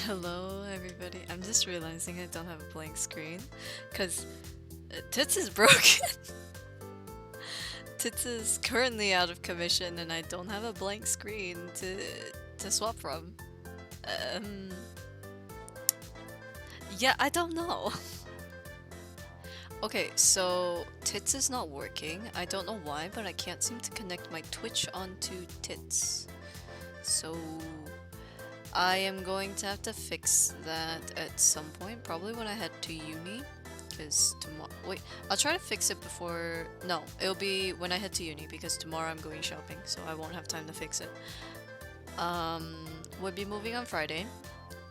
Hello, everybody. I'm just realizing I don't have a blank screen because Tits is broken. Tits is currently out of commission, and I don't have a blank screen to swap from. Um, yeah, I don't know. Okay, so Tits is not working. I don't know why, but I can't seem to connect my Twitch onto Tits. So I am going to have to fix that at some point, probably when I head to uni. Because tomorrow, wait, I'll try to fix it before, no, it'll be when I head to uni because tomorrow I'm going shopping, so I won't have time to fix it. We'll be moving on Friday,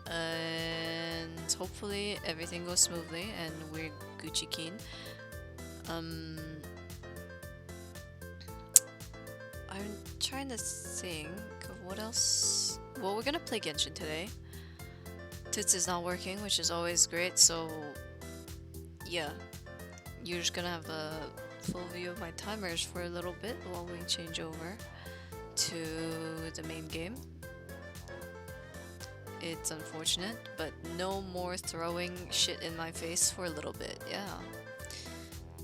and hopefully everything goes smoothly and we're Gucci keen. I'm trying to think of what else. Well, we're gonna play Genshin today. Tits is not working, which is always great, so yeah. You're just gonna have a full view of my timers for a little bit while we change over to the main game. It's unfortunate, but no more throwing shit in my face for a little bit, yeah.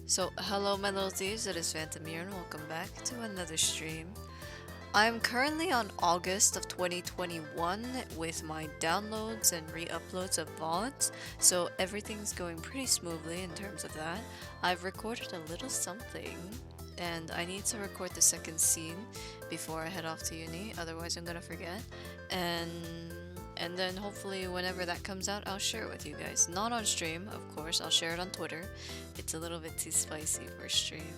So, hello my little thieves, it is Phantom here and welcome back to another stream. I'm currently on August of 2021 with my downloads and re-uploads of VODs, so everything's going pretty smoothly in terms of that. I've recorded a little something, and I need to record the second scene before I head off to uni, otherwise I'm gonna forget. And then hopefully whenever that comes out, I'll share it with you guys. Not on stream, of course, I'll share it on Twitter. It's a little bit too spicy for stream.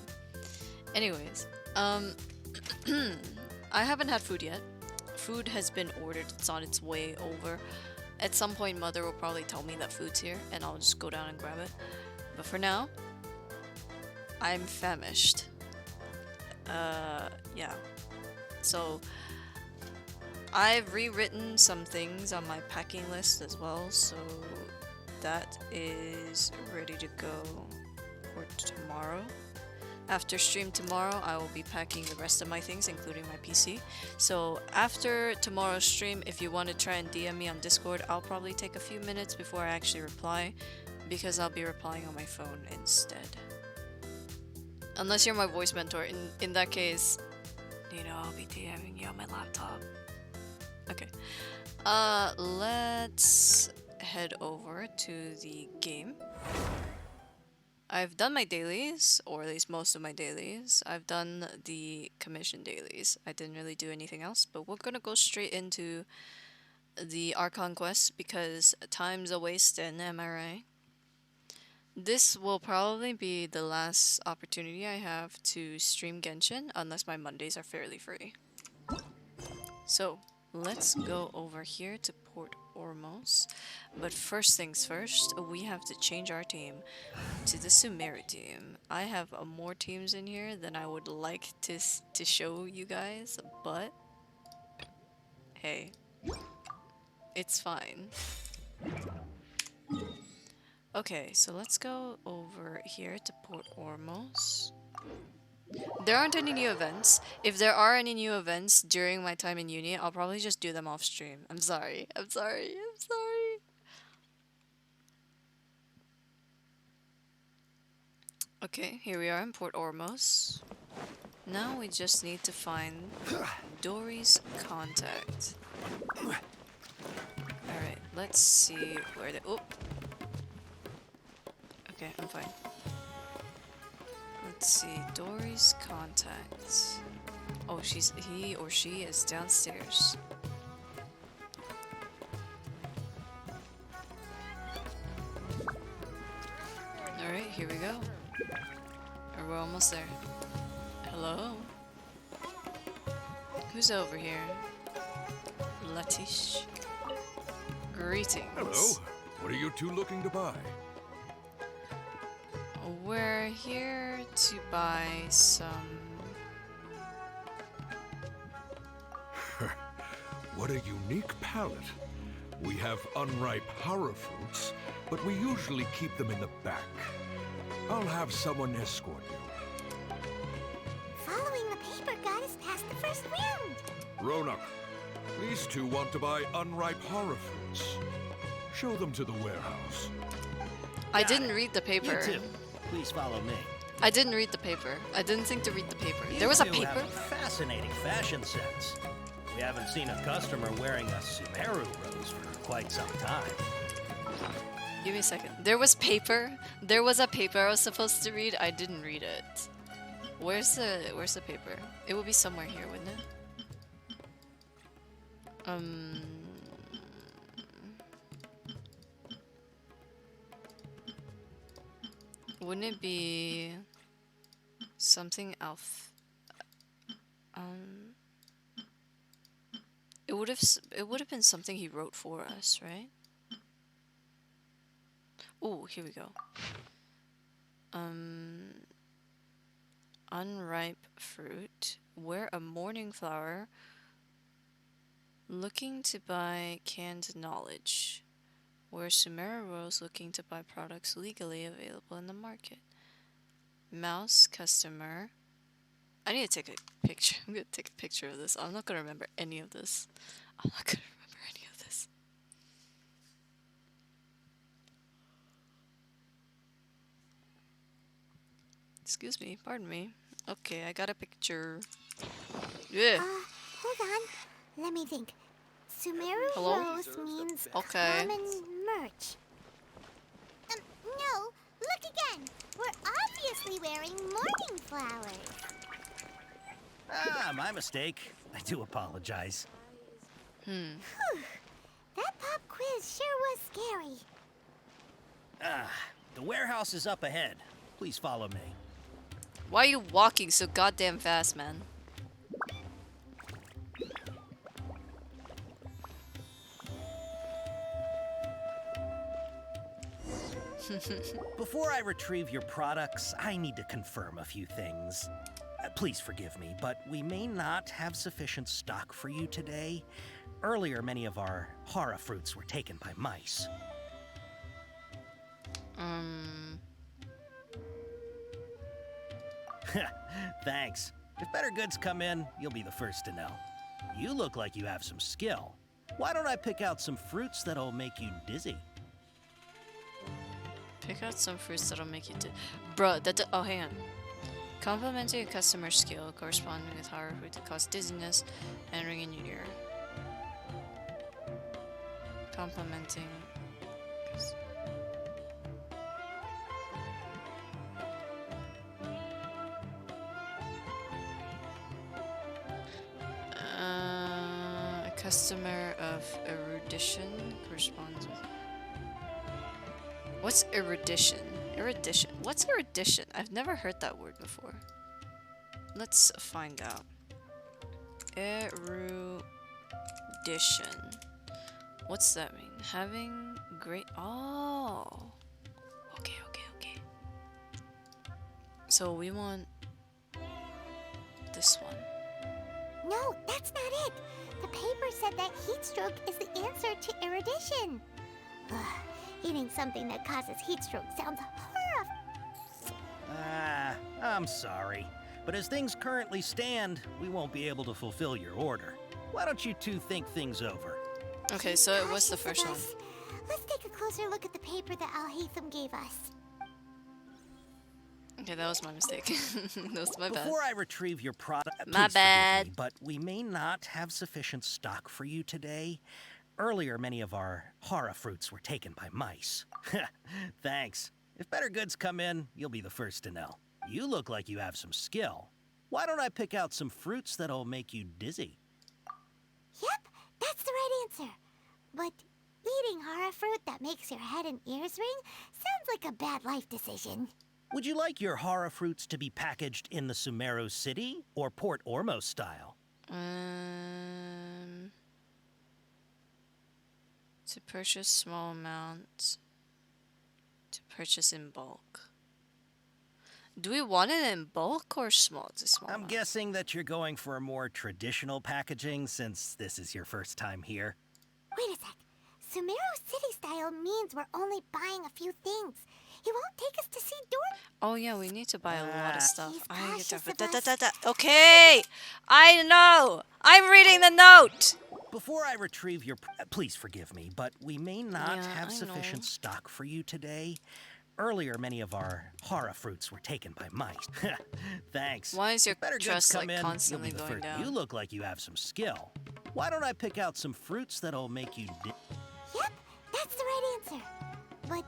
Anyways, I haven't had food yet. Food has been ordered, it's on its way over. At some point Mother will probably tell me that food's here and I'll just go down and grab it. But for now, I'm famished. Yeah. So, I've rewritten some things on my packing list as well, so that is ready to go for tomorrow. After stream tomorrow, I will be packing the rest of my things, including my PC. So after tomorrow's stream, if you want to try and DM me on Discord, I'll probably take a few minutes before I actually reply, because I'll be replying on my phone instead. Unless you're my voice mentor, in that case, you know, I'll be DMing you on my laptop. Okay. Let's head over to the game. I've done my dailies, or at least most of my dailies. I've done the commission dailies. I didn't really do anything else, but we're gonna go straight into the Archon quest because time's a wasting, am I right? This will probably be the last opportunity I have to stream Genshin, unless my Mondays are fairly free. So, let's go over here to Port Ormos. But first things first, we have to change our team to the Sumeru team. I have more teams in here than I would like to show you guys, but hey, it's fine. Okay, so let's go over here to Port Ormos. There aren't any new events. If there are any new events during my time in uni, I'll probably just do them off stream. I'm sorry. I'm sorry. I'm sorry. Okay, here we are in Port Ormos. Now we just need to find Dory's contact. Alright, let's see where they... Oh! Okay, I'm fine. Let's see, Dory's contact. Oh, he or she is downstairs. Alright, here we go. Or we're almost there. Hello? Who's over here? Latish. Greetings. Hello. What are you two looking to buy? We're here to buy some... What a unique palette. We have unripe horror fruits, but we usually keep them in the back. I'll have someone escort you. Following the paper got us past the first round. Ronak, these two want to buy unripe horror fruits. Show them to the warehouse. I didn't read the paper. You too. Please follow me. I didn't read the paper. I didn't think to read the paper. You There was a two paper? have a fascinating fashion sense. We haven't seen a customer wearing a Sumeru rose for quite some time. Give me a second. There was paper. There was a paper I was supposed to read. I didn't read it. Where's the paper? It would be somewhere here, wouldn't it? Wouldn't it be something else? It would have been something he wrote for us, right? Oh, here we go. Unripe fruit. Wear a morning flower. Looking to buy canned knowledge. Wear Sumeru Rose looking to buy products legally available in the market. Mouse customer. I need to take a picture. I'm gonna take a picture of this. I'm not gonna remember any of this. I'm not gonna remember any of this. Excuse me, pardon me. Okay, I got a picture. Yeah. Hold on. Let me think. Sumeru Hello? Rose means Okay. common merch. No. Look again. We're obviously wearing morning flowers. Ah, my mistake. I do apologize. That pop quiz sure was scary. Ah, the warehouse is up ahead. Please follow me. Why are you walking so goddamn fast, man? Before I retrieve your products, I need to confirm a few things. Please forgive me, but we may not have sufficient stock for you today. Earlier, many of our hara fruits were taken by mice. Thanks. If better goods come in, you'll be the first to know. You look like you have some skill. Why don't I pick out some fruits that'll make you dizzy? Pick out some fruits that'll make you Bruh, oh, hang on. Complimenting a customer's skill corresponding with hara fruit that cause dizziness and ring in your ear. Complimenting. A customer of erudition corresponds with. What's erudition? Erudition. What's erudition? I've never heard that word before. Let's find out. Erudition. What's that mean? Having great. Oh. Okay. So we want this one. No, that's not it. The paper said that heat stroke is the answer to erudition. Ugh, eating something that causes heat stroke sounds horrible. Ah, I'm sorry. But as things currently stand, we won't be able to fulfill your order. Why don't you two think things over? Okay, so it was the Cautious first of one. us. Let's take a closer look at the paper that Al-Haytham gave us. Okay, that was my mistake. That was my bad. Before I retrieve your product, My please forgive bad. me, but we may not have sufficient stock for you today. Earlier, many of our hara fruits were taken by mice. Thanks. If better goods come in, you'll be the first to know. You look like you have some skill. Why don't I pick out some fruits that'll make you dizzy? Yep, that's the right answer. But eating hara fruit that makes your head and ears ring sounds like a bad life decision. Would you like your hara fruits to be packaged in the Sumeru City or Port Ormos style? To purchase small amounts. To purchase in bulk. Do we want it in bulk or small? It's a small I'm amount. guessing that you're going for a more traditional packaging since this is your first time here. Wait a sec. Sumeru City style means we're only buying a few things. He won't take us to see Dorothy. Oh yeah, we need to buy a lot of stuff. He's I cautious of Okay, I know. I'm reading the note. Before I retrieve your... Please forgive me, but we may not Yeah, have I sufficient know. stock for you today. Earlier, many of our hara fruits were taken by mice. Thanks. Why is your If better goods trust come like in, constantly you'll be the going first. down? You look like you have some skill. Why don't I pick out some fruits that'll make you... Yep, that's the right answer. But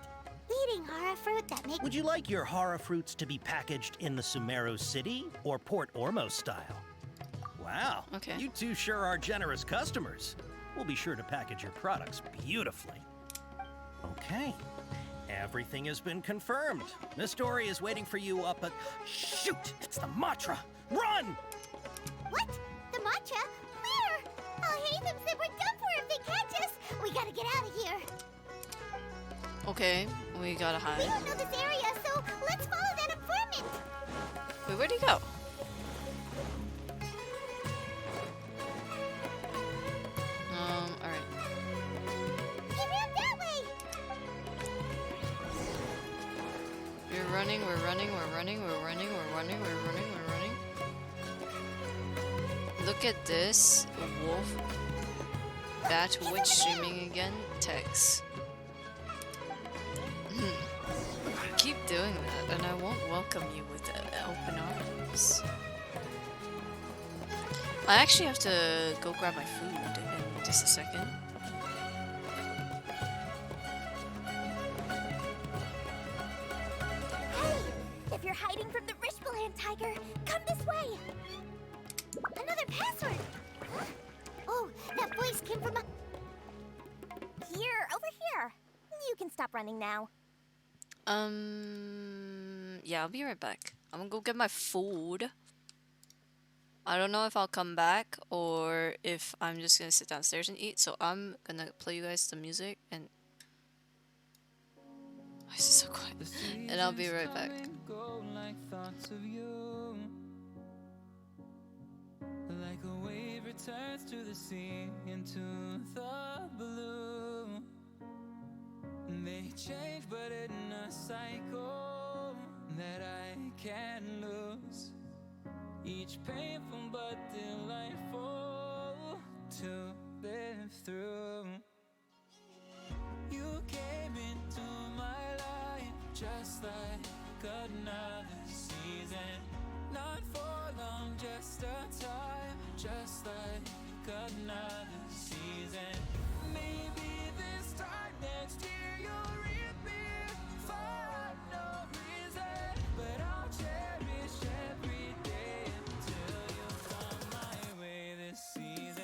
eating hara fruit that makes... Would you like your hara fruits to be packaged in the Sumeru City or Port Ormos style? Wow. Okay. You two sure are generous customers. We'll be sure to package your products beautifully. Okay. Everything has been confirmed. Miss Dory is waiting for you up at... Shoot! It's the Matra! Run! What? The matcha? Where? Oh, Hatham said we're done for if they catch us. We gotta get out of here. Okay, we gotta We hide. don't know this area, so let's follow that informant. Wait, where'd he go? Alright. He ran that way. We're running, we're running, we're running, we're running, we're running, we're running, we're running. Look at this. Wolf. Bat witch streaming again. Text. Keep doing that, and I won't welcome you with open arms. I actually have to go grab my food in just a second. Hey, if you're hiding from the Rishbaland tiger, come this way. Another password. Huh? Oh, that voice came from here, over here. You can stop running now. Yeah, I'll be right back. I'm gonna go get my food. I don't know if I'll come back or if I'm just gonna sit downstairs and eat, so I'm gonna play you guys the music and... Why is it so quiet? And I'll be right back. Like a wave returns to the sea into the blue. They change, but in a cycle that I can't lose. Each painful but delightful to live through. You came into my life just like another season. Not for long, just a time, just like another season. Maybe this time next year you'll reap me for no reason. But I'll cherish every day until you come my way this season.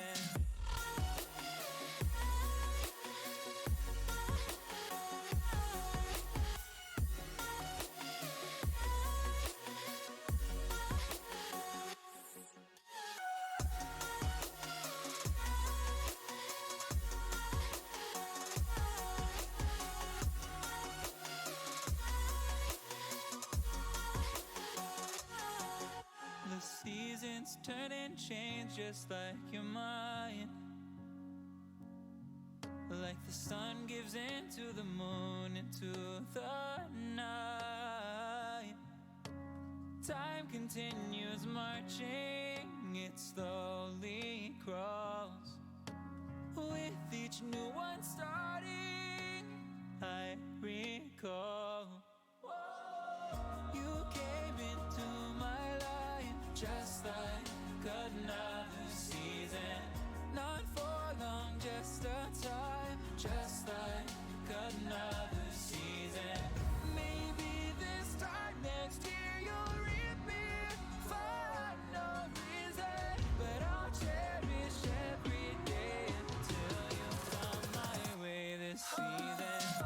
The seasons turn and change just like your mind. Like the sun gives into the moon, into the night. Time continues marching, it slowly crawls. With each new one starting, I recall. You came into my life just like another season. Not for long, just a time, just like another season. Maybe this time next year you'll reap me for no reason. But I'll cherish every day until you come my way this season.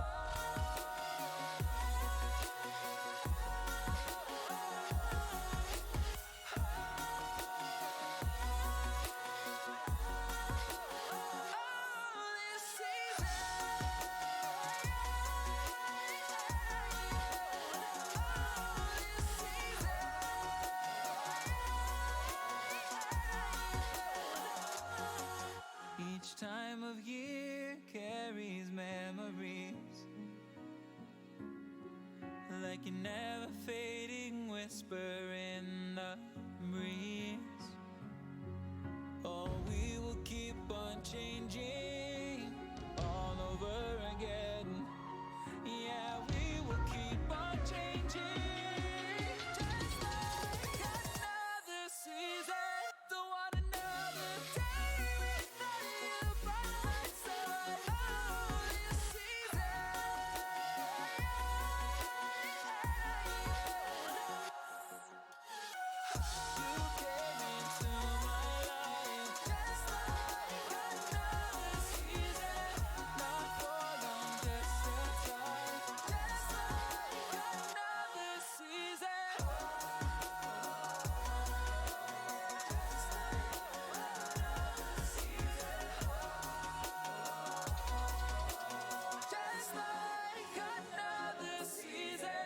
You're never fading whisper in the breeze. Oh, we will keep on changing all over again. Yeah, we will keep on changing. Just like another season. Don't want another day without you by my side. Oh, this season. You came into my life just like another season. Not for long, just a time. Just like another season. Just like another season.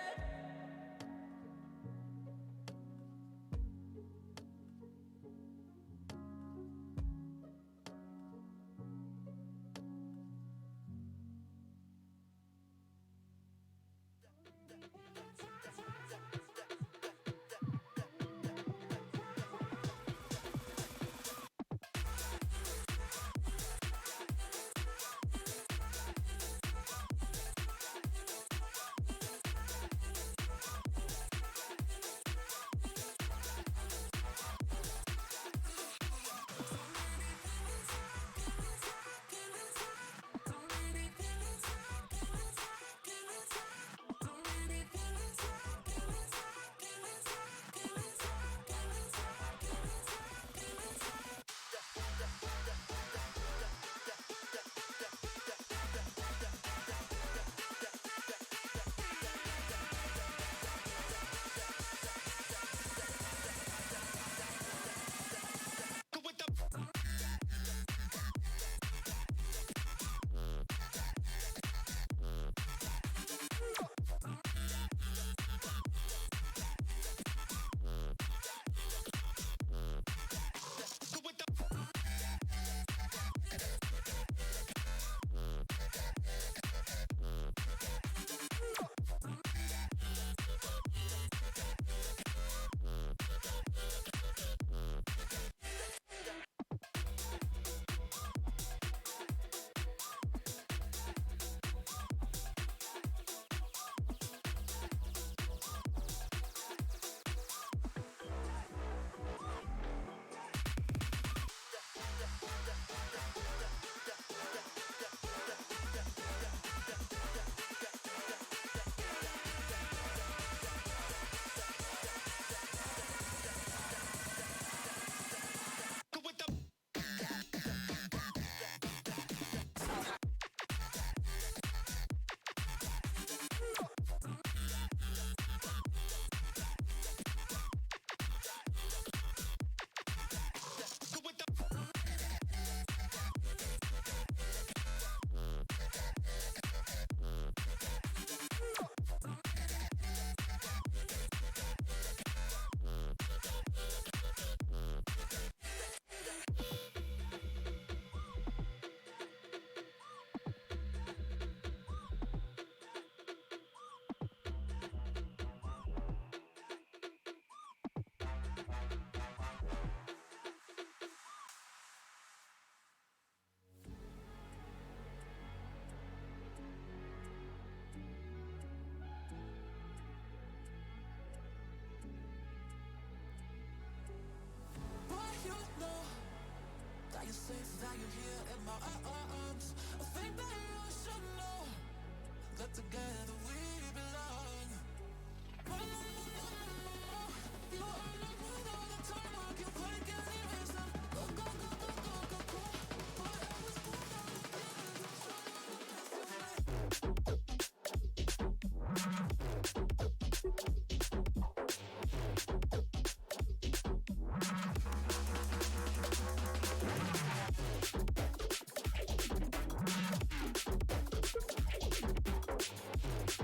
That you're safe, that you're here in my arms. I think that you should know that together we belong. No, no, no, no, no, no. You are not worth all the time. I can play, can erase them. Go, go, go, go, go, go, go. Whatever's going on, I'm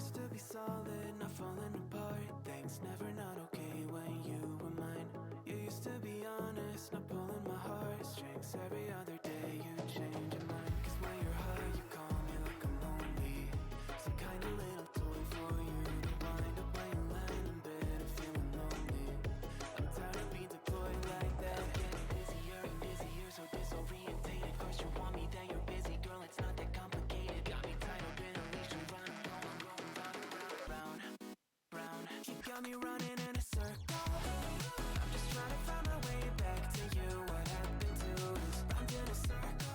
used to be solid, not falling apart. Things never not okay when you were mine. You used to be honest, not pulling my heartstrings. Every other day you change your mind. Cause when you're high, you call me like I'm lonely. Some kind of little toy for you to wind up when you land in bed and feeling lonely. I'm tired of being deployed like that. Getting busier and busier, so disorientated. First you want me, then you're busy. Girl, it's not that complicated. Got me tied up in a leash and running, going round, round. You got me running in a circle. I'm just trying to find my way back to you. What happened to us? Round in a circle.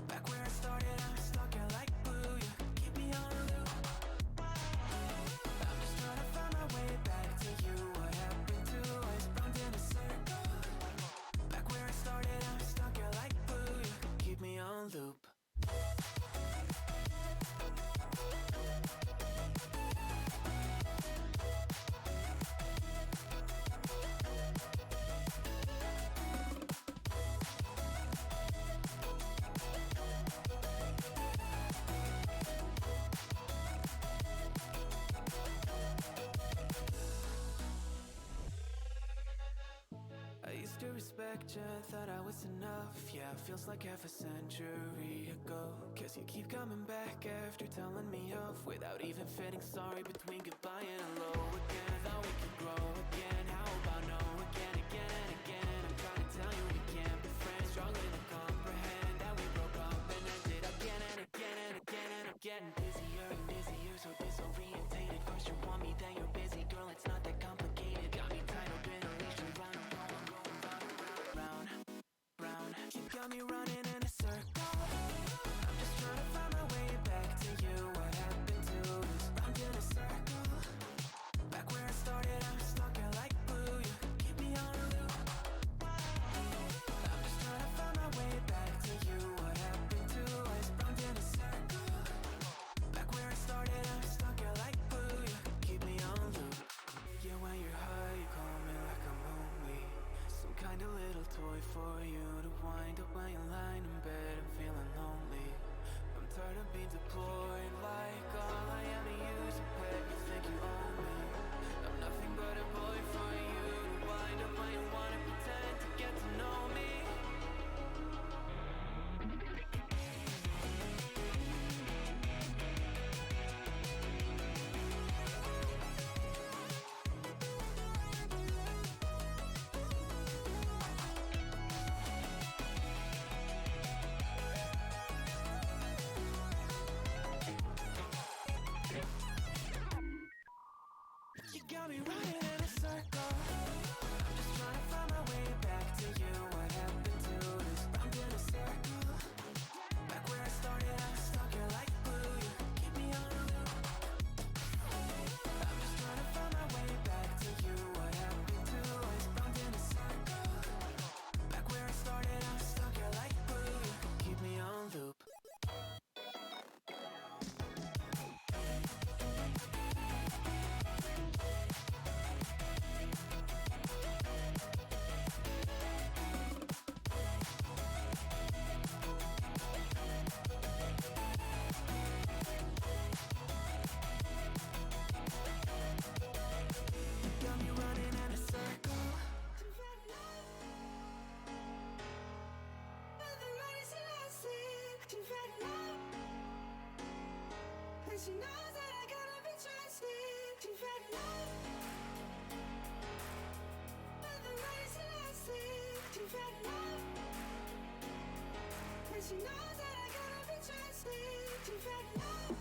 Back where I started, I'm stuck here like glue. You keep me on a loop. I'm just trying to find my way back to you. What happened to us? Round in a circle. Back where I started, I'm stuck here like glue. You keep me on loop. I used to respect you, thought I was enough. Yeah, feels like half a century ago. Guess you keep coming back after telling me off, without even fitting sorry between goodbye and hello again. Thought we could grow again, how about no again, again and again. I'm trying to tell you we can't be friends, struggling to comprehend that we broke up and ended again and again and again. And I'm getting busier and busier, so disorientated. First you want me, then you're busy. Girl, it's not that complicated. Got me tied up in a leash and running, round, round. You got me running in a circle. I'm just trying to find my way back to you. What happened to us? Round in a circle. Back where I started, I'm stuck here like glue. You keep me on a loop. I'm just trying to find my way back to you. What happened to us? Round in a circle. Back where I started, I'm stuck here like glue. You keep me on loop. Yeah, when you're high, you call me like I'm lonely. Some kind of little toy for you to wind up when you lying in bed and feeling lonely. I'm tired of being deployed like all I am to you is a pet. You think you own me? I'm nothing but a boy for you to wind up when you wanna pretend to get to know me. You got me running in a circle. I'm just trying to find my way back to you. What happened to us? Round in a circle. Back where I started, I'm stuck here like glue. You keep me on a loop. I'm just trying to find my way back to you. What happened to us? Round in a circle. Back where I started, I'm stuck here like glue. You keep me on loop. Got me running in a circle. She knows that I gotta be trusted. She fell in love. But the race is lasting. She fell in love. And she knows that I gotta be trusted. She fell in love.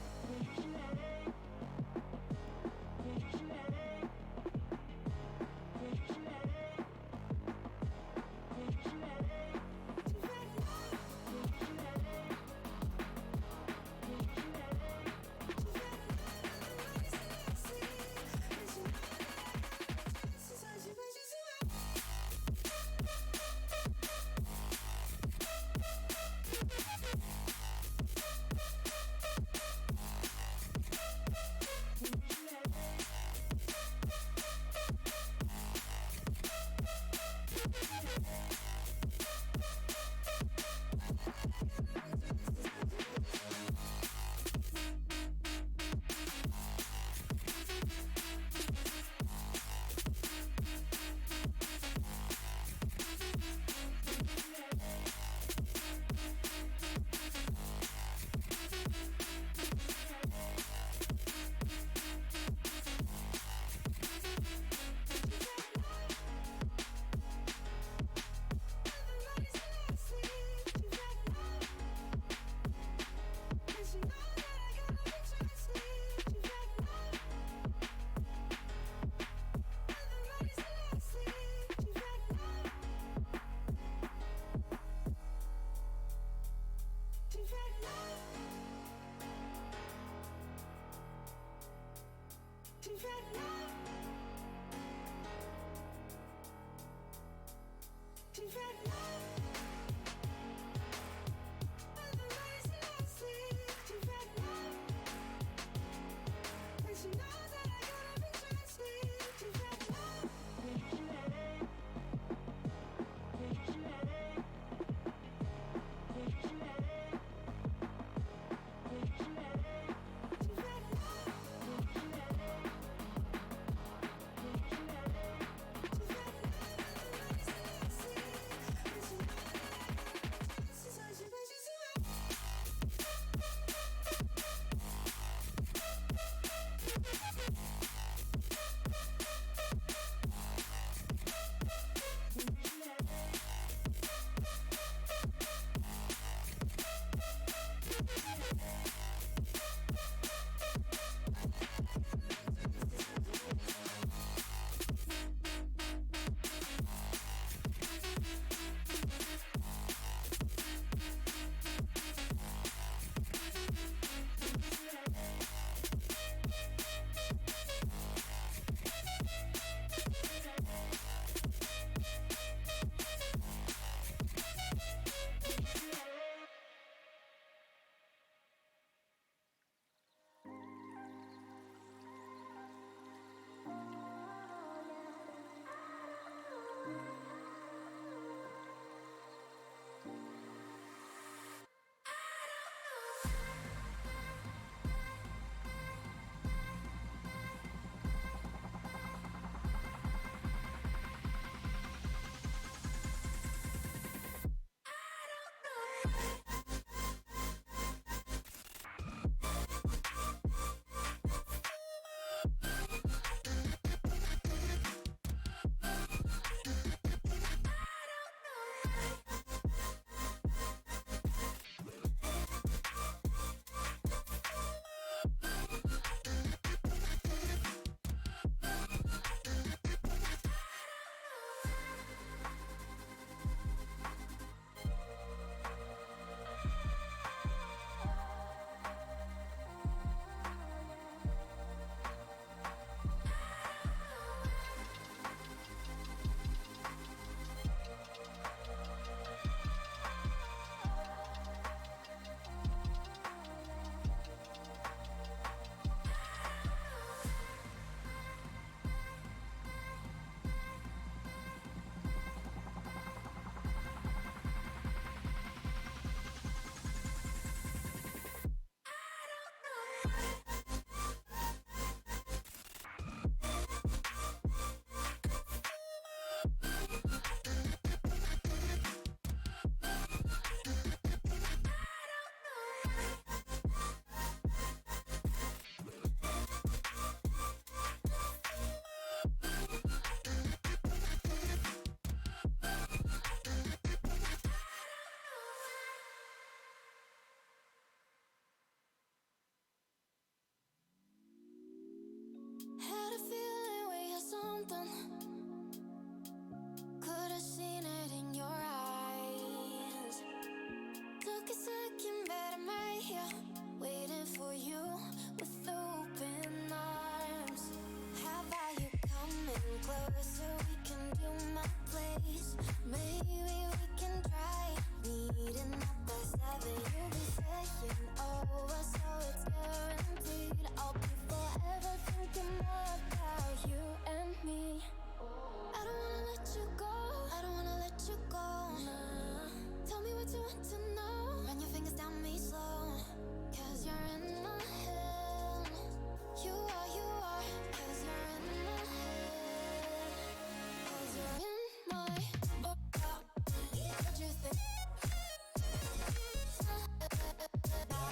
Had a feeling we had something. Could have seen it in your eyes. Took a second, but I'm right here, waiting for you with open arms. How about you coming closer? We can do my place. Maybe we can try meeting up by 7. You'll be saying over, so it's guaranteed. I'll be forever thinking more about you and me. I don't wanna let you go. I don't wanna let you go. Nah. Tell me what you want to know. Run your fingers down me slow. 'Cause you're in my head. You are. 'Cause you're in my head. 'Cause you're in my. What you think?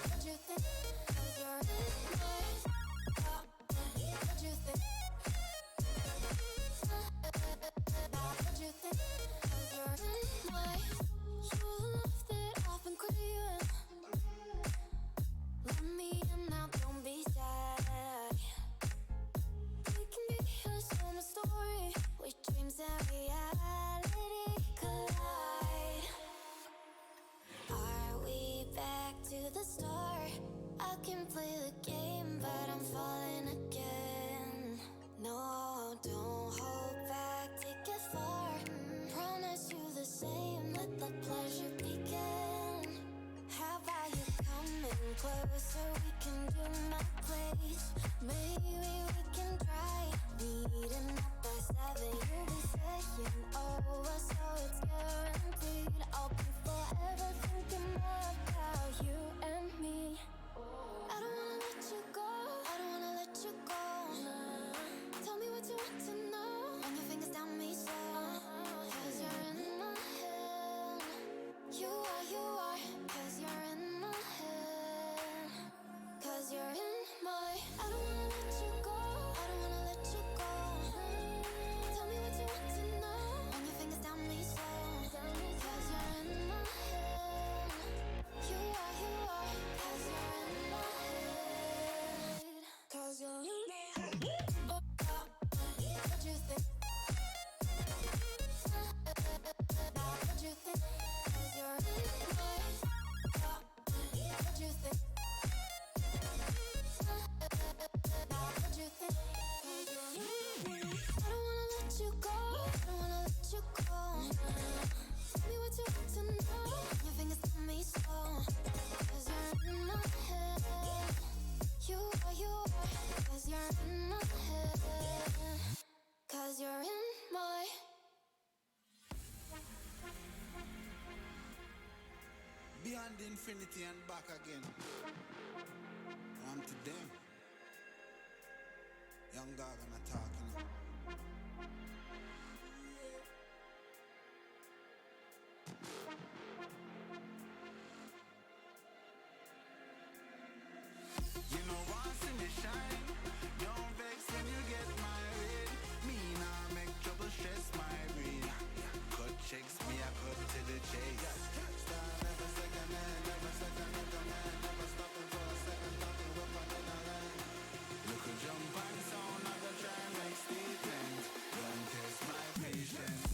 What you think? 'Cause you're in my. What you think? What you think? 'Cause you're in my. You love that I've been craving. Let me in now, don't be shy. We can be a summer story where dreams and reality collide. Are we back to the start? I can play the game, but I'm falling again. No, don't hold back, take it far. Promise you the same, let the pleasure begin. How about you coming closer? We can do my place. Maybe we can try meeting up by 7. You'll be saying over, so it's guaranteed. I'll be forever thinking more about you and me. I don't wanna let you go. I don't wanna let you go. Nah. Tell me what you want to know. Run your fingers down me slow. 'Cause you're in my head. You are. 'Cause you're in my head. 'Cause you're in my. I don't wanna let you go. I don't wanna let you go. Tell me what you want to know. Run your fingers down me slow. 'Cause you're in my beyond infinity and back again. I'm to them. Young dog and a talking. You know once in the shine, don't vex when you get married. Me nah make trouble stress my brain. Cut checks me, I cut to the chase. Start never second hand, never second hand, never stopping for a second, talking up and in a line. Look a jump and sound, I go try and make statement. Don't test my patience.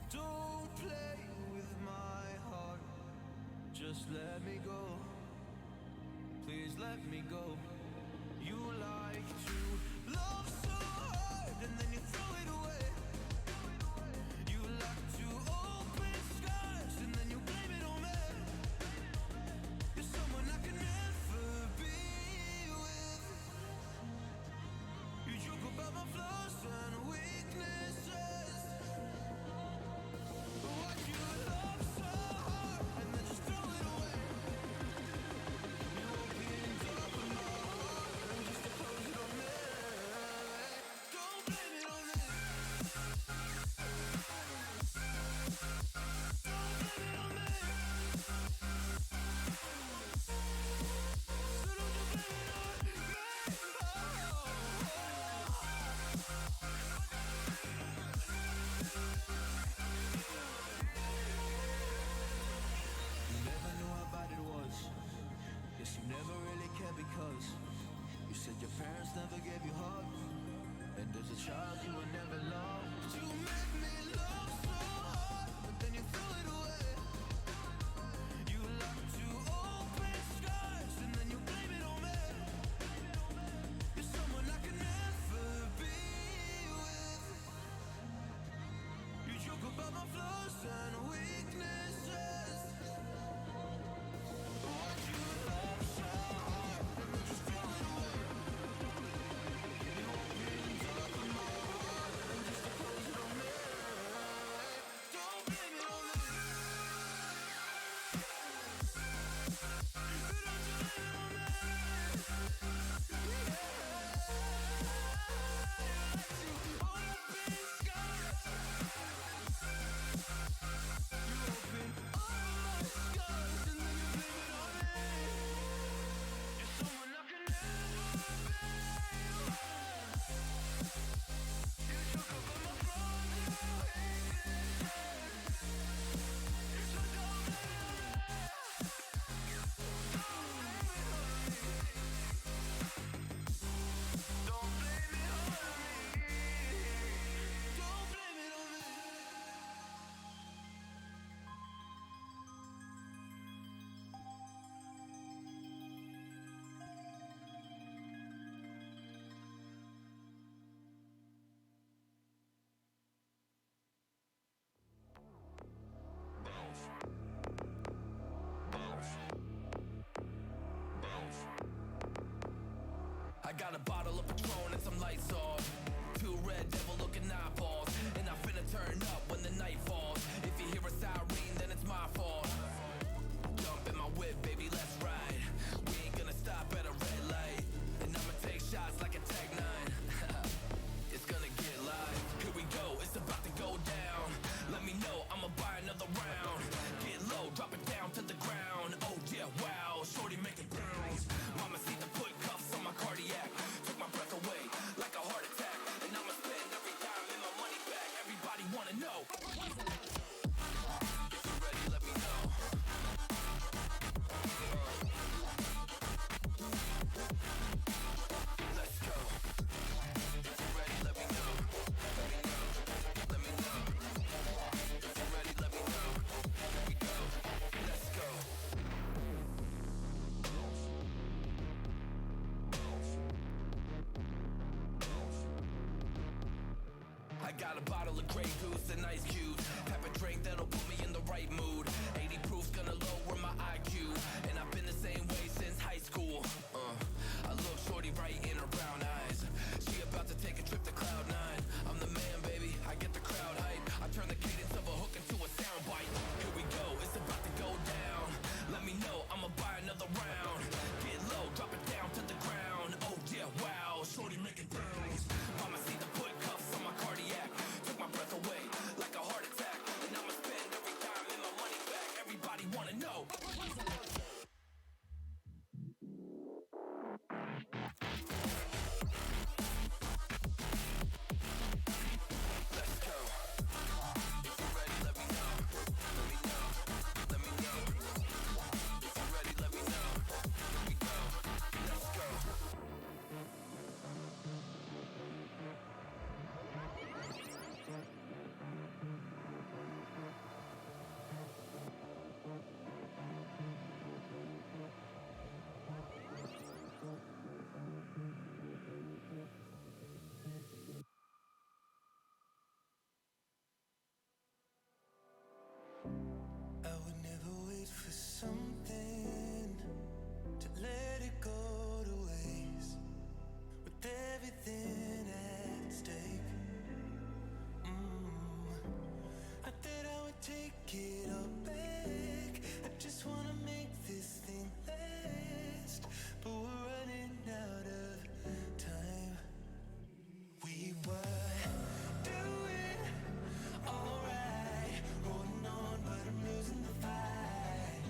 Don't play with my heart. Just let me go. Please let me go. You like to love so hard and then you throw it away. You like to open skies and then you blame it on me. You're someone I can never be with. You joke about my flaws and weaknesses. Why'd you love so hard and then just throw it away? You opened up my heart just to close it on me. Don't blame it on me. Don't blame it on me. So don't you blame it on me. You never knew how bad it was. Guess you never really cared because you said your parents never gave you hugs. And as a child you were never loved. You made me love so hard, but then you threw it away. You like to open skies and then you blame it on me. You're someone I can never got a bottle of Patron and some lights off. Two red devil looking eyeballs. And I finna turn up when the night falls. If you hear a siren, then it's my fault. Jump in my whip, baby, let's ride. We ain't gonna stop at a red light. And I'ma take shots like a Tech 9. It's gonna get live. Here we go, it's about to go down. Let me know, I'ma buy another round. Get low, drop it down to the ground. Oh yeah, wow, shorty make it bounce. Mama see the put cuffs on my cardiac. Took my breath away like a heart attack. And I'ma spend every dime in my money back. Everybody wanna know. If you're ready, let me know. Let's go. If you're ready, let me know. Let me know. Let me know. If you're ready, let me know. Here we go. Let's go. I got a bottle of Grey Goose and ice cubes. Have a drink that'll put me in the right mood. 80 proof's gonna lower my IQ. And I've been the same way since high school. I look shorty right in her brown eyes. She about to take a trip to Cloud 9. I'm the man, baby, I get the crowd hype. I turn the cadence of a hook into a soundbite. Here we go, it's about to go down. Let me know, I'ma buy another round. Get low, drop it down to the ground. Oh yeah, wow, shorty make it bounce. Mama see the put cuffs on my cardiac. Took my breath away like a heart attack. And I'ma spend every dime in my money back. Everybody wanna know. Let's go. If you're ready, let me know. Let me know. Let me know. If you're ready, let me know. Here we go. Let's go. I would never wait for something to let it go to waste. With everything at stake, not that I would take it all back. I just wanna make this thing last. But we're running out of time. We were doing alright, holding on, but I'm losing the fight.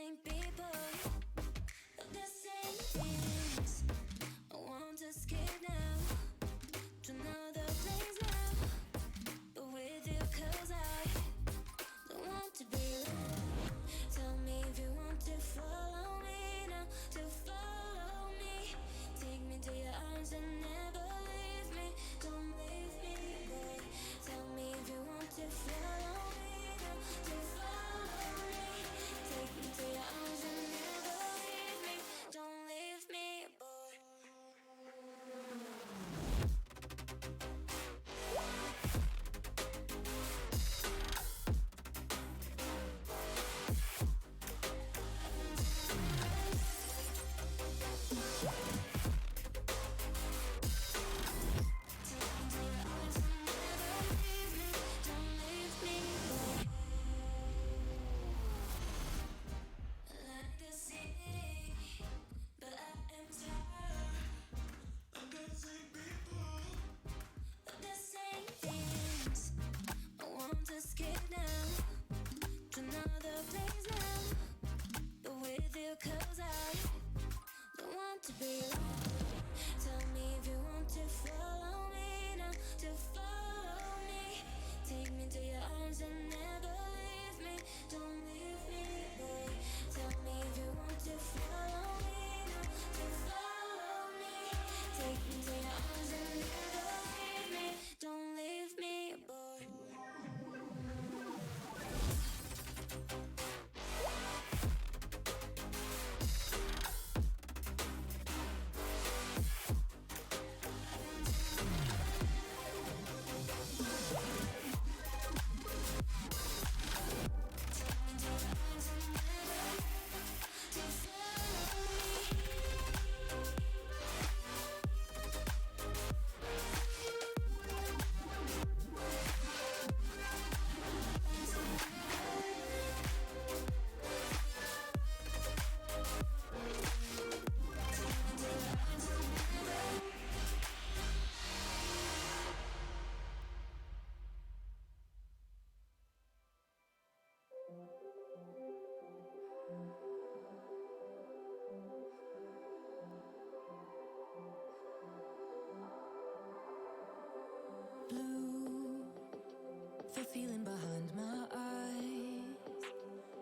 same people, the same things. I want to escape now to another place now, but with you 'cause I don't want to be alone. Tell me if you want to follow me now, to follow me. Take me to your arms and never leave me. Don't leave me, boy. Tell me if you want to follow me now, to follow me. Take me to your arms and never leave me. Don't leave me, boy. Escape now to another place now, but with you 'cause I don't want to be alone. Tell me if you want to follow me now, to follow me. Take me to your arms and never leave me. Don't leave me, boy. Tell me if you want to follow me now, to follow me. Take me to your arms and never leave me. Don't leave me, boy. Blue, the feeling behind my eyes.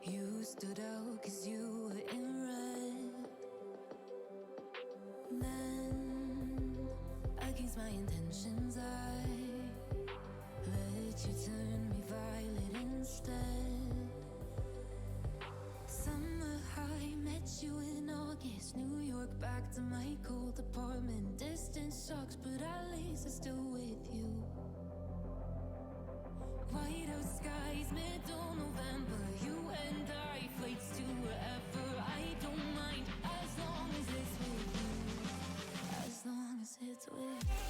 You stood out 'cause you were in red. Then, against my intentions, I let you turn me violet instead. Summer high, met you in August. New York, back to my cold apartment. Distance sucks, but at least I'm still with you. White out skies, middle November. You and I, flights to wherever. I don't mind as long as it's with you. As long as it's with you.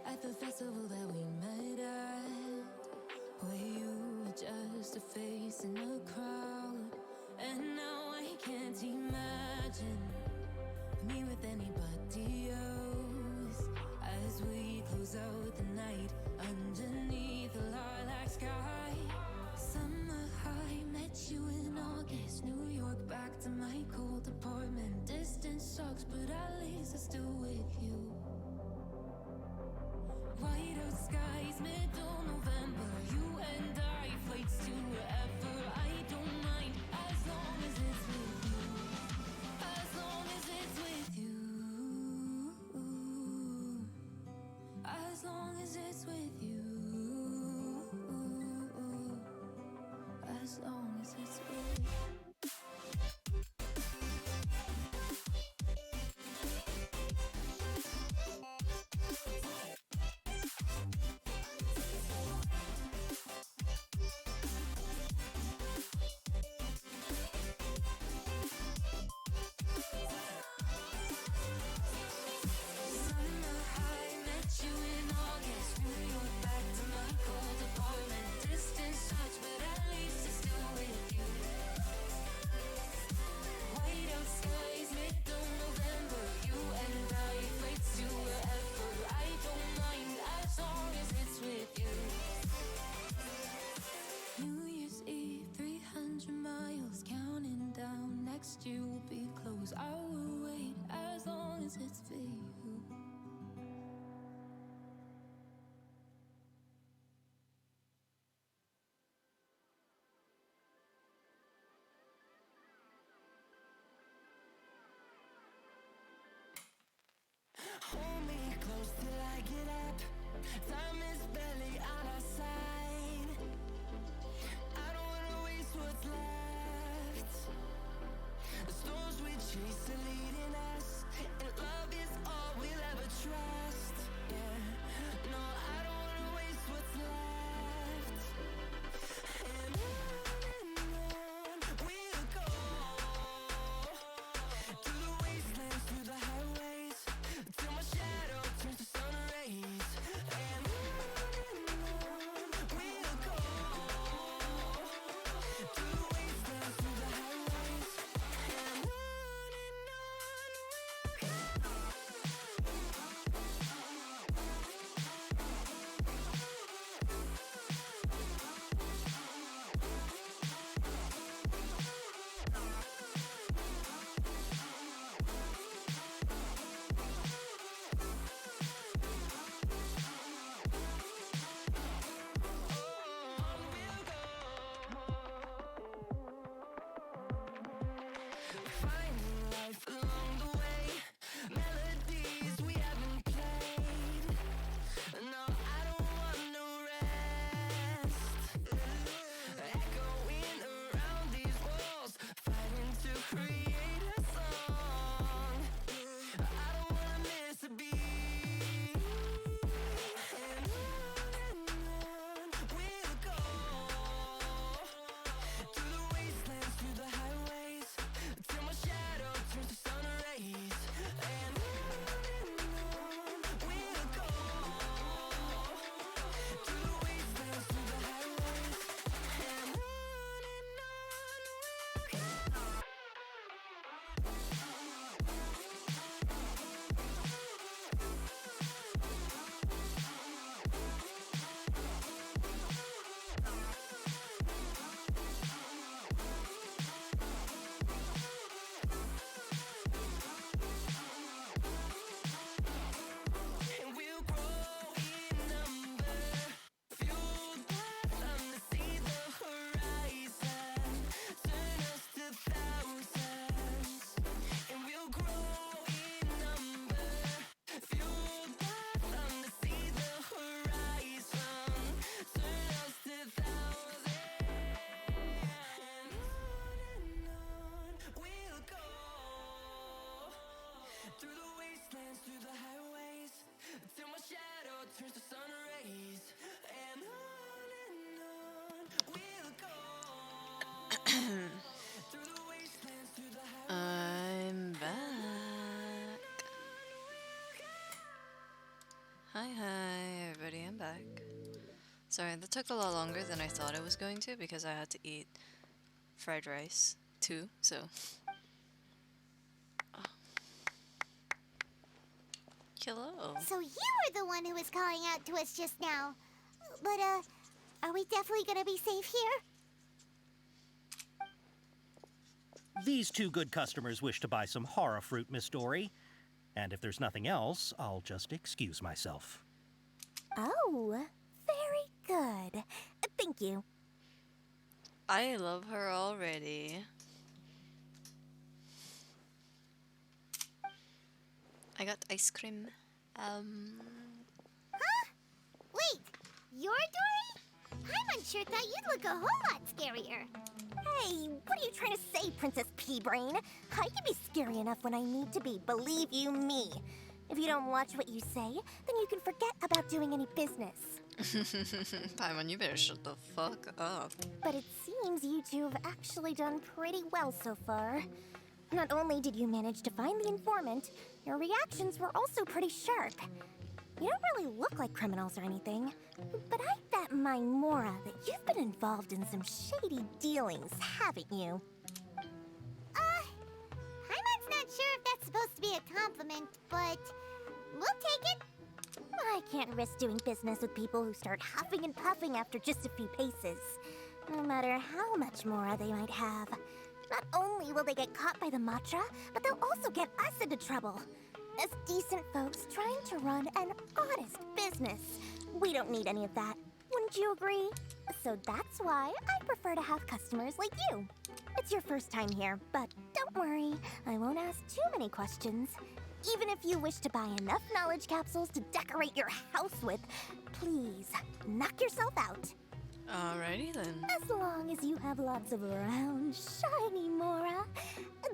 At the festival that we met at, where you were just a face in a crowd. And now I can't imagine me with anybody else. As we close out the night underneath the lilac sky. Summer high, met you in August. New York, back to my cold apartment. Distance sucks, but at least I'm still with you. White out skies, middle November. You and I, flights to wherever. I don't mind as long as it's with you. As long as it's with you. As long as it's with you. As long as it's with you. it's for you. Hold me close till I get up. Time is barely on our side. I don't wanna waste what's left. The storms we chase are leading us, and love is all we'll ever trust. Yeah, no, I don't wanna waste what's left. And on we'll go, through the wastelands, through the highways, till my shadow turns to sun rays. And on we'll go, through the wastelands, through the highways, and on we'll go. Finding life along the way, melodies we haven't played. No, I don't want no rest. Echoing around these walls, fighting to create a song. I don't wanna miss a beat. And on we'll go, through the wastelands, through the highways, till my shadow turns to sun rays. And on we'll go, through the wastelands, through the highways, and on we'll go. And we'll grow in number, fueled by them to see the horizon, turn us to thousands. And we'll grow in number, fueled by them to see the horizon, turn us to thousands. And on we'll go, through the wastelands, through the highways, till my shadow turns to sun rays. And on we'll go, through the wastelands, through the highways. I'm back. Hi, everybody, I'm back. Sorry, that took a lot longer than I thought it was going to because I had to eat fried rice too, so. Hello. So you were the one who was calling out to us just now. But, are we definitely gonna be safe here? These two good customers wish to buy some horror fruit, Miss Dory. And if there's nothing else, I'll just excuse myself. Oh, very good. Thank you. I love her already. I got ice cream. Wait, you're Dory? I'm unsure thought you'd look a whole lot scarier. Hey, what are you trying to say, Princess Pea-Brain? I can be scary enough when I need to be, believe you me. If you don't watch what you say, then you can forget about doing any business. Paimon, you better shut the fuck up. But it seems you two have actually done pretty well so far. Not only did you manage to find the informant, your reactions were also pretty sharp. You don't really look like criminals or anything, but I bet my Mora that you've been involved in some shady dealings, haven't you? Paimon's not sure if that's supposed to be a compliment, but we'll take it. I can't risk doing business with people who start huffing and puffing after just a few paces, no matter how much Mora they might have. Not only will they get caught by the Matra, but they'll also get us into trouble. as decent folks trying to run an honest business. We don't need any of that. Wouldn't you agree? So that's why I prefer to have customers like you. It's your first time here, but don't worry, I won't ask too many questions. Even if you wish to buy enough knowledge capsules to decorate your house with, please, knock yourself out. Alrighty then. As long as you have lots of round, shiny Mora,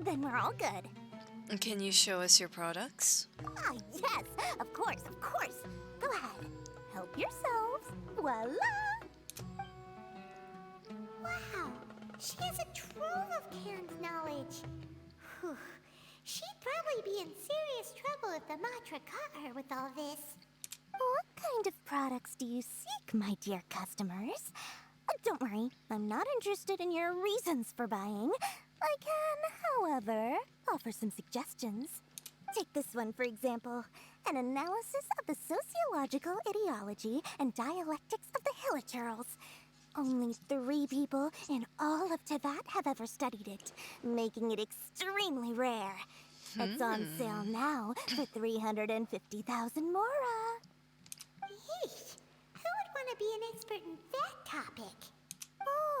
then we're all good. Can you show us your products? Ah, yes, of course, of course. Go ahead, help yourselves. Voila! Wow, she has a trove of canned knowledge. Whew. She'd probably be in serious trouble if the Matra caught her with all this. What kind of products do you seek, my dear customers? Don't worry, I'm not interested in your reasons for buying. I can, however, offer some suggestions. Take this one, for example. An analysis of the sociological ideology and dialectics of the Hilichurls. Only 3 people in all of Teyvat have ever studied it, making it extremely rare. It's on sale now for 350,000 Mora. Yeesh, who would want to be an expert in that topic?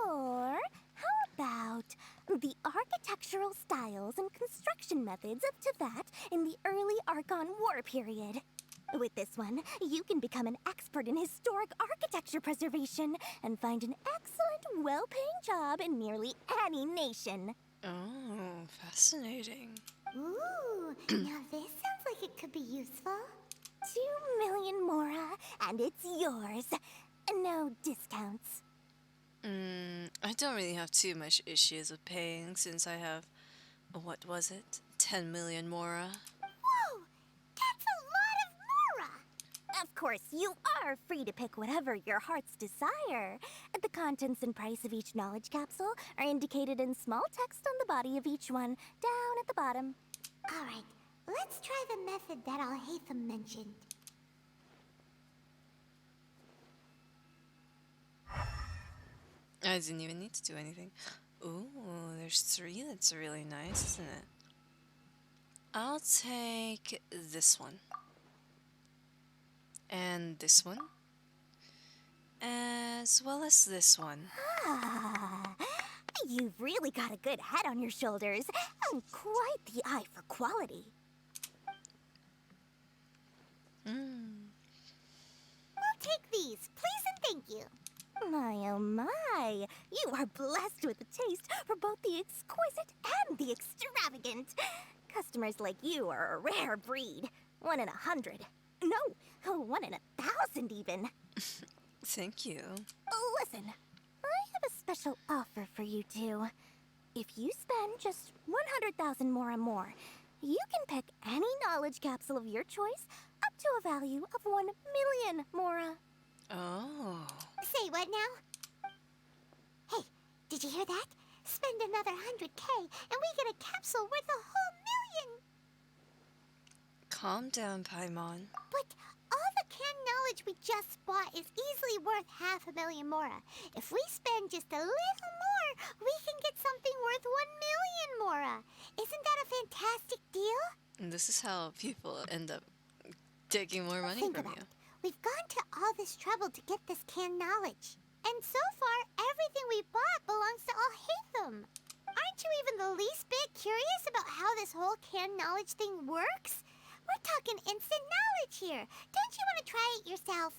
Or how about the architectural styles and construction methods of Teyvat in the early Archon War period? With this one, you can become an expert in historic architecture preservation and find an excellent, well-paying job in nearly any nation. Oh, fascinating. Ooh, now this sounds like it could be useful. 2 million Mora, and it's yours. No discounts. I don't really have too much issues with paying since I have, what was it? 10 million Mora. Whoa, that's a lot of Mora! Of course, you are free to pick whatever your heart's desire. The contents and price of each knowledge capsule are indicated in small text on the body of each one, down at the bottom. All right, let's try the method that Alhaitham mentioned. I didn't even need to do anything. Ooh, there's 3. That's really nice, isn't it? I'll take this one. And this one. As well as this one. Ah, you've really got a good head on your shoulders and quite the eye for quality. We'll take these, please and thank you. My, oh my, you are blessed with a taste for both the exquisite and the extravagant. Customers like you are a rare breed. 1 in 100. No, 1 in 1,000 even. Thank you. Listen, I have a special offer for you two. If you spend just 100,000 more, you can pick any knowledge capsule of your choice up to a value of 1 million Mora. Oh. Say what now? Hey, did you hear that? Spend another 100K and we get a capsule worth a whole million! Calm down, Paimon. But all the canned knowledge we just bought is easily worth 500,000 Mora. If we spend just a little more, we can get something worth 1 million Mora. Isn't that a fantastic deal? And this is how people end up taking more money Think from about you. it. We've gone to all this trouble to get this canned knowledge. And so far, everything we bought belongs to Alhaitham. Aren't you even the least bit curious about how this whole canned knowledge thing works? We're talking instant knowledge here. Don't you want to try it yourself?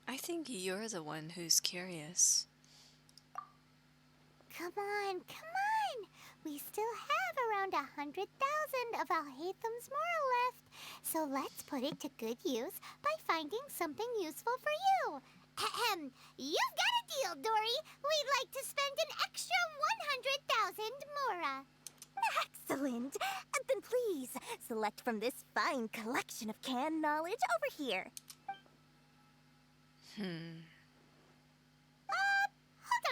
I think you're the one who's curious. Come on, come on. We still have around 100,000 of Alhaitham's Mora left. So let's put it to good use by finding something useful for you. Ahem. You've got a deal, Dory. We'd like to spend an extra 100,000 Mora. Excellent. Then please, select from this fine collection of canned knowledge over here. Hold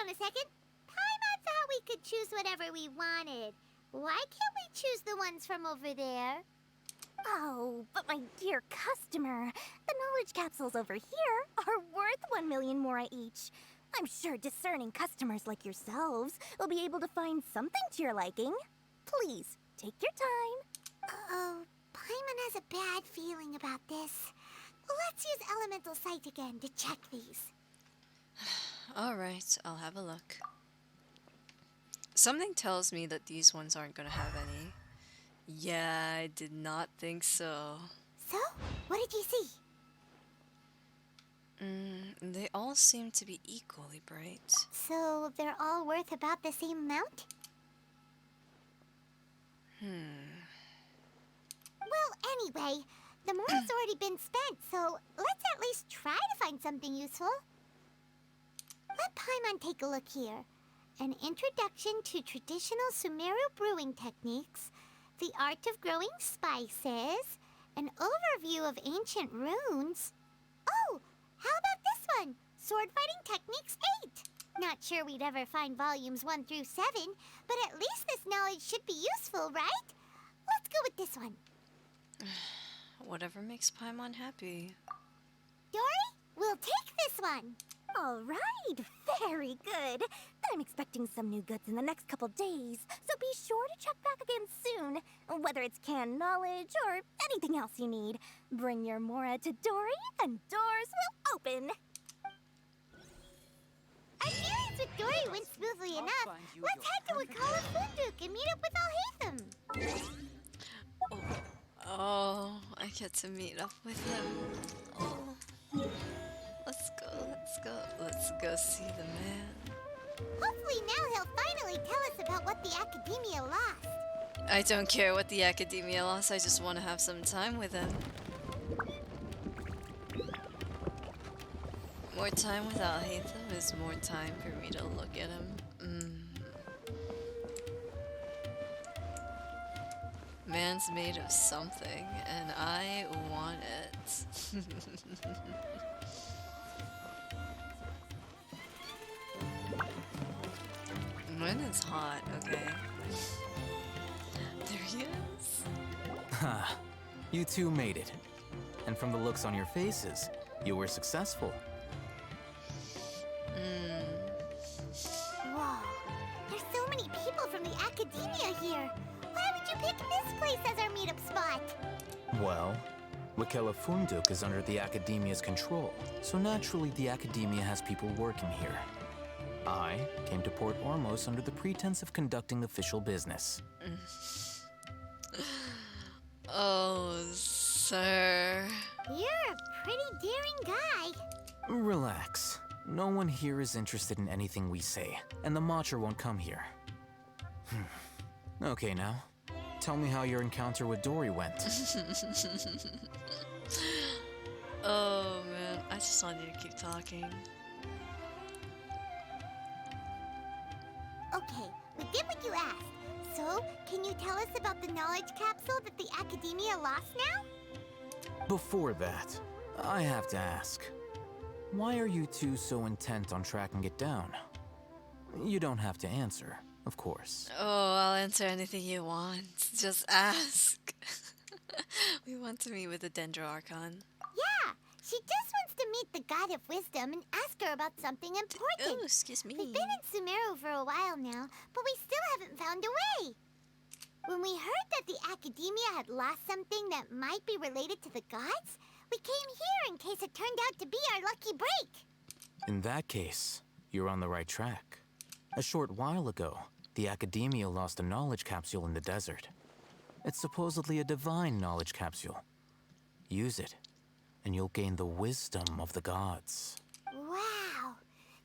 on a second. Paimon thought we could choose whatever we wanted. Why can't we choose the ones from over there? Oh, but my dear customer, the knowledge capsules over here are worth 1 million Mora each. I'm sure discerning customers like yourselves will be able to find something to your liking. Please, take your time. Oh, Paimon has a bad feeling about this. Let's use Elemental Sight again to check these. Alright, I'll have a look. Something tells me that these ones aren't gonna have any. Yeah, I did not think so. So, what did you see? They all seem to be equally bright. So, they're all worth about the same amount? Well, anyway, the more's already been spent, so let's at least try to find something useful. Let Paimon take a look here. An introduction to traditional Sumeru brewing techniques, the art of growing spices, an overview of ancient runes. Oh, how about this one? Sword Fighting Techniques 8. Not sure we'd ever find volumes 1 through 7, but at least this knowledge should be useful, right? Let's go with this one. Whatever makes Paimon happy. Dory, we'll take this one. All right, very good. I'm expecting some new goods in the next couple days, so be sure to check back again soon. Whether it's canned knowledge or anything else you need, bring your Mora to Dory and doors will open. Our dealings with Dory went smoothly enough. Let's head to Wakala Funduk and meet up with Alhaitham. Oh, I get to meet up with him. Oh. Let's go see the man. Hopefully now he'll finally tell us about what the Academia lost. I don't care what the Academia lost, I just want to have some time with him. More time with Alhaitham is more time for me to look at him. Man's made of something, and I want it. When it's hot, okay. There he is. Ha! You two made it. And from the looks on your faces, you were successful. Whoa, there's so many people from the Academia here. Why would you pick this place as our meetup spot? Well, Wakela Funduk is under the Academia's control, so naturally the Academia has people working here. I came to Port Ormos under the pretense of conducting official business. Oh, sir. You're a pretty daring guy. Relax. No one here is interested in anything we say, and the Matcher won't come here. Okay now, tell me how your encounter with Dory went. Oh man, I just want you to keep talking. Okay, we did what you asked. So, can you tell us about the knowledge capsule that the Academia lost now? Before that, I have to ask, why are you two so intent on tracking it down? You don't have to answer, of course. Oh, I'll answer anything you want. Just ask. We want to meet with the Dendro Archon. Yeah, she just wants to meet the God of Wisdom and ask her about something important. Oh, excuse me. We've been in Sumeru for a while now, but we still haven't found a way. When we heard that the Academia had lost something that might be related to the gods, we came here in case it turned out to be our lucky break. In that case, you're on the right track. A short while ago, the Academia lost a knowledge capsule in the desert. It's supposedly a divine knowledge capsule. Use it, and you'll gain the wisdom of the gods. Wow,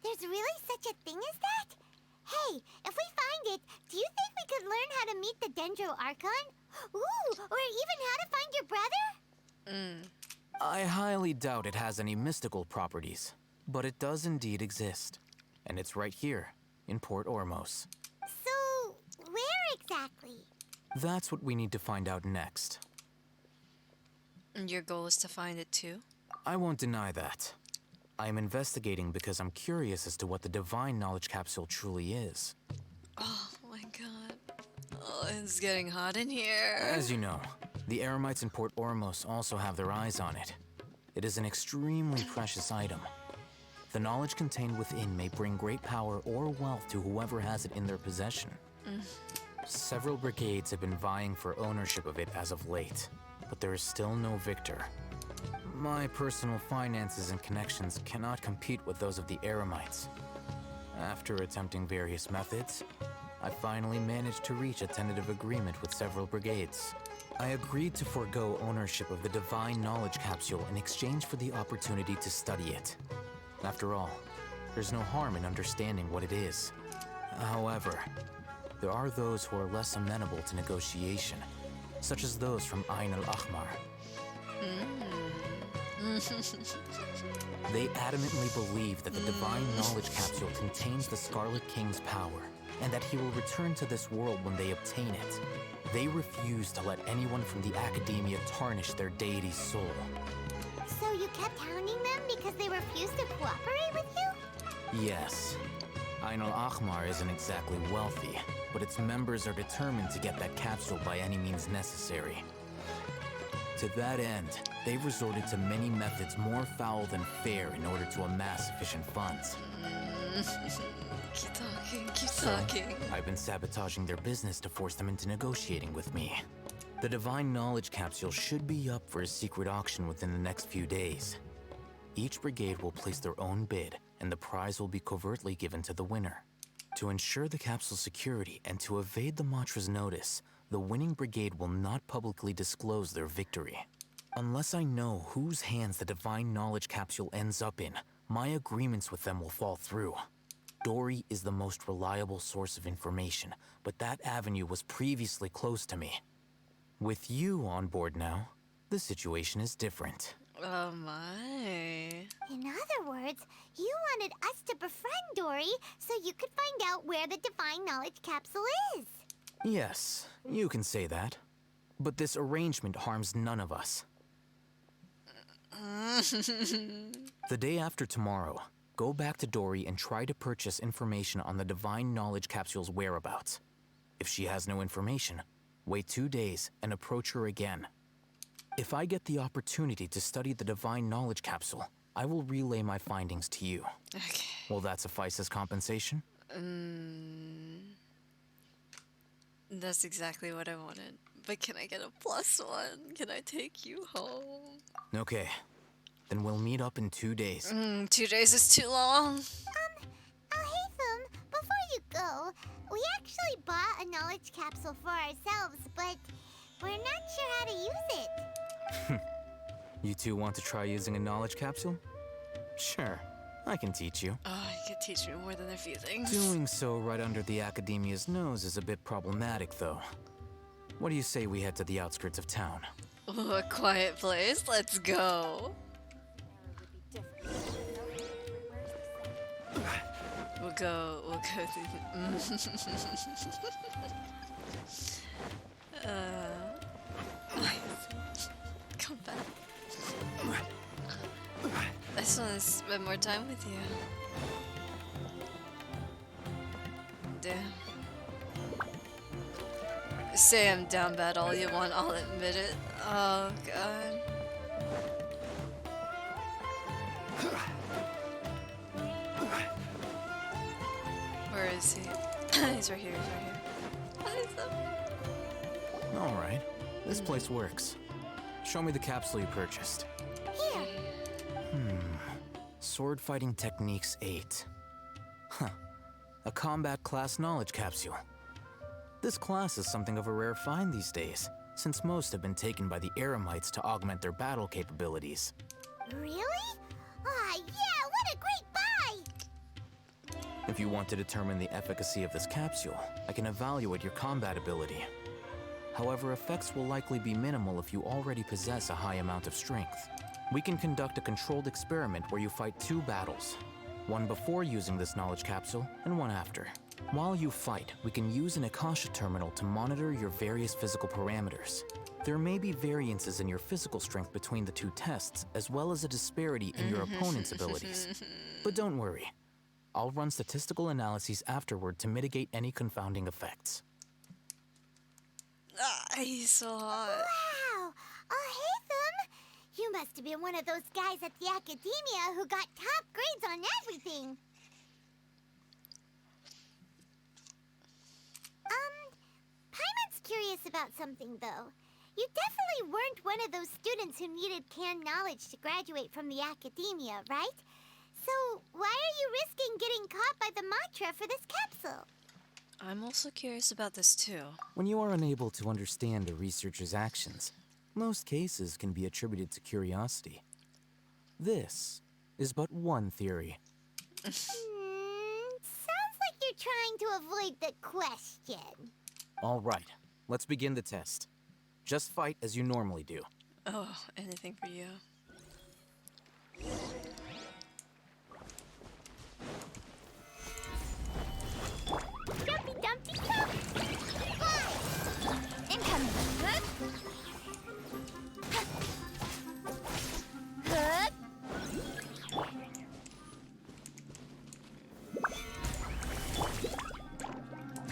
there's really such a thing as that? Hey, if we find it, do you think we could learn how to meet the Dendro Archon? Ooh, or even how to find your brother? I highly doubt it has any mystical properties, but it does indeed exist. And it's right here, in Port Ormos. So, where exactly? That's what we need to find out next. And your goal is to find it too? I won't deny that. I am investigating because I'm curious as to what the divine knowledge capsule truly is. Oh my god. Oh, it's getting hot in here. As you know, the Eremites in Port Ormos also have their eyes on it. It is an extremely precious item. The knowledge contained within may bring great power or wealth to whoever has it in their possession. Several brigades have been vying for ownership of it as of late. but there is still no victor. My personal finances and connections cannot compete with those of the Eremites. After attempting various methods, I finally managed to reach a tentative agreement with several brigades. I agreed to forego ownership of the Divine Knowledge Capsule in exchange for the opportunity to study it. After all, there's no harm in understanding what it is. However, there are those who are less amenable to negotiation, such as those from Ain al-Ahmar. They adamantly believe that the Divine Knowledge Capsule contains the Scarlet King's power, and that he will return to this world when they obtain it. They refuse to let anyone from the Academia tarnish their deity's soul. So you kept hounding them because they refused to cooperate with you? Yes. Ain al-Ahmar isn't exactly wealthy, but its members are determined to get that capsule by any means necessary. To that end, they've resorted to many methods more foul than fair in order to amass sufficient funds. Keep talking, keep So, talking. I've been sabotaging their business to force them into negotiating with me. The Divine Knowledge Capsule should be up for a secret auction within the next few days. Each brigade will place their own bid, and the prize will be covertly given to the winner. To ensure the capsule's security and to evade the Matra's notice, the winning brigade will not publicly disclose their victory. Unless I know whose hands the Divine Knowledge Capsule ends up in, my agreements with them will fall through. Dory is the most reliable source of information, but that avenue was previously closed to me. With you on board now, the situation is different. Oh my. In other words, you wanted us to befriend Dory so you could find out where the Divine Knowledge Capsule is. Yes, you can say that. But this arrangement harms none of us. The day after tomorrow, go back to Dory and try to purchase information on the Divine Knowledge Capsule's whereabouts. If she has no information, wait 2 days and approach her again. If I get the opportunity to study the Divine Knowledge Capsule, I will relay my findings to you. Okay. Will that suffice as compensation? That's exactly what I wanted. But can I get a +1? Can I take you home? Okay. Then we'll meet up in 2 days. 2 days is too long. Alhaitham, before you go, we actually bought a knowledge capsule for ourselves, but we're not sure how to use it. You two want to try using a knowledge capsule? Sure, I can teach you. Oh, you could teach me more than a few things. Doing so right under the Academia's nose is a bit problematic, though. What do you say we head to the outskirts of town? Ooh, a quiet place. Let's go. We'll go through come back. I just want to spend more time with you. Damn. Say I'm down bad all you want, I'll admit it. Oh god. Where is he? He's right here, he's right here. Alright, this place works. Show me the capsule you purchased. Here. Sword Fighting Techniques 8. Huh. A combat class knowledge capsule. This class is something of a rare find these days, since most have been taken by the Eremites to augment their battle capabilities. Really? Ah, yeah, what a great buy! If you want to determine the efficacy of this capsule, I can evaluate your combat ability. However, effects will likely be minimal if you already possess a high amount of strength. We can conduct a controlled experiment where you fight 2 battles, one before using this knowledge capsule and one after. While you fight, we can use an Akasha terminal to monitor your various physical parameters. There may be variances in your physical strength between the 2 tests, as well as a disparity in your opponent's abilities. But don't worry, I'll run statistical analyses afterward to mitigate any confounding effects. Ah, he's so hot. Wow! Alhaitham! You must have been one of those guys at the Academia who got top grades on everything. Paimon's curious about something, though. You definitely were weren't one of those students who needed canned knowledge to graduate from the academia, right? So, why are you risking getting caught by the mantra for this capsule? I'm also curious about this too. When you are unable to understand a researcher's actions, most cases can be attributed to curiosity. This is but one theory. Sounds like you're trying to avoid the question. All right, let's begin the test. Just fight as you normally do. Oh, anything for you. Dumpy Dumpty Dump! Incoming! Hook! Hook!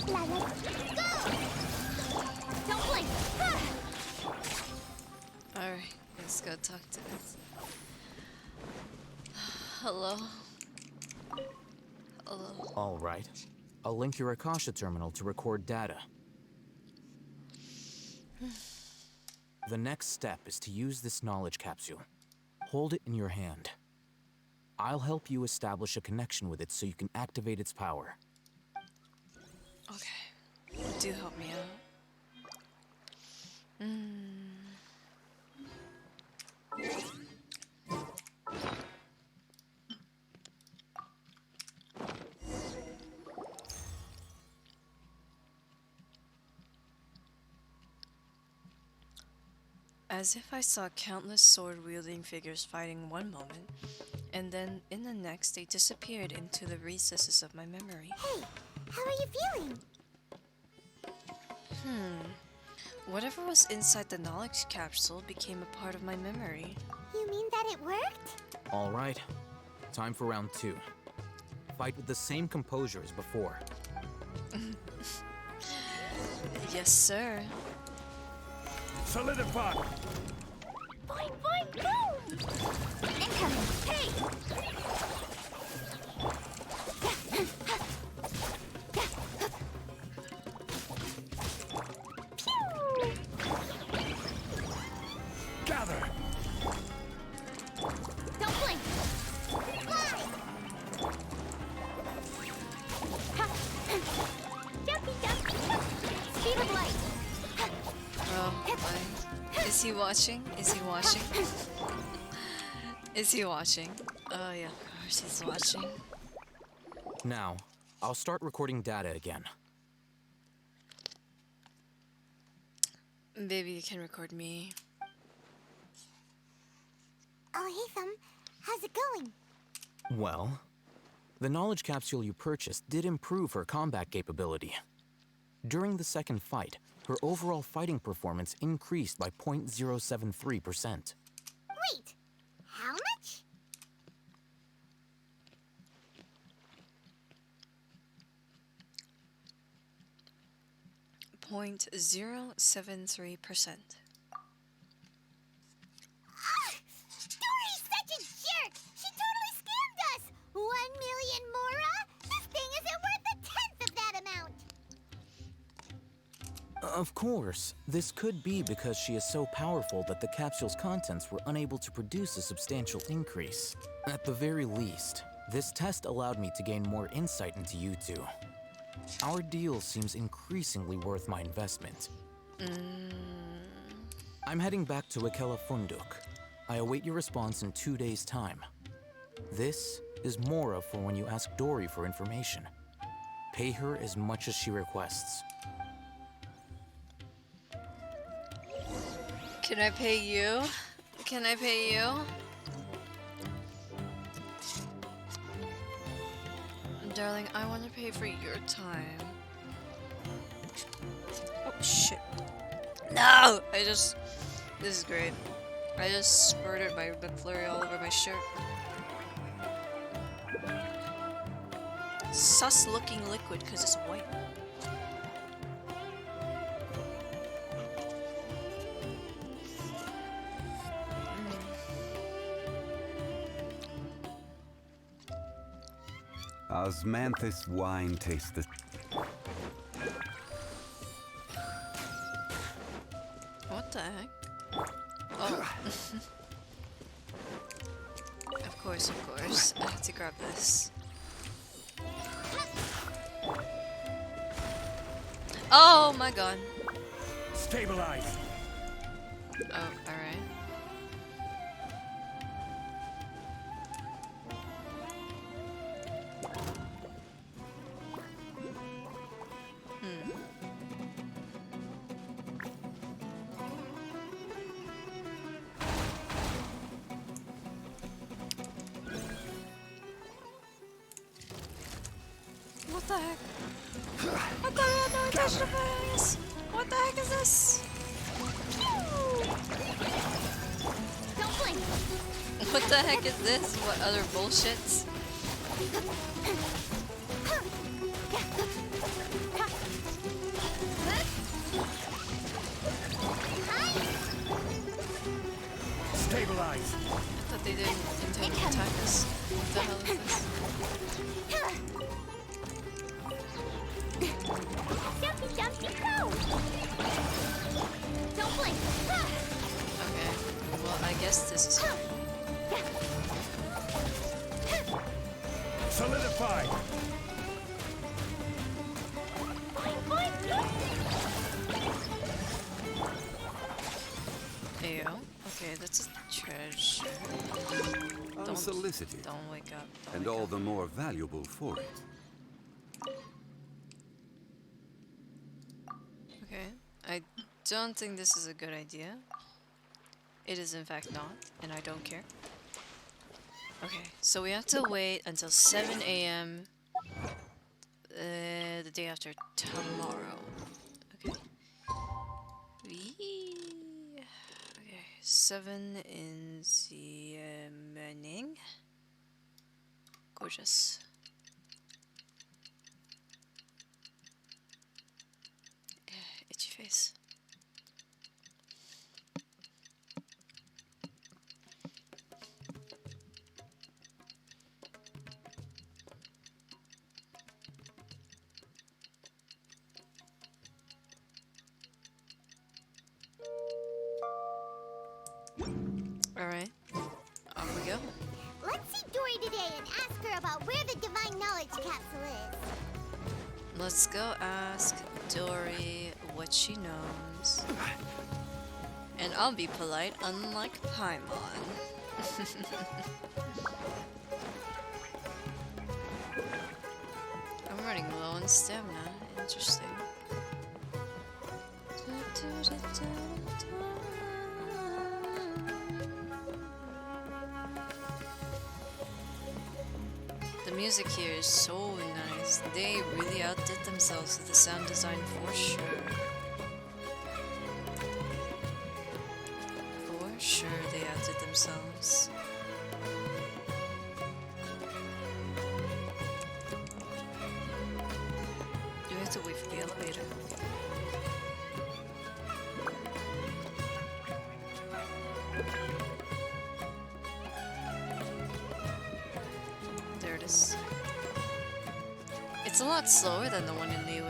La la! Go! Don't blink! Alright, let's go talk to this. Hello? Hello? All right. I'll link your Akasha terminal to record data. The next step is to use this knowledge capsule. Hold it in your hand. I'll help you establish a connection with it so you can activate its power. Okay. Do help me out. As if I saw countless sword-wielding figures fighting one moment, and then in the next they disappeared into the recesses of my memory. Hey, how are you feeling? Whatever was inside the knowledge capsule became a part of my memory. You mean that it worked? All right. Time for round 2. Fight with the same composure as before. Yes, sir. Solidify! Boing, boing, boom! Incoming! Hey! Pew! Gather! Don't blink! Fly! Jumpy, jumpy, jump! Speed of light! Oh, my. Is he watching? Is he watching? Is he watching? Oh yeah, of course he's watching. Now, I'll start recording data again. Maybe you can record me. Oh, Hatham, how's it going? Well, the knowledge capsule you purchased did improve her combat capability. During the second fight, her overall fighting performance increased by 0.073%. Wait, how much? .073%. Dory's such a jerk! She totally scammed us! 1 million mora? This thing isn't worth a tenth of that amount! Of course, this could be because she is so powerful that the capsule's contents were unable to produce a substantial increase. At the very least, this test allowed me to gain more insight into you two. Our deal seems increasingly worth my investment. I'm heading back to Akela Funduk. I await your response in 2 days' time. This is Mora for when you ask Dory for information. Pay her as much as she requests. Can I pay you? Can I pay you? Darling, I want to pay for your time. Oh, shit. No! This is great. I just spurted my McFlurry all over my shirt. Sus looking liquid because it's white. Osmanthus wine tastes the... What the heck? Of course, of course. I have to grab this. Oh my god. Stabilize. Oh, alright. What the heck? What the hell? No, touch the face! What the heck is this? Don't blink. What the heck is this? What other bullshits? Stabilize. I thought they didn't intend to attack us. What the hell is this? Jumpy, jumpy, go! Don't blink. Okay. Well, I guess this is... Solidify. Ayo. Okay, that's a treasure. Unsolicited, Don't wake up. Don't and wake all up. the more valuable for it. Okay. I don't think this is a good idea. It is in fact not, and I don't care. Okay, so we have to wait until 7 a.m. The day after tomorrow. Okay. Okay, 7 in the morning. Gorgeous. Itchy face. Alright, off we go. Let's see Dory today and ask her about where the divine knowledge capsule is. Let's go ask Dory what she knows. And I'll be polite, unlike Paimon. I'm running low on stamina. Interesting. The music here is so nice. They really outdid themselves with the sound design for sure. For sure they outdid themselves. Do we have to wait for the elevator? There it is. It's a lot slower than the one in Niue.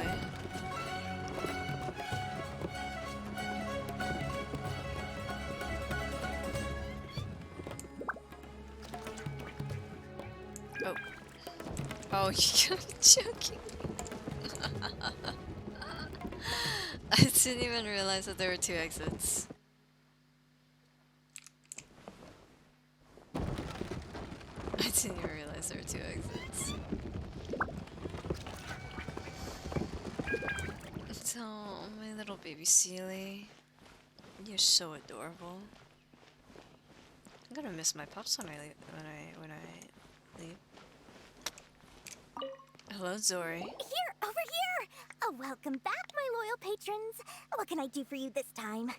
Oh. Oh, you gotta be joking. I didn't even realize that there were two exits. I didn't even realize there were two exits. So, my little baby Sealy, you're so adorable. I'm gonna miss my pups when I leave. Hello, Zori. Here, over here! Oh, welcome back, my loyal patrons. What can I do for you this time?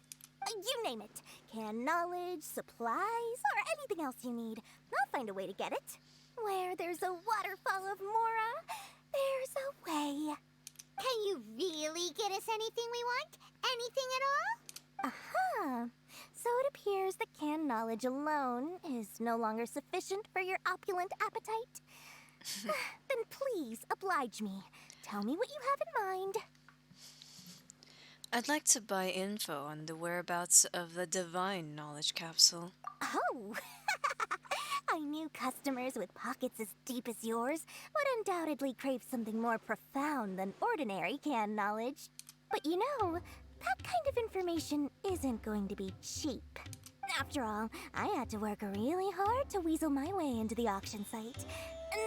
You name it. Can knowledge, supplies, or anything else you need. I'll find a way to get it. Where there's a waterfall of Mora, there's a way. Can you really get us anything we want? Anything at all? Aha! So it appears that canned knowledge alone is no longer sufficient for your opulent appetite. Then please oblige me. Tell me what you have in mind. I'd like to buy info on the whereabouts of the divine knowledge capsule. Oh! I knew customers with pockets as deep as yours would undoubtedly crave something more profound than ordinary canned knowledge. But you know, that kind of information isn't going to be cheap. After all, I had to work really hard to weasel my way into the auction site.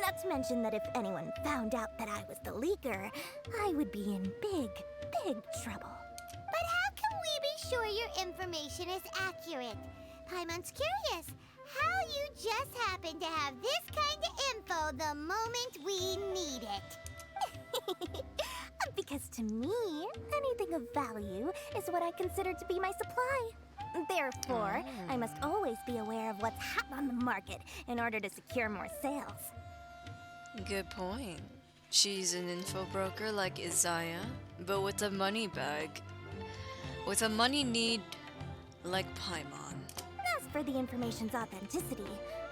Not to mention that if anyone found out that I was the leaker, I would be in big, big trouble. But how can we be sure your information is accurate? Paimon's curious how you just happen to have this kind of info the moment we need it. Because to me, anything of value is what I consider to be my supply. Therefore, I must always be aware of what's hot on the market in order to secure more sales. Good point. She's an info broker like Isaiah, but with a money bag. With a money need like Paimon. As for the information's authenticity,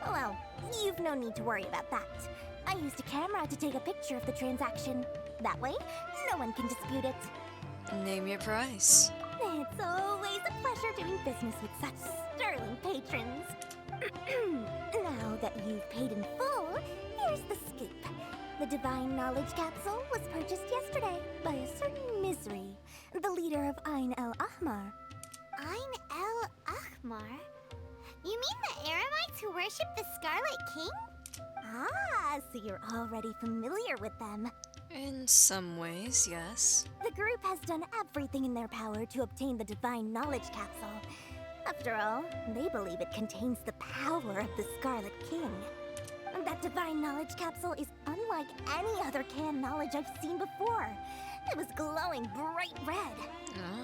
well, you've no need to worry about that. I used a camera to take a picture of the transaction. That way, no one can dispute it. Name your price. It's always a pleasure doing business with such sterling patrons. Now that you've paid in full, here's the scoop. The Divine Knowledge Capsule was purchased yesterday by a certain Misery, the leader of Ain el Ahmar. Ain el Ahmar? You mean the Eremites who worship the Scarlet King? Ah, so you're already familiar with them. In some ways, yes. The group has done everything in their power to obtain the Divine Knowledge Capsule. After all, they believe it contains the power of the Scarlet King. That Divine Knowledge Capsule is unlike any other canned knowledge I've seen before. It was glowing bright red.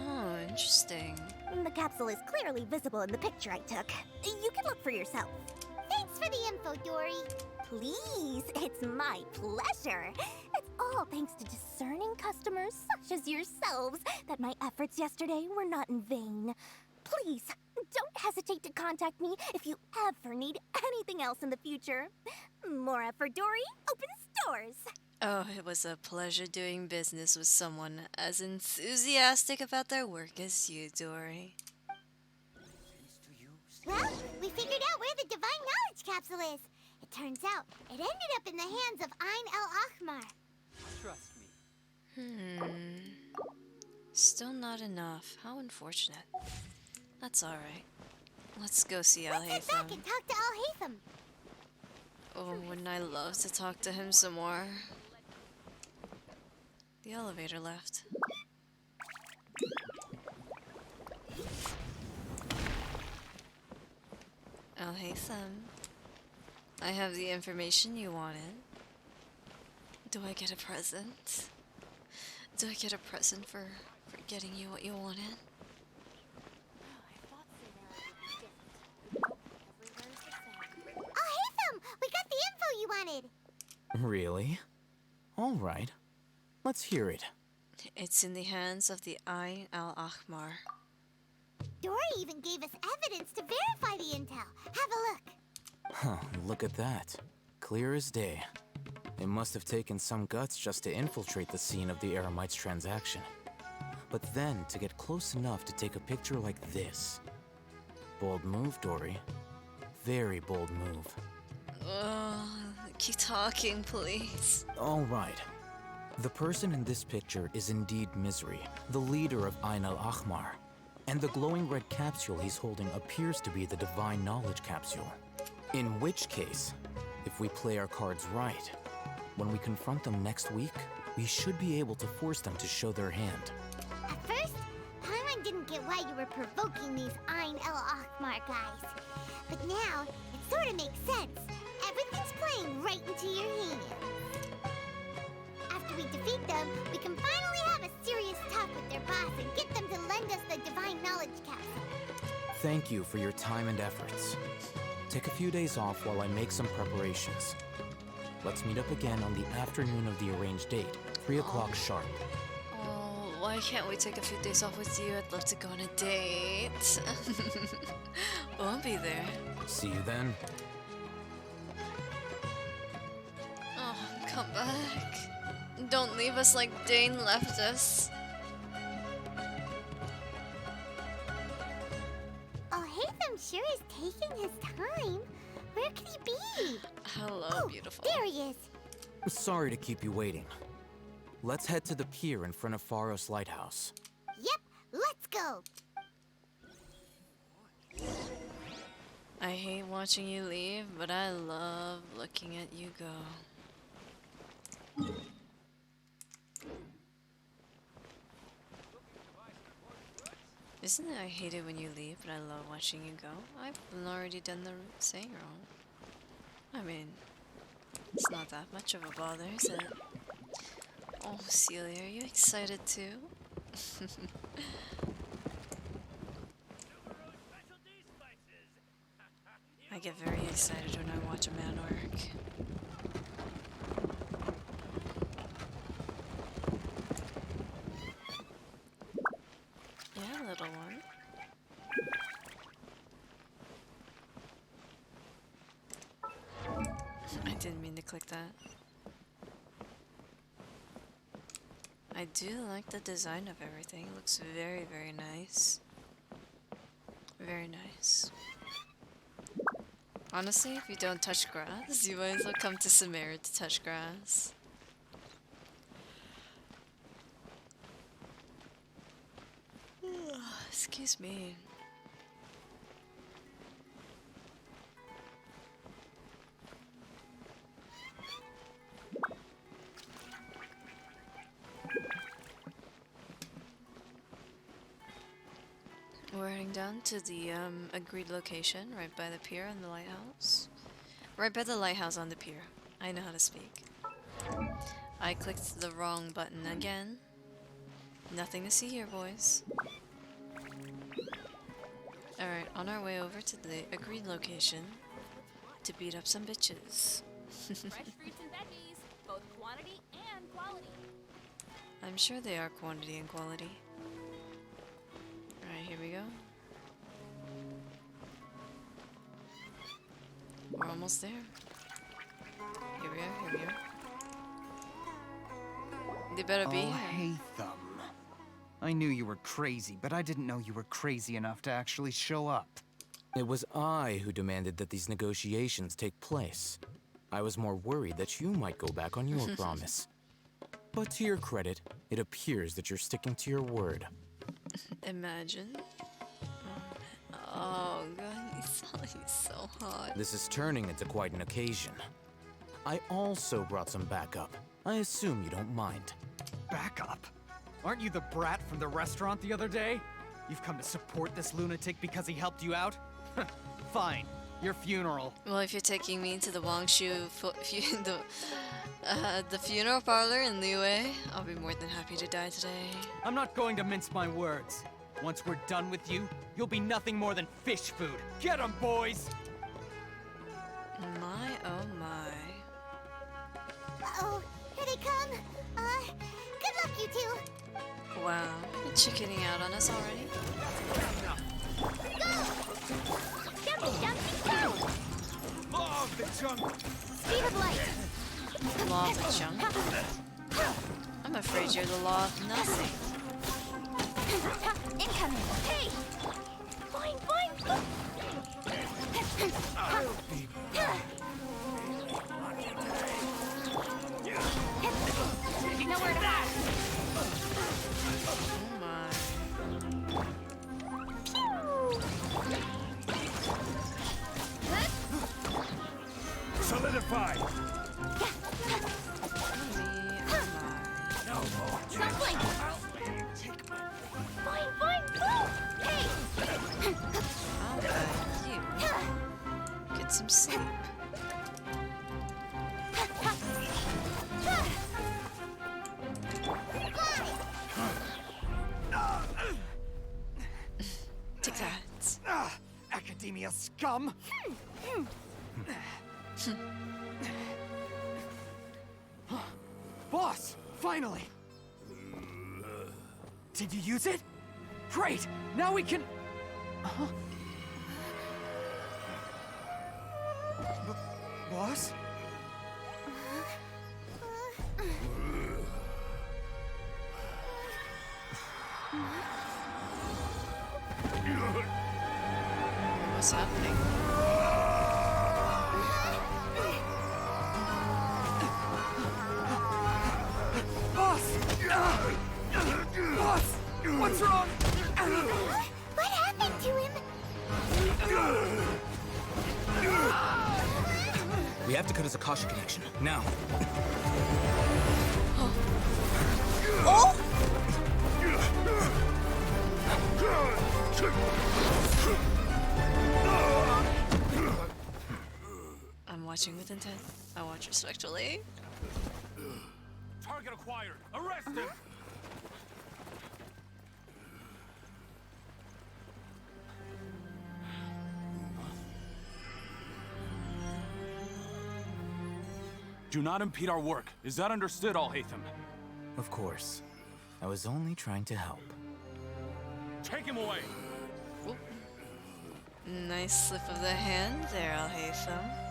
Oh, interesting. The capsule is clearly visible in the picture I took. You can look for yourself. Thanks for the info, Dory. Please, it's my pleasure. It's all thanks to discerning customers such as yourselves that my efforts yesterday were not in vain. Please, don't hesitate to contact me if you ever need anything else in the future. Mora for Dory opens doors. Oh, it was a pleasure doing business with someone as enthusiastic about their work as you, Dory. Well, we figured out where the Divine Knowledge Capsule is. It turns out it ended up in the hands of Ain el Ahmar. Trust me. Still not enough. How unfortunate. That's alright. Let's go see Al Let's head back Haytham. and talk to Al Haytham. Oh, wouldn't I love to talk to him some more? The elevator left. Al Haytham, I have the information you wanted. Do I get a present? Do I get a present for getting you what you wanted? Al Haytham, we got the info you wanted. Really? All right. Let's hear it. It's in the hands of the Ain al Ahmar. Dory even gave us evidence to verify the intel. Have a look. Huh, look at that. Clear as day. It must have taken some guts just to infiltrate the scene of the Eremites transaction. But then to get close enough to take a picture like this. Bold move, Dory. Very bold move. Keep talking, please. All right. The person in this picture is indeed Misery, the leader of Ain al Ahmar. And the glowing red capsule he's holding appears to be the Divine Knowledge Capsule. In which case, if we play our cards right, when we confront them next week, we should be able to force them to show their hand. At first, Paimon didn't get why you were provoking these Ain el Ahmar guys. But now, it sort of makes sense. Everything's playing right into your hands. After we defeat them, we can finally have a serious talk with their boss and get them to lend us the Divine Knowledge Capsule. Thank you for your time and efforts. Take a few days off while I make some preparations. Let's meet up again on the afternoon of the arranged date, 3 o'clock sharp. Oh, why can't we take a few days off with you? I'd love to go on a date. We'll be there. See you then. Oh, come back. Don't leave us like Dane left us. Phantom sure is taking his time. Where could he be? Hello, beautiful. There he is. Sorry to keep you waiting. Let's head to the pier in front of Faros Lighthouse. Yep, let's go. I hate watching you leave, but I love looking at you go. Isn't it I hate it when you leave, but I love watching you go? I've already done the saying wrong. I mean, it's not that much of a bother, is it? Oh, Celia, are you excited too? I get very excited when I watch a man work. Yeah, little one. I didn't mean to click that. I do like the design of everything. It looks very, very nice. Very nice. Honestly, if you don't touch grass, you might as well come to Samara to touch grass. Excuse me. We're heading down to the agreed location, right by the pier and the lighthouse. Right by the lighthouse on the pier. I know how to speak. I clicked the wrong button again. Nothing to see here, boys. Alright, on our way over to the agreed location to beat up some bitches. Fresh fruits and veggies, both quantity and quality. I'm sure they are quantity and quality. Alright, here we go. We're almost there. Here we are, here we are. They better be Oh, here. Hatham. I knew you were crazy, but I didn't know you were crazy enough to actually show up. It was I who demanded that these negotiations take place. I was more worried that you might go back on your promise. But to your credit, it appears that you're sticking to your word. Imagine. Oh god, he's so hot. This is turning into quite an occasion. I also brought some backup. I assume you don't mind. Backup? Aren't you the brat from the restaurant the other day? You've come to support this lunatic because he helped you out? Fine. Your funeral. Well, if you're taking me to the Wangshu the funeral parlor in Liyue, I'll be more than happy to die today. I'm not going to mince my words. Once we're done with you, you'll be nothing more than fish food. Get 'em, boys! My oh my. Uh-oh, here they come. Good luck, you two. Wow, you're chickening out on us already? Jumpy, jumpy, go! Law of the jungle. Speed of light. Law of the jungle? I'm afraid you're the law of nothing. Incoming. Hey! Boing, boing. Nowhere to hide. Oh my. Solidify. Me oh my. Stop playing. Boing, boing, boing. Hey! How about you? Get some sleep. Take that. Academia scum! Boss! Finally! Did you use it? Great! Now we can... Huh? Boss? What's What's happening? Boss! Boss! What's wrong? What happened to him? We have to cut his Akasha connection, now. I'm watching with intent. I watch respectfully. Target acquired. Arrest him. Do not impede our work. Is that understood, Alhaitham? Of course. I was only trying to help. Take him away. Nice slip of the hand there, Alhaitham.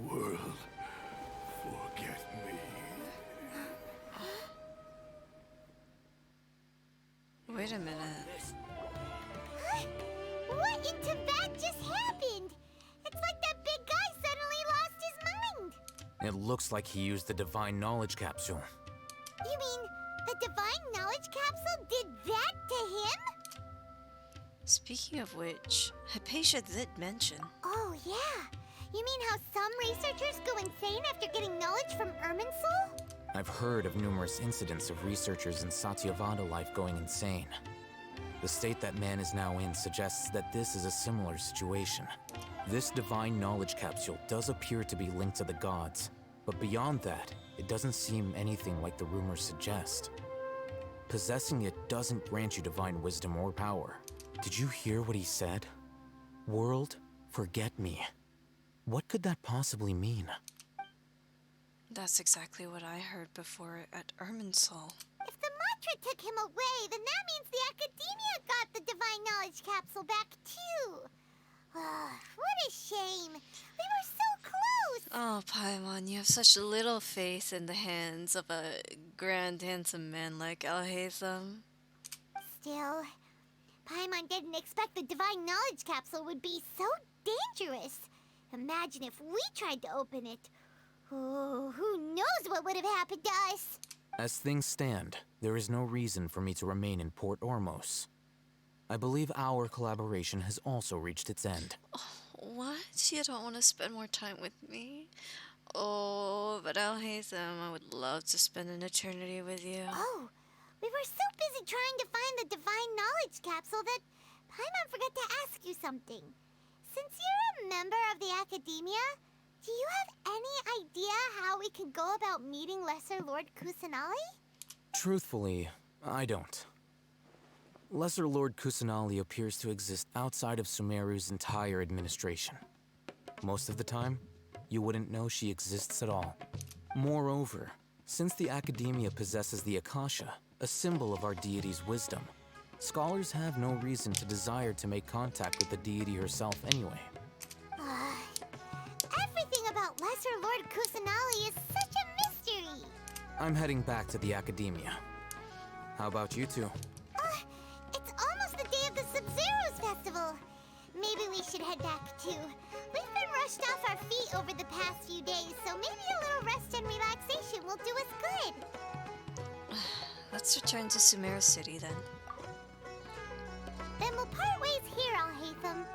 World, forget me. Wait a minute. What in Tibet just happened? It's like that big guy suddenly lost his mind. It looks like he used the divine knowledge capsule. You mean the divine knowledge capsule did that to him? Speaking of which, Hypatia did mention. Oh, yeah. You mean how some researchers go insane after getting knowledge from Irminsul? I've heard of numerous incidents of researchers in Satyavada life going insane. The state that man is now in suggests that this is a similar situation. This divine knowledge capsule does appear to be linked to the gods, but beyond that, it doesn't seem anything like the rumors suggest. Possessing it doesn't grant you divine wisdom or power. Did you hear what he said? World, forget me. What could that possibly mean? That's exactly what I heard before at Irminsul. If the mantra took him away, then that means the Academia got the divine knowledge capsule back too. What a shame. We were so close. Oh, Paimon, you have such little faith in the hands of a grand, handsome man like Alhaitham. Still, Paimon didn't expect the divine knowledge capsule would be so dangerous. Imagine if we tried to open it. Oh, who knows what would have happened to us? As things stand, there is no reason for me to remain in Port Ormos. I believe our collaboration has also reached its end. What? You don't want to spend more time with me? Oh, but Alhaitham, I would love to spend an eternity with you. Oh, we were so busy trying to find the divine knowledge capsule that Paimon forgot to ask you something. Since you're a member of the Academia, do you have any idea how we can go about meeting Lesser Lord Kusanali? Truthfully, I don't. Lesser Lord Kusanali appears to exist outside of Sumeru's entire administration. Most of the time, you wouldn't know she exists at all. Moreover, since the Academia possesses the Akasha, a symbol of our deity's wisdom, scholars have no reason to desire to make contact with the deity herself anyway. Everything about Lesser Lord Kusanali is such a mystery. I'm heading back to the Academia. How about you two? It's almost the day of the Sub-Zero's festival. Maybe we should head back too. We've been rushed off our feet over the past few days, so maybe a little rest and relaxation will do us good. Let's return to Sumeru City then. Then we'll part ways here, Alhaitham,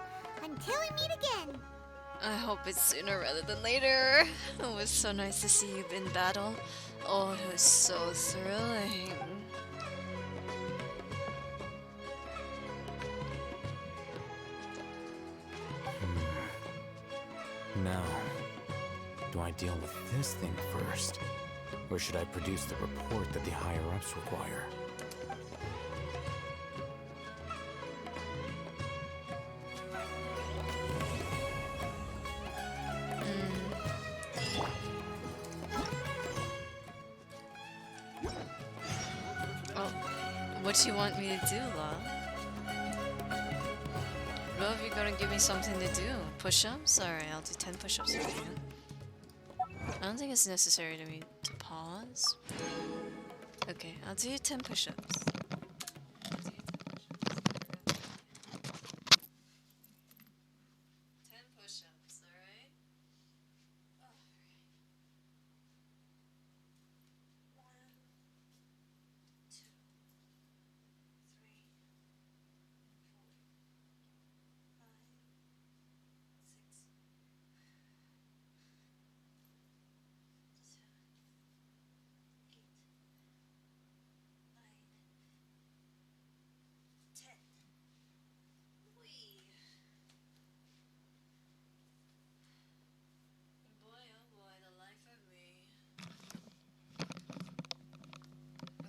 until we meet again. I hope it's sooner rather than later. It was so nice to see you in battle. Oh, it was so thrilling. Now, do I deal with this thing first? Or should I produce the report that the higher-ups require? Oh, what do you want me to do, Law? What have you gonna give me something to do. Push-ups? Alright, I'll do 10 push-ups for you. I don't think it's necessary to me to pause. Okay, I'll do 10 push-ups. 10 push-ups, alright?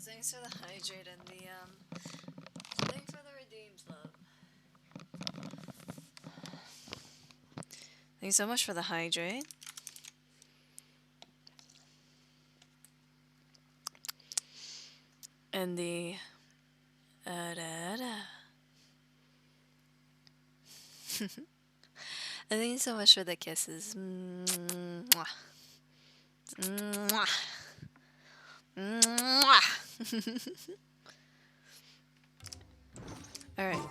Thanks for the hydrate and the thanks for the redeems, love. Thanks so much for the hydrate. And the thank you so much for the kisses. Mwah. Mwah. Mwah. Alright.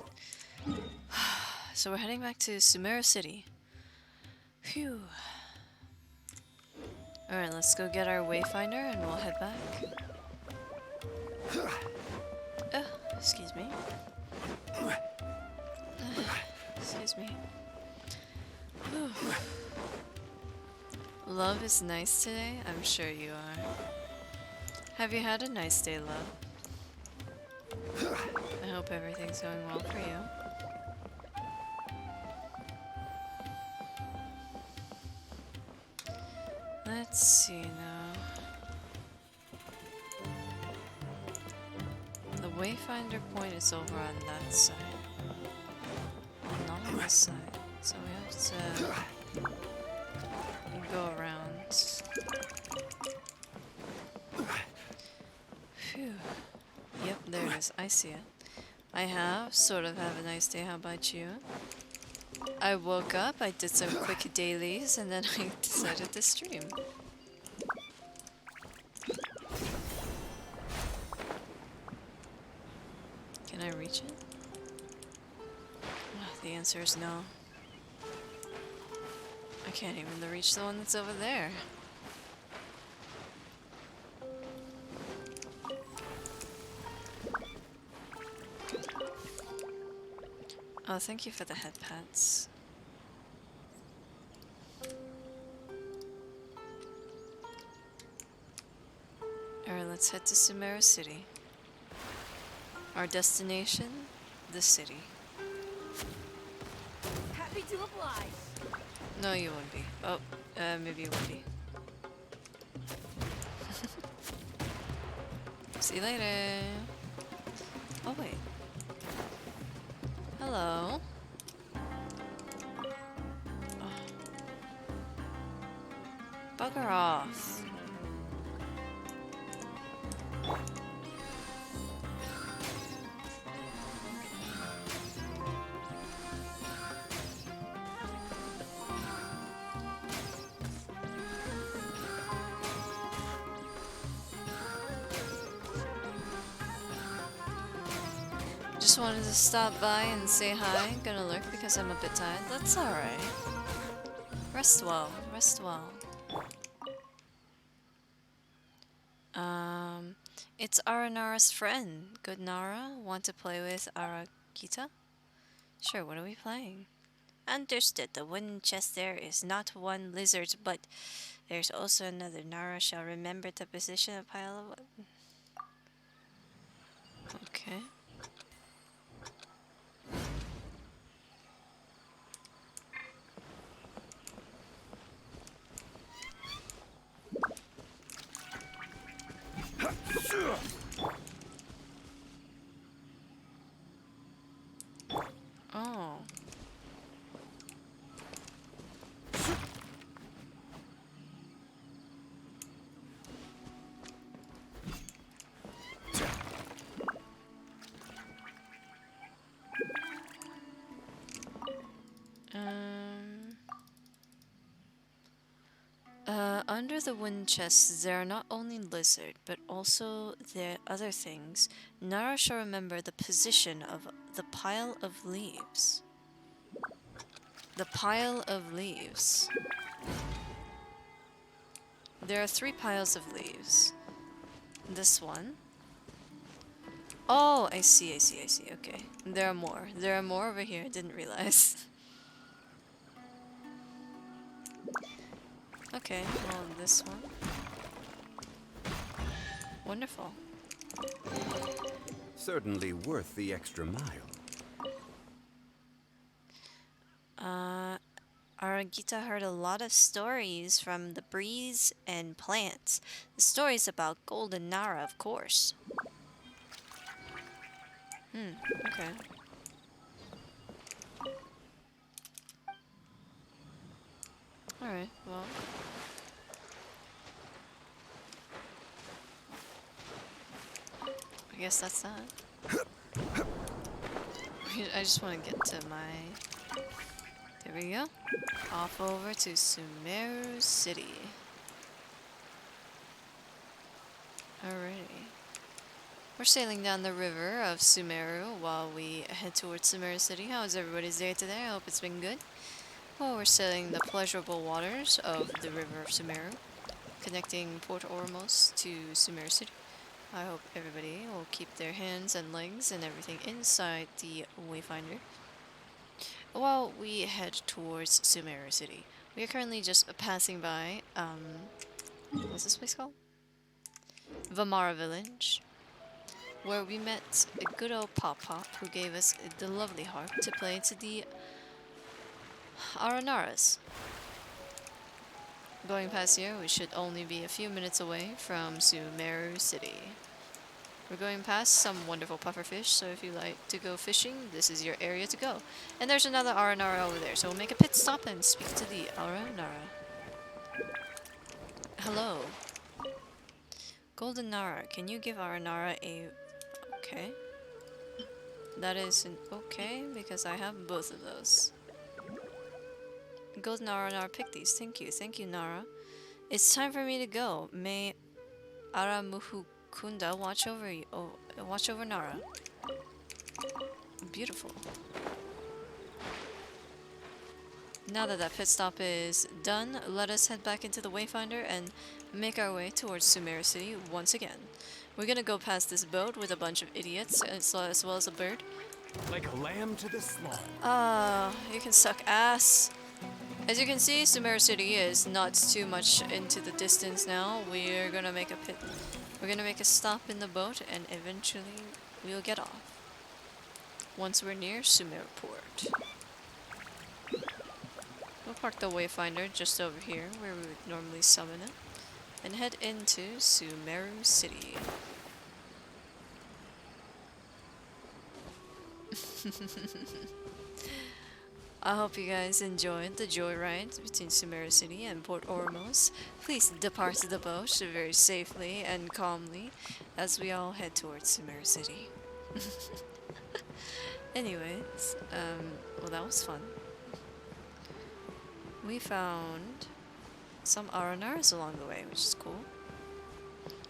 So we're heading back to Sumeru City. Phew. Alright, let's go get our wayfinder and we'll head back. Excuse me. Excuse me. Whew. Love is nice today? I'm sure you are. Have you had a nice day, love? I hope everything's going well for you. Let's see now. The wayfinder point is over on that side. Well, not on this side. So we have to go around. Phew. Yep, there it is. I see it. I have sort of have a nice day. How about you? I woke up, I did some quick dailies, and then I decided to stream. Can I reach it? Oh, the answer is no. I can't even reach the one that's over there. Oh, thank you for the head pats. Alright, let's head to Sumeru City. Our destination, the city. Happy to oblige. No, you wouldn't be. Oh, maybe you would be. See you later. Oh, wait. Hello. Oh. Bugger off. Just wanted to stop by and say hi. Gonna lurk because I'm a bit tired. That's alright. Rest well. Rest well. It's Aranara's friend. Good Nara? Want to play with Arakita? Sure, what are we playing? Understood. The wooden chest there is not one lizard, but there's also another. Nara shall remember to position a pile of... Okay. Oh. Under the wind chests, there are not only lizard, but also the other things. Nara shall remember the position of the pile of leaves. The pile of leaves. There are 3 piles of leaves. This one. Oh, I see, okay. There are more. There are more over here, I didn't realize. Okay, well, this one. Wonderful. Certainly worth the extra mile. Aragita heard a lot of stories from the breeze and plants. The stories about Golden Nara, of course. Okay. Alright, well. I guess that's that. I just want to get to my... There we go. Off over to Sumeru City. Alrighty. We're sailing down the river of Sumeru while we head towards Sumeru City. How is everybody's day today? I hope it's been good. Well, we're sailing the pleasurable waters of the river of Sumeru, connecting Port Ormos to Sumeru City. I hope everybody will keep their hands and legs and everything inside the Wayfinder while we head towards Sumeru City. We are currently just passing by, what's this place called? Vamara Village, where we met a good old Pop who gave us the lovely harp to play to the Aranaras. Going past here, we should only be a few minutes away from Sumeru City. We're going past some wonderful pufferfish, so if you like to go fishing, this is your area to go. And there's another Aranara over there, so we'll make a pit stop and speak to the Aranara. Hello. Golden Nara, can you give Aranara a... Okay. That is an okay, because I have both of those. Golden Aranara, pick these. Thank you, Nara. It's time for me to go. May Aramuhukunda watch over you. Oh, watch over Nara. Beautiful. Now that that pit stop is done, let us head back into the Wayfinder and make our way towards Sumeru City once again. We're gonna go past this boat with a bunch of idiots, as well as a bird. Like a lamb to the slaughter. You can suck ass. As you can see, Sumeru City is not too much into the distance now. We're gonna make a stop in the boat, and eventually we'll get off. Once we're near Sumeru Port. We'll park the Wayfinder just over here, where we would normally summon it, and head into Sumeru City. I hope you guys enjoyed the joyride between Sumeru City and Port Ormos. Please depart the boat very safely and calmly as we all head towards Sumeru City. Anyways, well, that was fun. We found some Aranaras along the way, which is cool.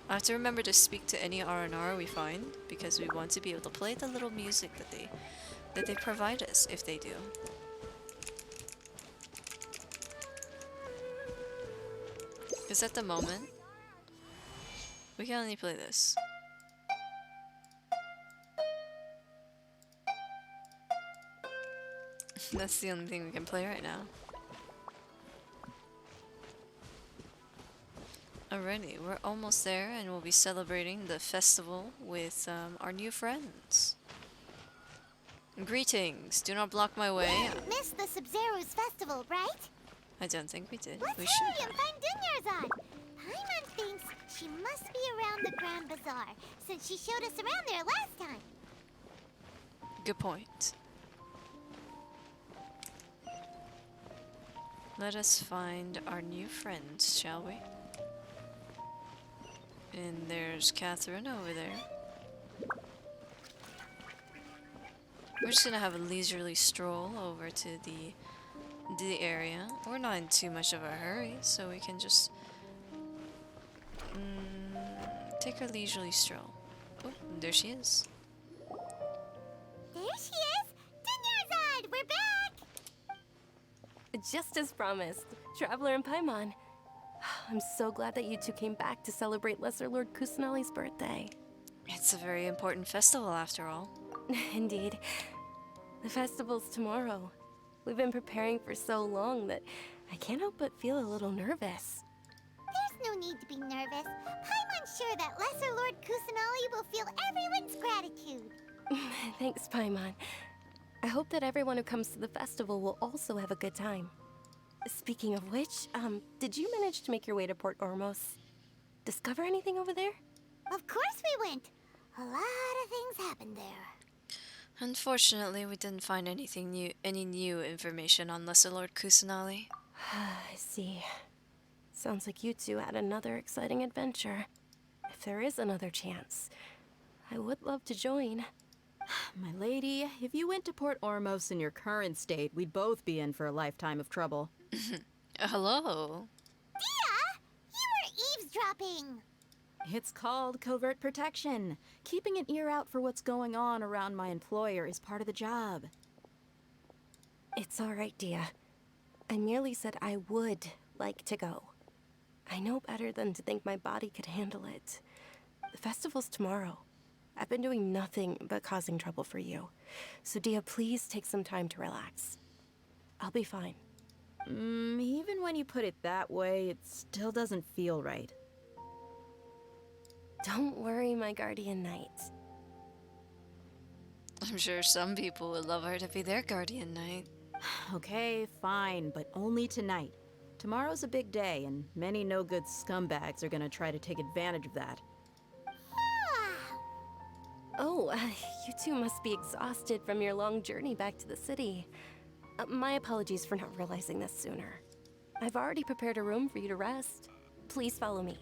I have to remember to speak to any Aranara we find, because we want to be able to play the little music that they provide us if they do. Because at the moment, we can only play this. That's the only thing we can play right now. Alrighty, we're almost there, and we'll be celebrating the festival with our new friends. Greetings, do not block my way. We missed the Sub-Zero's festival, right? I don't think we did. Let's We hurry should. and find Dunyarzad. Paimon thinks she must be around the Grand Bazaar, since she showed us around there last time. Good point. Let us find our new friends, shall we? And there's Catherine over there. We're just gonna have a leisurely stroll over to the the area. We're not in too much of a hurry, so we can just take a leisurely stroll. Oh, there she is. There she is! Dunyarzad, we're back! Just as promised, Traveler and Paimon. I'm so glad that you two came back to celebrate Lesser Lord Kusanali's birthday. It's a very important festival after all. Indeed. The festival's tomorrow. We've been preparing for so long that I can't help but feel a little nervous. There's no need to be nervous. Paimon's sure that Lesser Lord Kusanali will feel everyone's gratitude. Thanks, Paimon. I hope that everyone who comes to the festival will also have a good time. Speaking of which, did you manage to make your way to Port Ormos? Discover anything over there? Of course we went. A lot of things happened there. Unfortunately, we didn't find any new information on Lesser Lord Kusanali. I see. Sounds like you two had another exciting adventure. If there is another chance, I would love to join. My lady, if you went to Port Ormos in your current state, we'd both be in for a lifetime of trouble. Hello? Dia! You were eavesdropping! It's called covert protection. Keeping an ear out for what's going on around my employer is part of the job. It's all right, Dia. I merely said I would like to go. I know better than to think my body could handle it. The festival's tomorrow. I've been doing nothing but causing trouble for you. So Dia, please take some time to relax. I'll be fine. Even when you put it that way, it still doesn't feel right. Don't worry, my guardian knight. I'm sure some people would love her to be their guardian knight. Okay, fine, but only tonight. Tomorrow's a big day, and many no-good scumbags are gonna try to take advantage of that. Oh, you two must be exhausted from your long journey back to the city. My apologies for not realizing this sooner. I've already prepared a room for you to rest. Please follow me.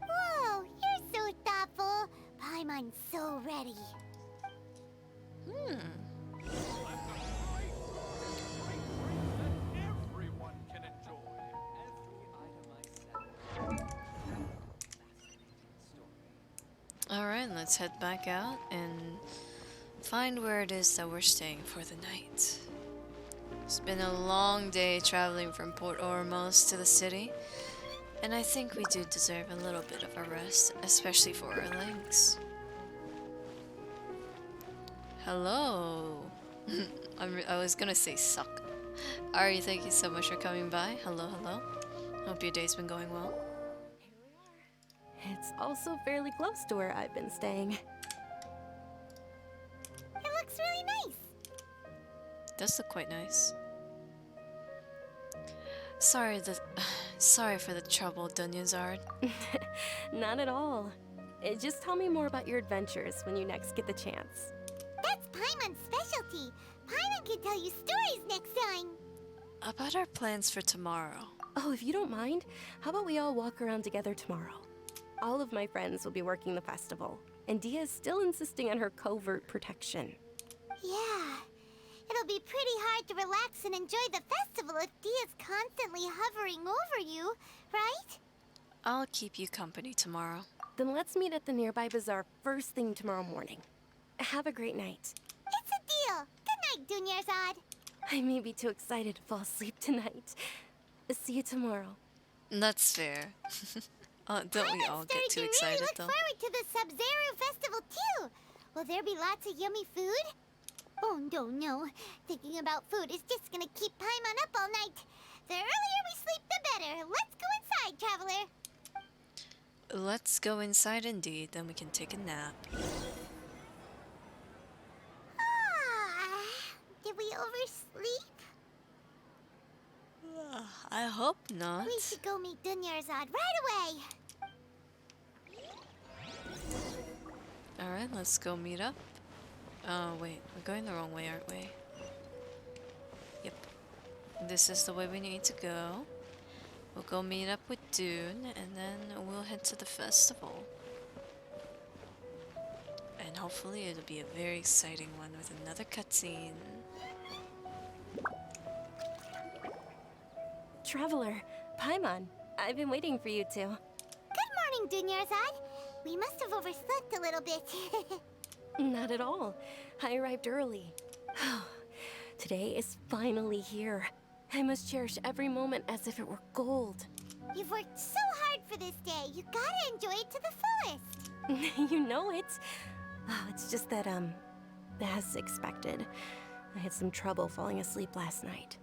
Whoa, you're so thoughtful. Paimon's so ready. Alright, let's head back out and find where it is that we're staying for the night. It's been a long day traveling from Port Ormos to the city, and I think we do deserve a little bit of a rest, especially for our legs. Hello. I was gonna say suck. Ari, thank you so much for coming by. Hello, hello. Hope your day's been going well. It's also fairly close to where I've been staying. It looks really nice. Does look quite nice. Sorry for the trouble, Dunyarzad. Not at all. Just tell me more about your adventures when you next get the chance. That's Paimon's specialty. Paimon can tell you stories next time. About our plans for tomorrow. Oh, if you don't mind, how about we all walk around together tomorrow? All of my friends will be working the festival, and Dia is still insisting on her covert protection. Yeah. It'll be pretty hard to relax and enjoy the festival if Dia's constantly hovering over you, right? I'll keep you company tomorrow. Then let's meet at the nearby bazaar first thing tomorrow morning. Have a great night. It's a deal. Good night, Dunyarzad. I may be too excited to fall asleep tonight. See you tomorrow. That's fair. Don't we all get too excited, really look though? forward to the Sub-Zero Festival, too. Will there be lots of yummy food? Oh, no. Thinking about food is just gonna keep Paimon up all night. The earlier we sleep, the better. Let's go inside, traveler. Let's go inside indeed, then we can take a nap. Did we oversleep? I hope not. We should go meet Dunyarzad right away. Alright, let's go meet up. Oh, wait. We're going the wrong way, aren't we? Yep. This is the way we need to go. We'll go meet up with Dune, and then we'll head to the festival. And hopefully it'll be a very exciting one with another cutscene. Traveler. Paimon, I've been waiting for you two. Good morning, Dunyarzad. We must have overslept a little bit. Not at all. I arrived early. Today is finally here. I must cherish every moment as if it were gold. You've worked so hard for this day. You gotta enjoy it to the fullest. You know it. Oh, it's just that, as expected, I had some trouble falling asleep last night.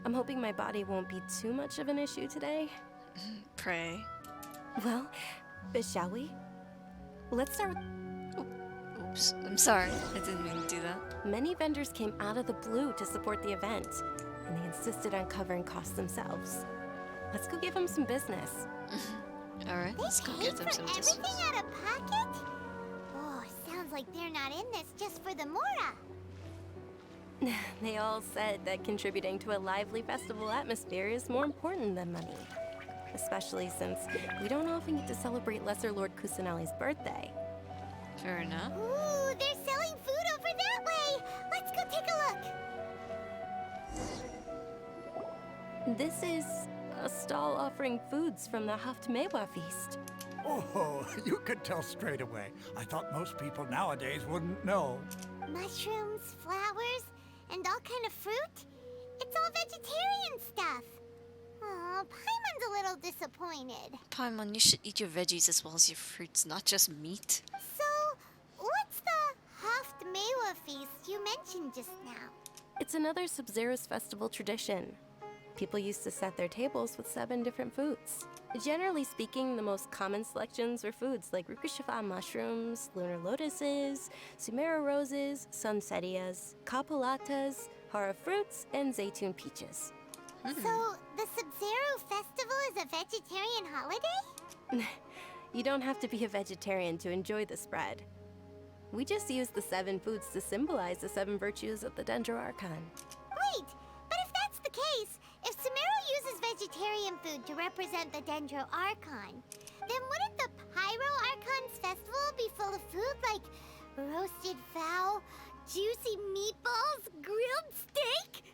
I'm hoping my body won't be too much of an issue today. Pray. Well, shall we? Let's start with... Oops, I'm sorry. I didn't mean to do that. Many vendors came out of the blue to support the event, and they insisted on covering costs themselves. Let's go give them some business. Alright, let's go give them some business. Everything out of pocket? Oh, sounds like they're not in this just for the Mora. They all said that contributing to a lively festival atmosphere is more important than money. Especially since we don't often get to celebrate Lesser Lord Kusanali's birthday. Fair enough. Ooh, they're selling food over that way. Let's go take a look. This is a stall offering foods from the Haft Mewa feast. Oh, you could tell straight away. I thought most people nowadays wouldn't know. Mushrooms, flowers, and all kind of fruit? It's all vegetarian stuff. Oh, Paimon's a little disappointed. Paimon, you should eat your veggies as well as your fruits, not just meat. So, what's the Haft Mewa feast you mentioned just now? It's another Sub-Zero's festival tradition. People used to set their tables with 7 different foods. Generally speaking, the most common selections were foods like Rukushifa mushrooms, lunar lotuses, Sumera roses, sunsetias, kapulatas, hara fruits, and zaytun peaches. So, the Sub-Zero festival is a vegetarian holiday? You don't have to be a vegetarian to enjoy the spread. We just use the 7 foods to symbolize the 7 virtues of the Dendro Archon. Wait, but if that's the case, if Sumero uses vegetarian food to represent the Dendro Archon, then wouldn't the Pyro Archon's festival be full of food like roasted fowl, juicy meatballs, grilled steak?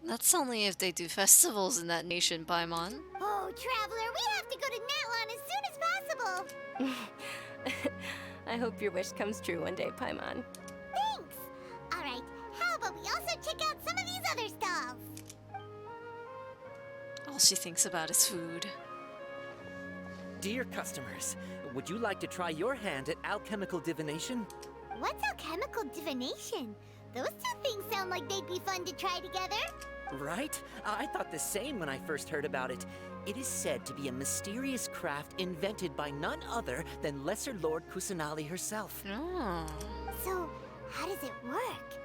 That's only if they do festivals in that nation, Paimon. Oh, Traveler, we have to go to Natlan as soon as possible. I hope your wish comes true one day, Paimon. Thanks. All right, how about we also check out some of these other stalls? All she thinks about is food. Dear customers, would you like to try your hand at alchemical divination? What's alchemical divination? Those two things sound like they'd be fun to try together. Right? I thought the same when I first heard about it. It is said to be a mysterious craft invented by none other than Lesser Lord Kusanali herself. Oh. So, how does it work?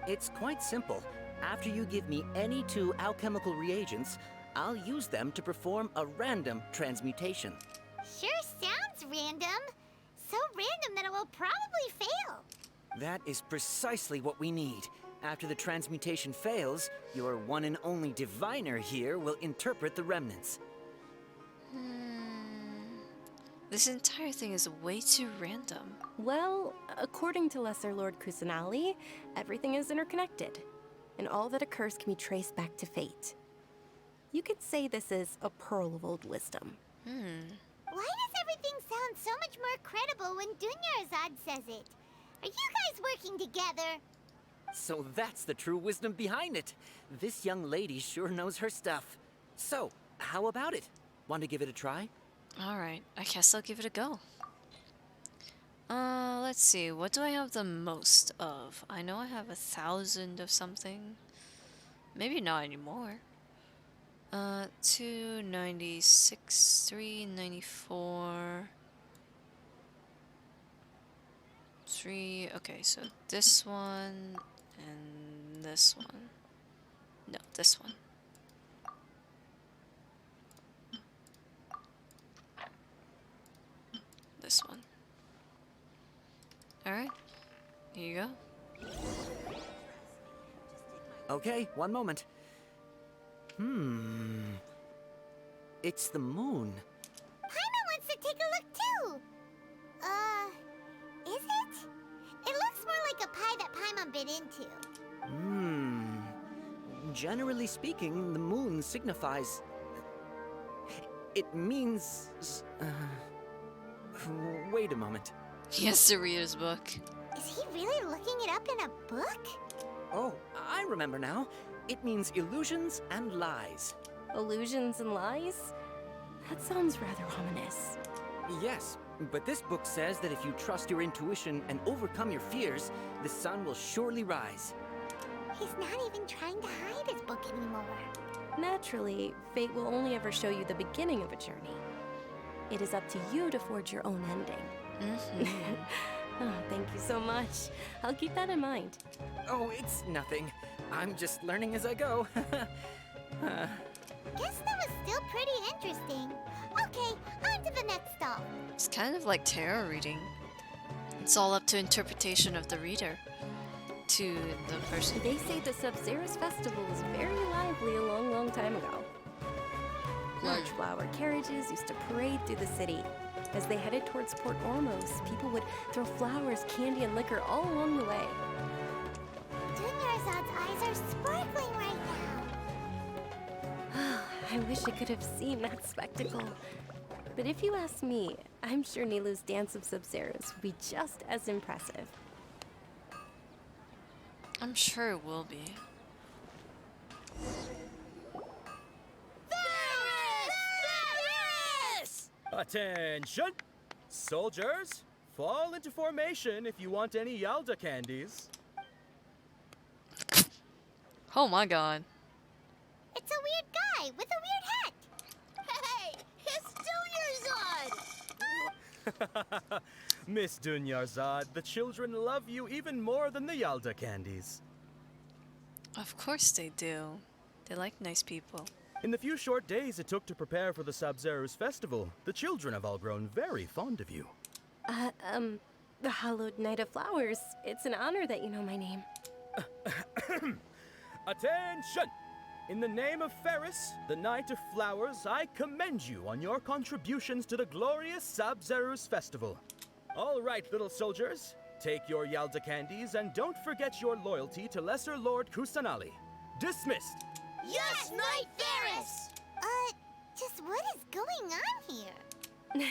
It's quite simple. After you give me any 2 alchemical reagents, I'll use them to perform a random transmutation. Sure sounds random. So random that it will probably fail. That is precisely what we need. After the transmutation fails, your one and only diviner here will interpret the remnants. This entire thing is way too random. Well, according to Lesser Lord Kusanali, everything is interconnected, and all that occurs can be traced back to fate. You could say this is a pearl of old wisdom. Why does everything sound so much more credible when Dunyarzad says it? Are you guys working together? So that's the true wisdom behind it. This young lady sure knows her stuff. So, how about it? Want to give it a try? Alright, I guess I'll give it a go. Let's see, what do I have the most of? I know I have 1,000 of something. Maybe not anymore. 296, 394... 3... Okay, so this one and this one. No, this one. This one. Alright, here you go. Okay, one moment. It's the moon. Paimon wants to take a look too. Is it? It looks more like a pie that Paimon bit into. Generally speaking, the moon signifies It means... wait a moment. He has to read his book. Is he really looking it up in a book? Oh, I remember now. It means illusions and lies. Illusions and lies? That sounds rather ominous. Yes, but this book says that if you trust your intuition and overcome your fears, the sun will surely rise. He's not even trying to hide his book anymore. Naturally, fate will only ever show you the beginning of a journey. It is up to you to forge your own ending. Oh, thank you so much. I'll keep that in mind. Oh, it's nothing. I'm just learning as I go. Guess that was still pretty interesting. Okay, on to the next stop. It's kind of like tarot reading. It's all up to interpretation of the reader. To the person. They say the Sub-Zerus festival was very lively a long, long time ago. Large flower carriages used to parade through the city. As they headed towards Port Ormos, people would throw flowers, candy, and liquor all along the way. Dunyarzad's eyes are sparkling right now. I wish I could have seen that spectacle. But if you ask me, I'm sure Nilu's Dance of Sub-Zerus would be just as impressive. I'm sure it will be. Attention! Soldiers, fall into formation if you want any Yalda candies. Oh my god. It's a weird guy with a weird hat. Hey, it's Dunyarzad! Miss Dunyarzad, the children love you even more than the Yalda candies. Of course they do. They like nice people. In the few short days it took to prepare for the Sub-Zerus festival, the children have all grown very fond of you. The Hallowed Knight of Flowers. It's an honor that you know my name. Attention! In the name of Ferris, the Knight of Flowers, I commend you on your contributions to the glorious Sub-Zerus festival. All right, little soldiers, take your Yalda candies and don't forget your loyalty to Lesser Lord Kusanali. Dismissed! Yes, Knight Ferris! Just what is going on here?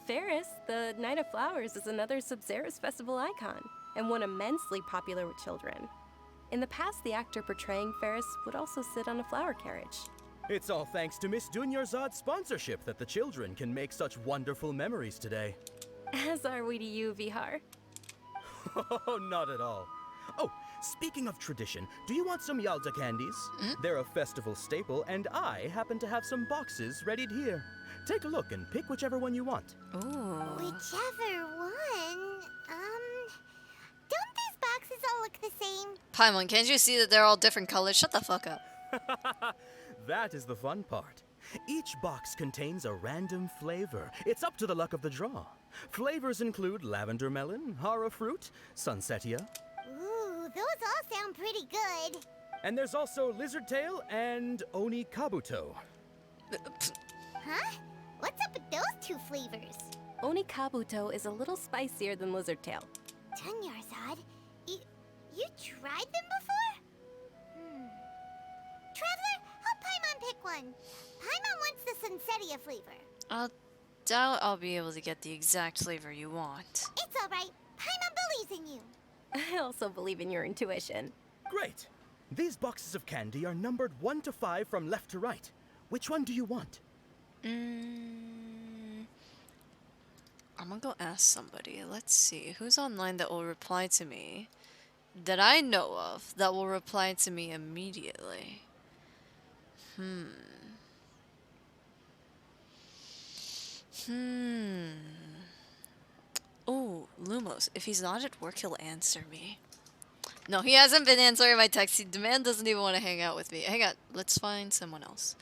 Ferris, the Knight of Flowers, is another Sub-Zerus festival icon, and one immensely popular with children. In the past, the actor portraying Ferris would also sit on a flower carriage. It's all thanks to Miss Dunyarzad's sponsorship that the children can make such wonderful memories today. As are we to you, Vihar. Oh, not at all. Oh, speaking of tradition, do you want some Yalda candies? They're a festival staple, and I happen to have some boxes readied here. Take a look and pick whichever one you want. Ooh. Whichever one? Don't these boxes all look the same? Paimon, can't you see that they're all different colors? Shut the fuck up. That is the fun part. Each box contains a random flavor. It's up to the luck of the draw. Flavors include lavender melon, hara fruit, sunsetia. Ooh, those all sound pretty good. And there's also lizard tail and oni kabuto. Huh? What's up with those two flavors? Oni Kabuto is a little spicier than Lizard Tail. Dunyarzad, you tried them before? Traveler, help Paimon pick one. Paimon wants the Sunsetia flavor. I doubt I'll be able to get the exact flavor you want. It's alright. Paimon believes in you. I also believe in your intuition. Great! These boxes of candy are numbered 1 to 5 from left to right. Which one do you want? I'm gonna go ask somebody. Let's see. Who's online that will reply to me? That I know of that will reply to me immediately. Oh, Lumos. If he's not at work, he'll answer me. No, he hasn't been answering my text. The man doesn't even want to hang out with me. Hang on. Let's find someone else.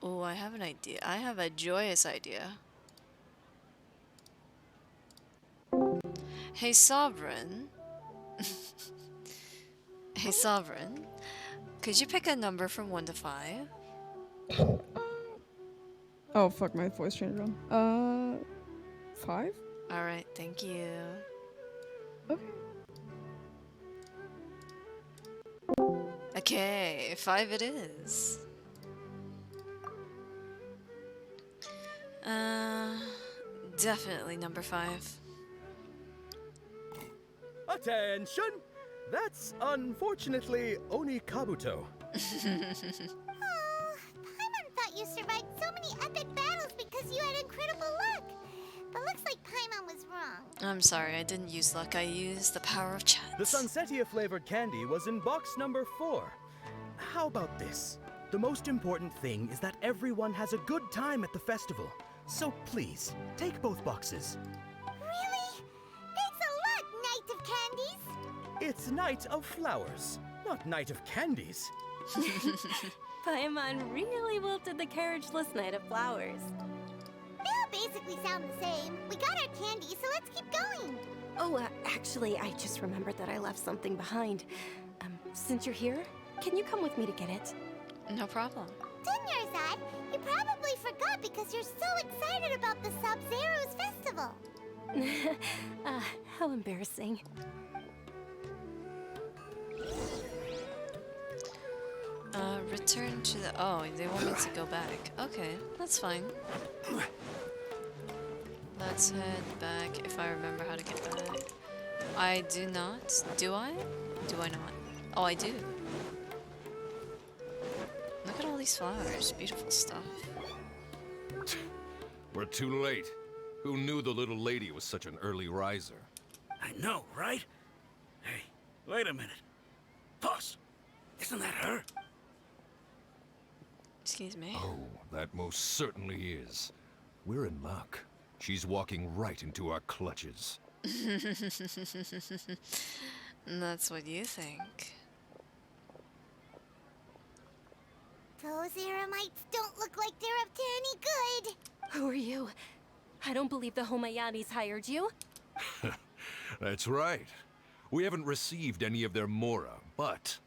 Oh, I have an idea. I have a joyous idea. Hey, Sovereign. Hey, Sovereign. Could you pick a number from 1 to 5? Oh, fuck, my voice changed around. 5? Alright, thank you. Okay. Okay, 5 it is. Definitely number 5. Attention! That's unfortunately Oni Kabuto. Oh, Paimon thought you survived so many epic battles because you had incredible luck. But looks like Paimon was wrong. I'm sorry, I didn't use luck. I used the power of chance. The Sunsetia flavored candy was in box number 4. How about this? The most important thing is that everyone has a good time at the festival. So please, take both boxes. Really? Thanks a lot, Knight of Candies. It's Night of Flowers, not Night of Candies. Paimon really wilted the carriageless Knight of Flowers. They all basically sound the same. We got our candy, so let's keep going. Oh, actually, I just remembered that I left something behind. Since you're here, can you come with me to get it? No problem. Dunyarzad, you probably forgot because you're so excited about the Sub-Zero's festival. How embarrassing. Return to the... Oh, they want me to go back. Okay, that's fine. Let's head back if I remember how to get back. I do not. Do I? Do I not? Oh, I do. Look at all these flowers. Beautiful stuff. We're too late. Who knew the little lady was such an early riser? I know, right? Hey, wait a minute. Boss, isn't that her? Excuse me? Oh, that most certainly is. We're in luck. She's walking right into our clutches. That's what you think. Those Eremites don't look like they're up to any good. Who are you? I don't believe the Homayanis hired you. That's right. We haven't received any of their mora, but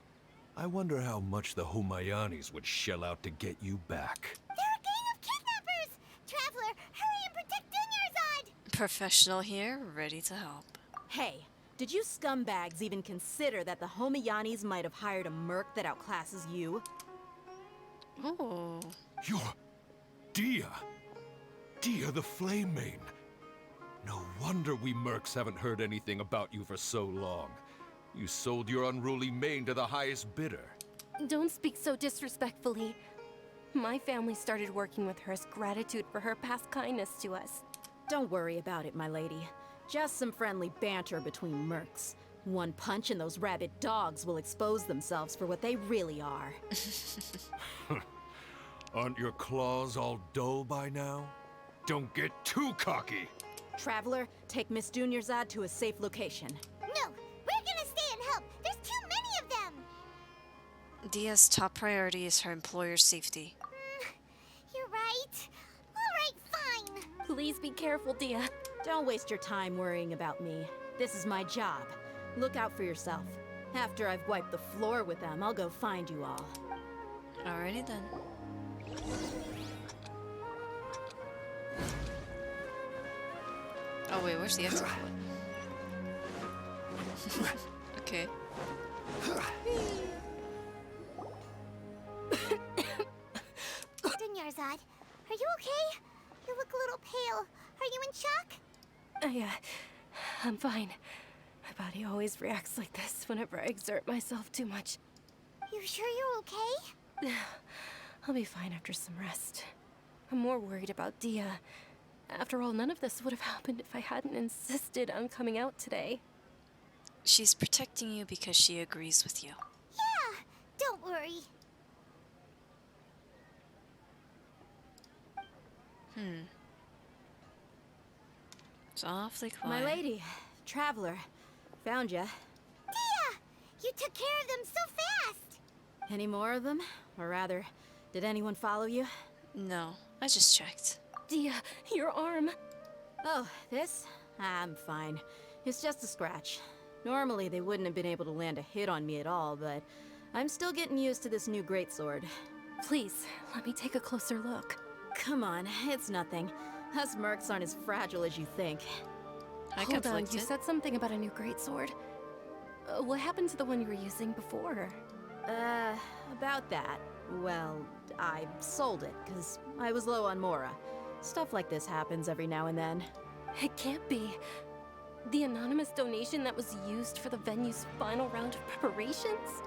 I wonder how much the Homayanis would shell out to get you back. They're a gang of kidnappers! Traveler, hurry and protect Dunyarzad! Professional here, ready to help. Hey, did you scumbags even consider that the Homayanis might have hired a merc that outclasses you? Oh. You're... Dia! Dia the Flame Main! No wonder we mercs haven't heard anything about you for so long. You sold your unruly mane to the highest bidder. Don't speak so disrespectfully. My family started working with her as gratitude for her past kindness to us. Don't worry about it, my lady. Just some friendly banter between mercs. One punch and those rabid dogs will expose themselves for what they really are. Aren't your claws all dull by now? Don't get too cocky! Traveler, take Miss Dunyarzad to a safe location. No, we're gonna stay and help. There's too many of them. Dia's top priority is her employer's safety. You're right. All right, fine. Please be careful, Dia. Don't waste your time worrying about me. This is my job. Look out for yourself. After I've wiped the floor with them, I'll go find you all. Alrighty then. Oh wait, where's the exit? Okay. Dunyarzad, are you okay? You look a little pale. Are you in shock? I'm fine. My body always reacts like this whenever I exert myself too much. You sure you're okay? I'll be fine after some rest. I'm more worried about Dia. After all, none of this would have happened if I hadn't insisted on coming out today. She's protecting you because she agrees with you. Yeah, don't worry. It's awfully quiet. My lady, Traveler, found ya. Dia! You took care of them so fast! Any more of them? Or rather, did anyone follow you? No, I just checked. Dia, your arm. Oh, this? I'm fine. It's just a scratch. Normally, they wouldn't have been able to land a hit on me at all, but I'm still getting used to this new greatsword. Please, let me take a closer look. Come on, it's nothing. Us mercs aren't as fragile as you think. Hold on, you said something about a new greatsword. What happened to the one you were using before? About that. Well, I sold it, because I was low on Mora. Stuff like this happens every now and then. It can't be. The anonymous donation that was used for the venue's final round of preparations?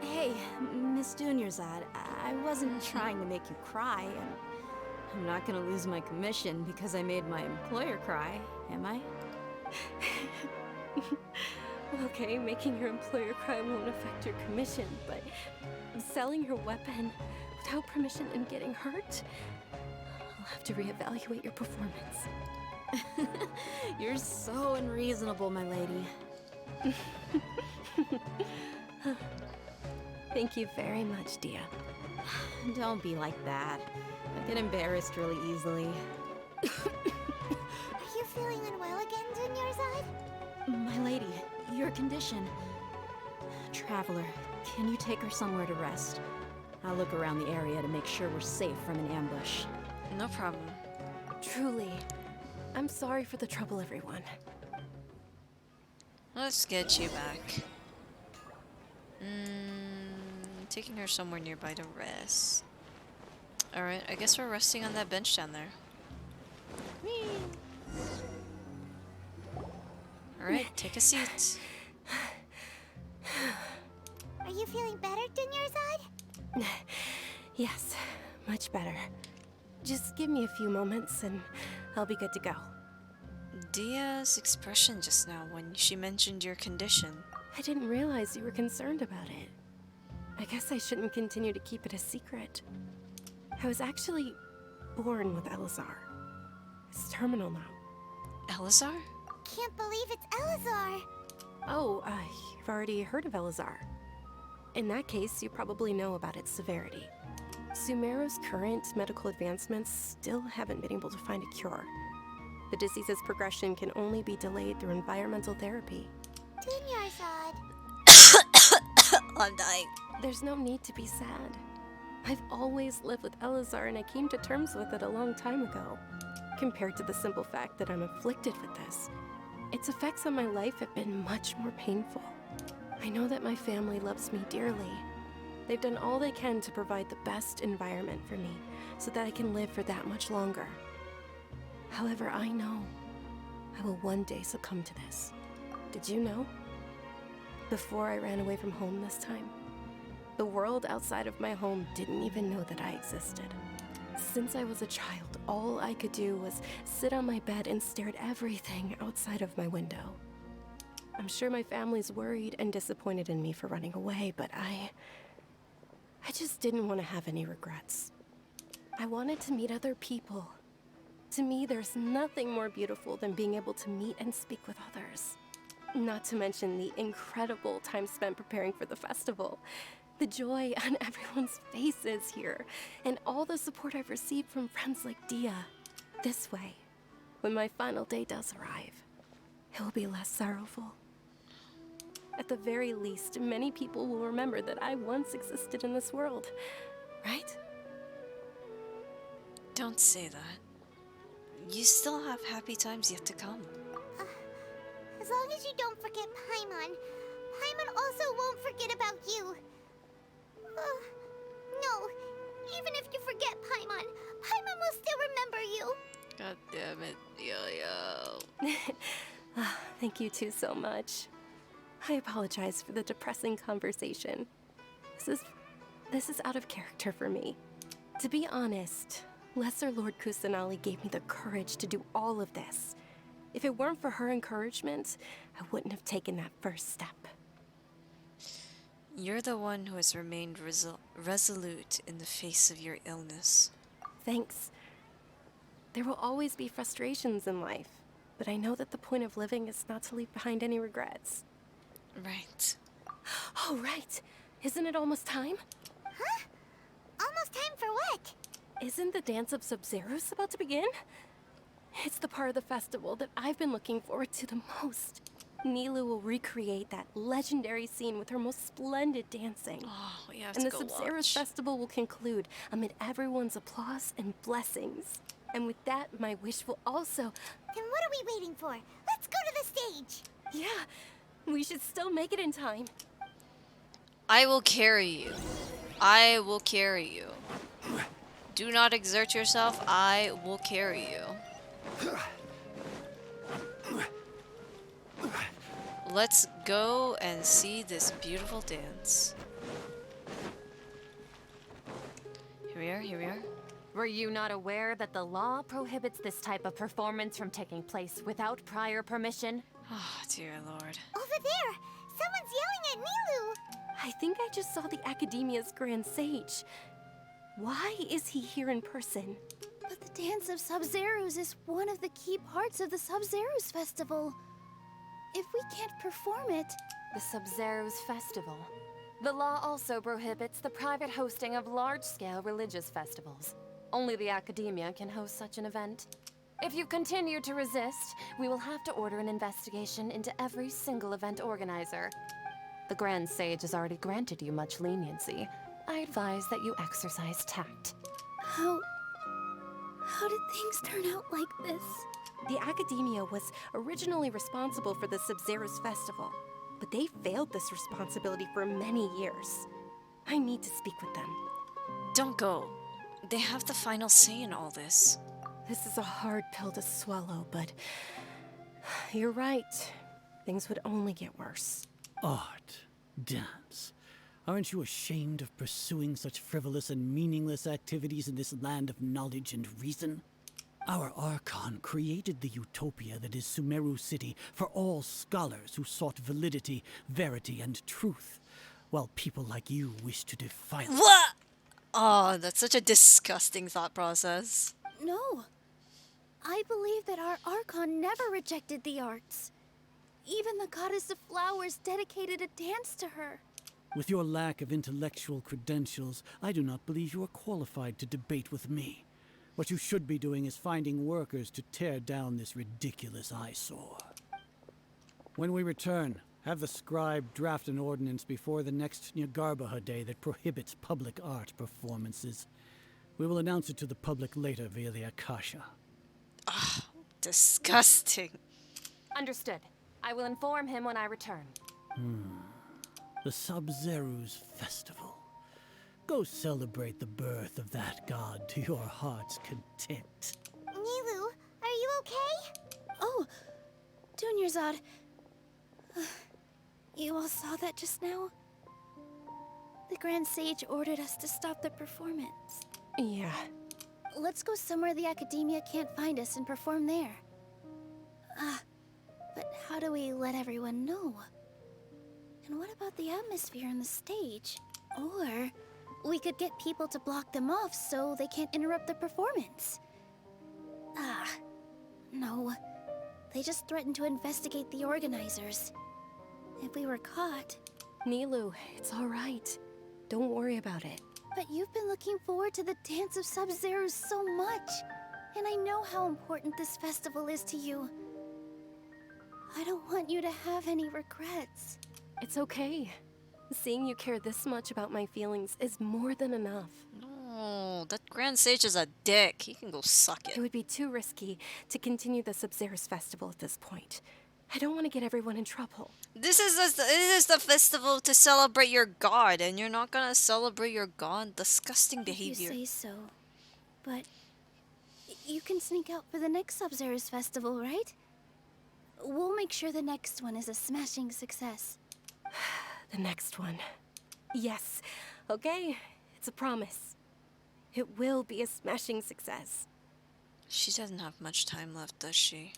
Hey, Miss Dunyarzad, I wasn't trying to make you cry, and I'm not gonna lose my commission because I made my employer cry, am I? Okay, making your employer cry won't affect your commission, but selling your weapon without permission and getting hurt? I'll have to reevaluate your performance. You're so unreasonable, my lady. Thank you very much, Dia. Don't be like that. I get embarrassed really easily. Are you feeling unwell again, Dunyarzad? My lady, your condition. Traveler, can you take her somewhere to rest? I'll look around the area to make sure we're safe from an ambush. No problem. Truly. I'm sorry for the trouble, everyone. Let's get you back. Taking her somewhere nearby to rest. Alright, I guess we're resting on that bench down there. Alright, take a seat. Are you feeling better, Dunyarzad? Yes, much better. Just give me a few moments and I'll be good to go. Dia's expression just now when she mentioned your condition. I didn't realize you were concerned about it. I guess I shouldn't continue to keep it a secret. I was actually born with Elazar. It's terminal now. Elazar? Can't believe it's Elazar! Oh, you've already heard of Elazar. In that case, you probably know about its severity. Sumeru's current medical advancements still haven't been able to find a cure. The disease's progression can only be delayed through environmental therapy. Dunyarzad. I'm dying. There's no need to be sad. I've always lived with Elazar and I came to terms with it a long time ago. Compared to the simple fact that I'm afflicted with this, its effects on my life have been much more painful. I know that my family loves me dearly. They've done all they can to provide the best environment for me so that I can live for that much longer. However, I know I will one day succumb to this. Did you know? Before I ran away from home this time, the world outside of my home didn't even know that I existed. Since I was a child, all I could do was sit on my bed and stare at everything outside of my window. I'm sure my family's worried and disappointed in me for running away, but I just didn't want to have any regrets. I wanted to meet other people. To me, there's nothing more beautiful than being able to meet and speak with others. Not to mention the incredible time spent preparing for the festival. The joy on everyone's faces here, and all the support I've received from friends like Dia. This way, when my final day does arrive, it will be less sorrowful. At the very least, many people will remember that I once existed in this world, right? Don't say that. You still have happy times yet to come. As long as you don't forget Paimon, Paimon also won't forget about you. No, even if you forget Paimon, Paimon will still remember you. God damn it, Yo-Yo. Thank you two so much. I apologize for the depressing conversation. This is out of character for me. To be honest, Lesser Lord Kusanali gave me the courage to do all of this. If it weren't for her encouragement, I wouldn't have taken that first step. You're the one who has remained resolute in the face of your illness. Thanks. There will always be frustrations in life, but I know that the point of living is not to leave behind any regrets. Right. Oh, right. Isn't it almost time? Huh? Almost time for what? Isn't the Dance of Sub-Zeros about to begin? It's the part of the festival that I've been looking forward to the most. Nilu will recreate that legendary scene with her most splendid dancing. Oh, we have and to the go Sub-Zeros watch. festival will conclude amid everyone's applause and blessings. And with that, my wish will also... Then what are we waiting for? Let's go to the stage! Yeah, We should still make it in time. I will carry you. I will carry you. Do not exert yourself. I will carry you. Let's go and see this beautiful dance. Here we are, here we are. Were you not aware that the law prohibits this type of performance from taking place without prior permission? Oh, dear lord. Over there! Someone's yelling at Nilu! I think I just saw the Academia's Grand Sage. Why is he here in person? But the Dance of Sub-Zerus is one of the key parts of the Sub-Zerus Festival. If we can't perform it... The Sub-Zerus Festival. The law also prohibits the private hosting of large-scale religious festivals. Only the Academia can host such an event. If you continue to resist, we will have to order an investigation into every single event organizer. The Grand Sage has already granted you much leniency. I advise that you exercise tact. How did things turn out like this? The Academia was originally responsible for the Sub-Zerus Festival, but they failed this responsibility for many years. I need to speak with them. Don't go. They have the final say in all this. This is a hard pill to swallow, but you're right. Things would only get worse. Art, dance. Aren't you ashamed of pursuing such frivolous and meaningless activities in this land of knowledge and reason? Our Archon created the utopia that is Sumeru City for all scholars who sought validity, verity, and truth, while people like you wish to defile it. What? Oh, that's such a disgusting thought process. No. I believe that our Archon never rejected the arts. Even the goddess of flowers dedicated a dance to her. With your lack of intellectual credentials, I do not believe you are qualified to debate with me. What you should be doing is finding workers to tear down this ridiculous eyesore. When we return, have the scribe draft an ordinance before the next Nyargarbaha Day that prohibits public art performances. We will announce it to the public later via the Akasha. Ah, disgusting. Understood. I will inform him when I return. The Sub-Zerus Festival. Go celebrate the birth of that god to your heart's content. Nilu, are you okay? Oh, Dunyarzad. You all saw that just now? The Grand Sage ordered us to stop the performance. Yeah. Let's go somewhere the Academia can't find us and perform there. But how do we let everyone know? And what about the atmosphere on the stage? Or we could get people to block them off so they can't interrupt the performance. No. They just threatened to investigate the organizers. If we were caught... Nilu, it's all right. Don't worry about it. But you've been looking forward to the Dance of Sub-Zerus so much. And I know how important this festival is to you. I don't want you to have any regrets. It's okay. Seeing you care this much about my feelings is more than enough. No, that Grand Sage is a dick. He can go suck it. It would be too risky to continue the Sub-Zerus Festival at this point. I don't want to get everyone in trouble. This is the festival to celebrate your god, and you're not gonna celebrate your god. Disgusting behavior. If you say so. But you can sneak out for the next Sub-Zerus Festival, right? We'll make sure the next one is a smashing success. The next one. Yes. Okay. It's a promise. It will be a smashing success. She doesn't have much time left, does she?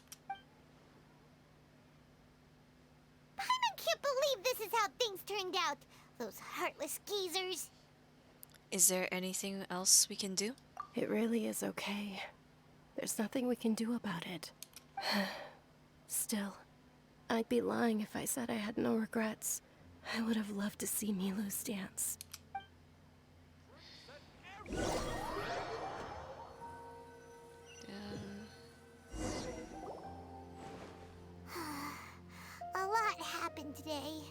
I can't believe this is how things turned out. Those heartless geezers. Is there anything else we can do? It really is okay. There's nothing we can do about it. Still, I'd be lying if I said I had no regrets. I would have loved to see Nilu's dance. A lot happened today.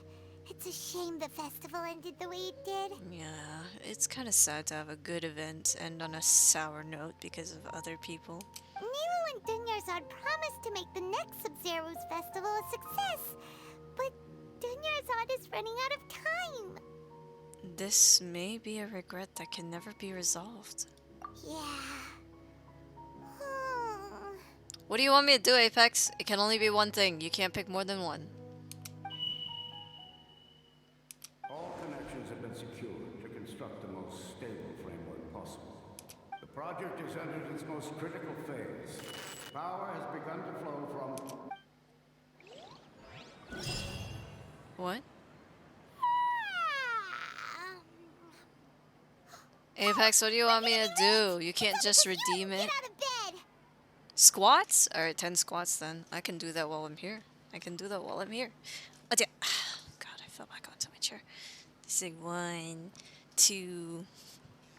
It's a shame the festival ended the way it did. Yeah, it's kind of sad to have a good event end on a sour note because of other people. Nilu and Dunyarzad promised to make the next Sub-Zerus festival a success, but Dunyarzad is running out of time. This may be a regret that can never be resolved. Yeah. What do you want me to do, Apex? It can only be one thing. You can't pick more than one. All connections have been secured to construct the most stable framework possible. The project is entered its most critical phase. Power has begun to flow from... What? Apex, what do you want me to do? You can't just redeem it. Squats? Alright, 10 squats then. I can do that while I'm here. I can do that while I'm here. Oh, dear. God, I fell back onto my chair. This is 1, 2,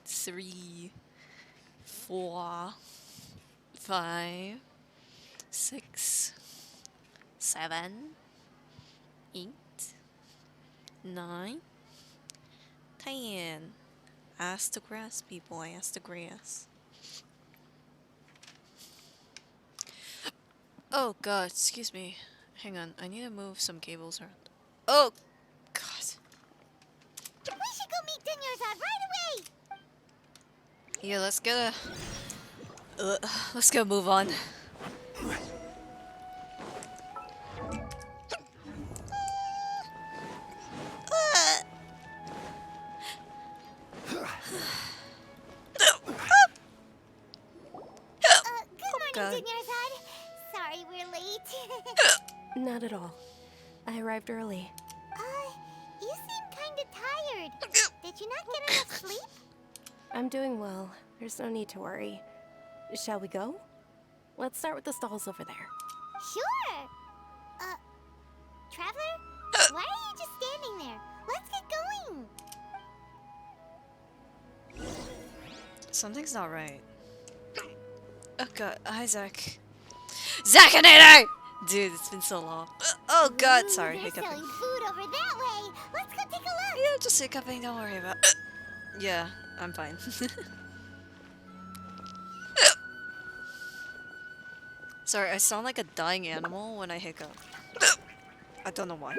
3, 4, 5, 6, 7, 8, 9, 10. Ask the grass, people. I ask the grass. Oh god, excuse me. Hang on, I need to move some cables around. Oh god. We should go meet Dunyarzad right away! Yeah, let's go move on. Good morning, Dunyarzad. Sorry we're late. Not at all. I arrived early. You seem kinda tired. Did you not get enough sleep? I'm doing well. There's no need to worry. Shall we go? Let's start with the stalls over there. Sure! Traveler? Why are you just standing there? Let's get going! Something's not right. Oh god, hi Zach. Zachinator! Dude, it's been so long. Oh god, sorry, They're hiccuping. selling food over that way. Let's go take a look. Yeah, just hiccuping, don't worry about it. Yeah, I'm fine. Sorry, I sound like a dying animal when I hiccup. I don't know why.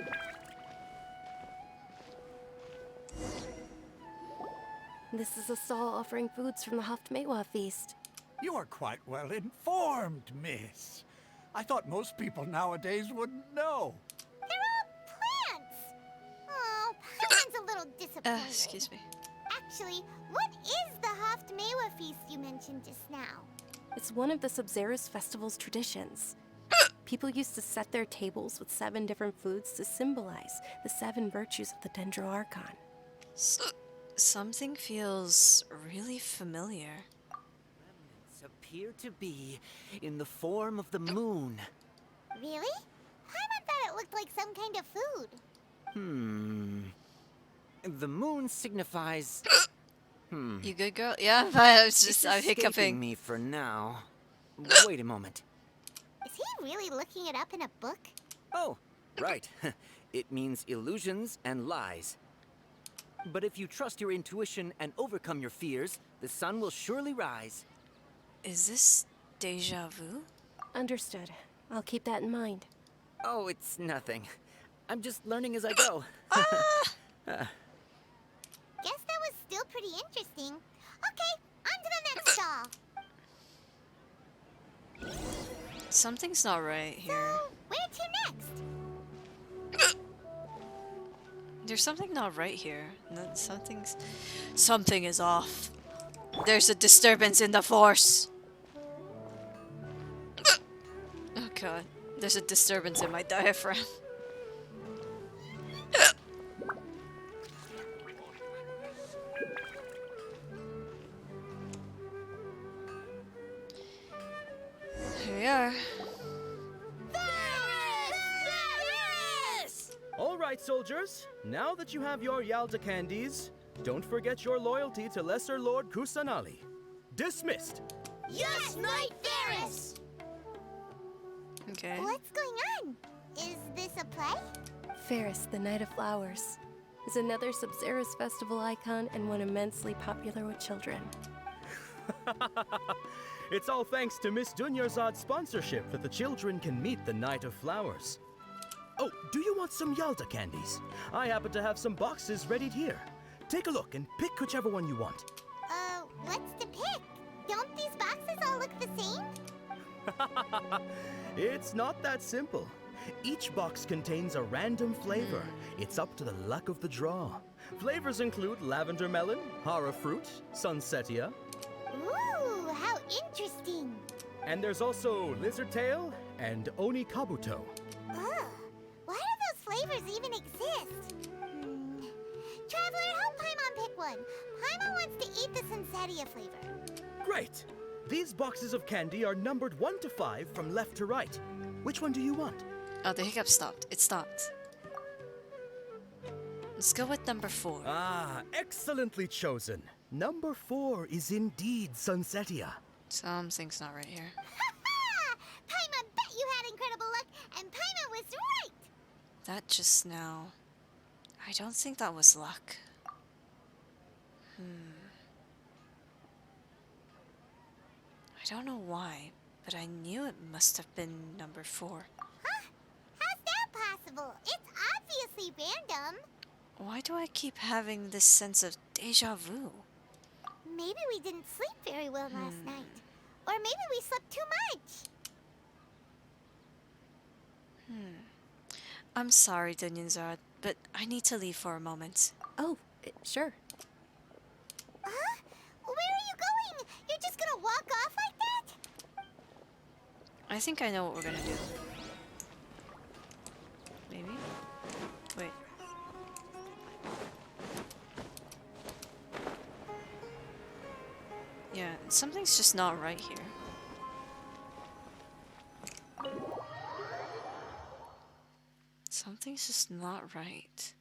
This is a stall offering foods from the Haftmewa feast. You are quite well informed, miss. I thought most people nowadays wouldn't know. They're all plants. Oh, Paimon's a little disappointed. Excuse me. Actually, what is the Haftmewa feast you mentioned just now? It's one of the Sub-Zerus festival's traditions. People used to set their tables with 7 different foods to symbolize the 7 virtues of the Dendro Archon. Something feels really familiar. Remnants appear to be in the form of the moon. Really? Paimon thought it looked like some kind of food. The moon signifies... You good, girl? Yeah, I was just I'm escaping hiccuping. me for now. Wait a moment. Is he really looking it up in a book? Oh, right. It means illusions and lies. But if you trust your intuition and overcome your fears, the sun will surely rise. Is this deja vu? Understood. I'll keep that in mind. Oh, it's nothing. I'm just learning as I go. Guess that was still pretty interesting. Okay, on to the next stall. Something's not right here. So, where to next? There's something not right here. Something is off. There's a disturbance in the force. Oh god. There's a disturbance in my diaphragm. Here we are. All right, soldiers. Now that you have your Yalda candies, don't forget your loyalty to Lesser Lord Kusanali. Dismissed. Yes, Knight Ferris! Okay. What's going on? Is this a play? Ferris, the Knight of Flowers, is another Sub-Zerus festival icon and one immensely popular with children. It's all thanks to Miss Dunyarzad's sponsorship that the children can meet the Knight of Flowers. Oh, do you want some Yalta candies? I happen to have some boxes ready here. Take a look and pick whichever one you want. What's to pick? Don't these boxes all look the same? It's not that simple. Each box contains a random flavor. It's up to the luck of the draw. Flavors include lavender melon, hara fruit, sunsetia. Ooh, how interesting. And there's also lizard tail and oni kabuto. Ugh, why do those flavors even exist? Traveler, help Paimon pick one. Paimon wants to eat the sunsetia flavor. Great! These boxes of candy are numbered 1 to 5 from left to right. Which one do you want? Oh, the hiccup stopped. It stopped. Let's go with number 4. Ah, excellently chosen. Number 4 is indeed sunsetia. Something's not right here. Paimon bet you had incredible luck, and Paimon was right! That just now... I don't think that was luck. I don't know why, but I knew it must have been number 4. Huh? How's that possible? It's obviously random. Why do I keep having this sense of deja vu? Maybe we didn't sleep very well last night. Or maybe we slept too much. I'm sorry, Dunyanzad, but I need to leave for a moment. Oh, sure. Huh? Where are you going? You're just gonna walk off like that? I think I know what we're gonna do. Maybe? Wait. Yeah, something's just not right here. Something's just not right.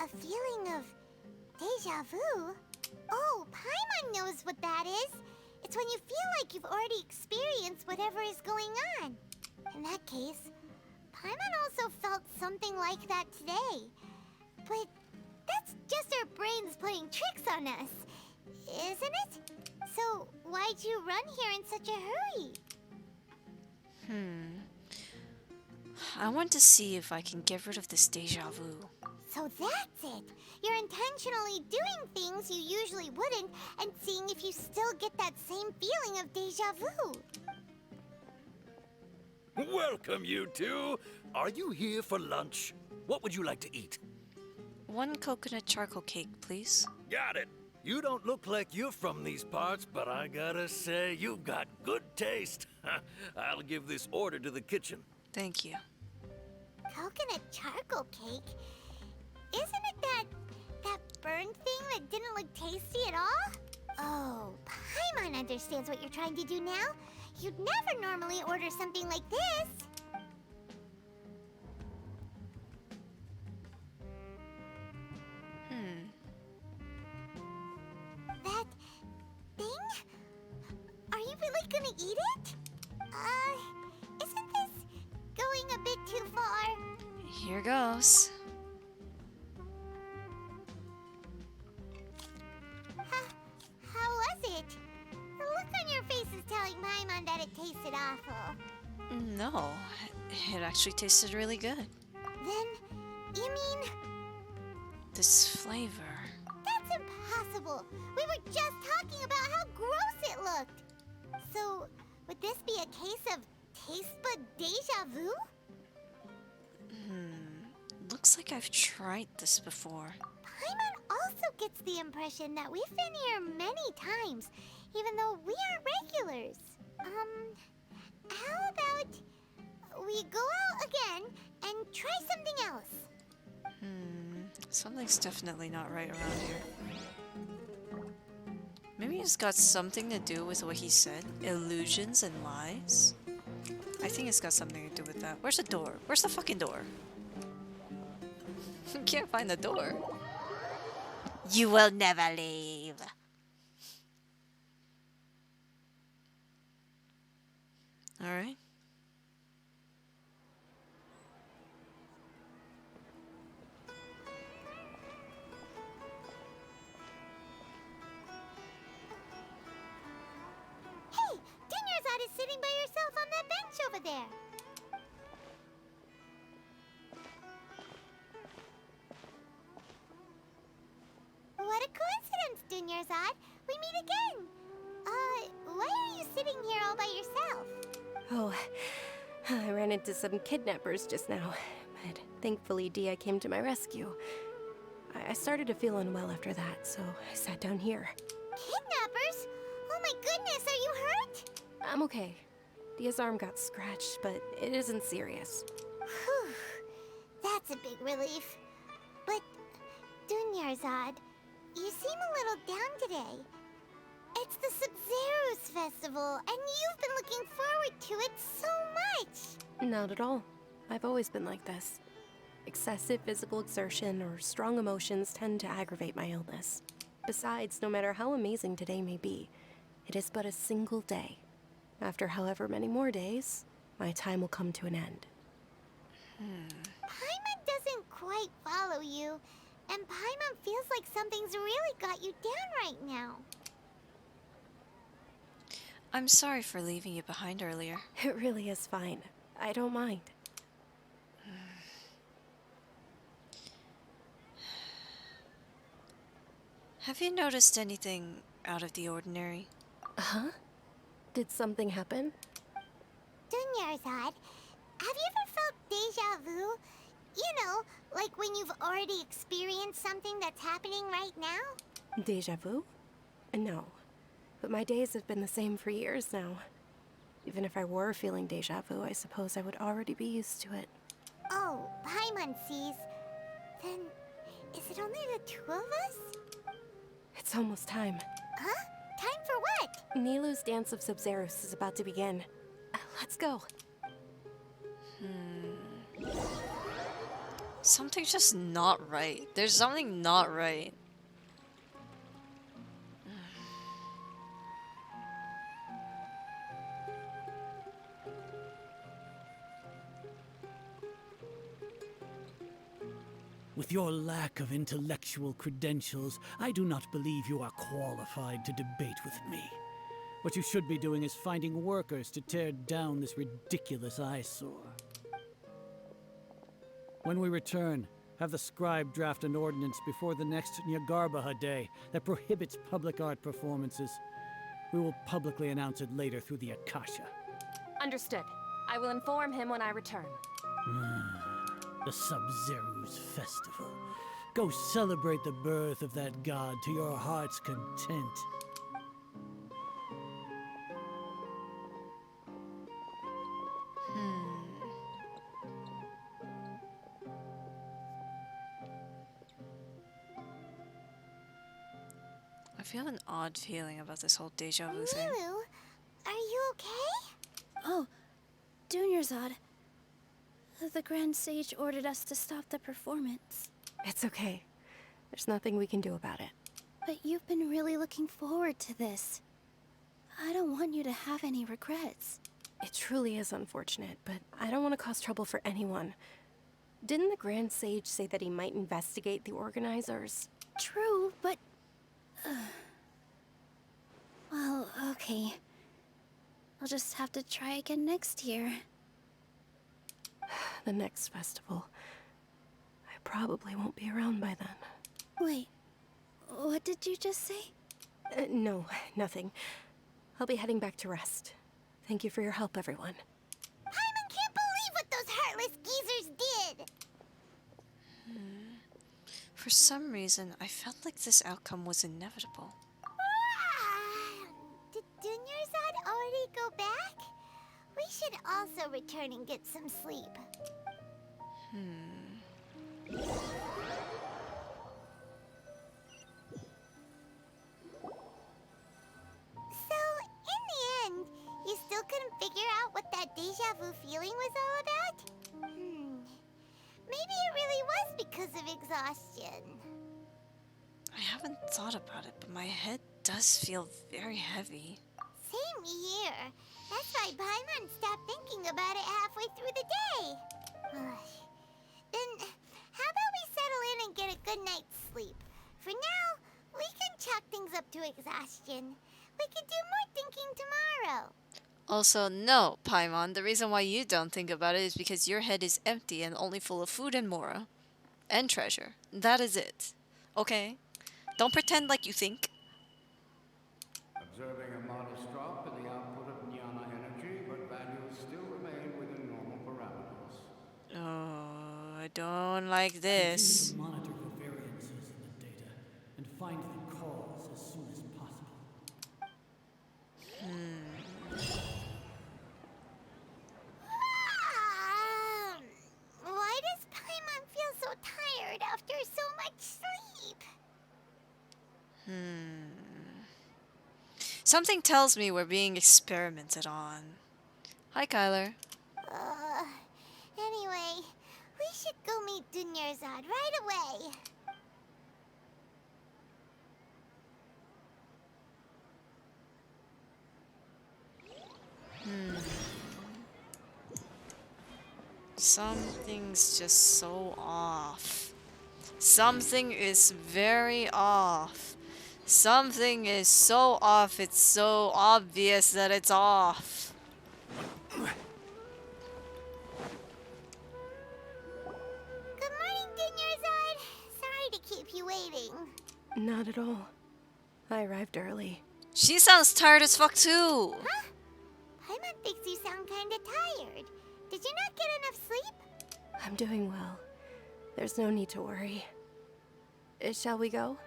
A feeling of deja vu? Oh, Paimon knows what that is. It's when you feel like you've already experienced whatever is going on. In that case, Paimon also felt something like that today. But that's just our brains playing tricks on us, isn't it? So, why'd you run here in such a hurry? I want to see if I can get rid of this deja vu. So that's it. You're intentionally doing things you usually wouldn't and seeing if you still get that same feeling of deja vu. Welcome, you two. Are you here for lunch? What would you like to eat? 1 coconut charcoal cake, please. Got it. You don't look like you're from these parts, but I gotta say, you've got good taste. I'll give this order to the kitchen. Thank you. Coconut charcoal cake? Isn't it that burned thing that didn't look tasty at all? Oh, Paimon understands what you're trying to do now. You'd never normally order something like this. That thing? Are you really gonna eat it? Isn't this going a bit too far? Here goes. How was it? The look on your face is telling Paimon that it tasted awful. No, it actually tasted really good. Then, you mean... This flavor. That's impossible! We were just talking about how gross it looked! So, would this be a case of taste bud deja vu? Looks like I've tried this before. Paimon also gets the impression that we've been here many times, even though we aren't regulars. How about we go out again and try something else? Something's definitely not right around here. Maybe it's got something to do with what he said. Illusions and lies? I think it's got something to do with that. Where's the door? Where's the fucking door? Can't find the door. You will never leave. Alright. sitting by yourself on that bench over there. What a coincidence, Dunyarzad. We meet again. Why are you sitting here all by yourself? Oh, I ran into some kidnappers just now, but thankfully Dia came to my rescue. I started to feel unwell after that, so I sat down here. Kidnappers? Oh my goodness, are you hurt? I'm okay. Dia's arm got scratched, but it isn't serious. Whew. That's a big relief. But, Dunyarzad, you seem a little down today. It's the Sub-Zero's festival, and you've been looking forward to it so much! Not at all. I've always been like this. Excessive physical exertion or strong emotions tend to aggravate my illness. Besides, no matter how amazing today may be, it is but a single day. After however many more days, my time will come to an end. Paimon doesn't quite follow you, and Paimon feels like something's really got you down right now. I'm sorry for leaving you behind earlier. It really is fine. I don't mind. Have you noticed anything out of the ordinary? Huh? Did something happen? Dunyarzad, have you ever felt deja vu? You know, like when you've already experienced something that's happening right now? Deja vu? No. But my days have been the same for years now. Even if I were feeling deja vu, I suppose I would already be used to it. Oh, Paimon sees. Then, is it only the two of us? It's almost time. Huh? Time for what? Nilou's Dance of Sub-Zeros is about to begin. Let's go. Something's just not right. There's something not right. With your lack of intellectual credentials, I do not believe you are qualified to debate with me. What you should be doing is finding workers to tear down this ridiculous eyesore. When we return, have the scribe draft an ordinance before the next Nyagarbaha Day that prohibits public art performances. We will publicly announce it later through the Akasha. Understood. I will inform him when I return. The Sub-Zero's festival. Go celebrate the birth of that god to your heart's content. I feel an odd feeling about this whole deja vu thing. Nilou, are you okay? Oh, Dunyarzad. The Grand Sage ordered us to stop the performance. It's okay. There's nothing we can do about it. But you've been really looking forward to this. I don't want you to have any regrets. It truly is unfortunate, but I don't want to cause trouble for anyone. Didn't the Grand Sage say that he might investigate the organizers? True, but... well, okay. I'll just have to try again next year. The next festival. I probably won't be around by then. Wait, what did you just say? No, nothing. I'll be heading back to rest. Thank you for your help, everyone. Paimon can't believe what those heartless geezers did! For some reason, I felt like this outcome was inevitable. Did Dunyarzad already go back? We should also return and get some sleep. So, in the end, you still couldn't figure out what that deja vu feeling was all about? Maybe it really was because of exhaustion. I haven't thought about it, but my head does feel very heavy. Same here. That's why Paimon stopped thinking about it halfway through the day. Then, how about we settle in and get a good night's sleep? For now, we can chalk things up to exhaustion. We could do more thinking tomorrow. Also, no, Paimon, the reason why you don't think about it is because your head is empty and only full of food and mora. And treasure. That is it. Okay? Don't pretend like you think. Observing a modest drop in the output of jnana energy, but values still remain within normal parameters. Oh, I don't like Continue this. to monitor for variances in the data and find the cause as soon as possible. Why does Paimon feel so tired after so much sleep? Something tells me we're being experimented on. Hi, Kyler. Anyway, we should go meet Dunyarzad right away. Something's just so off. Something is very off. Something is so off, it's so obvious that it's off. Good morning, Dunyarzad. Sorry to keep you waiting. Not at all. I arrived early. She sounds tired as fuck too. Huh? Paimon thinks you sound kinda tired. Did you not get enough sleep? I'm doing well. There's no need to worry. Shall we go?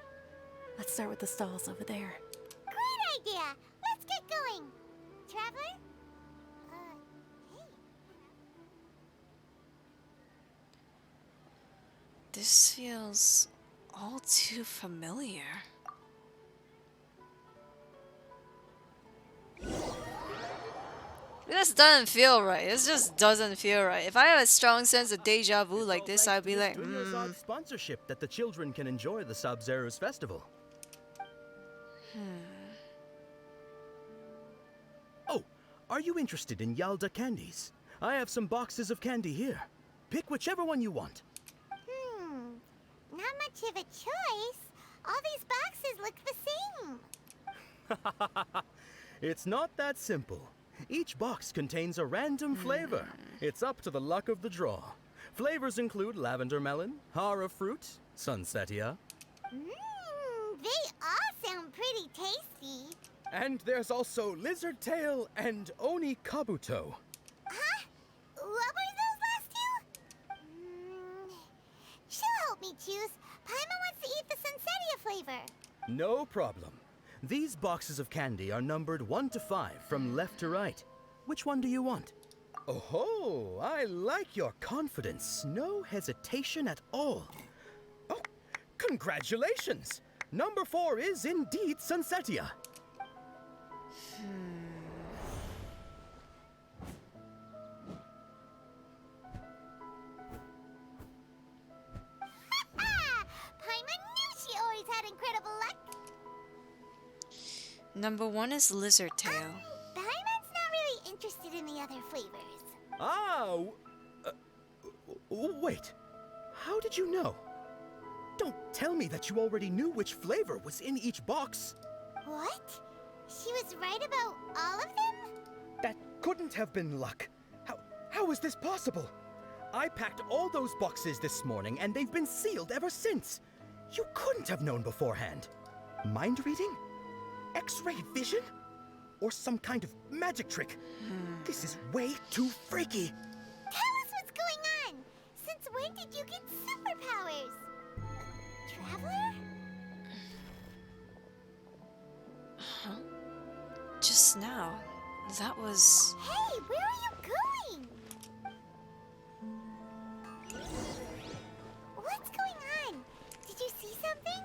Let's start with the stalls over there. Great idea! Let's get going! Traveler? Hey. This feels all too familiar. This doesn't feel right. This just doesn't feel right. If I have a strong sense of deja vu like this, I'd be like, Dunyarzad's sponsorship that the children can enjoy the Sub-Zero's festival. Oh, are you interested in Yalda candies? I have some boxes of candy here. Pick whichever one you want. Not much of a choice. All these boxes look the same. It's not that simple. Each box contains a random flavor. It's up to the luck of the draw. Flavors include lavender melon, hara fruit, sunsetia. They all sound pretty tasty. And there's also lizard tail and oni kabuto. Huh? What were those last two? She'll help me choose. Paimon wants to eat the sunsetia flavor. No problem. These boxes of candy are numbered 1 to 5 from left to right. Which one do you want? Oh, I like your confidence. No hesitation at all. Oh, congratulations! Number 4 is indeed Sunsetia. Paimon knew she always had incredible luck. Number 1 is lizard tail. Paimon's not really interested in the other flavors. Wait. How did you know? Don't tell me that you already knew which flavor was in each box. What? She was right about all of them? That couldn't have been luck. How is this possible? I packed all those boxes this morning and they've been sealed ever since. You couldn't have known beforehand. Mind reading? X-ray vision? Or some kind of magic trick? This is way too freaky. Tell us what's going on. Since when did you get superpowers? Traveler? Huh? Just now. That was... Hey, where are you going? What's going on? Did you see something?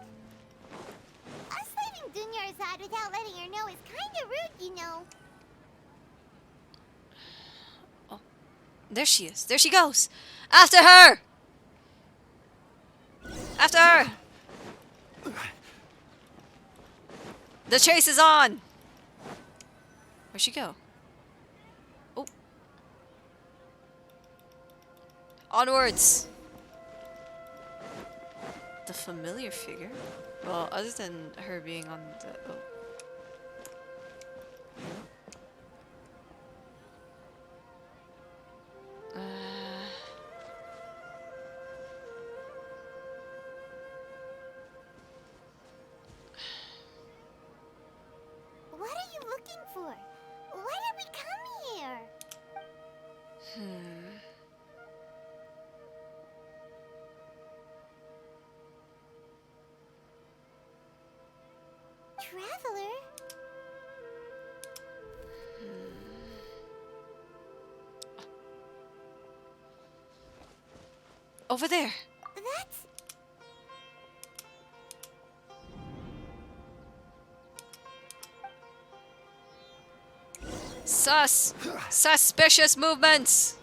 Us leaving Dunyarzad without letting her know is kinda rude, you know. Oh, there she is. There she goes. After her! After her! The chase is on! Where'd she go? Oh. Onwards! The familiar figure? Well, other than her being on the... Oh. Over there. That's... Sus! Suspicious movements!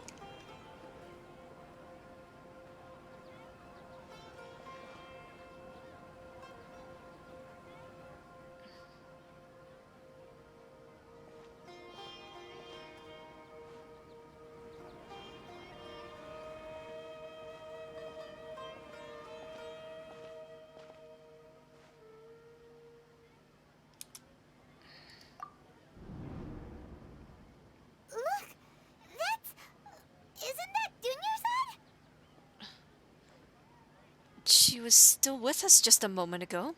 Look! That's... Isn't that Dunyarzad? She was still with us just a moment ago.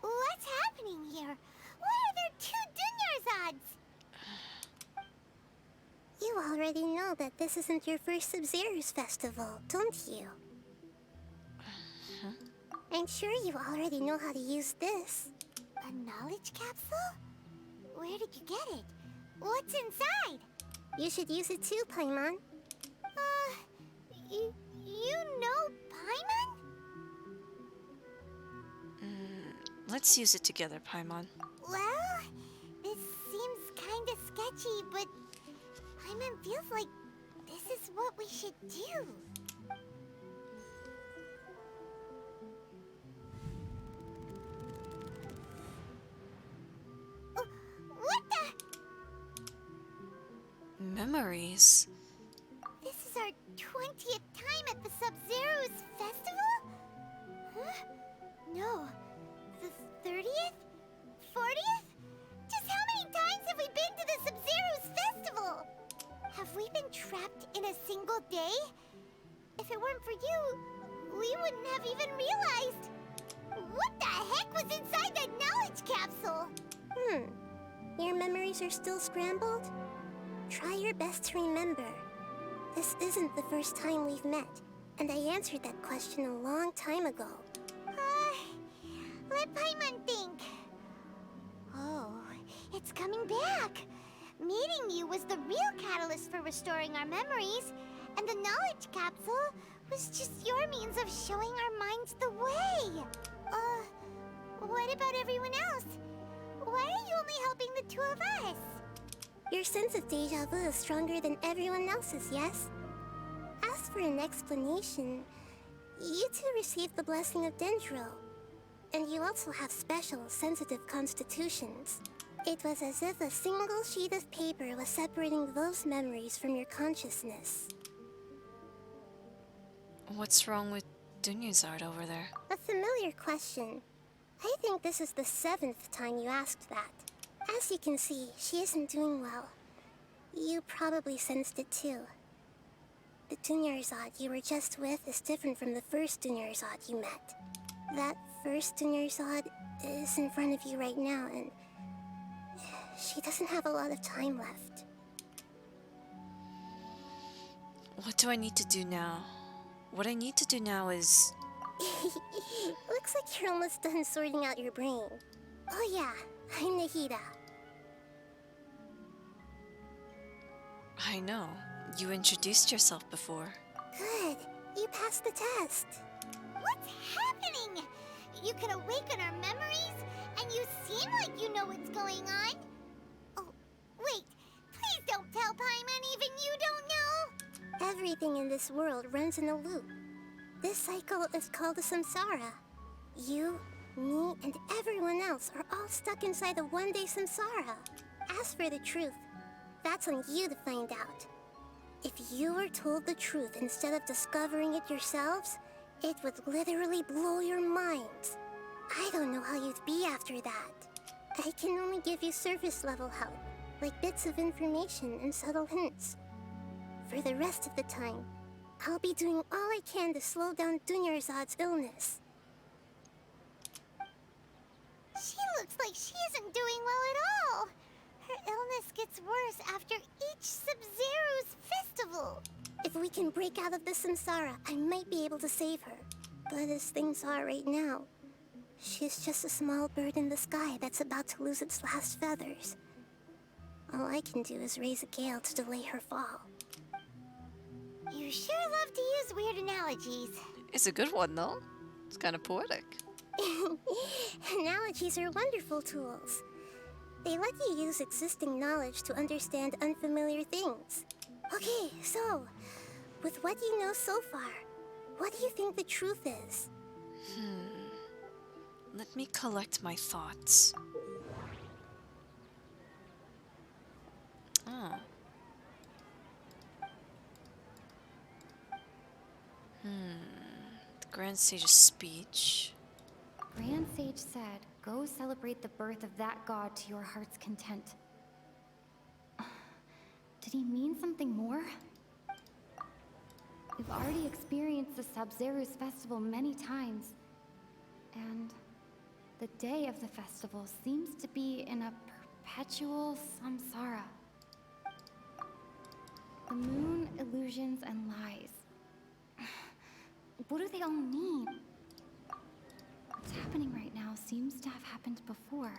What's happening here? Why are there two Dunyarzads? You already know that this isn't your first Sub-Zero's festival, don't you? I'm sure you already know how to use this. A knowledge capsule? Where did you get it? What's inside? You should use it too, Paimon. You know Paimon? Let's use it together, Paimon. Well, this seems kinda sketchy, but Paimon feels like this is what we should do. What the? Memories. This is our 20th time at the Sub-Zero's festival? Huh? No. The 30th? 40th? Just how many times have we been to the Sub-Zero's festival? Have we been trapped in a single day? If it weren't for you, we wouldn't have even realized. What the heck was inside that knowledge capsule? Your memories are still scrambled? Try your best to remember. This isn't the first time we've met, and I answered that question a long time ago. Let Paimon think. Oh, it's coming back. Meeting you was the real catalyst for restoring our memories, and the knowledge capsule was just your means of showing our minds the way. What about everyone else? Why are you only helping the two of us? Your sense of deja vu is stronger than everyone else's, yes? As for an explanation, you two received the blessing of Dendro. And you also have special, sensitive constitutions. It was as if a single sheet of paper was separating those memories from your consciousness. What's wrong with Dunyarzad over there? A familiar question. I think this is the 7th time you asked that. As you can see, she isn't doing well. You probably sensed it too. The Dunyarzad you were just with is different from the first Dunyarzad you met. That first Dunyarzad is in front of you right now, and she doesn't have a lot of time left. What do I need to do now? What I need to do now is... Looks like you're almost done sorting out your brain. Oh yeah, I'm Nahida. I know. You introduced yourself before. Good. You passed the test. What's happening? You can awaken our memories, and you seem like you know what's going on. Oh, wait. Please don't tell Paimon even you don't know. Everything in this world runs in a loop. This cycle is called the samsara. You, me, and everyone else are all stuck inside the one-day samsara. As for the truth, that's on you to find out. If you were told the truth instead of discovering it yourselves, it would literally blow your minds. I don't know how you'd be after that. I can only give you surface-level help, like bits of information and subtle hints. For the rest of the time, I'll be doing all I can to slow down Dunyarzad's illness. She looks like she isn't doing well at all. Her illness gets worse after each Sub-Zero's festival. If we can break out of the samsara, I might be able to save her. But as things are right now, she's just a small bird in the sky that's about to lose its last feathers. All I can do is raise a gale to delay her fall. You sure love to use weird analogies. It's a good one, though. It's kind of poetic. Analogies are wonderful tools. They let you use existing knowledge to understand unfamiliar things. Okay, so, with what you know so far, what do you think the truth is? Let me collect my thoughts. Oh. The Grand Sage's speech. Grand Sage said, "Go celebrate the birth of that god to your heart's content." Did he mean something more? We've already experienced the Sub-Zeru's festival many times, and the day of the festival seems to be in a perpetual samsara. The moon, illusions, and lies. What do they all mean? What's happening right now seems to have happened before.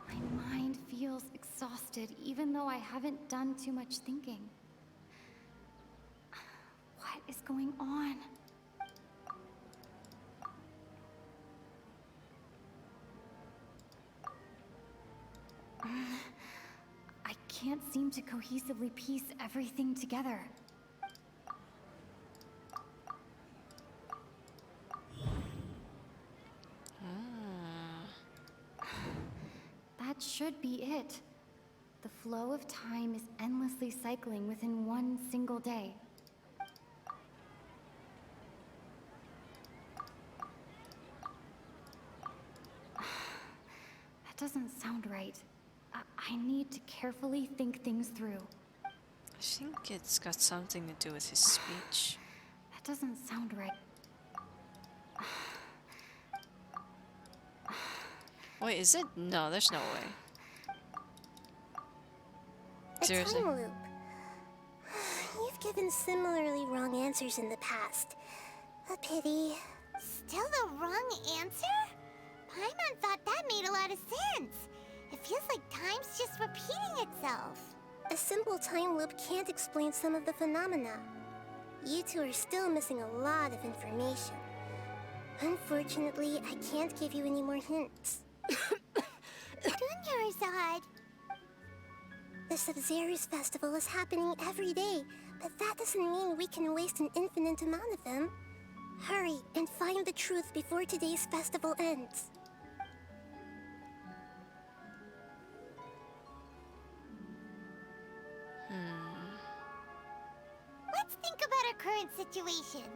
My mind feels exhausted, even though I haven't done too much thinking. What is going on? I can't seem to cohesively piece everything together. That should be it. The flow of time is endlessly cycling within one single day. That doesn't sound right. I need to carefully think things through. I think it's got something to do with his speech. That doesn't sound right. Wait, is it? No, there's no way. A Seriously? time loop. You've given similarly wrong answers in the past. A pity. Still the wrong answer? Paimon thought that made a lot of sense. It feels like time's just repeating itself. A simple time loop can't explain some of the phenomena. You two are still missing a lot of information. Unfortunately, I can't give you any more hints. Dunyarzad. The Sub-Zeru's festival is happening every day, but that doesn't mean we can waste an infinite amount of them. Hurry and find the truth before today's festival ends. Let's think about our current situation.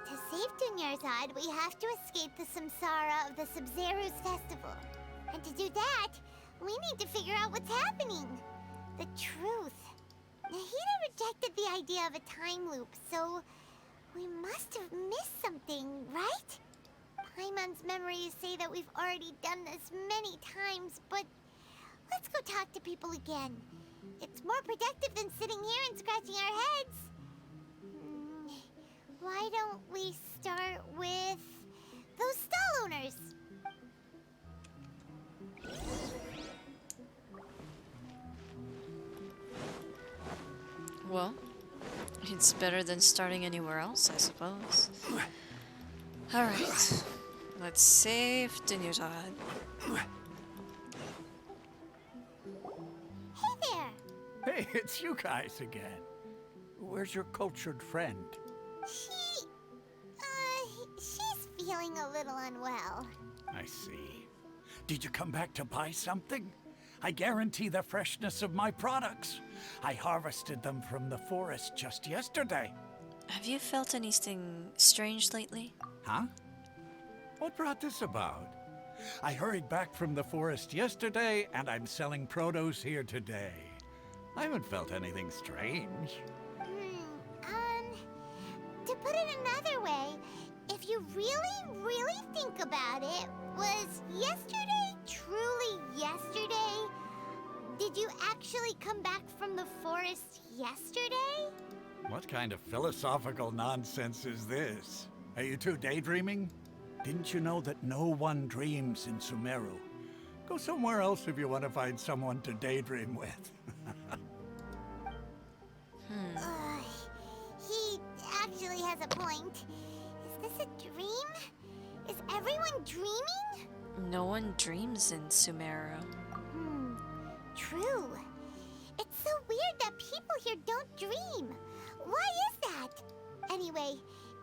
To save Dunyarzad, we have to escape the samsara of the Sub-Zeru's festival. And to do that, we need to figure out what's happening. The truth. Nahida rejected the idea of a time loop, so we must have missed something, right? Paimon's memories say that we've already done this many times, but let's go talk to people again. It's more productive than sitting here and scratching our heads. Why don't we start with those stall owners? Well, it's better than starting anywhere else, I suppose. Alright. Let's save Dunyarzad. Hey there! Hey, it's you guys again. Where's your cultured friend? She's feeling a little unwell. I see. Did you come back to buy something? I guarantee the freshness of my products. I harvested them from the forest just yesterday. Have you felt anything strange lately? Huh? What brought this about? I hurried back from the forest yesterday, and I'm selling produce here today. I haven't felt anything strange. To put it another way, if you really think about it, was yesterday truly yesterday? Did you actually come back from the forest yesterday? What kind of philosophical nonsense is this? Are you two daydreaming? Didn't you know that no one dreams in Sumeru? Go somewhere else if you want to find someone to daydream with. He point. Is this a dream? Is everyone dreaming? No one dreams in Sumeru. True. It's so weird that people here don't dream. Why is that? Anyway,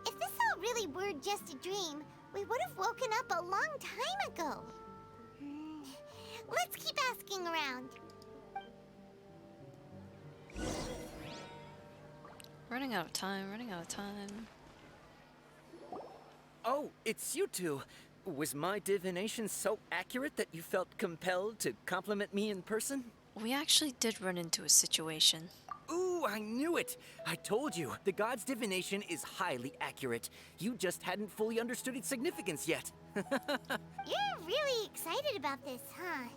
if this all really were just a dream, we would have woken up a long time ago. Let's keep asking around. Running out of time, running out of time. Oh, it's you two. Was my divination so accurate that you felt compelled to compliment me in person? We actually did run into a situation. Ooh, I knew it! I told you, the god's divination is highly accurate. You just hadn't fully understood its significance yet. You're really excited about this, huh?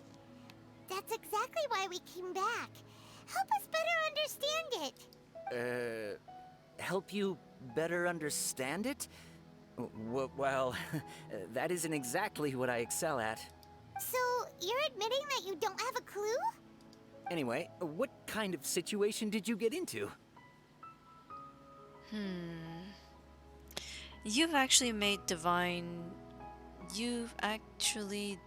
That's exactly why we came back. Help us better understand it. Help you better understand it? Well, that isn't exactly what I excel at. So, you're admitting that you don't have a clue? Anyway, what kind of situation did you get into? You've actually made divine... You've actually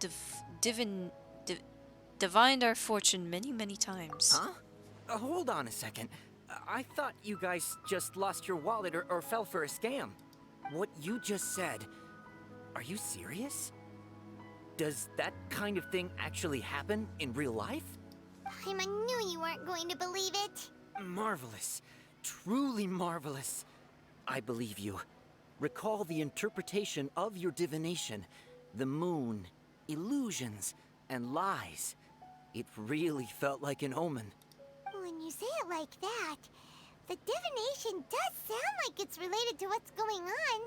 divined our fortune many, many times. Huh? Hold on a second. I thought you guys just lost your wallet or fell for a scam. What you just said, are you serious? Does that kind of thing actually happen in real life? I knew you weren't going to believe it. Marvelous. Truly marvelous. I believe you. Recall the interpretation of your divination. The moon, illusions, and lies. It really felt like an omen. When you say it like that, the divination does sound like it's related to what's going on.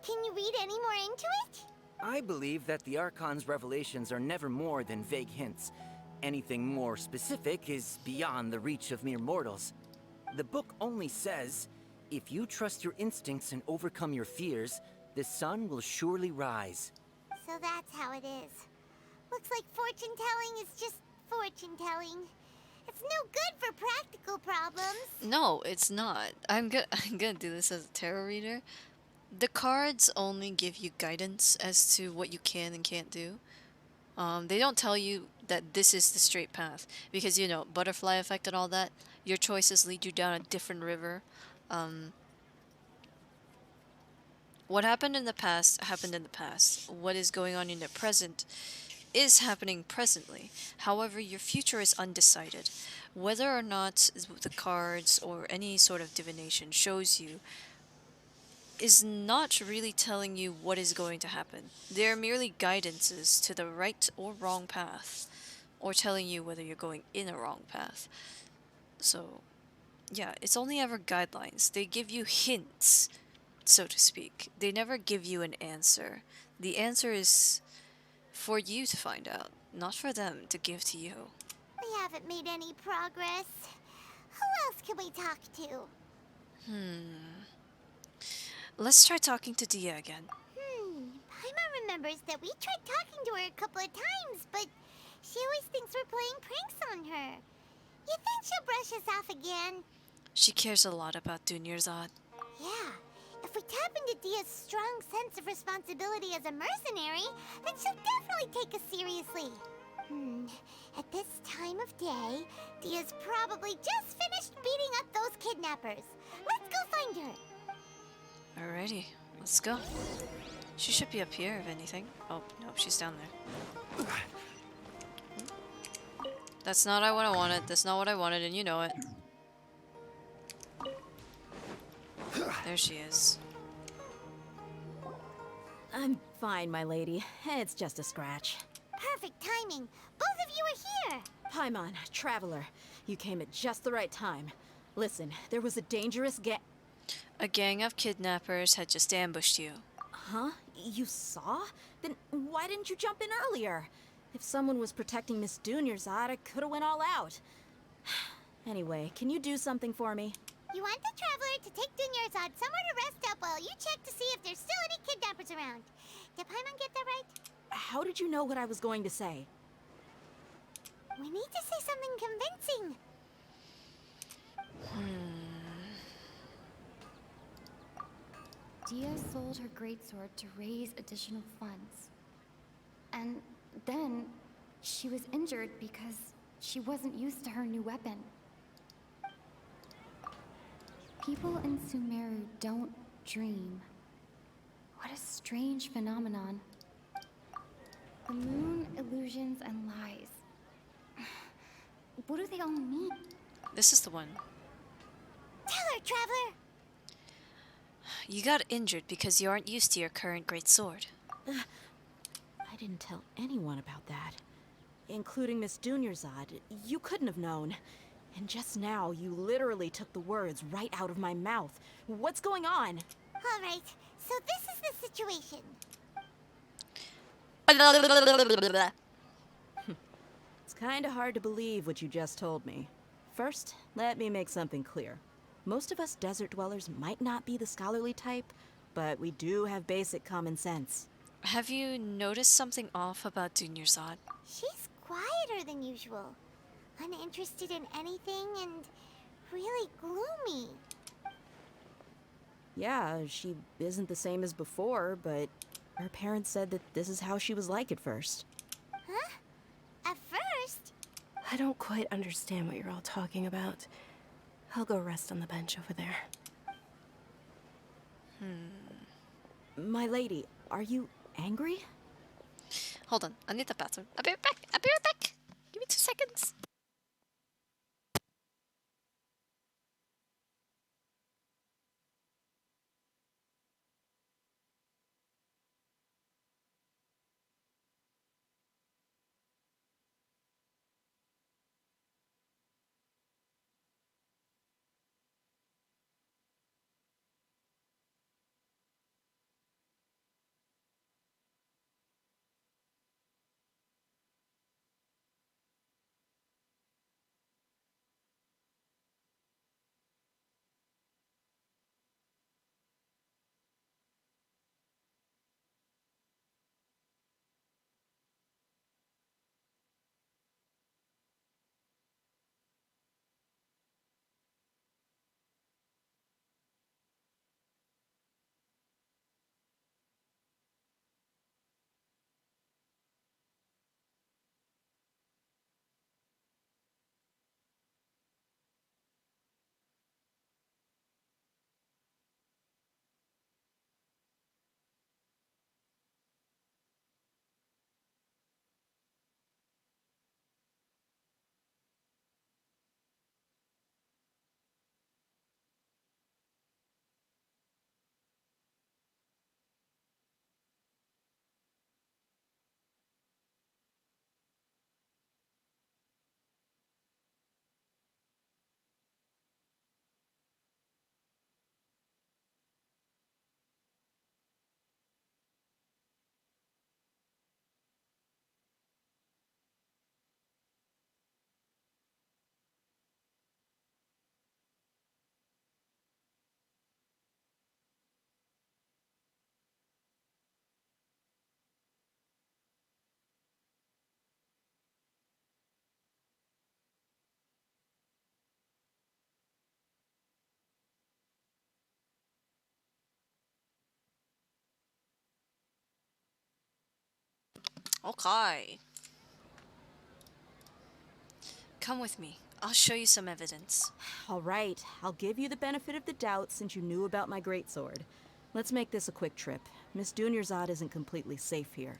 Can you read any more into it? I believe that the Archon's revelations are never more than vague hints. Anything more specific is beyond the reach of mere mortals. The book only says, if you trust your instincts and overcome your fears, the sun will surely rise. So that's how it is. Looks like fortune-telling is just fortune-telling. It's no good for practical problems. No, it's not. I'm gonna do this as a tarot reader. The cards only give you guidance as to what you can and can't do. They don't tell you that this is the straight path. Because, you know, butterfly effect and all that, your choices lead you down a different river. What happened in the past happened in the past. What is going on in the present is happening presently. However, your future is undecided. Whether or not the cards or any sort of divination shows you is not really telling you what is going to happen. They're merely guidances to the right or wrong path, or telling you whether you're going in a wrong path. So, yeah, it's only ever guidelines. They give you hints, so to speak. They never give you an answer. The answer is for you to find out, not for them to give to you. We haven't made any progress. Who else can we talk to? Let's try talking to Dia again. Paimon remembers that we tried talking to her a couple of times, but she always thinks we're playing pranks on her. You think she'll brush us off again? She cares a lot about Dunyarzad. Yeah. If we tap into Dia's strong sense of responsibility as a mercenary, then she'll definitely take us seriously. At this time of day, Dia's probably just finished beating up those kidnappers. Let's go find her. Alrighty, let's go. She should be up here, if anything. Oh, no, she's down there. That's not what I wanted. That's not what I wanted, and you know it. There she is. I'm fine, my lady. It's just a scratch. Perfect timing. Both of you are here. Paimon, Traveler, you came at just the right time. Listen, there was a dangerous A gang of kidnappers had just ambushed you. Huh? You saw? Then why didn't you jump in earlier? If someone was protecting Miss Dunyarzad, I could have went all out. Anyway, can you do something for me? You want the Traveler to take Dunyarzad somewhere to rest up while you check to see if there's still any kidnappers around. Did Paimon get that right? How did you know what I was going to say? We need to say something convincing. Dia sold her greatsword to raise additional funds. And then she was injured because she wasn't used to her new weapon. People in Sumeru don't dream. What a strange phenomenon. The moon, illusions, and lies. What do they all mean? This is the one. Tell her, Traveler! You got injured because you aren't used to your current great sword. I didn't tell anyone about that. Including Miss Dunyarzad. You couldn't have known. And just now, you literally took the words right out of my mouth. What's going on? Alright, so this is the situation. It's kinda hard to believe what you just told me. First, let me make something clear. Most of us desert dwellers might not be the scholarly type, but we do have basic common sense. Have you noticed something off about Dunyarzad? She's quieter than usual. Uninterested in anything and really gloomy. Yeah, she isn't the same as before, but her parents said that this is how she was like at first. Huh? At first? I don't quite understand what you're all talking about. I'll go rest on the bench over there. My lady, are you angry? Hold on, I need the bathroom. I'll be right back. I'll be right back. Give me 2 seconds. Okay. Come with me. I'll show you some evidence. All right, I'll give you the benefit of the doubt since you knew about my greatsword. Let's make this a quick trip. Miss Dunyarzad isn't completely safe here.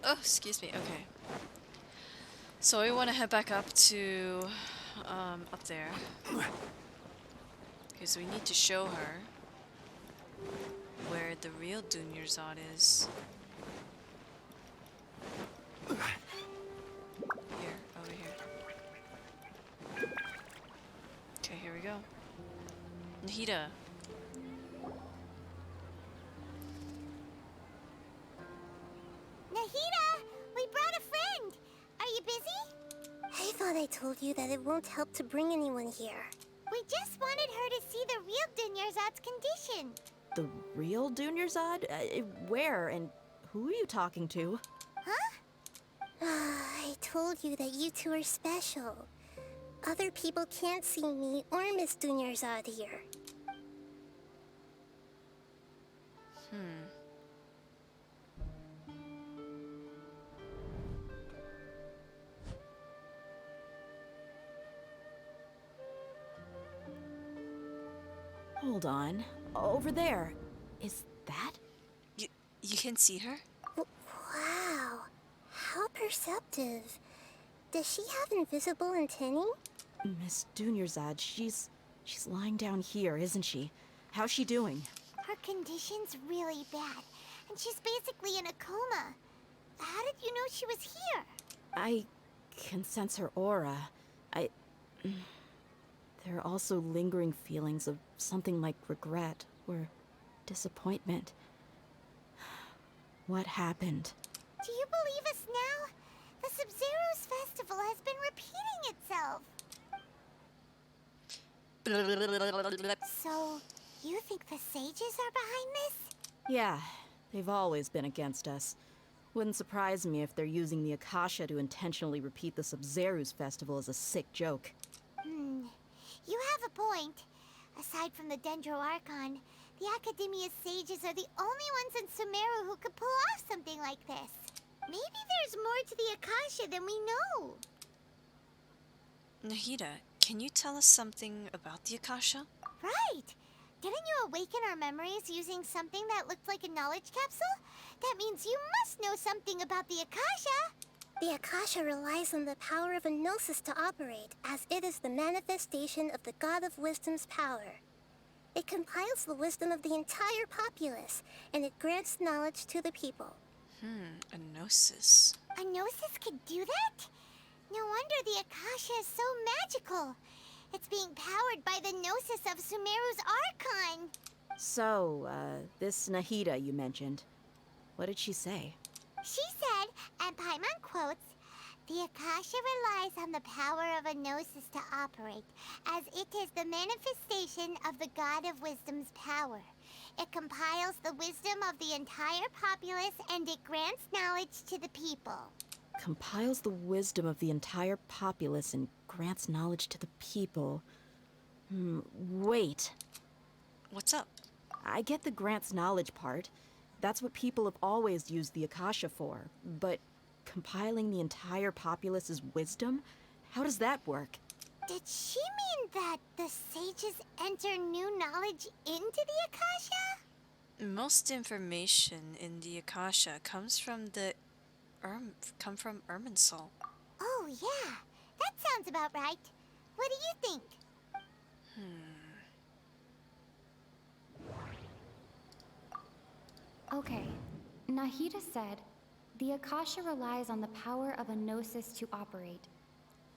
Oh, excuse me. Okay. So we want to head back up to, up there. Because we need to show her where the real Dunyarzad is. Here, over here. Okay, here we go. Nahida. Nahida! We brought a friend! Are you busy? I thought I told you that it won't help to bring anyone here. We just wanted her to see the real Dunyarzad's condition. The real Dunyarzad? Where and who are you talking to? Huh? I told you that you two are special. other people can't see me or Miss Dunyarzad here. Hold on. Over there. Is that? You can see her? Wow. How perceptive. Does she have invisible antennae? Miss Dunyarzad, she's lying down here, isn't she? How's she doing? Her condition's really bad, and she's basically in a coma. How did you know she was here? I can sense her aura. There are also lingering feelings of something like regret or disappointment. What happened? Do you believe us now? The Sub-Zero's festival has been repeating itself. So, you think the sages are behind this? Yeah, they've always been against us. Wouldn't surprise me if they're using the Akasha to intentionally repeat the Sub-Zero's festival as a sick joke. You have a point. Aside from the Dendro Archon, the Academia's sages are the only ones in Sumeru who could pull off something like this. Maybe there's more to the Akasha than we know. Nahida, can you tell us something about the Akasha? Right! Didn't you awaken our memories using something that looked like a knowledge capsule? That means you must know something about the Akasha! The Akasha relies on the power of a gnosis to operate, as it is the manifestation of the God of Wisdom's power. It compiles the wisdom of the entire populace, and it grants knowledge to the people. A gnosis. A gnosis could do that? No wonder the Akasha is so magical. It's being powered by the gnosis of Sumeru's Archon. So, this Nahida you mentioned, what did she say? She said, and Paimon quotes, "The Akasha relies on the power of a gnosis to operate, as it is the manifestation of the God of Wisdom's power. It compiles the wisdom of the entire populace and it grants knowledge to the people." Compiles the wisdom of the entire populace and grants knowledge to the people. Wait. What's up? I get the grants knowledge part. That's what people have always used the Akasha for. But compiling the entire populace's wisdom? How does that work? Did she mean that the sages enter new knowledge into the Akasha? Most information in the Akasha comes from Irminsul. Oh, yeah. That sounds about right. What do you think? Okay, Nahida said, the Akasha relies on the power of a gnosis to operate,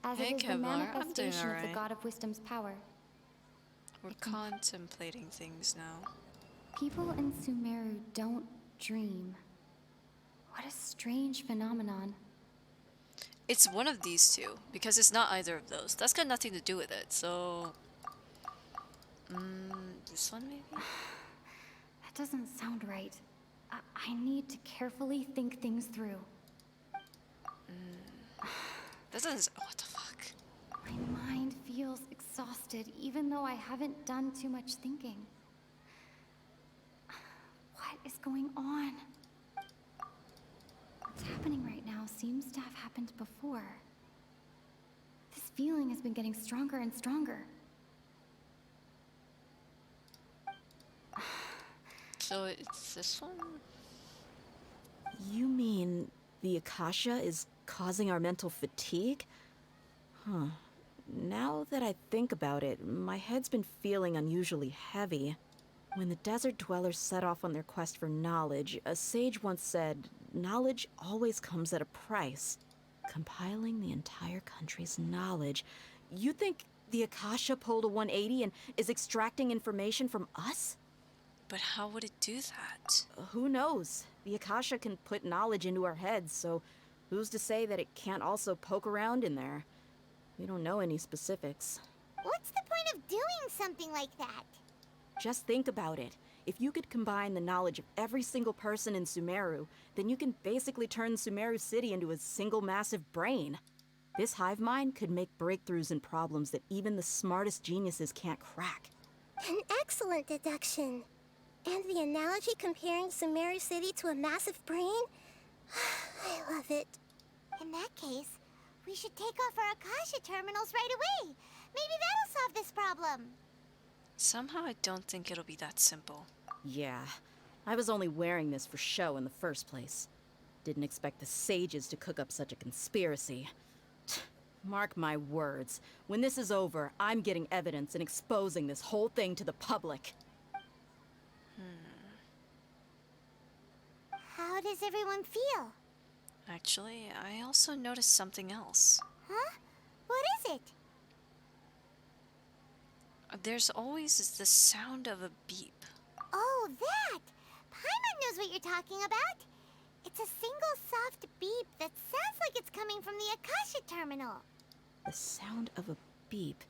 as Hey, it is the Kevlar, I'm doing manifestation of the alright. God of Wisdom's power. We're contemplating things now. People in Sumeru don't dream. What a strange phenomenon. It's one of these two, because it's not either of those. That's got nothing to do with it, so... this one maybe? That doesn't sound right. I need to carefully think things through. That doesn't... what the fuck? My mind feels exhausted, even though I haven't done too much thinking. What is going on? What's happening right now seems to have happened before. This feeling has been getting stronger and stronger. So it's this one? You mean the Akasha is causing our mental fatigue? Huh. Now that I think about it, my head's been feeling unusually heavy. When the desert dwellers set off on their quest for knowledge, a sage once said, knowledge always comes at a price. Compiling the entire country's knowledge. You think the Akasha pulled a 180 and is extracting information from us? But how would it do that? Who knows? The Akasha can put knowledge into our heads, so who's to say that it can't also poke around in there? We don't know any specifics. What's the point of doing something like that? Just think about it. If you could combine the knowledge of every single person in Sumeru, then you can basically turn Sumeru City into a single massive brain. This hive mind could make breakthroughs in problems that even the smartest geniuses can't crack. An excellent deduction. And the analogy comparing Sumeru City to a massive brain? I love it. In that case, we should take off our Akasha terminals right away. Maybe that'll solve this problem. Somehow I don't think it'll be that simple. Yeah, I was only wearing this for show in the first place. Didn't expect the sages to cook up such a conspiracy. Mark my words, when this is over, I'm getting evidence and exposing this whole thing to the public. How does everyone feel? Actually, I also noticed something else. Huh? What is it? There's always the sound of a beep. Oh, that! Paimon knows what you're talking about. It's a single soft beep that sounds like it's coming from the Akasha terminal. The sound of a beep.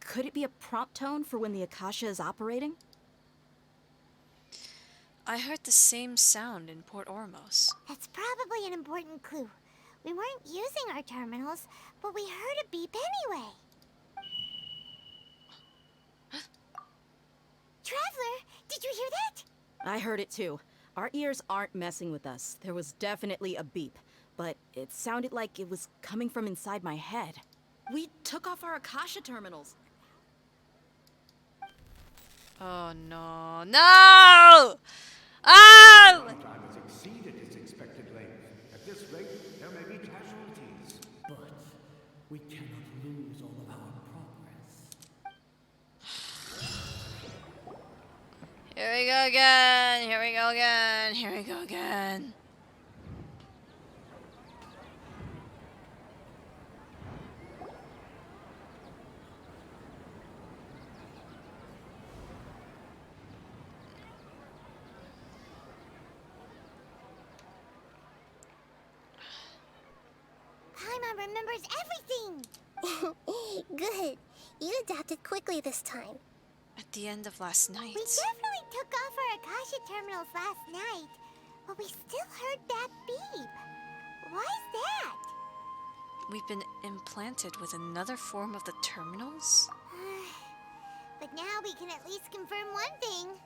Could it be a prompt tone for when the Akasha is operating? I heard the same sound in Port Ormos. That's probably an important clue. We weren't using our terminals, but we heard a beep anyway. Traveler, did you hear that? I heard it too. Our ears aren't messing with us. There was definitely a beep, but it sounded like it was coming from inside my head. We took off our Akasha terminals. Oh no. No! Oh! The time has exceeded its expected length. At this rate, there may be casualties. But we cannot lose all of our progress. Here we go again. Here we go again. Here we go again. Paimon remembers everything! Good. You adapted quickly this time. At the end of last night. We definitely took off our Akasha terminals last night, but we still heard that beep. Why is that? We've been implanted with another form of the terminals? But now we can at least confirm one thing.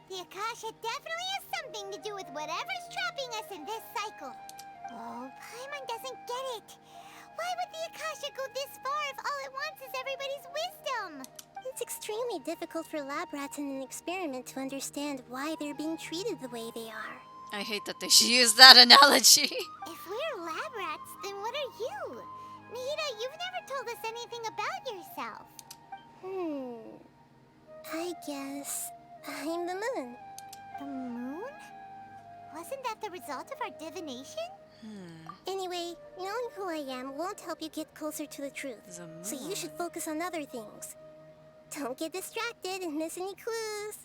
The Akasha definitely has something to do with whatever's trapping us in this cycle. Oh, Paimon doesn't get it. Why would the Akasha go this far if all it wants is everybody's wisdom? It's extremely difficult for lab rats in an experiment to understand why they're being treated the way they are. I hate that they use that analogy. If we're lab rats, then what are you? Nahida, you've never told us anything about yourself. I guess I'm the moon. The moon? Wasn't that the result of our divination? Anyway, knowing who I am won't help you get closer to the truth. So you should focus on other things. Don't get distracted and miss any clues.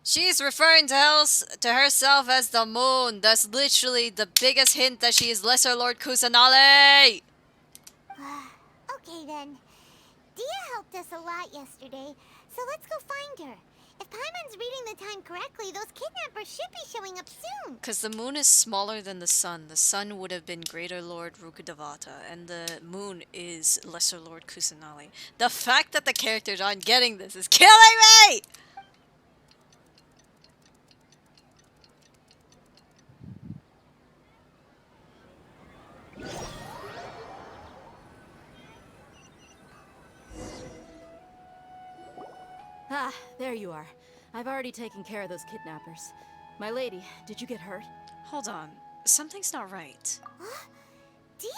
She's referring to herself as the moon. That's literally the biggest hint that she is Lesser Lord Kusanale! Okay then. Dia helped us a lot yesterday, so let's go find her. If Paimon's reading the time correctly, those kidnappers should be showing up soon. Because the moon is smaller than the sun. The sun would have been Greater Lord Rukkhadevata, and the moon is Lesser Lord Kusanali. The fact that the characters aren't getting this is killing me! Ah, there you are. I've already taken care of those kidnappers. My lady, did you get hurt? Hold on. Something's not right. Dia?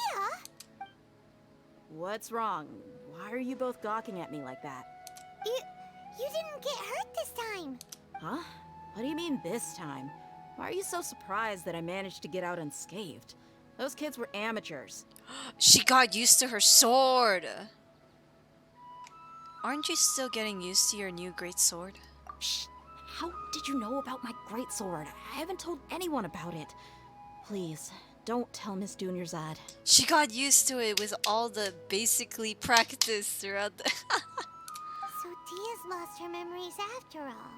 What's wrong? Why are you both gawking at me like that? You didn't get hurt this time. Huh? What do you mean this time? Why are you so surprised that I managed to get out unscathed? Those kids were amateurs. She got used to her sword! Aren't you still getting used to your new great sword? Shh! How did you know about my great sword? I haven't told anyone about it. Please, don't tell Miss Dunyarzad. She got used to it with all the basically practice throughout the... So Dia's lost her memories after all.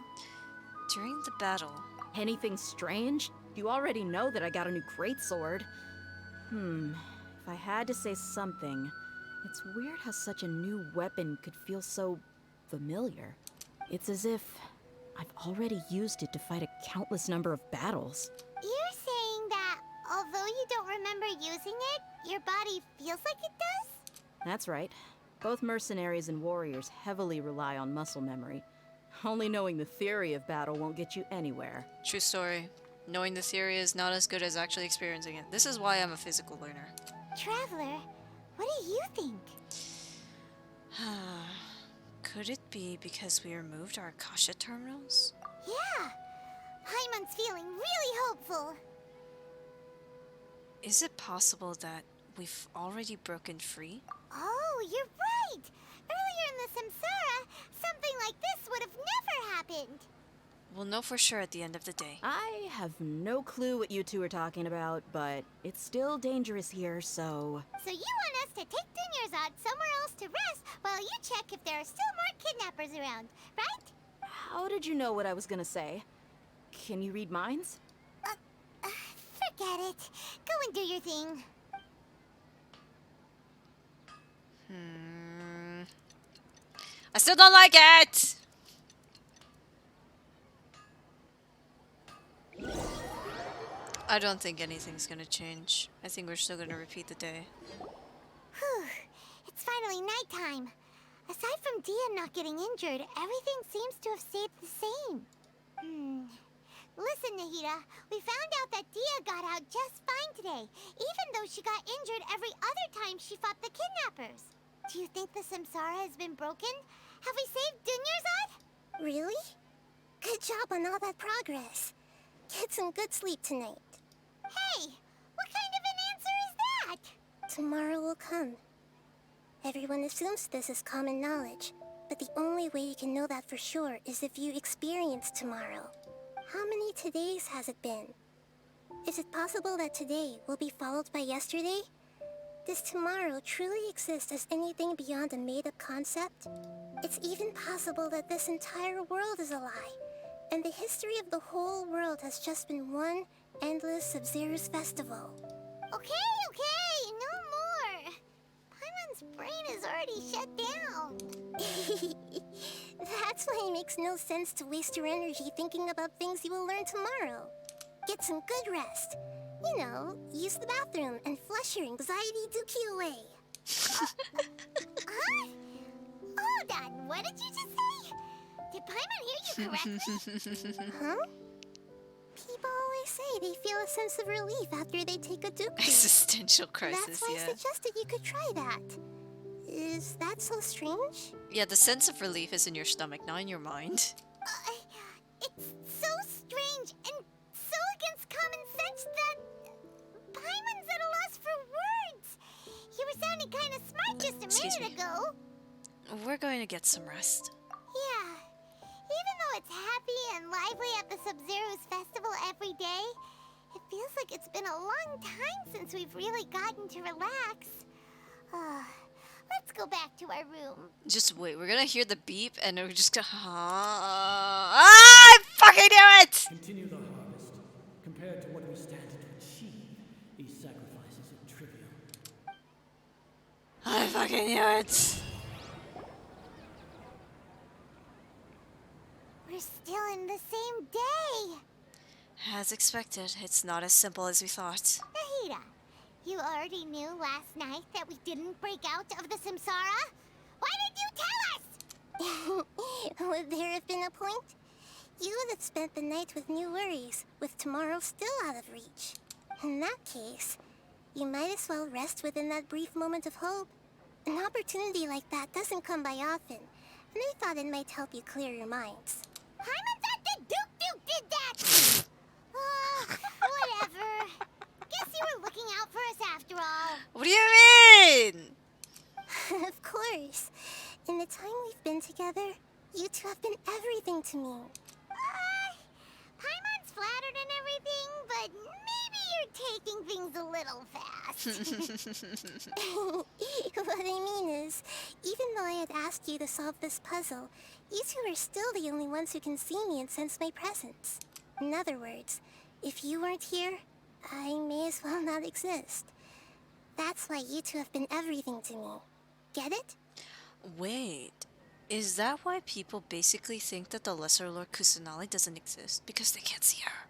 During the battle. Anything strange? You already know that I got a new great sword. If I had to say something, it's weird how such a new weapon could feel so familiar. It's as if I've already used it to fight a countless number of battles. You're saying that although you don't remember using it, your body feels like it does? That's right. Both mercenaries and warriors heavily rely on muscle memory. Only knowing the theory of battle won't get you anywhere. True story. Knowing the theory is not as good as actually experiencing it. This is why I'm a physical learner. Traveler, what do you think? Could it be because we removed our Akasha terminals? Yeah! Paimon's feeling really hopeful. Is it possible that we've already broken free? Oh, you're right! Earlier in the Samsara, something like this would have never happened. We'll know for sure at the end of the day. I have no clue what you two are talking about, but it's still dangerous here, so... So you want us to take Dunyarzad somewhere else to rest while you check if there are still more kidnappers around, right? How did you know what I was gonna say? Can you read minds? Forget it. Go and do your thing. I still don't like it! I don't think anything's gonna change. I think we're still gonna repeat the day. Whew. It's finally nighttime. Aside from Dia not getting injured, everything seems to have stayed the same. Listen, Nahida, we found out that Dia got out just fine today, even though she got injured every other time she fought the kidnappers. Do you think the Samsara has been broken? Have we saved Dunyarzad? Really? Good job on all that progress. Get some good sleep tonight. Hey, what kind of an answer is that? Tomorrow will come. Everyone assumes this is common knowledge, but the only way you can know that for sure is if you experience tomorrow. How many todays has it been? Is it possible that today will be followed by yesterday? Does tomorrow truly exist as anything beyond a made-up concept? It's even possible that this entire world is a lie, and the history of the whole world has just been one endless Sub-Zero's festival. Okay, no more. Paimon's brain is already shut down. That's why it makes no sense to waste your energy thinking about things you will learn tomorrow. Get some good rest. You know, use the bathroom and flush your anxiety dookie away. Huh? Hold on, what did you just say? Did Paimon hear you correctly? Huh? People always say they feel a sense of relief after they take a dookie. Existential crisis, That's why yeah. I suggested you could try that. Is that so strange? Yeah, the sense of relief is in your stomach, not in your mind. It's so strange and so against common sense that Paimon's at a loss for words. You were sounding kind of smart just a minute ago. We're going to get some rest. Yeah. Even though it's happy and lively at the Sub-Zero's festival every day, it feels like it's been a long time since we've really gotten to relax. Let's go back to our room. Just wait, we're gonna hear the beep and we're just gonna... I fucking knew it! Continue the harvest. Compared to what we stand to achieve, these sacrifices are trivial. I fucking knew it! We're still in the same day. As expected, it's not as simple as we thought. Nahida, you already knew last night that we didn't break out of the Samsara? Why did you tell us? Would there have been a point? You would have spent the night with new worries, with tomorrow still out of reach. In that case, you might as well rest within that brief moment of hope. An opportunity like that doesn't come by often, and I thought it might help you clear your minds. Paimon thought that Duke did that! Whatever. Guess you were looking out for us after all. What do you mean? Of course. In the time we've been together, you two have been everything to me. Paimon's flattered and everything, but maybe you're taking things a little fast. What I mean is, even though I had asked you to solve this puzzle, you two are still the only ones who can see me and sense my presence. In other words, if you weren't here, I may as well not exist. That's why you two have been everything to me. Get it? Wait, is that why people basically think that the Lesser Lord Kusanali doesn't exist? Because they can't see her.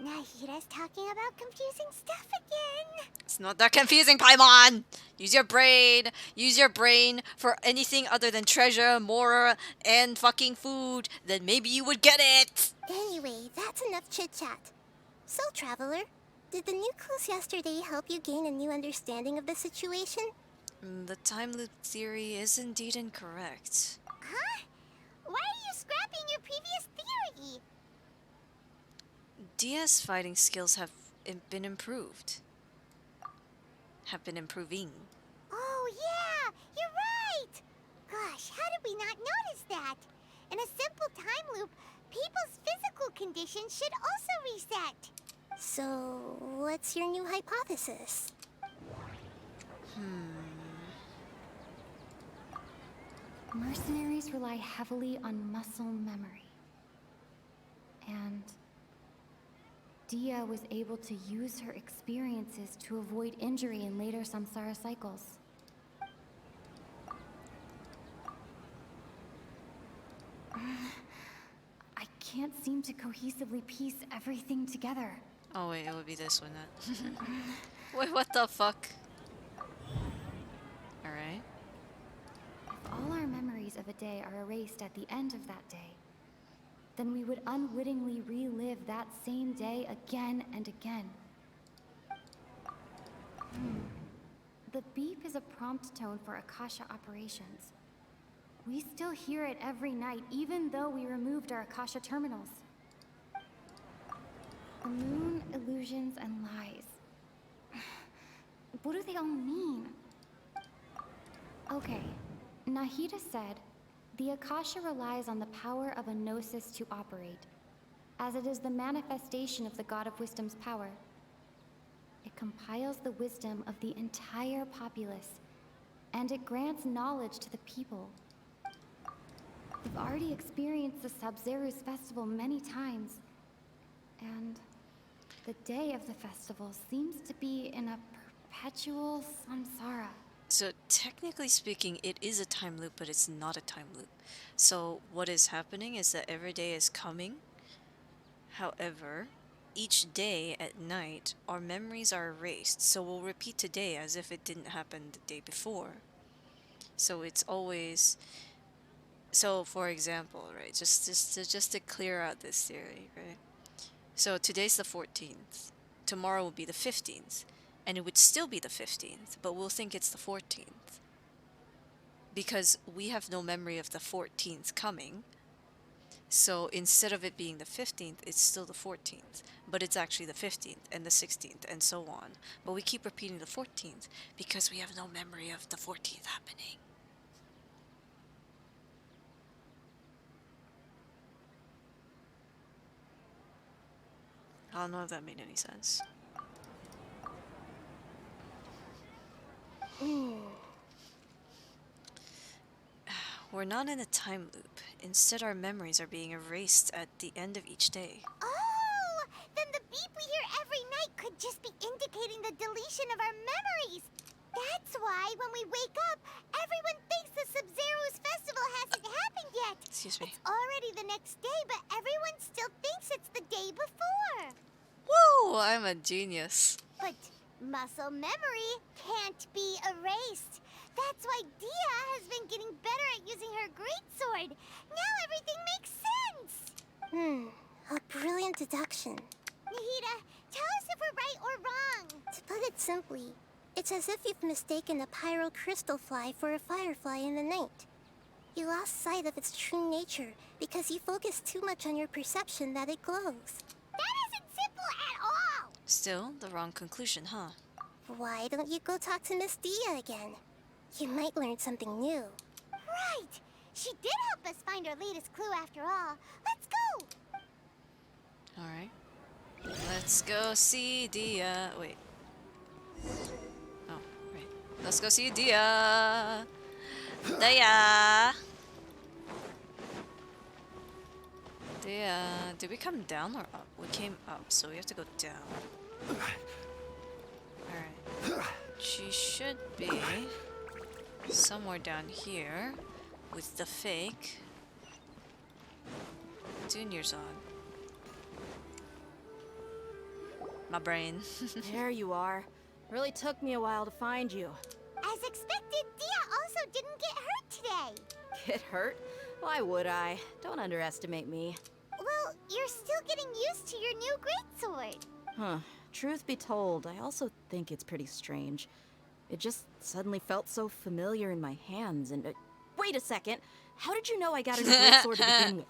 Nahira's talking about confusing stuff again. It's not that confusing, Paimon! Use your brain! Use your brain for anything other than treasure, more, and fucking food. Then maybe you would get it! Anyway, that's enough chit-chat. So, Traveler, did the new clues yesterday help you gain a new understanding of the situation? The time loop theory is indeed incorrect. Huh? Why are you scrapping your previous theory? Dia's fighting skills have been improved. Have been improving. Oh, yeah! You're right! Gosh, how did we not notice that? In a simple time loop, people's physical conditions should also reset. So, what's your new hypothesis? Mercenaries rely heavily on muscle memory. And Dia was able to use her experiences to avoid injury in later samsara cycles. I can't seem to cohesively piece everything together. Oh wait, it would be this one. That. Wait, what the fuck? Alright. If all our memories of a day are erased at the end of that day, then we would unwittingly relive that same day again and again. The beep is a prompt tone for Akasha operations. We still hear it every night, even though we removed our Akasha terminals. The moon, illusions, and lies. What do they all mean? Okay, Nahida said, the Akasha relies on the power of a gnosis to operate, as it is the manifestation of the God of Wisdom's power. It compiles the wisdom of the entire populace, and it grants knowledge to the people. We've already experienced the Sub-Zeru's festival many times, and the day of the festival seems to be in a perpetual samsara. So technically speaking, it is a time loop, but it's not a time loop. So what is happening is that every day is coming. However, each day at night, our memories are erased. So we'll repeat today as if it didn't happen the day before. So it's always... So for example, right, just to clear out this theory, right? So today's the 14th. Tomorrow will be the 15th. And it would still be the 15th, but we'll think it's the 14th. Because we have no memory of the 14th coming. So instead of it being the 15th, it's still the 14th. But it's actually the 15th and the 16th and so on. But we keep repeating the 14th because we have no memory of the 14th happening. I don't know if that made any sense. We're not in a time loop. Instead, our memories are being erased at the end of each day. Oh! Then the beep we hear every night could just be indicating the deletion of our memories. That's why when we wake up, everyone thinks the Sub-Zeru's festival hasn't happened yet. Excuse me. It's already the next day, but everyone still thinks it's the day before. Woo! I'm a genius. But muscle memory can't be erased. That's why Dia has been getting better at using her greatsword. Now everything makes sense. A brilliant deduction. Nahida, tell us if we're right or wrong. To put it simply, it's as if you've mistaken a pyro crystal fly for a firefly in the night. You lost sight of its true nature because you focused too much on your perception that it glows. That isn't simple at all. Still, the wrong conclusion, huh? Why don't you go talk to Miss Dia again? You might learn something new. Right. She did help us find our latest clue after all. Let's go. Alright. Let's go see Dia. Wait. Oh, right. Let's go see Dia. Dia. Did we come down or up? We came up, so we have to go down. Alright. She should be somewhere down here with the fake Junior's on. My brain. There you are. Really took me a while to find you. As expected, Dia also didn't get hurt today. Get hurt? Why would I? Don't underestimate me. Well, you're still getting used to your new greatsword. Huh. Truth be told, I also think it's pretty strange. It just suddenly felt so familiar in my hands and... wait a second! How did you know I got a new greatsword to begin with?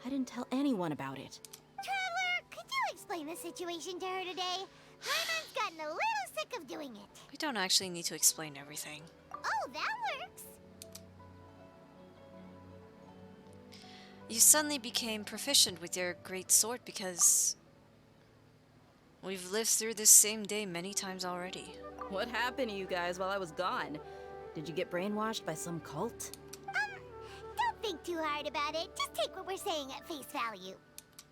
I didn't tell anyone about it. Traveler, could you explain the situation to her today? Hyman's gotten a little sick of doing it. We don't actually need to explain everything. Oh, that works. You suddenly became proficient with your great sword because we've lived through this same day many times already. What happened to you guys while I was gone? Did you get brainwashed by some cult? Don't think too hard about it. Just take what we're saying at face value.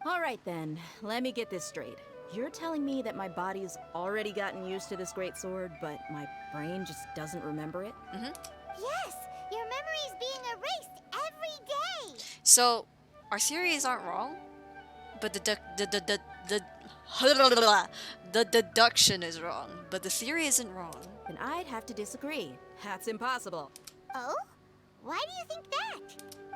Alright then, let me get this straight. You're telling me that my body's already gotten used to this great sword, but my brain just doesn't remember it? Mm-hmm. Yes, your memory's being erased every day. So, our theories aren't wrong, but the deduction is wrong, but the theory isn't wrong. Then I'd have to disagree. That's impossible. Oh? Why do you think that?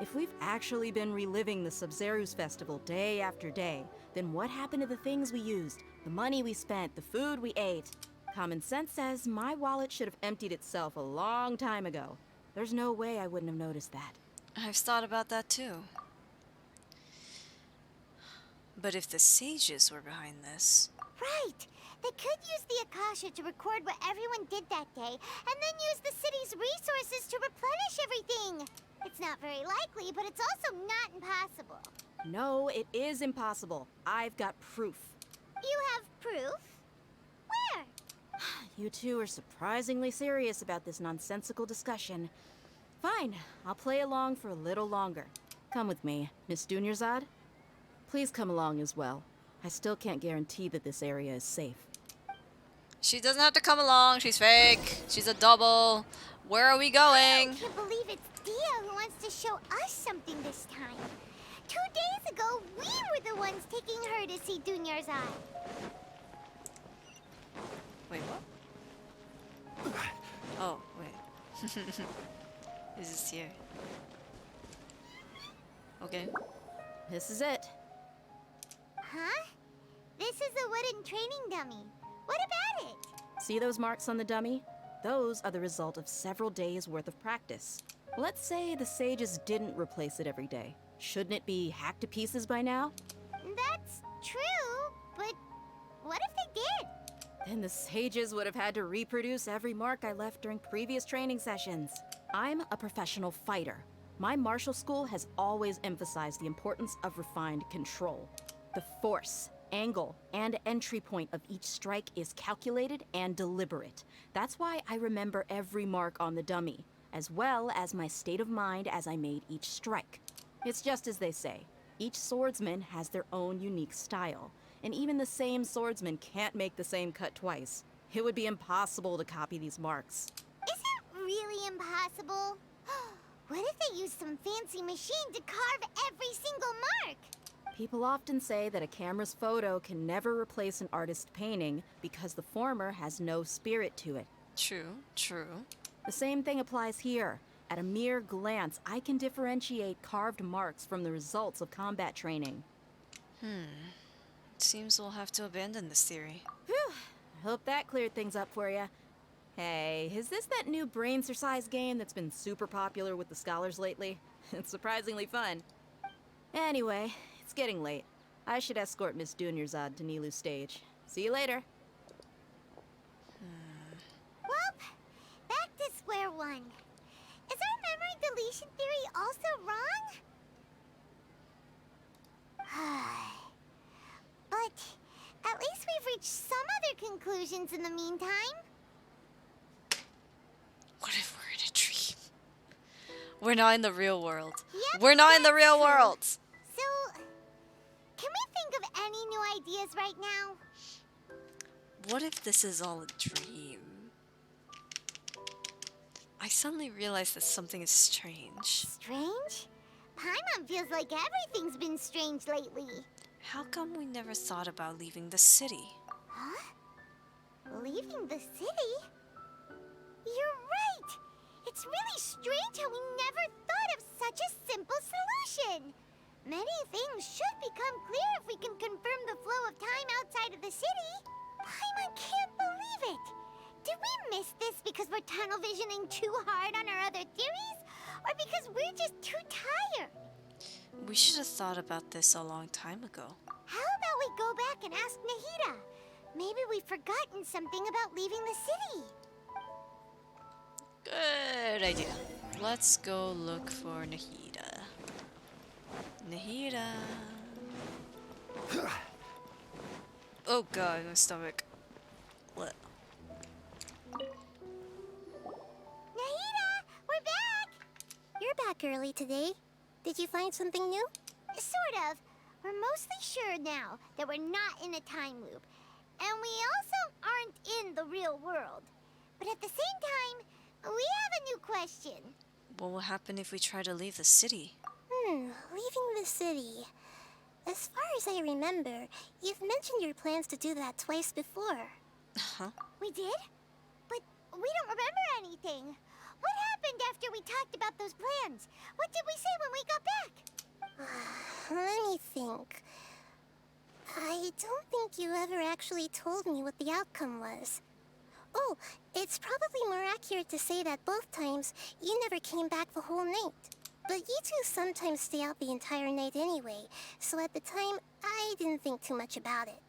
If we've actually been reliving the Sub-Zeru's festival day after day, then what happened to the things we used, the money we spent, the food we ate? Common sense says my wallet should have emptied itself a long time ago. There's no way I wouldn't have noticed that. I've thought about that too. But if the sages were behind this... Right! They could use the Akasha to record what everyone did that day, and then use the city's resources to replenish everything! It's not very likely, but it's also not impossible. No, it is impossible. I've got proof. You have proof? Where? You two are surprisingly serious about this nonsensical discussion. Fine, I'll play along for a little longer. Come with me, Miss Dunyarzad. Please come along as well. I still can't guarantee that this area is safe. She doesn't have to come along. She's fake. She's a double. Where are we going? I can't believe it's Dia who wants to show us something this time. 2 days ago, we were the ones taking her to see Dunyarzad. Wait, what? Oh, wait. This is here. Okay. This is it. Huh? This is a wooden training dummy. What about it? See those marks on the dummy? Those are the result of several days' worth of practice. Let's say the sages didn't replace it every day. Shouldn't it be hacked to pieces by now? That's true, but what if they did? Then the sages would have had to reproduce every mark I left during previous training sessions. I'm a professional fighter. My martial school has always emphasized the importance of refined control. The force, angle, and entry point of each strike is calculated and deliberate. That's why I remember every mark on the dummy, as well as my state of mind as I made each strike. It's just as they say, each swordsman has their own unique style, and even the same swordsman can't make the same cut twice. It would be impossible to copy these marks. Is it really impossible? What if they used some fancy machine to carve every single mark? People often say that a camera's photo can never replace an artist's painting because the former has no spirit to it. True, true. The same thing applies here. At a mere glance, I can differentiate carved marks from the results of combat training. It seems we'll have to abandon this theory. Whew. Hope that cleared things up for you. Hey, is this that new brain exercise game that's been super popular with the scholars lately? It's surprisingly fun. Anyway, it's getting late. I should escort Miss Dunyarzad to Nilu's stage. See you later. Well, back to square one. Is our memory deletion theory also wrong? But at least we've reached some other conclusions in the meantime. What if we're in a dream? We're not in the real world. Yep, We're not in the real true. world. So, any new ideas right now? What if this is all a dream? I suddenly realized that something is strange. Strange? Paimon feels like everything's been strange lately. How come we never thought about leaving the city? Huh? Leaving the city? You're right! It's really strange how we never thought of such a simple solution. Many things should become clear if we can confirm the flow of time outside of the city. Paimon can't believe it! Did we miss this because we're tunnel visioning too hard on our other theories? Or because we're just too tired? We should have thought about this a long time ago. How about we go back and ask Nahida? Maybe we've forgotten something about leaving the city. Good idea. Let's go look for Nahida. Nahida. Oh god, my stomach. What? Nahida, we're back! You're back early today. Did you find something new? Sort of. We're mostly sure now that we're not in a time loop. And we also aren't in the real world. But at the same time, we have a new question. What will happen if we try to leave the city? Leaving the city. As far as I remember, you've mentioned your plans to do that twice before. Huh? We did? But we don't remember anything. What happened after we talked about those plans? What did we say when we got back? Let me think. I don't think you ever actually told me what the outcome was. Oh, it's probably more accurate to say that both times you never came back the whole night. But you two sometimes stay out the entire night anyway, so at the time, I didn't think too much about it.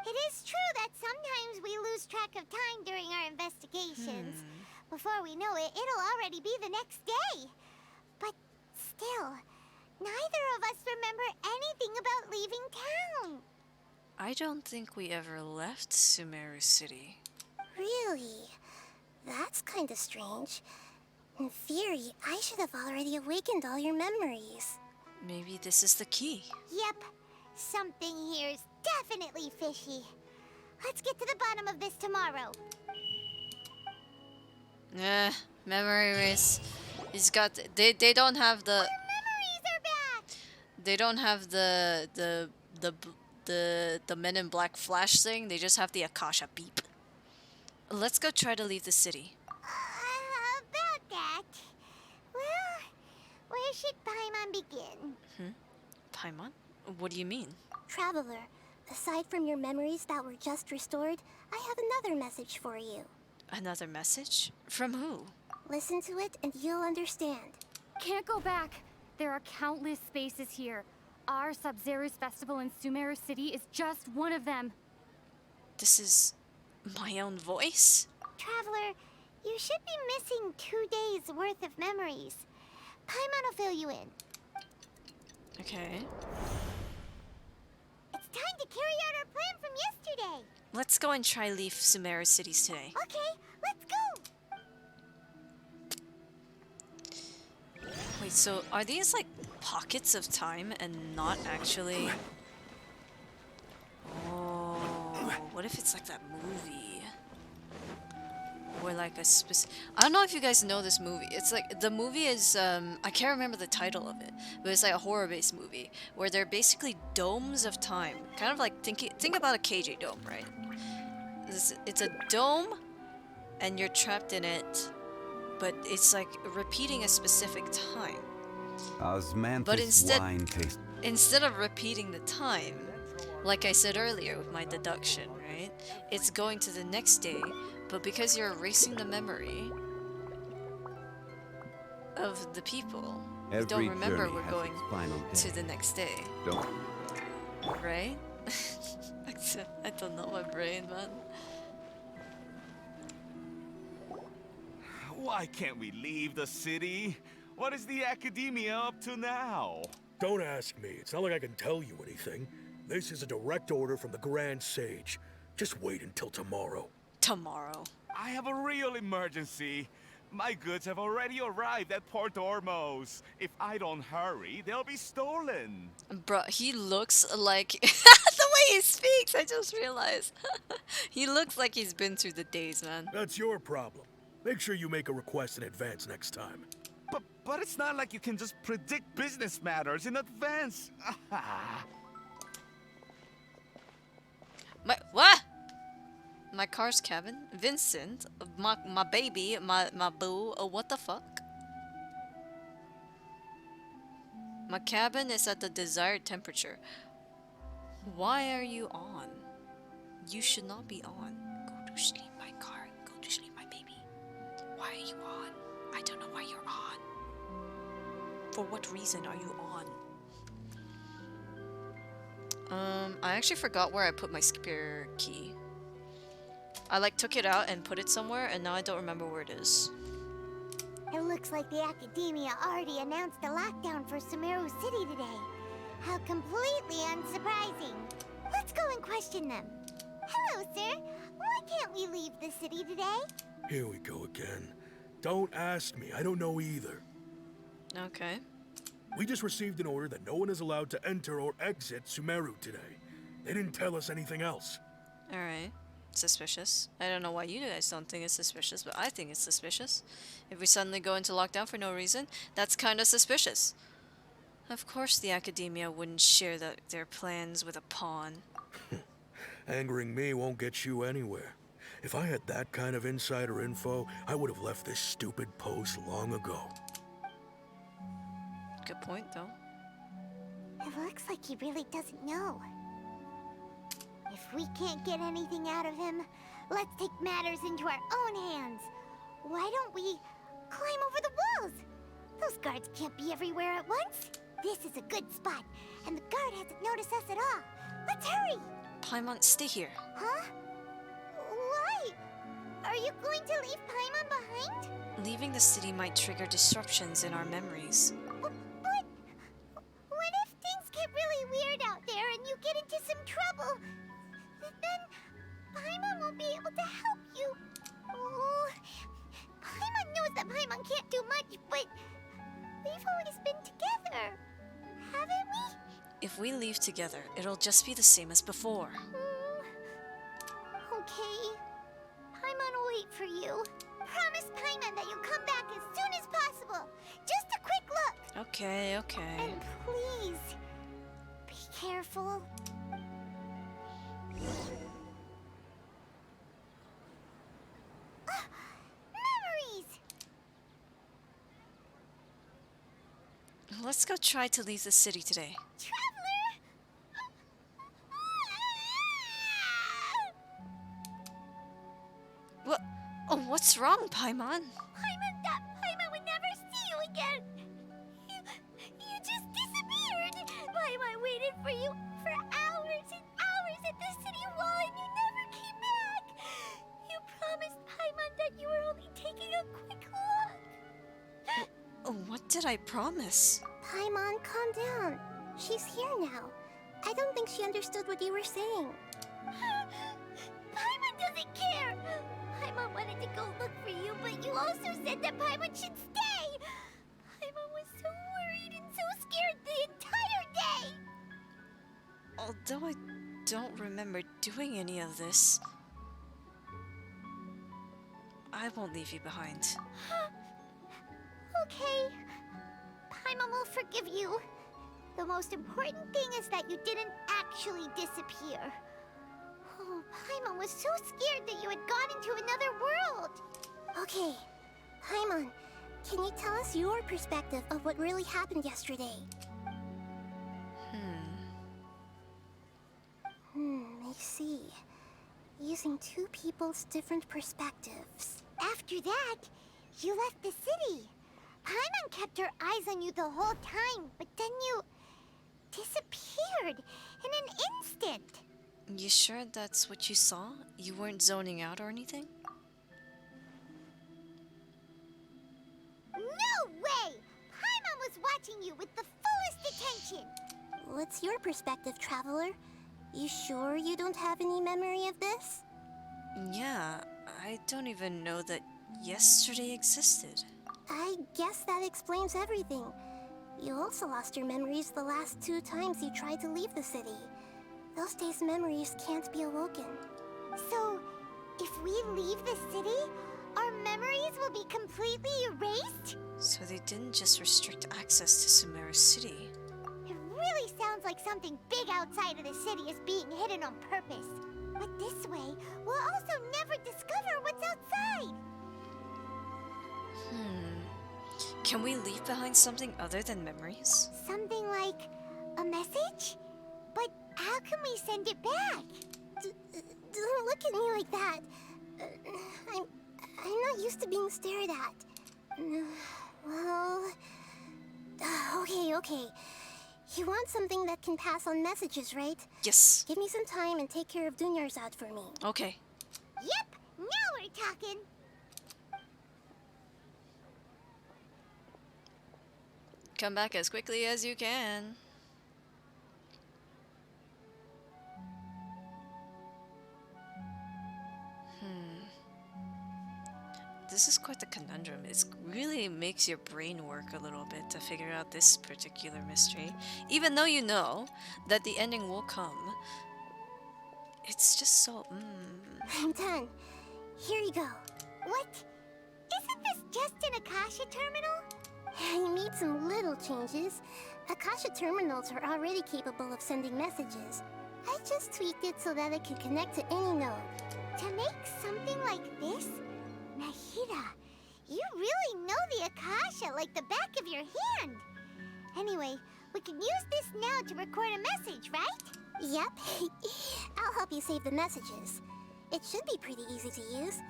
It is true that sometimes we lose track of time during our investigations. Before we know it, it'll already be the next day. But still, neither of us remember anything about leaving town. I don't think we ever left Sumeru City. Really? That's kinda strange. In theory, I should have already awakened all your memories. Maybe this is the key. Yep. Something here's definitely fishy. Let's get to the bottom of this tomorrow. Memory erase. He's got. They don't have the. Our memories are back. They don't have the Men in Black flash thing. They just have the Akasha beep. Let's go try to leave the city. About that. Well, where should Paimon begin? Paimon? What do you mean? Traveler, aside from your memories that were just restored, I have another message for you. Another message? From who? Listen to it and you'll understand. Can't go back. There are countless spaces here. Our Sub-Zero's festival in Sumeru City is just one of them. This is my own voice? Traveler, you should be missing 2 days worth of memories. Paimon will fill you in. Okay. It's time to carry out our plan from yesterday. Let's go and try leave Sumeru City today. Okay, let's go. Wait, so are these like pockets of time and not actually... Oh, what if it's like that movie? Where like a specific... I don't know if you guys know this movie. It's like, the movie is, I can't remember the title of it, but it's like a horror-based movie where they're basically domes of time. Kind of like, think about a KJ dome, right? It's a dome, and you're trapped in it, but it's like repeating a specific time. But instead of repeating the time, like I said earlier with my deduction, right? It's going to the next day, but because you're erasing the memory of the people, you don't remember we're going to the next day. Right? I don't know my brain, man. Why can't we leave the city? What is the Academia up to now? Don't ask me. It's not like I can tell you anything. This is a direct order from the Grand Sage. Just wait until tomorrow. Tomorrow? I have a real emergency. My goods have already arrived at Port Ormos. If I don't hurry, they'll be stolen. Bruh, he looks like... the way he speaks, I just realized. He looks like he's been through the days, man. That's your problem. Make sure you make a request in advance next time. But it's not like you can just predict business matters in advance. What? My car's cabin? Vincent? My baby? My boo? What the fuck? My cabin is at the desired temperature. Why are you on? You should not be on. Go to sleep, my car. Go to sleep, my baby. Why are you on? I don't know why you're on. For what reason are you on? I actually forgot where I put my spare key. I took it out and put it somewhere, and now I don't remember where it is. It looks like the Academia already announced a lockdown for Sumeru City today. How completely unsurprising. Let's go and question them. Hello, sir. Why can't we leave the city today? Here we go again. Don't ask me. I don't know either. Okay. We just received an order that no one is allowed to enter or exit Sumeru today. They didn't tell us anything else. Alright. Suspicious. I don't know why you guys don't think it's suspicious, but I think it's suspicious. If we suddenly go into lockdown for no reason, that's kind of suspicious. Of course the Academia wouldn't share their plans with a pawn. Angering me won't get you anywhere. If I had that kind of insider info, I would have left this stupid post long ago. Good point, though. It looks like he really doesn't know. If we can't get anything out of him, let's take matters into our own hands. Why don't we climb over the walls? Those guards can't be everywhere at once. This is a good spot, and the guard hasn't noticed us at all. Let's hurry! Paimon, stay here. Huh? Why? Are you going to leave Paimon behind? Leaving the city might trigger disruptions in our memories. But what if things get really weird out there and you get into some trouble? Then Paimon won't be able to help you. Oh, Paimon knows that Paimon can't do much, but we've always been together, haven't we? If we leave together, it'll just be the same as before. Okay. Paimon will wait for you. Promise Paimon that you'll come back as soon as possible. Just a quick look. Okay. And please, be careful. Memories! Let's go try to leave the city today. Traveler! What? Oh, what's wrong, Paimon? Paimon thought Paimon would never see you again. You just disappeared. Paimon waited for you for hours and hours at the city wall and you never came back. You promised Paimon that you were only taking a quick look. Oh, what did I promise? Paimon, calm down. She's here now. I don't think she understood what you were saying. Paimon doesn't care. Paimon wanted to go look for you, but you also said that Paimon should stay. Paimon was so worried and so scared the entire day. Although I don't remember doing any of this, I won't leave you behind. Okay. Paimon will forgive you. The most important thing is that you didn't actually disappear. Oh, Paimon was so scared that you had gone into another world. Okay. Paimon, can you tell us your perspective of what really happened yesterday? I see. Using two people's different perspectives. After that, you left the city. Paimon kept her eyes on you the whole time, but then you disappeared in an instant. You sure that's what you saw? You weren't zoning out or anything? No way! Paimon was watching you with the fullest attention. What's your perspective, Traveler? You sure you don't have any memory of this? Yeah, I don't even know that yesterday existed. I guess that explains everything. You also lost your memories the last 2 times you tried to leave the city. Those days' memories can't be awoken. So, if we leave the city, our memories will be completely erased? So they didn't just restrict access to Sumeru City. It really sounds like something big outside of the city is being hidden on purpose. But this way, we'll also never discover what's outside. Can we leave behind something other than memories? Something like a message? But how can we send it back? Don't look at me like that. I'm not used to being stared at. Well... Okay. You want something that can pass on messages, right? Yes. Give me some time and take care of Dunyarzad for me. Okay. Yep, now we're talking. Come back as quickly as you can. This is quite the conundrum. It really makes your brain work a little bit to figure out this particular mystery. Even though you know that the ending will come. It's just so, I'm done. Here you go. What? Isn't this just an Akasha terminal? I made some little changes. Akasha terminals are already capable of sending messages. I just tweaked it so that it could connect to any node. To make something like this? Nahida, you really know the Akasha like the back of your hand. Anyway, we can use this now to record a message, right? Yep. I'll help you save the messages. It should be pretty easy to use.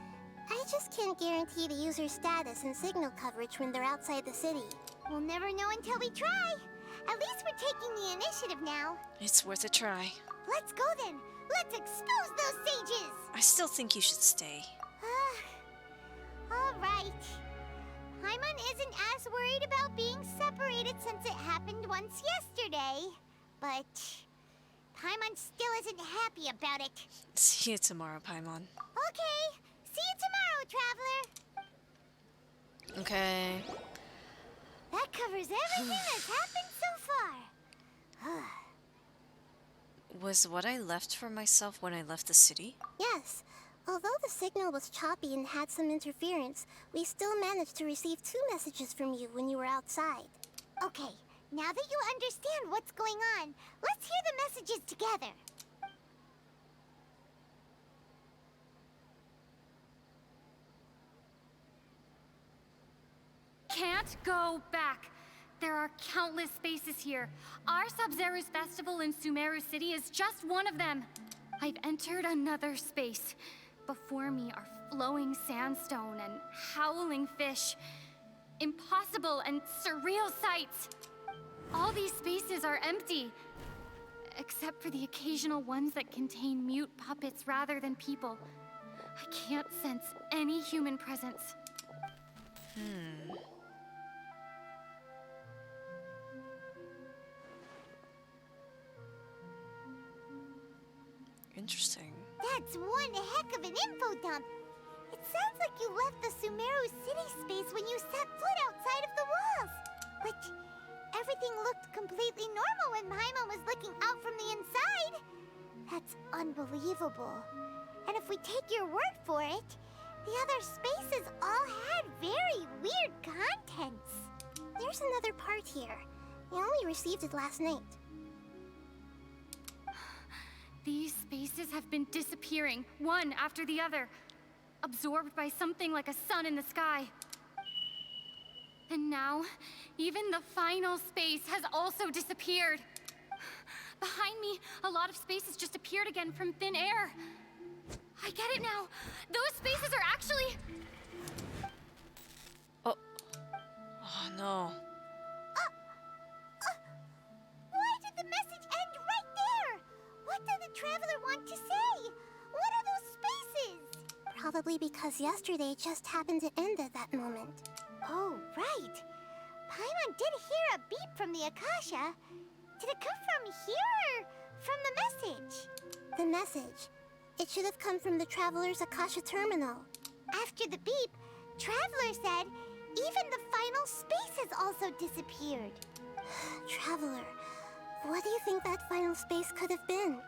I just can't guarantee the user's status and signal coverage when they're outside the city. We'll never know until we try. At least we're taking the initiative now. it's worth a try. Let's go then. Let's expose those sages. I still think you should stay. All right. Paimon isn't as worried about being separated since it happened once yesterday. But Paimon still isn't happy about it. See you tomorrow, Paimon. Okay. See you tomorrow, Traveler. Okay. That covers everything that's happened so far. Was what I left for myself when I left the city? Yes. Although the signal was choppy and had some interference, we still managed to receive 2 messages from you when you were outside. Okay, now that you understand what's going on, let's hear the messages together. Can't go back. There are countless spaces here. Our Sub-Zeru's festival in Sumeru City is just one of them. I've entered another space. Before me are flowing sandstone and howling fish. Impossible and surreal sights. All these spaces are empty, except for the occasional ones that contain mute puppets rather than people. I can't sense any human presence. Interesting. That's one heck of an info dump. It sounds like you left the Sumeru City space when you set foot outside of the walls. But everything looked completely normal when Paimon was looking out from the inside. That's unbelievable. And if we take your word for it, the other spaces all had very weird contents. There's another part here. You only received it last night. These spaces have been disappearing, one after the other, absorbed by something like a sun in the sky. And now, even the final space has also disappeared. Behind me, a lot of spaces just appeared again from thin air. I get it now. Those spaces are actually... Oh no. Why did the message end right there? What did the Traveler want to say? What are those spaces? Probably because yesterday just happened to end at that moment. Oh, right. Paimon did hear a beep from the Akasha. Did it come from here or from the message? The message. It should have come from the Traveler's Akasha terminal. After the beep, Traveler said even the final spaces also disappeared. Traveler, What do you think that final space could have been?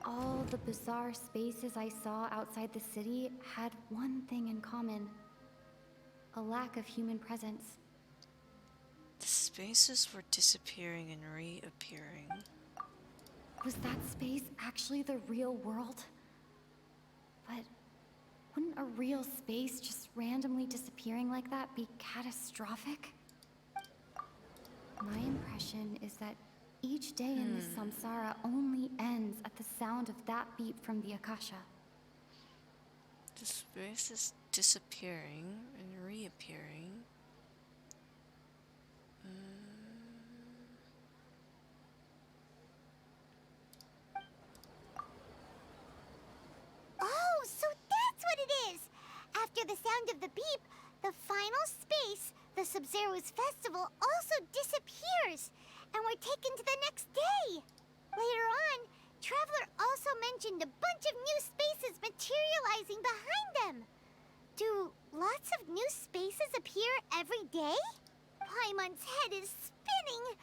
All the bizarre spaces I saw outside the city had one thing in common: a lack of human presence. The spaces were disappearing and reappearing. Was that space actually the real world? But wouldn't a real space just randomly disappearing like that be catastrophic? My impression is that each day in this samsara only ends at the sound of that beep from the Akasha. The space is disappearing and reappearing. Oh, so that's what it is! After the sound of the beep, the final space, the Sub-Zero's festival, also disappears, and we're taken to the next day. Later on, Traveler also mentioned a bunch of new spaces materializing behind them. Do lots of new spaces appear every day? Paimon's head is spinning.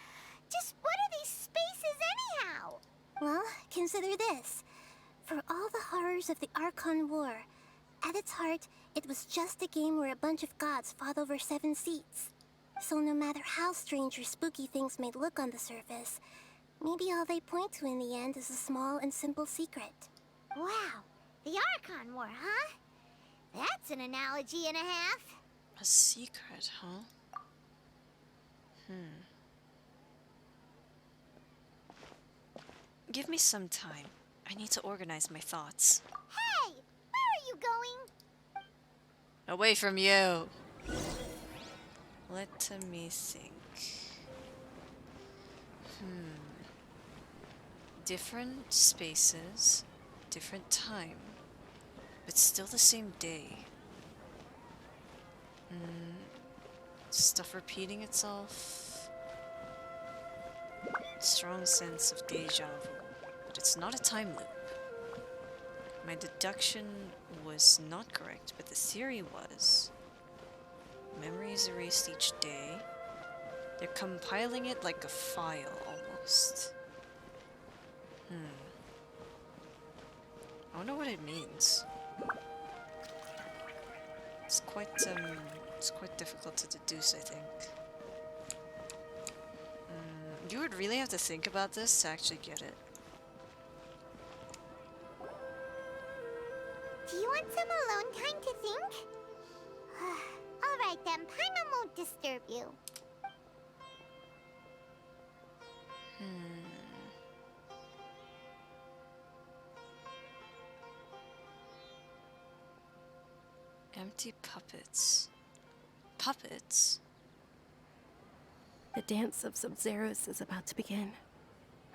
Just what are these spaces anyhow? Well, consider this. For all the horrors of the Archon War, at its heart, it was just a game where a bunch of gods fought over 7 seats. So no matter how strange or spooky things may look on the surface, maybe all they point to in the end is a small and simple secret. Wow, the Archon War, huh? That's an analogy and a half. A secret, huh? Give me some time. I need to organize my thoughts. Hey, where are you going? Away from you! Let me think. Different spaces, different time, but still the same day. Stuff repeating itself. Strong sense of deja vu, but it's not a time loop. My deduction was not correct, but the theory was. Memory is erased each day. They're compiling it like a file, almost. I wonder what it means. It's quite difficult to deduce, I think. You would really have to think about this to actually get it. Do you want some alone time to think? Alright then, Paimon won't disturb you. Empty puppets. Puppets? The dance of Sub-Zeros is about to begin.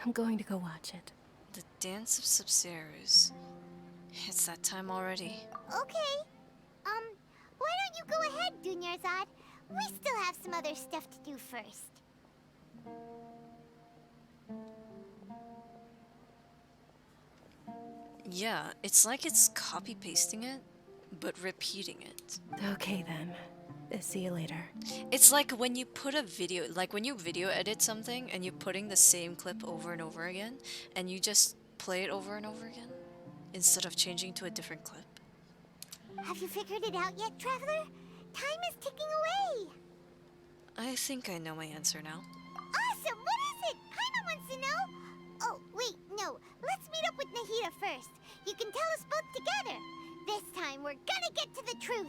I'm going to go watch it. The dance of Sub-Zeros. It's that time already. Okay. Why don't you go ahead, Dunyarzad? We still have some other stuff to do first. Yeah, it's like it's copy-pasting it, but repeating it. Okay then. See you later. It's like when you put a video, like when you video edit something and you're putting the same clip over and over again, and you just play it over and over again, instead of changing to a different clip. Have you figured it out yet, Traveler? Time is ticking away. I think I know my answer now. Awesome! What is it? Paimon wants to know. Oh, wait, no. Let's meet up with Nahida first. You can tell us both together. This time, we're gonna get to the truth.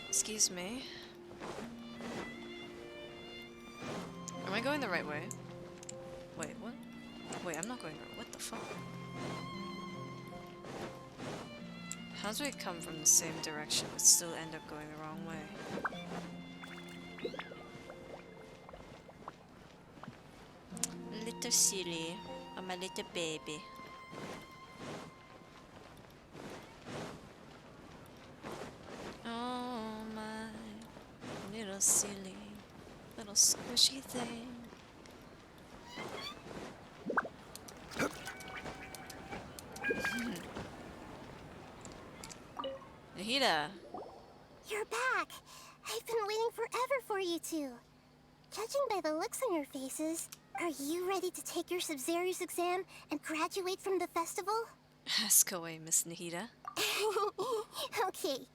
Excuse me. Am I going the right way? Wait, what? Wait, I'm not going right. What the fuck? How do I come from the same direction but still end up going the wrong way? Little silly. I'm a little baby. Oh my little silly, little squishy thing. Nahida. You're back. I've been waiting forever for you two. Judging by the looks on your faces, are you ready to take your Sub-Zero's exam and graduate from the festival? Ask away, Miss Nahida. Okay.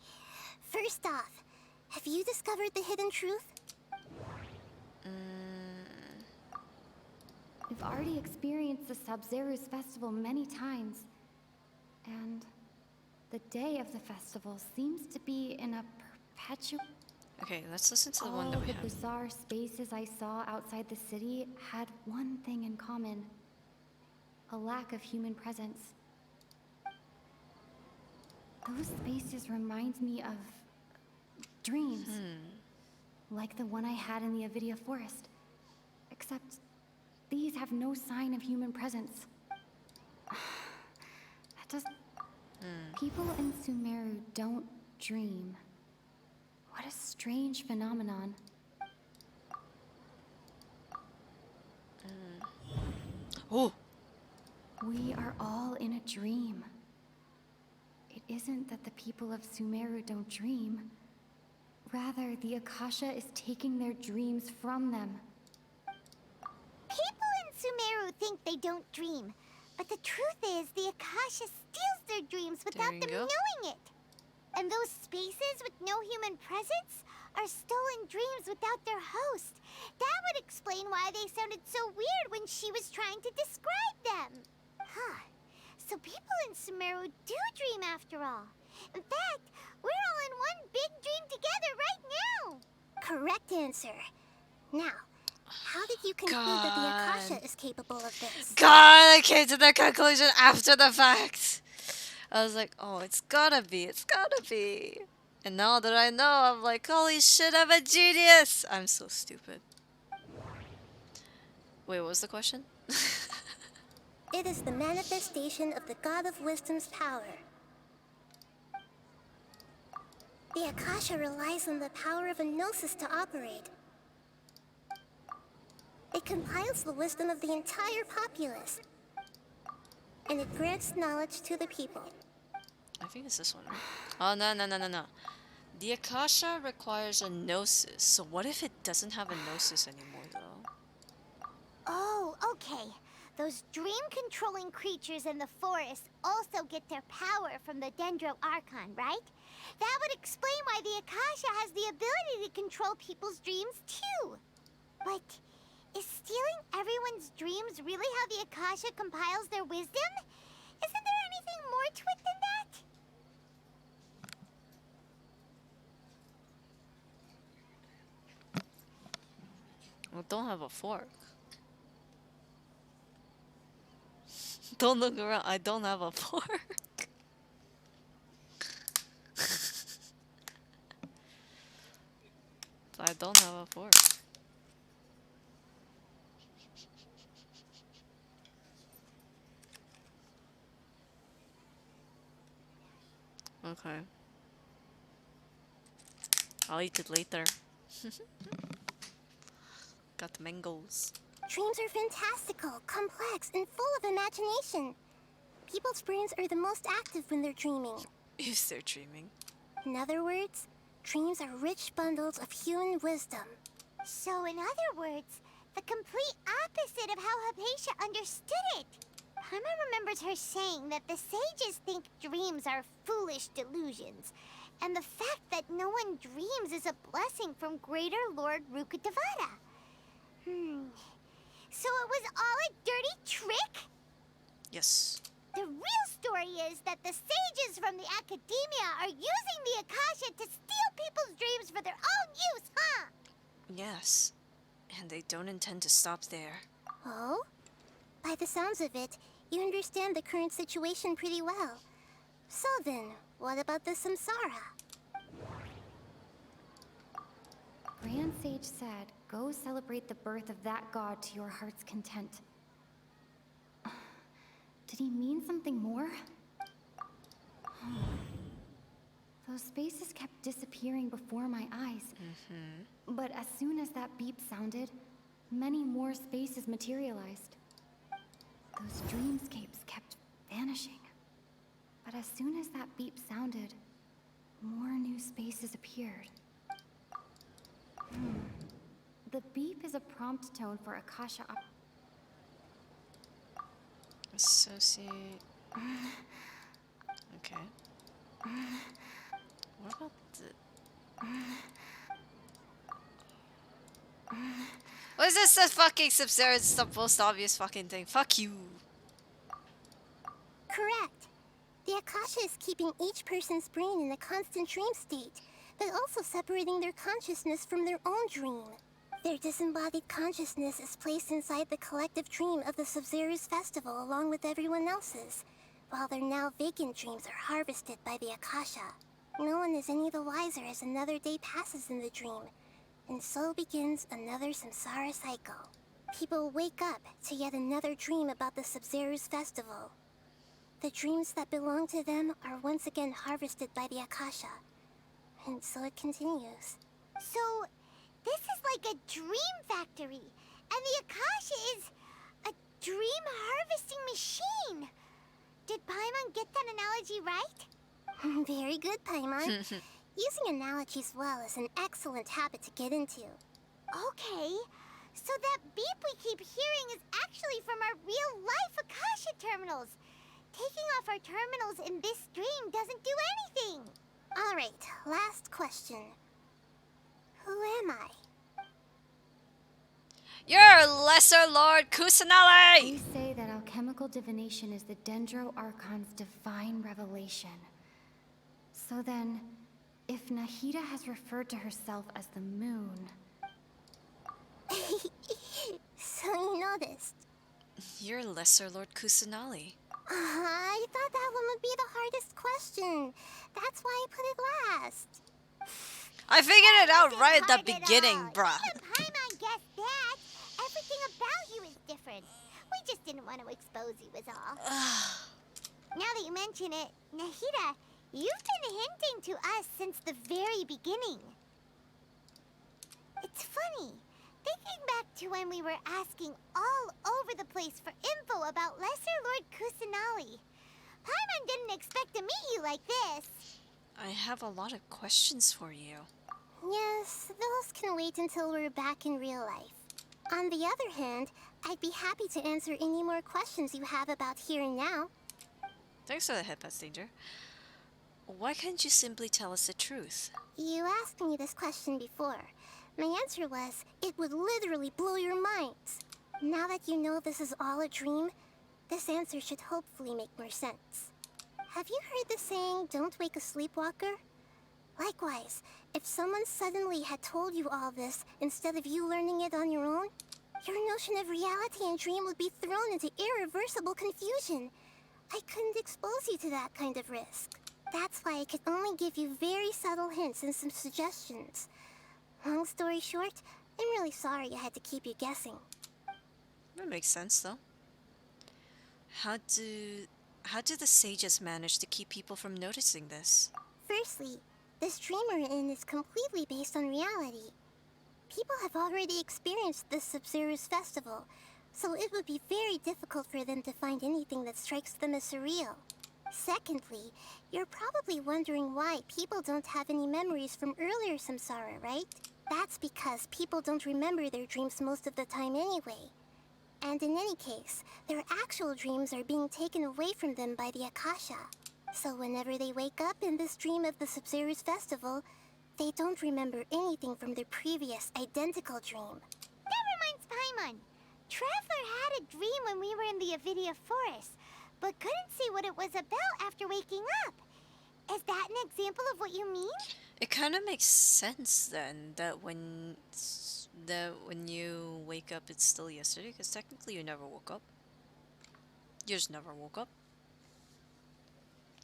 First off, have you discovered the hidden truth? We've already experienced the Sub-Zero's festival many times. And the day of the festival seems to be in a perpetual... Okay, let's listen to the one that we All have. the bizarre spaces I saw outside the city had one thing in common. A lack of human presence. Those spaces remind me of dreams. Like the one I had in the Avidia forest. Except these have no sign of human presence. That does... People in Sumeru don't dream. What a strange phenomenon. Oh! We are all in a dream. It isn't that the people of Sumeru don't dream. Rather, the Akasha is taking their dreams from them. People in Sumeru think they don't dream, but the truth is the Akasha steals their dreams without them knowing it. And those spaces with no human presence are stolen dreams without their host. That would explain why they sounded so weird when she was trying to describe them. Huh. So people in Sumeru do dream after all. In fact, we're all in one big dream together right now. Correct answer. Now, how did you conclude that the Akasha is capable of this? God, I came to that conclusion after the fact. I was like, oh, it's gotta be. And now that I know, I'm like, holy shit, I'm a genius. I'm so stupid. Wait, what was the question? It is the manifestation of the God of Wisdom's power. The Akasha relies on the power of a gnosis to operate. It compiles the wisdom of the entire populace, and it grants knowledge to the people. I think it's this one, right? Oh, no. The Akasha requires a gnosis. So what if it doesn't have a gnosis anymore, though? Oh, okay. Those dream-controlling creatures in the forest also get their power from the Dendro Archon, right? That would explain why the Akasha has the ability to control people's dreams, too. But is stealing everyone's dreams really how the Akasha compiles their wisdom? Isn't there anything more to it than that? Well, don't have a fork. Don't look around. I don't have a fork. I don't have a fork. Okay. I'll eat it later. Got mangoes. Dreams are fantastical, complex, and full of imagination. People's brains are the most active when they're dreaming. Is there dreaming? In other words, dreams are rich bundles of human wisdom. So in other words, the complete opposite of how Hypatia understood it. Paimon remembers her saying that the sages think dreams are foolish delusions, and the fact that no one dreams is a blessing from Greater Lord Rukkhadevata. So it was all a dirty trick? Yes. The real story is that the sages from the academia are using the Akasha to steal people's dreams for their own use, huh? Yes. And they don't intend to stop there. Oh? By the sounds of it, you understand the current situation pretty well. So then, what about the samsara? Grand Sage said, go celebrate the birth of that god to your heart's content. Did he mean something more? Those spaces kept disappearing before my eyes. But as soon as that beep sounded, many more spaces materialized. Those dreamscapes kept vanishing. But as soon as that beep sounded, More new spaces appeared. The beep is a prompt tone for Akasha Associate. Okay. What about the... Was this a fucking Sub-Zero? It's the most obvious fucking thing. Fuck you. Correct. The Akasha is keeping each person's brain in a constant dream state, but also separating their consciousness from their own dream. Their disembodied consciousness is placed inside the collective dream of the Sub-Zero's festival along with everyone else's, while their now vacant dreams are harvested by the Akasha. No one is any the wiser as another day passes in the dream, and so begins another samsara cycle. People wake up to yet another dream about the Sub-Zero's festival. The dreams that belong to them are once again harvested by the Akasha, and so it continues. So, this is like a dream factory, and the Akasha is a dream harvesting machine. Did Paimon get that analogy right? Very good, Paimon. Using analogies well is an excellent habit to get into. Okay, so that beep we keep hearing is actually from our real-life Akasha terminals. Taking off our terminals in this dream doesn't do anything. All right, last question. Who am I? You're Lesser Lord Kusanale! They say that alchemical divination is the Dendro Archon's divine revelation. So then, if Nahida has referred to herself as the moon... So you noticed. You're Lesser Lord Kusanale. I thought that one would be the hardest question. That's why I put it last. I figured it out right at the beginning, bruh. Even Paimon guessed that. Everything about you is different. We just didn't want to expose you is all. Now that you mention it, Nahida, you've been hinting to us since the very beginning. It's funny. Thinking back to when we were asking all over the place for info about Lesser Lord Kusanale, Paimon didn't expect to meet you like this. I have a lot of questions for you. Yes, those can wait until we're back in real life. On the other hand, I'd be happy to answer any more questions you have about here and now. Thanks for the headbutt, Danger. Why can't you simply tell us the truth? You asked me this question before. My answer was, it would literally blow your minds. Now that you know this is all a dream, this answer should hopefully make more sense. Have you heard the saying, don't wake a sleepwalker? Likewise, if someone suddenly had told you all this instead of you learning it on your own, your notion of reality and dream would be thrown into irreversible confusion. I couldn't expose you to that kind of risk. That's why I could only give you very subtle hints and some suggestions. Long story short, I'm really sorry I had to keep you guessing. That makes sense, though. How do the sages manage to keep people from noticing this? Firstly, this dream we're in is completely based on reality. People have already experienced this Sub-Zero's festival, so it would be very difficult for them to find anything that strikes them as surreal. Secondly, you're probably wondering why people don't have any memories from earlier samsara, right? That's because people don't remember their dreams most of the time anyway. And in any case, their actual dreams are being taken away from them by the Akasha. So whenever they wake up in this dream of the Sub-Zero's festival, they don't remember anything from their previous identical dream. That reminds Paimon. Traveler had a dream when we were in the Avidia Forest, but couldn't see what it was about after waking up. Is that an example of what you mean? It kind of makes sense then that when you wake up it's still yesterday, because technically you never woke up. You just never woke up.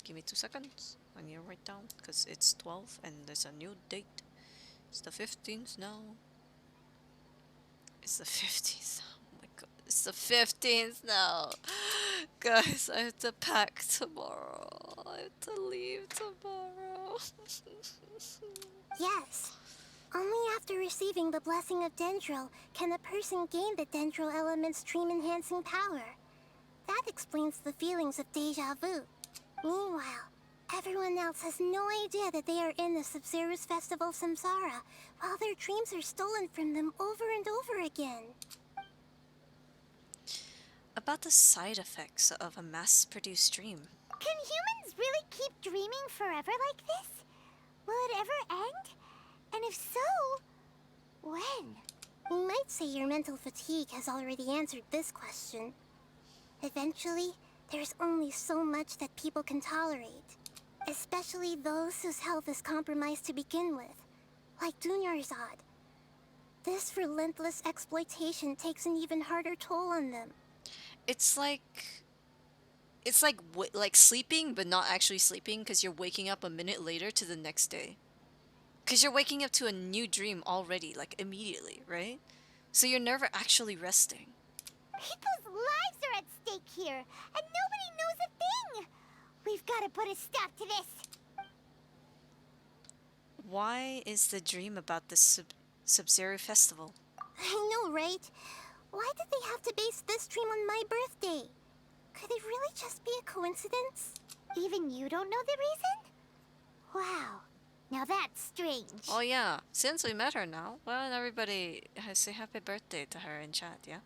Give me 2 seconds. I need to write down because it's 12 and there's a new date. It's the 15th now. It's the 15th. Oh my god. It's the 15th now. Guys, I have to pack tomorrow. I have to leave tomorrow. Yes. Only after receiving the blessing of Dendro can a person gain the Dendro element's dream-enhancing power. That explains the feelings of deja vu. Meanwhile, Everyone else has no idea that they are in the Sub-Zero's Festival Samsara, while their dreams are stolen from them over and over again. About the side effects of a mass-produced dream. Can humans really keep dreaming forever like this? Will it ever end? And if so, when? We might say your mental fatigue has already answered this question. Eventually, there's only so much that people can tolerate. Especially those whose health is compromised to begin with, like Dunyarzad. This relentless exploitation takes an even harder toll on them. It's like sleeping, but not actually sleeping, because you're waking up a minute later to the next day. Because you're waking up to a new dream already, like immediately, right? So you're never actually resting. People's lives are at stake here, and nobody knows a thing! We've got to put a stop to this! Why is the dream about the Sub-Zero festival? I know, right? Why did they have to base this dream on my birthday? Could it really just be a coincidence? Even you don't know the reason? Wow, now that's strange. Oh yeah, since we met her now, why don't everybody say happy birthday to her in chat, yeah?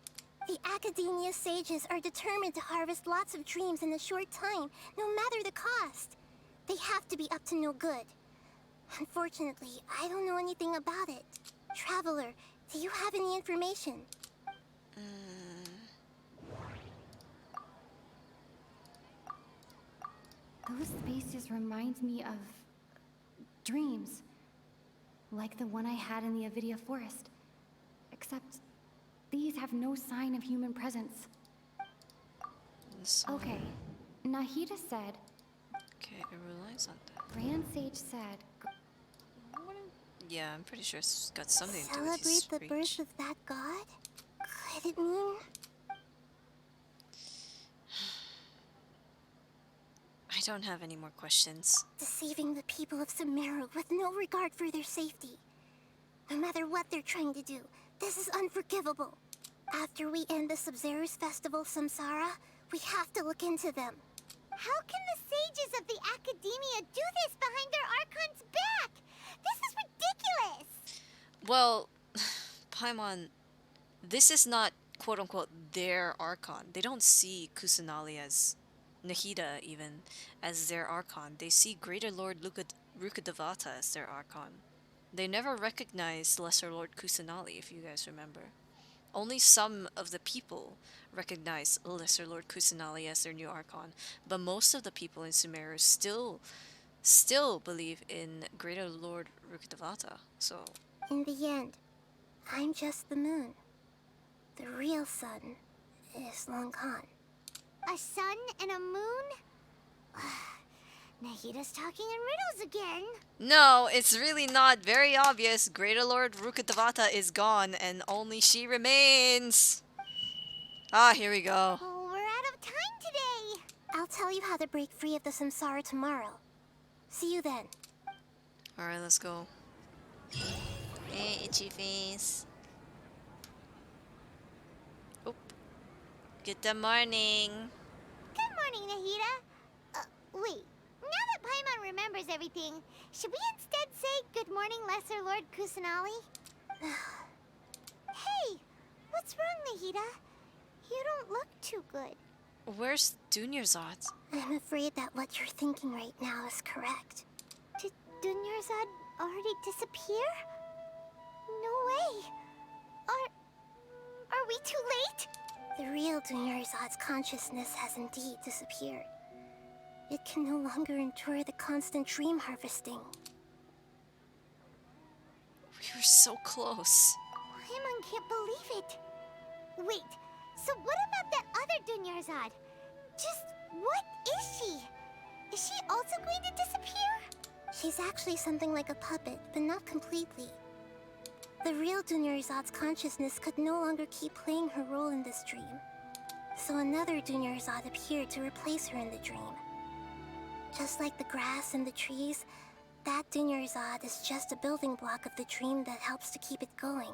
The Academia sages are determined to harvest lots of dreams in a short time, no matter the cost. They have to be up to no good. Unfortunately, I don't know anything about it. Traveler, do you have any information? Those spaces remind me of dreams, like the one I had in the Avidia forest. Except these have no sign of human presence. Okay, Nahida said... Okay, it relies on that. Grand Sage said... Yeah, I'm pretty sure it's got something to do with his Celebrate the birth of that god? Could it mean... I don't have any more questions. Deceiving the people of Sumeru with no regard for their safety. No matter what they're trying to do, this is unforgivable. After we end the Sub-Zero's Festival Samsara, we have to look into them. How can the sages of the Academia do this behind their Archon's back? This is ridiculous! Well, Paimon, this is not quote-unquote their Archon. They don't see Kusanali as... Nahida, even, as their Archon. They see Greater Lord Rukkhadevata as their Archon. They never recognized Lesser Lord Kusanali, if you guys remember. Only some of the people recognize Lesser Lord Kusanali as their new Archon, but most of the people in Sumeru still believe in Greater Lord Rukkhadevata, so... In the end, I'm just the moon. The real sun is long gone. A sun and a moon? Nahida's talking in riddles again. No, it's really not very obvious. Greater Lord Rukkhadevata is gone, and only she remains. Ah, here we go. Oh, we're out of time today. I'll tell you how to break free of the samsara tomorrow. See you then. Alright, let's go. Hey, itchy face. Good morning. Good morning, Nahida. Wait. Now that Paimon remembers everything, should we instead say good morning, Lesser Lord Kusanali? Hey, what's wrong, Nahida? You don't look too good. Where's Dunyarzad? I'm afraid that what you're thinking right now is correct. Did Dunyarzad already disappear? No way. Are we too late? The real Dunyarzad's consciousness has indeed disappeared. It can no longer endure the constant dream harvesting. We were so close. Paimon can't believe it. Wait, so what about that other Dunyarzad? Just what is she? Is she also going to disappear? She's actually something like a puppet, but not completely. The real Dunyarzad's consciousness could no longer keep playing her role in this dream. So another Dunyarzad appeared to replace her in the dream. Just like the grass and the trees, that Dunyarzad is just a building block of the dream that helps to keep it going.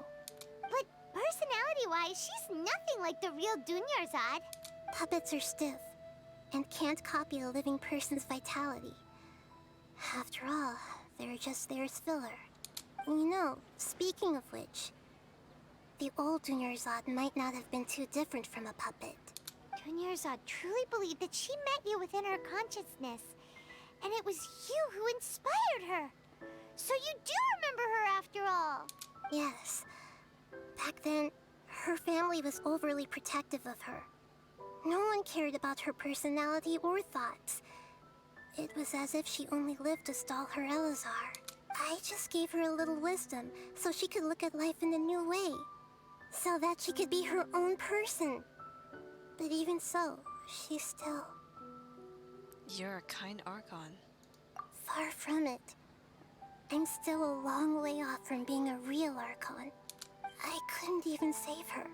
But personality-wise, she's nothing like the real Dunyarzad. Puppets are stiff, and can't copy a living person's vitality. After all, they're just there as filler. You know, speaking of which, the old Dunyarzad might not have been too different from a puppet. Dunyarzad truly believed that she met you within her consciousness, and it was you who inspired her. So you do remember her after all. Yes. Back then, her family was overly protective of her. No one cared about her personality or thoughts. It was as if she only lived to stall her Elazar. I just gave her a little wisdom so she could look at life in a new way. So that she could be her own person. But even so, she's still... You're a kind Archon. Far from it. I'm still a long way off from being a real Archon. I couldn't even save her.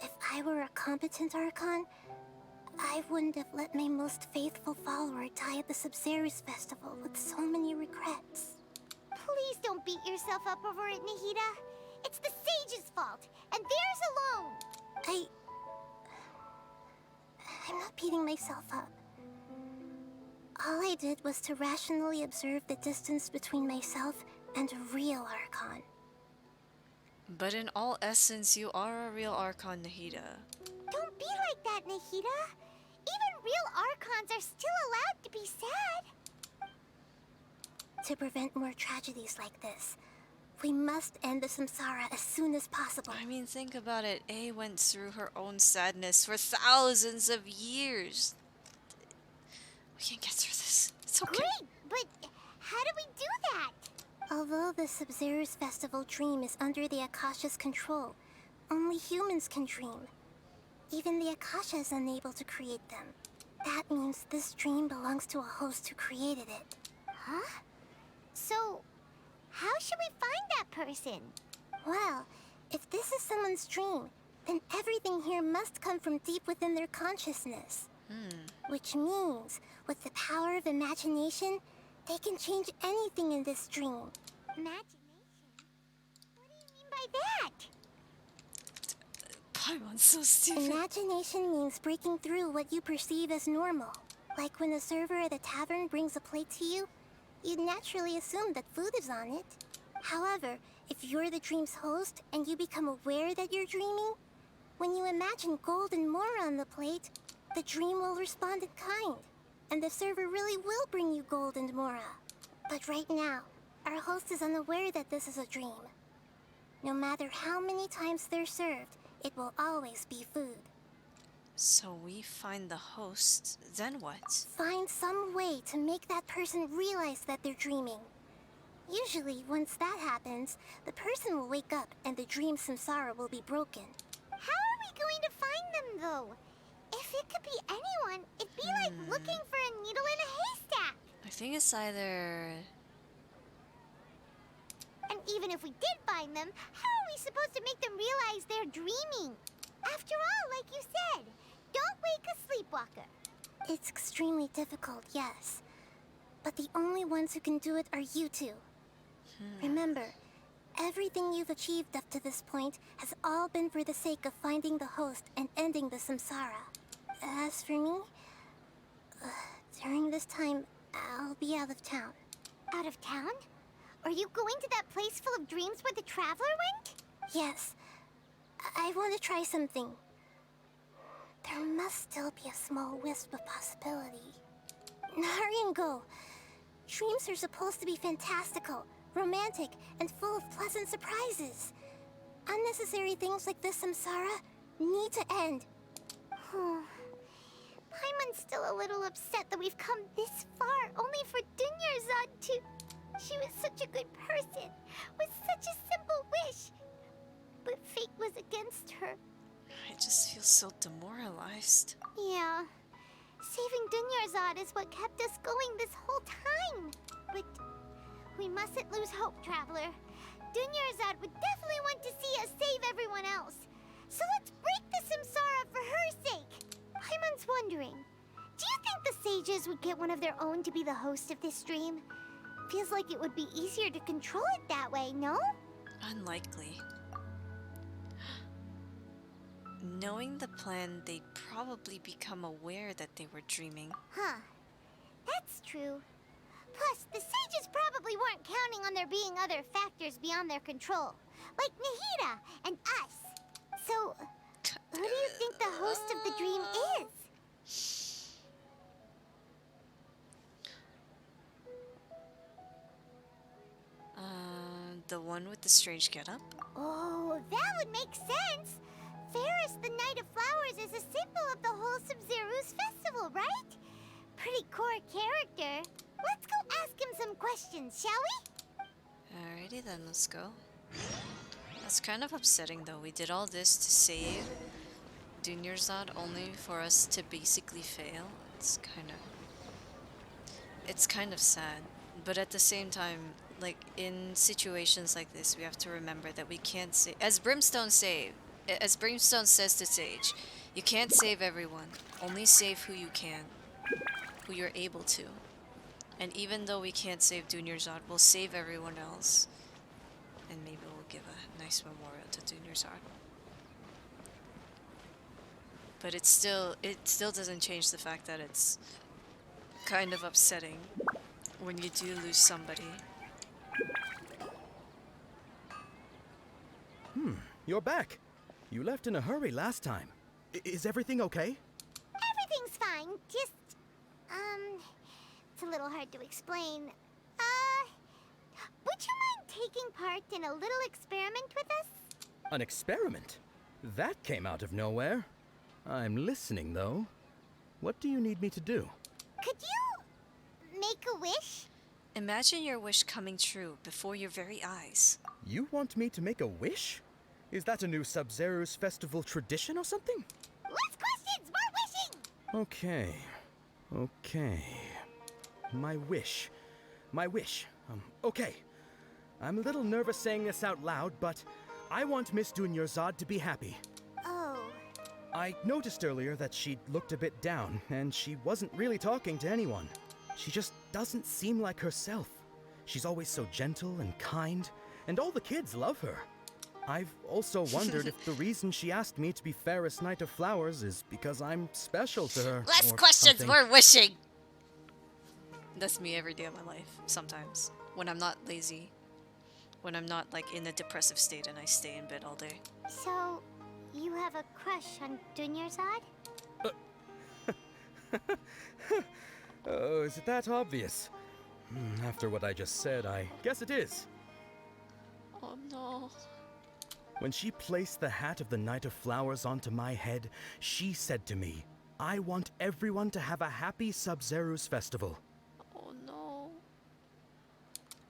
If I were a competent Archon, I wouldn't have let my most faithful follower die at the Sabzeruz festival with so many regrets. Please don't beat yourself up over it, Nahida. It's the sage's fault, and theirs alone. I'm not beating myself up. All I did was to rationally observe the distance between myself and a real Archon. But in all essence, you are a real Archon, Nahida. Don't be like that, Nahida. Even real Archons are still allowed to be sad. To prevent more tragedies like this, we must end the samsara as soon as possible. I mean, think about it. A went through her own sadness for thousands of years. We can get through this. It's okay. Great, but how do we do that? Although the Sabzeruz festival dream is under the Akasha's control, only humans can dream. Even the Akasha is unable to create them. That means this dream belongs to a host who created it. Huh? So, how should we find that person? Well, if this is someone's dream, then everything here must come from deep within their consciousness. Which means, with the power of imagination, they can change anything in this dream. Imagination? What do you mean by that? Paimon's so stupid. Imagination means breaking through what you perceive as normal. Like when a server at a tavern brings a plate to you, you'd naturally assume that food is on it. However, if you're the dream's host and you become aware that you're dreaming, when you imagine gold and more on the plate, the dream will respond in kind, and the server really will bring you gold and mora. But right now, our host is unaware that this is a dream. No matter how many times they're served, it will always be food. So we find the host, then what? Find some way to make that person realize that they're dreaming. Usually, once that happens, the person will wake up and the dream samsara will be broken. How are we going to find them, though? If it could be anyone, it'd be like looking for a needle in a haystack. I think it's either... And even if we did find them, how are we supposed to make them realize they're dreaming? After all, like you said, don't wake a sleepwalker. It's extremely difficult, yes. But the only ones who can do it are you two. Remember, everything you've achieved up to this point has all been for the sake of finding the host and ending the samsara. As for me, during this time, I'll be out of town. Out of town? Are you going to that place full of dreams where the Traveler went? Yes. I want to try something. There must still be a small wisp of possibility. Hurry and go. Dreams are supposed to be fantastical, romantic, and full of pleasant surprises. Unnecessary things like this samsara need to end. Paimon's still a little upset that we've come this far only for Dunyarzad to... She was such a good person, with such a simple wish. But fate was against her. I just feel so demoralized. Yeah. Saving Dunyarzad is what kept us going this whole time. But we mustn't lose hope, Traveler. Dunyarzad would definitely want to see us save everyone else. So let's break the samsara for her sake. Paimon's wondering, do you think the sages would get one of their own to be the host of this stream? Feels like it would be easier to control it that way, no? Unlikely. Knowing the plan, they'd probably become aware that they were dreaming. Huh. That's true. Plus, the sages probably weren't counting on there being other factors beyond their control, like Nahida and us. So, who do you think the host of the dream is? The one with the strange getup? Oh, that would make sense. Ferris, the Knight of Flowers, is a symbol of the whole Sub-Zero's festival, right? Pretty core character. Let's go ask him some questions, shall we? Alrighty then, let's go. That's kind of upsetting though. We did all this to save Dunyarzad only for us to basically fail. It's kind of sad. But at the same time, like in situations like this, we have to remember that we can't save, as Brimstone says to Sage, you can't save everyone. Only save who you can, who you're able to. And even though we can't save Dunyarzad, we'll save everyone else. And maybe we'll give a nice memorial to Dunyarzad. But it still doesn't change the fact that it's kind of upsetting when you do lose somebody. You're back. You left in a hurry last time. Is everything okay? Everything's fine. Just, it's a little hard to explain. Would you mind taking part in a little experiment with us? An experiment? That came out of nowhere. I'm listening, though. What do you need me to do? Could you make a wish? Imagine your wish coming true before your very eyes. You want me to make a wish? Is that a new Sub-Zero's festival tradition or something? Less questions, more wishing! Okay. My wish. Okay. I'm a little nervous saying this out loud, but I want Miss Dunyarzad to be happy. Oh. I noticed earlier that she looked a bit down, and she wasn't really talking to anyone. She just doesn't seem like herself. She's always so gentle and kind, and all the kids love her. I've also wondered if the reason she asked me to be Ferris Knight of Flowers is because I'm special to her. Less or questions, something. more wishing! That's me every day of my life, sometimes. When I'm not lazy. When I'm not, like, in a depressive state and I stay in bed all day. So, you have a crush on Dunyarzad? Oh, is it that obvious? After what I just said, I guess it is. Oh no. When she placed the hat of the Knight of Flowers onto my head, she said to me, I want everyone to have a happy Sub-Zero's festival. Oh no.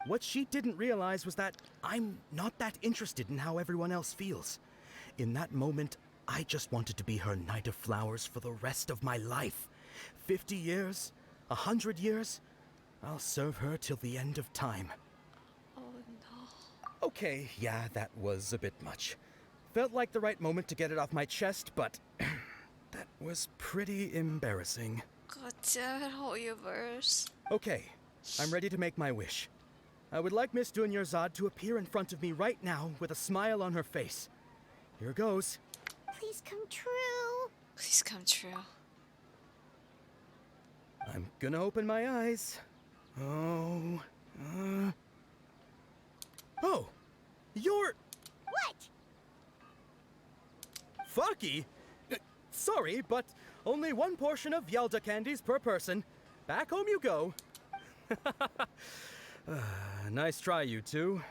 What she didn't realize was that I'm not that interested in how everyone else feels. In that moment, I just wanted to be her Knight of Flowers for the rest of my life. 50 years, 100 years, I'll serve her till the end of time. Oh no. Okay, yeah, that was a bit much. Felt like the right moment to get it off my chest, but that was pretty embarrassing. God damn it, whole universe. Okay, I'm ready to make my wish. I would like Miss Dunyarzad to appear in front of me right now with a smile on her face. Here goes. Please come true. Please come true. I'm gonna open my eyes. Oh, you're... What? Fucky? Sorry, but only one portion of Yelda candies per person. Back home you go. Nice try, you two.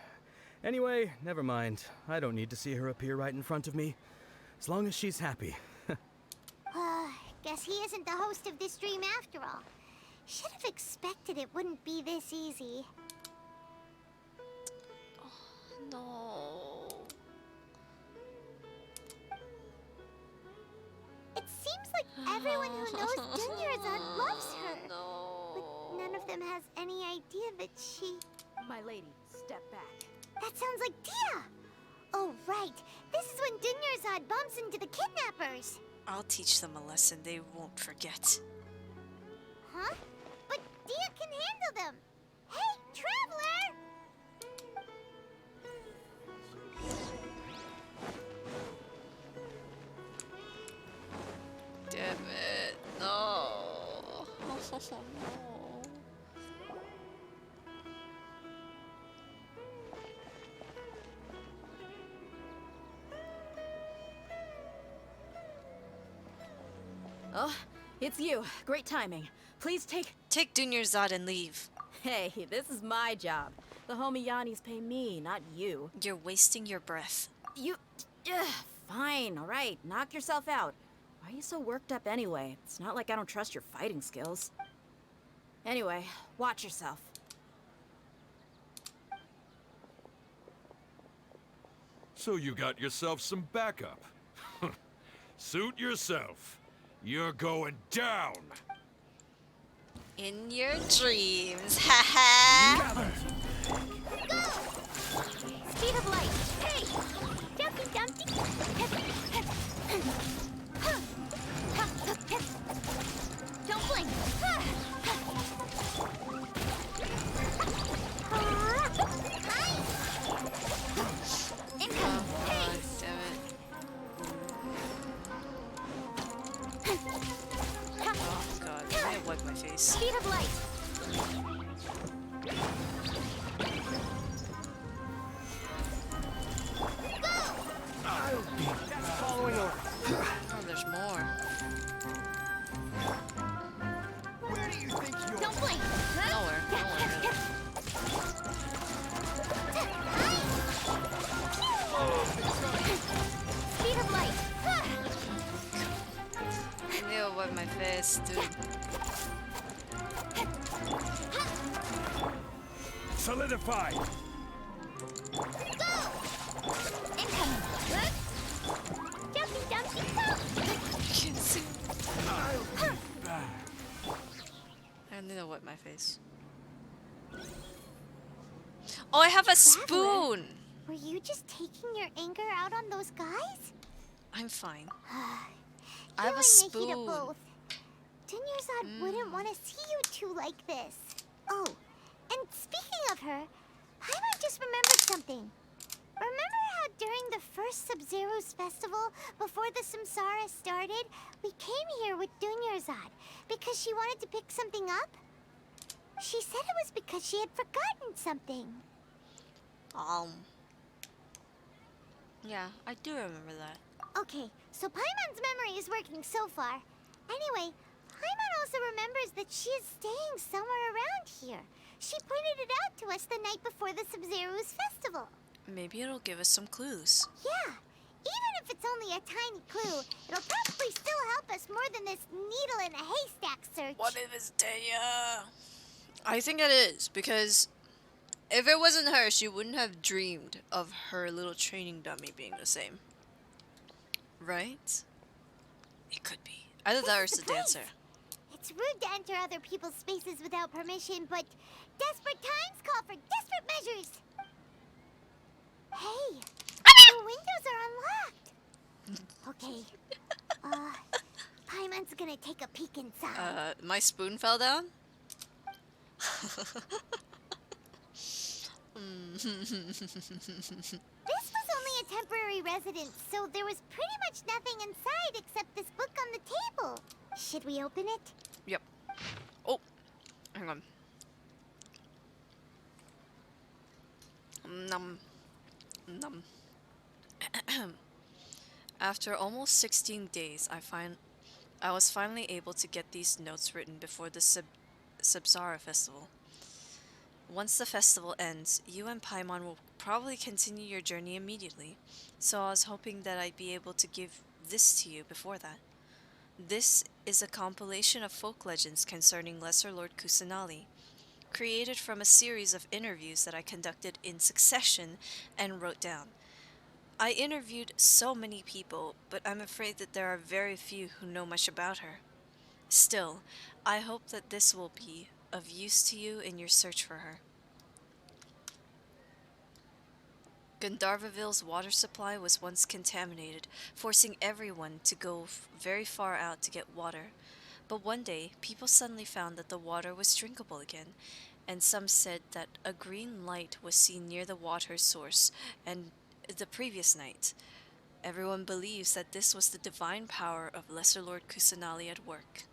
Anyway, never mind. I don't need to see her appear right in front of me. As long as she's happy. Guess he isn't the host of this dream after all. Should have expected it wouldn't be this easy. Oh, no. It seems like everyone who knows Dunyarzad loves her. No. But none of them has any idea that she... My lady, step back. That sounds like Dia! Oh, right. This is when Dunyarzad bumps into the kidnappers. I'll teach them a lesson they won't forget. Huh? But Dia can handle them. Hey, Traveler! Damn it. No. No. Oh, it's you. Great timing. Please take... Take Dunyarzad and leave. Hey, this is my job. The homie Yanni's pay me, not you. You're wasting your breath. You... Ugh, fine, alright. Knock yourself out. Why are you so worked up anyway? It's not like I don't trust your fighting skills. Anyway, watch yourself. So you got yourself some backup. Suit yourself. You're going down. In your dreams, haha. Speed of light. Hey! Jumpy Dumpty! Don't blink! Incoming! Hey! Damn it. Oh god, I wipe my face. Speed of light. That's following orders. Oh, there's more. Where do you think you're... Don't blink! Nowhere. Nowhere. Speed of light. I need to wipe my face, dude. Solidify. Incoming. Jumpy Dumpty Pop. Can't see. I need to wipe my face. Oh, I have a spoon! Were you just taking your anger out on those guys? I'm fine. You I have a and spoon. Nikita both. Dunyarzad wouldn't want to see you two like this. Oh, and speaking of her, Paimon just remembered something. Remember how during the first Sub-Zero's festival, before the Samsara started, we came here with Dunyarzad because she wanted to pick something up? She said it was because she had forgotten something. Yeah, I do remember that. Okay, so Paimon's memory is working so far. Anyway, Paimon also remembers that she is staying somewhere around here. She pointed it out to us the night before the Sub-Zero's festival. Maybe it'll give us some clues. Yeah, even if it's only a tiny clue, it'll probably still help us more than this needle in a haystack search. What if it's Tenya? I think it is, because if it wasn't her, she wouldn't have dreamed of her little training dummy being the same. Right? It could be. Either that or it's the dancer. It's rude to enter other people's spaces without permission, but desperate times call for desperate measures. Hey, the windows are unlocked. Okay. Paimon's gonna take a peek inside. My spoon fell down? This was only a temporary residence, so there was pretty much nothing inside except this book on the table. Should we open it? Yep. Oh, hang on. Num. Num. After almost 16 days, I was finally able to get these notes written before the Sub-Zara festival. Once the festival ends, you and Paimon will probably continue your journey immediately, so I was hoping that I'd be able to give this to you before that. This is a compilation of folk legends concerning Lesser Lord Kusanali, created from a series of interviews that I conducted in succession and wrote down. I interviewed so many people, but I'm afraid that there are very few who know much about her. Still, I hope that this will be of use to you in your search for her. Gandharvaville's water supply was once contaminated, forcing everyone to go very far out to get water. But one day, people suddenly found that the water was drinkable again, and some said that a green light was seen near the water source and the previous night. Everyone believes that this was the divine power of Lesser Lord Kusanali at work.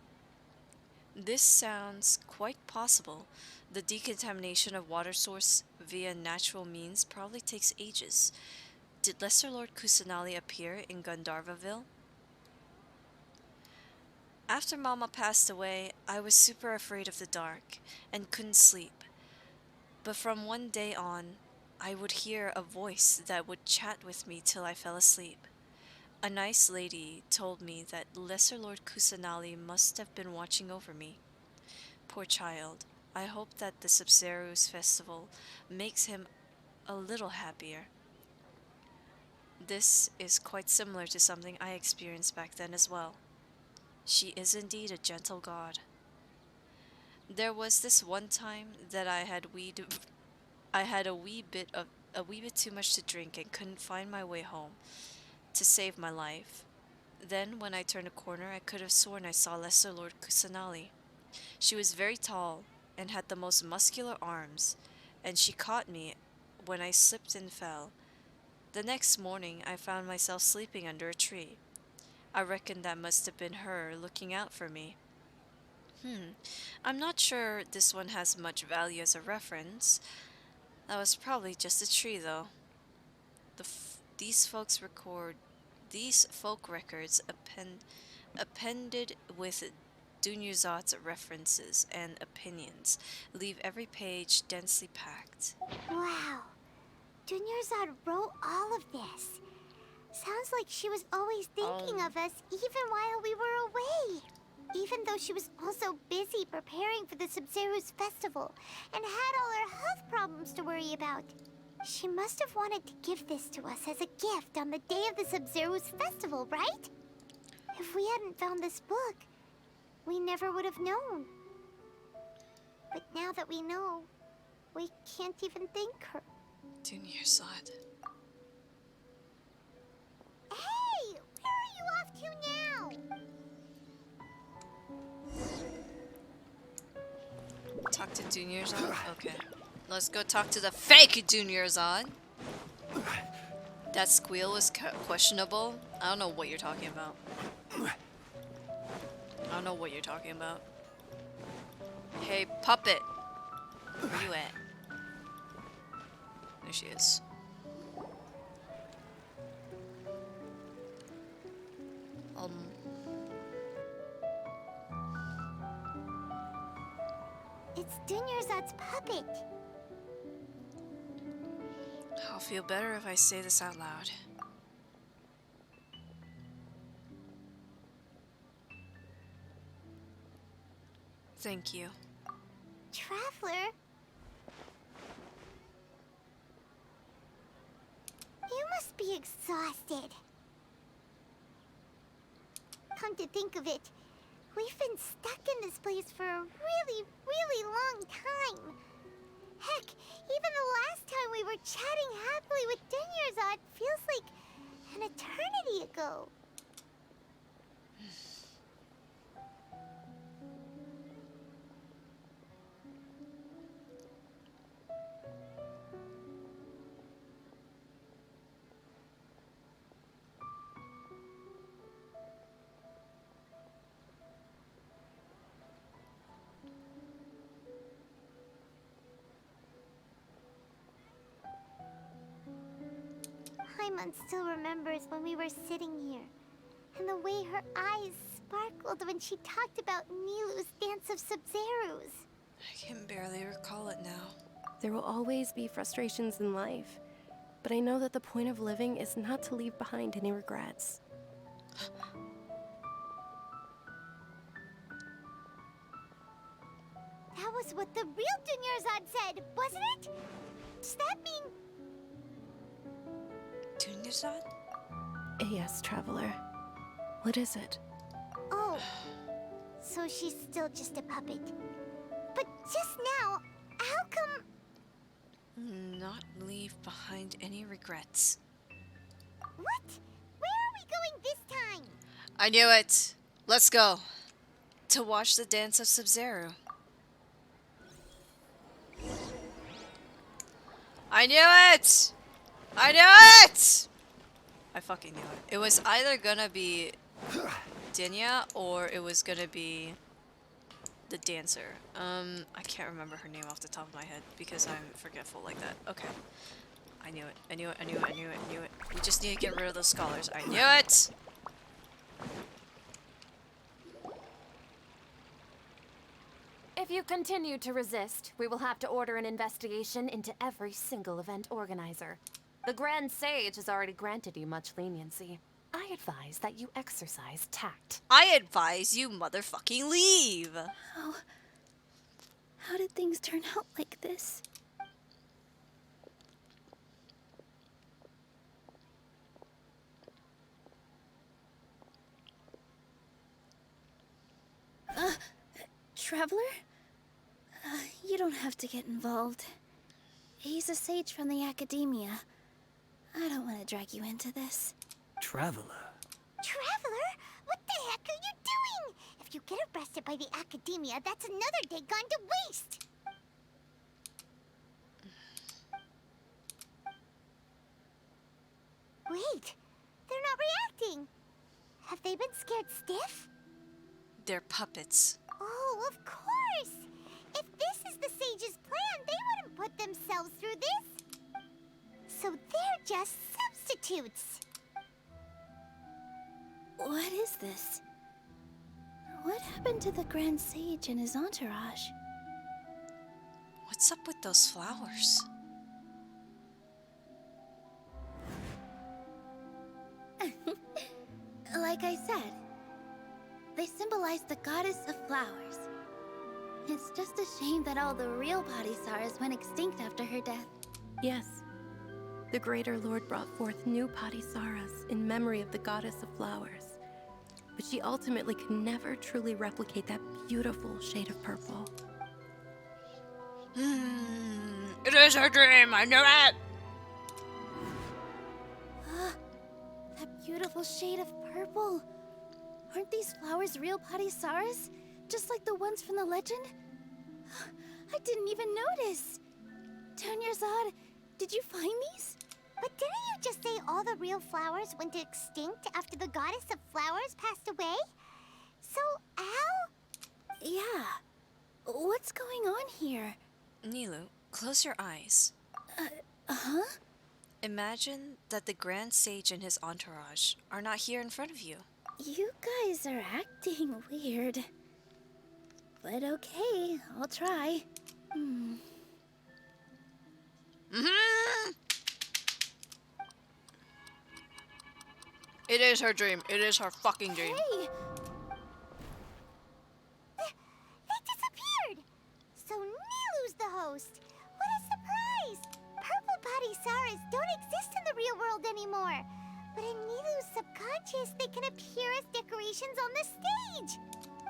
This sounds quite possible. The decontamination of water source via natural means probably takes ages. Did Lesser Lord Kusanali appear in Gandharvaville? After Mama passed away, I was super afraid of the dark and couldn't sleep. But from one day on, I would hear a voice that would chat with me till I fell asleep. A nice lady told me that Lesser Lord Kusanali must have been watching over me. Poor child. I hope that the Sabzeruz festival makes him a little happier. This is quite similar to something I experienced back then as well. She is indeed a gentle god. There was this one time that I had a wee bit too much to drink and couldn't find my way home to save my life. Then when I turned a corner, I could have sworn I saw Lesser Lord Kusanali. She was very tall and had the most muscular arms, and she caught me when I slipped and fell. The next morning, I found myself sleeping under a tree. I reckon that must have been her looking out for me. I'm not sure this one has much value as a reference. That was probably just a tree, though. These folk records appended with Dunyazad's references and opinions leave every page densely packed. Wow. Dunyazad wrote all of this. Sounds like she was always thinking of us even while we were away. Even though she was also busy preparing for the Sabzeruz festival and had all her health problems to worry about. She must have wanted to give this to us as a gift on the day of the Sabzeruz festival, right? If we hadn't found this book, we never would have known. But now that we know, we can't even thank her. Dunyazad. Hey! Where are you off to now? Talk to Dunyazad? Okay. Let's go talk to the fake Dunyazad. That squeal was questionable. I don't know what you're talking about. I don't know what you're talking about. Hey, puppet. Where you at? There she is. It's Dunyazad's puppet. I'll feel better if I say this out loud. Thank you. Traveler? You must be exhausted. Come to think of it, we've been stuck in this place for a really, really long time. Heck, even the last time we were chatting happily with Dunyazad feels like an eternity ago. Paimon still remembers when we were sitting here, and the way her eyes sparkled when she talked about Nilu's Dance of Sabzeruz. I can barely recall it now. There will always be frustrations in life, but I know that the point of living is not to leave behind any regrets. That was what the real Dunyazad said, wasn't it? Does that mean... Dunyazad? Yes, Traveler. What is it? Oh, so she's still just a puppet. But just now, how come... Not leave behind any regrets. What? Where are we going this time? I knew it! Let's go! To watch the Dance of Sabzeruz. I knew it! I knew it! I fucking knew it. It was either gonna be Dinya or it was gonna be the dancer. I can't remember her name off the top of my head because I'm forgetful like that. Okay. I knew it. I knew it. I knew it. I knew it. I knew it. We just need to get rid of those scholars. I knew it! you continue to resist, we will have to order an investigation into every single event organizer. The Grand Sage has already granted you much leniency. I advise that you exercise tact. I advise you motherfucking leave. How did things turn out like this? Traveler? You don't have to get involved. He's a sage from the Academia. I don't want to drag you into this. Traveler? Traveler? What the heck are you doing? If you get arrested by the Academia, that's another day gone to waste. Wait, they're not reacting. Have they been scared stiff? They're puppets. Oh, of course! If this is the Sage's plan, they wouldn't put themselves through this. So they're just substitutes. What is this? What happened to the Grand Sage and his entourage? What's up with those flowers? Like I said, they symbolize the goddess of flowers. It's just a shame that all the real Padisaras went extinct after her death. Yes. The Greater Lord brought forth new Padisaras in memory of the goddess of flowers. But she ultimately could never truly replicate that beautiful shade of purple. It is her dream, I know it! That beautiful shade of purple. Aren't these flowers real Padisaras? Just like the ones from the legend? I didn't even notice. Dunyarzad, did you find these? But didn't you just say all the real flowers went extinct after the goddess of flowers passed away? So, Al? Yeah. What's going on here? Nilou, close your eyes. Huh? Imagine that the Grand Sage and his entourage are not here in front of you. You guys are acting weird. But okay, I'll try. It is her dream. It is her fucking dream. Hey! They disappeared! So Nilou's the host. What a surprise! Purple Padisaras don't exist in the real world anymore. But in Nilou's subconscious, they can appear as decorations on the stage.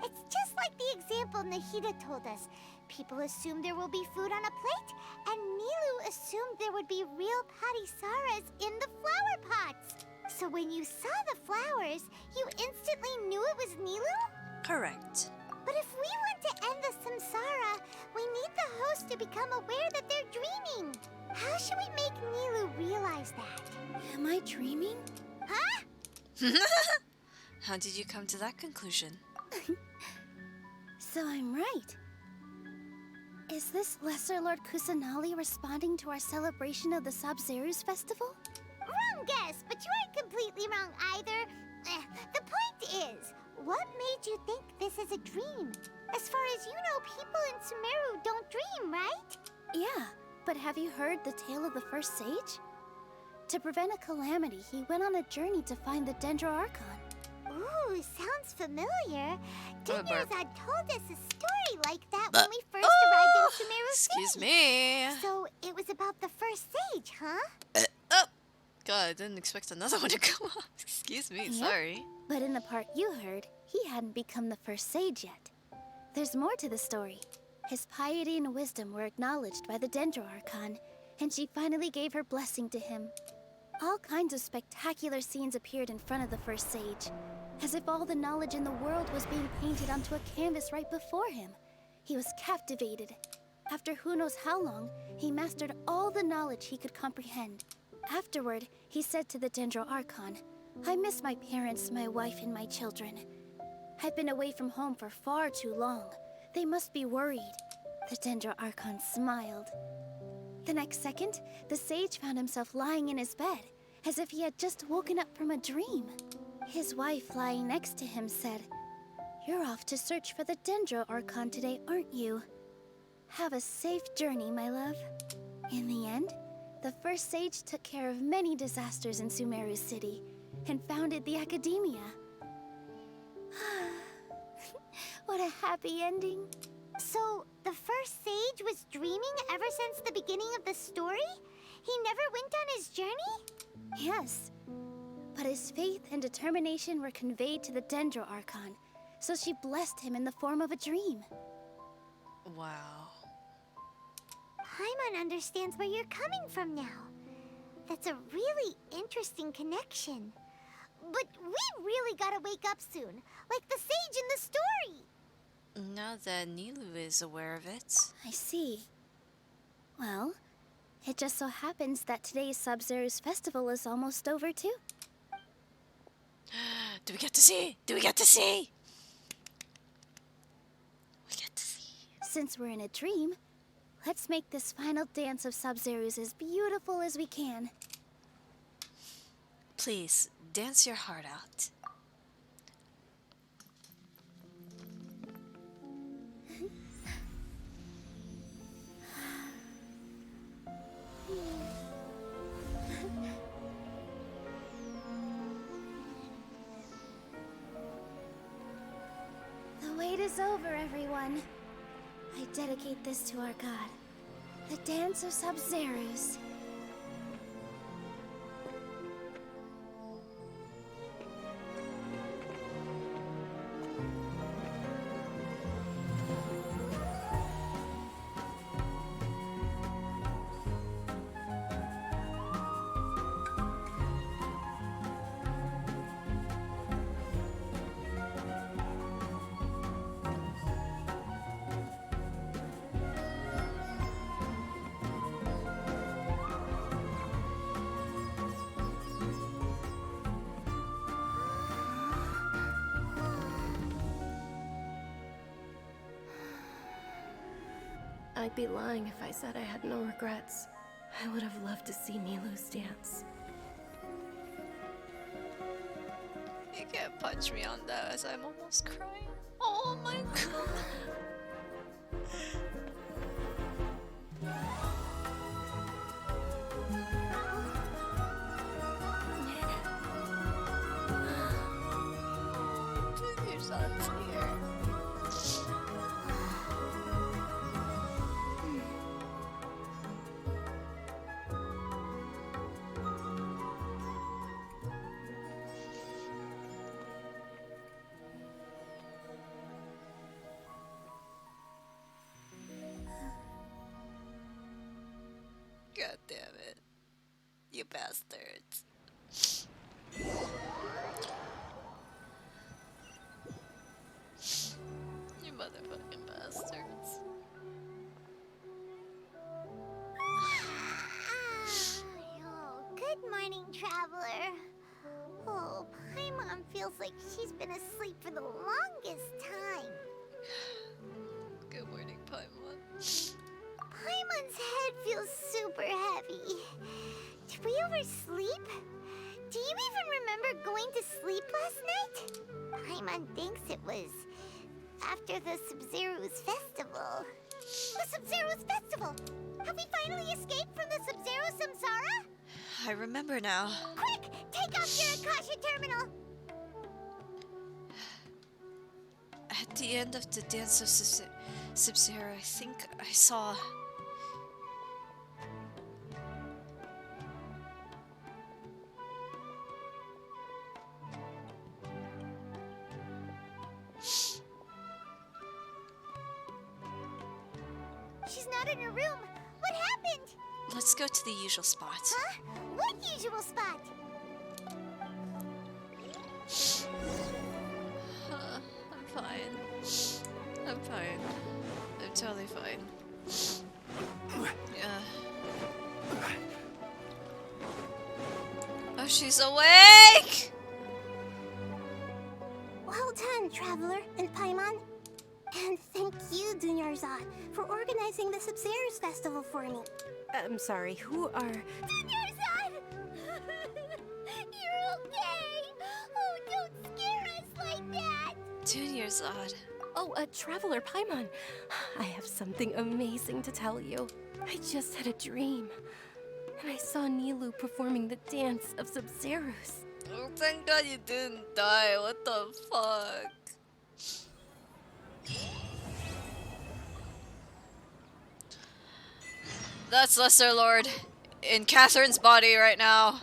It's just like the example Nahida told us. People assumed there will be food on a plate, and Nilou assumed there would be real Padisaras in the flower pots. So when you saw the flowers, you instantly knew it was Nilou? Correct. But if we want to end the samsara, we need the host to become aware that they're dreaming. How should we make Nilou realize that? Am I dreaming? Huh? How did you come to that conclusion? So I'm right. Is this Lesser Lord Kusanali responding to our celebration of the Sabzeruz festival? Wrong guess, but you aren't completely wrong either. The point is, what made you think this is a dream? As far as you know, people in Sumeru don't dream, right? Yeah, but have you heard the tale of the first sage? To prevent a calamity, he went on a journey to find the Dendro Archon. Ooh, sounds familiar. Dunyarzad told us a story like that when we first arrived in Sumeru City. Excuse me. So it was about the first sage, huh? God, I didn't expect another one to come up. Excuse me, Yep. sorry. But in the part you heard, he hadn't become the first sage yet. There's more to the story. His piety and wisdom were acknowledged by the Dendro Archon, and she finally gave her blessing to him. All kinds of spectacular scenes appeared in front of the first sage, as if all the knowledge in the world was being painted onto a canvas right before him. He was captivated. After who knows how long, he mastered all the knowledge he could comprehend. Afterward, he said to the Dendro Archon, "I miss my parents, my wife, and my children. I've been away from home for far too long. They must be worried." The Dendro Archon smiled. The next second, the sage found himself lying in his bed, as if he had just woken up from a dream. His wife, lying next to him, said, You're off to search for the Dendro Archon today, aren't you? Have a safe journey, my love. In the end, the first sage took care of many disasters in Sumeru City and founded the Academia. What a happy ending. So, the first sage was dreaming ever since the beginning of the story? He never went on his journey? Yes. But his faith and determination were conveyed to the Dendro Archon, so she blessed him in the form of a dream. Wow. Paimon understands where you're coming from now. That's a really interesting connection. But we really gotta wake up soon, like the sage in the story. Now that Nilu is aware of it. I see. Well, it just so happens that today's Sub-Zero's festival is almost over too. Do we get to see? Do we get to see? We get to see. Since we're in a dream, let's make this final dance of Sub-Zero's as beautiful as we can. Please, dance your heart out. The wait is over, everyone. I dedicate this to our god, the dance of Sub-Zero's. I'd be lying if I said I had no regrets. I would have loved to see Nilu's dance. You can't punch me on that as I'm almost crying. Oh my god. Your son's here. God damn it. You bastards. You motherfucking bastards. Oh, good morning, traveler. Oh, Paimon feels like she's been asleep for the longest time. Good morning, Paimon. Paimon's head feels super heavy. Did we oversleep? Do you even remember going to sleep last night? Paimon thinks it was after the Sub-Zero's festival. The Sub-Zero's festival! Have we finally escaped from the Sub-Zero Samsara? I remember now. Quick! Take off your Akasha terminal! At the end of the dance of Sub-Zero, I think I saw... She's not in her room. What happened? Let's go to the usual spot. Huh? What usual spot? I'm fine. I'm fine. I'm totally fine. Oh, she's awake! Well done, Traveler and Paimon. And thank you, Dunyarzad, for organizing the Sub-Zero's festival for me. I'm sorry, who are... Dunyarzad! You're okay! Oh, don't scare us like that! Dinyarzad. Oh, Traveler Paimon. I have something amazing to tell you. I just had a dream. And I saw Nilu performing the dance of Sub-Zerus. Oh, thank God you didn't die. What the fuck? That's Lesser Lord in Catherine's body right now.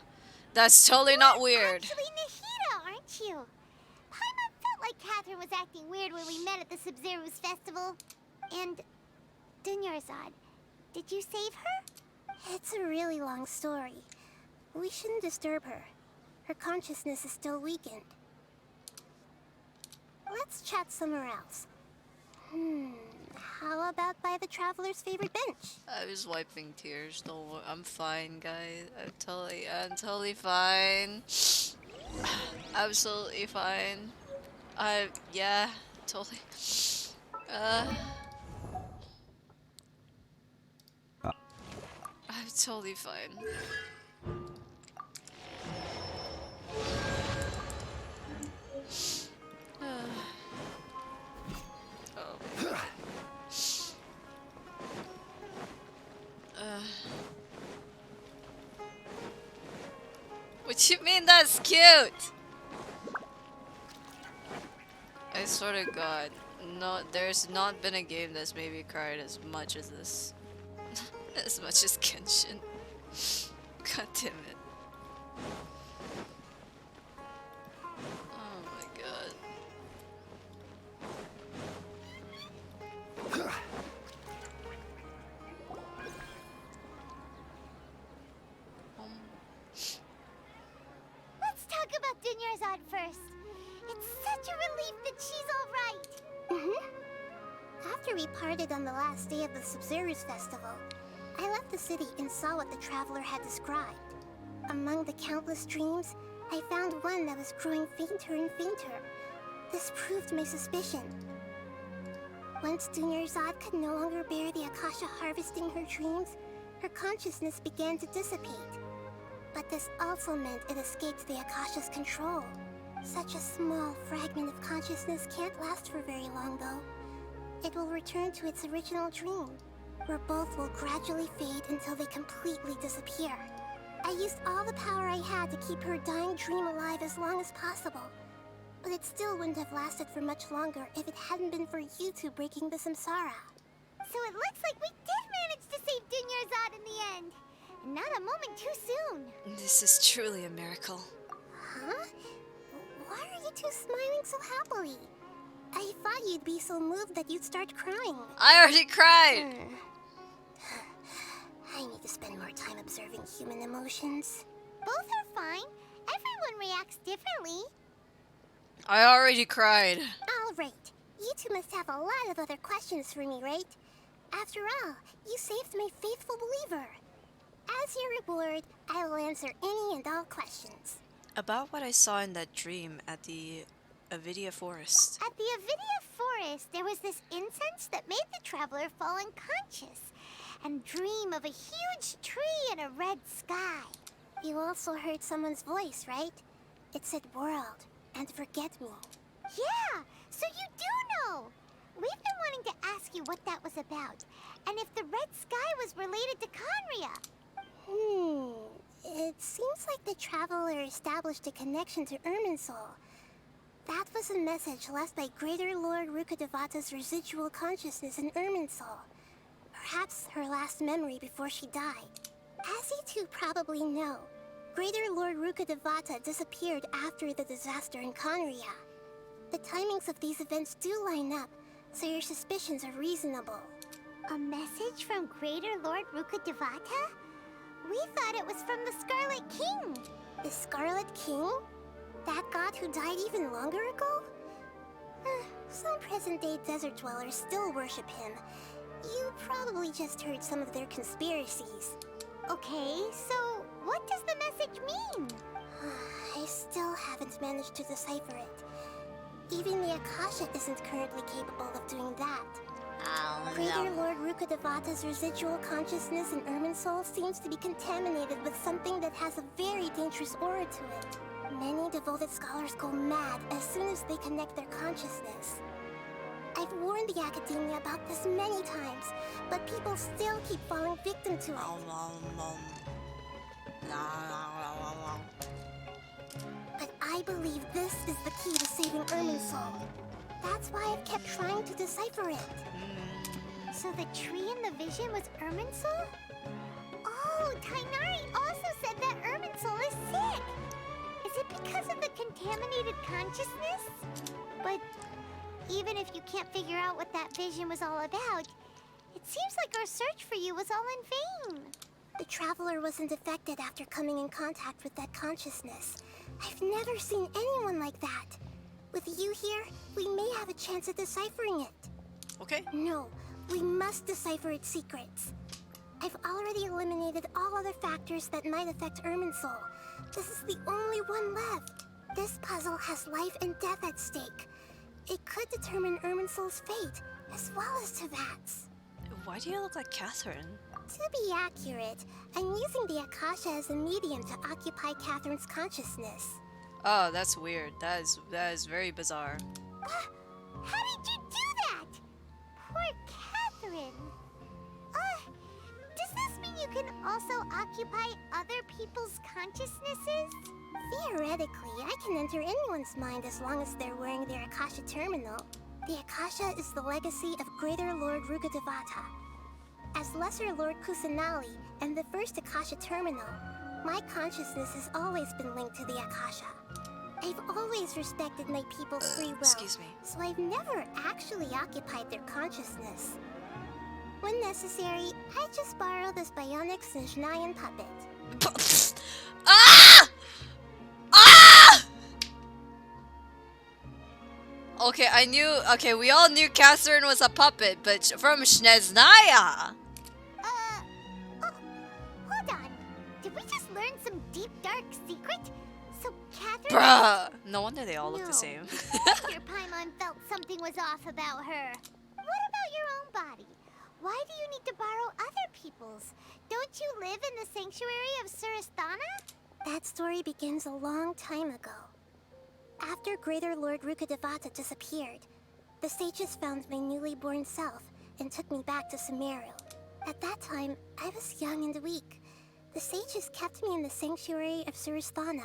That's totally not weird. Actually Nahida, aren't you? Paimon felt like Catherine was acting weird when we met at the Sub-Zerus festival. And Dinyarzad, did you save her? It's a really long story. We shouldn't disturb her. Her consciousness is still weakened. Let's chat somewhere else. How about by the Traveler's favorite bench? I was wiping tears. Don't worry. I'm fine, guys. I'm totally fine. Absolutely fine. Yeah, totally. I'm totally fine. What you mean that's cute? I swear to God, no, there's not been a game that's made me cry as much as this. As much as Genshin. God damn it. Oh my God. Let's talk about Dinyarzad first. It's such a relief that she's alright. After we parted on the last day of the Sub-Zerus festival, I left the city and saw what the Traveler had described. Among the countless dreams, I found one that was growing fainter and fainter. This proved my suspicion. Once Dinyarzad could no longer bear the Akasha harvesting her dreams, her consciousness began to dissipate. But this also meant it escaped the Akasha's control. Such a small fragment of consciousness can't last for very long, though. It will return to its original dream, where both will gradually fade until they completely disappear. I used all the power I had to keep her dying dream alive as long as possible. But it still wouldn't have lasted for much longer if it hadn't been for you two breaking the samsara. So it looks like we did manage to save Dinyarzad in the end. And not a moment too soon. This is truly a miracle. Huh? Why are you two smiling so happily? I thought you'd be so moved that you'd start crying. I already cried! I need to spend more time observing human emotions. Both are fine. Everyone reacts differently. I already cried. Alright. You two must have a lot of other questions for me, right? After all, you saved my faithful believer. As your reward, I will answer any and all questions. About what I saw in that dream at the Avidia Forest. At the Avidia Forest, there was this incense that made the Traveler fall unconscious and dream of a huge tree and a red sky. You also heard someone's voice, right? It said world and forget me. Yeah, so you do know. We've been wanting to ask you what that was about, and if the red sky was related to Conria. It seems like the Traveler established a connection to Irminsul. That was a message left by Greater Lord Rukkhadevata's residual consciousness in Irminsul. Perhaps her last memory before she died. As you two probably know, Greater Lord Rukkhadevata disappeared after the disaster in Conria. The timings of these events do line up, so your suspicions are reasonable. A message from Greater Lord Rukkhadevata? We thought it was from the Scarlet King. The Scarlet King? That god who died even longer ago? Some present-day desert dwellers still worship him. You probably just heard some of their conspiracies. Okay, so what does the message mean? I still haven't managed to decipher it. Even the Akasha isn't currently capable of doing that. Greater Lord Rukkhadevata's residual consciousness in Irminsul seems to be contaminated with something that has a very dangerous aura to it. Many devoted scholars go mad as soon as they connect their consciousness. I've warned the Academia about this many times, but people still keep falling victim to it. But I believe this is the key to saving Irminsul. That's why I've kept trying to decipher it. So the tree in the vision was Irminsul? Oh, Tainari also said that Irminsul is sick! Is it because of the contaminated consciousness? But even if you can't figure out what that vision was all about, it seems like our search for you was all in vain. The Traveler wasn't affected after coming in contact with that consciousness. I've never seen anyone like that. With you here, we may have a chance at deciphering it. Okay. No, we must decipher its secrets. I've already eliminated all other factors that might affect Irminsul. This is the only one left. This puzzle has life and death at stake. It could determine Irminsul's fate, as well as Tevat's. Why do you look like Catherine? To be accurate, I'm using the Akasha as a medium to occupy Catherine's consciousness. Oh, that's weird. That is very bizarre. How did you do that? Poor Catherine. Does this mean you can also occupy other people's consciousnesses? Theoretically, I can enter anyone's mind as long as they're wearing their Akasha terminal. The Akasha is the legacy of Greater Lord Rukkhadevata. As Lesser Lord Kusanali and the first Akasha terminal, my consciousness has always been linked to the Akasha. I've always respected my people's free will, excuse me. so I've never actually occupied their consciousness. When necessary, I just borrow this bionic Snezhnayan puppet. Ah! Ah! Okay, okay, we all knew Catherine was a puppet, but from Snezhnaya! Hold on. Did we just learn some deep, dark secret? So Catherine... Bruh! No wonder they all look the same. Your Paimon felt something was off about her. What about your own body? Why do you need to borrow other people's? Don't you live in the sanctuary of Surasthana? That story begins a long time ago. After Greater Lord Rukkhadevata disappeared, the sages found my newly born self and took me back to Sumeru. At that time, I was young and weak. The sages kept me in the sanctuary of Surasthana,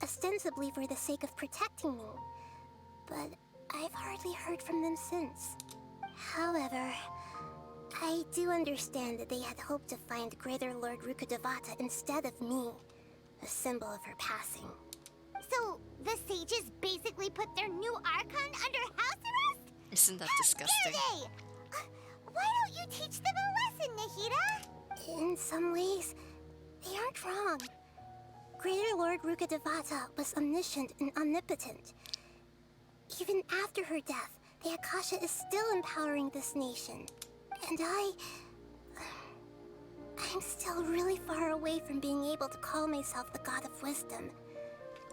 ostensibly for the sake of protecting me. But I've hardly heard from them since. However, I do understand that they had hoped to find Greater Lord Rukkhadevata instead of me, a symbol of her passing. So, the sages basically put their new Archon under house arrest? Isn't that disgusting? How dare they? Why don't you teach them a lesson, Nahida? In some ways, they aren't wrong. Greater Lord Rukkhadevata was omniscient and omnipotent. Even after her death, the Akasha is still empowering this nation. And I'm still really far away from being able to call myself the God of Wisdom.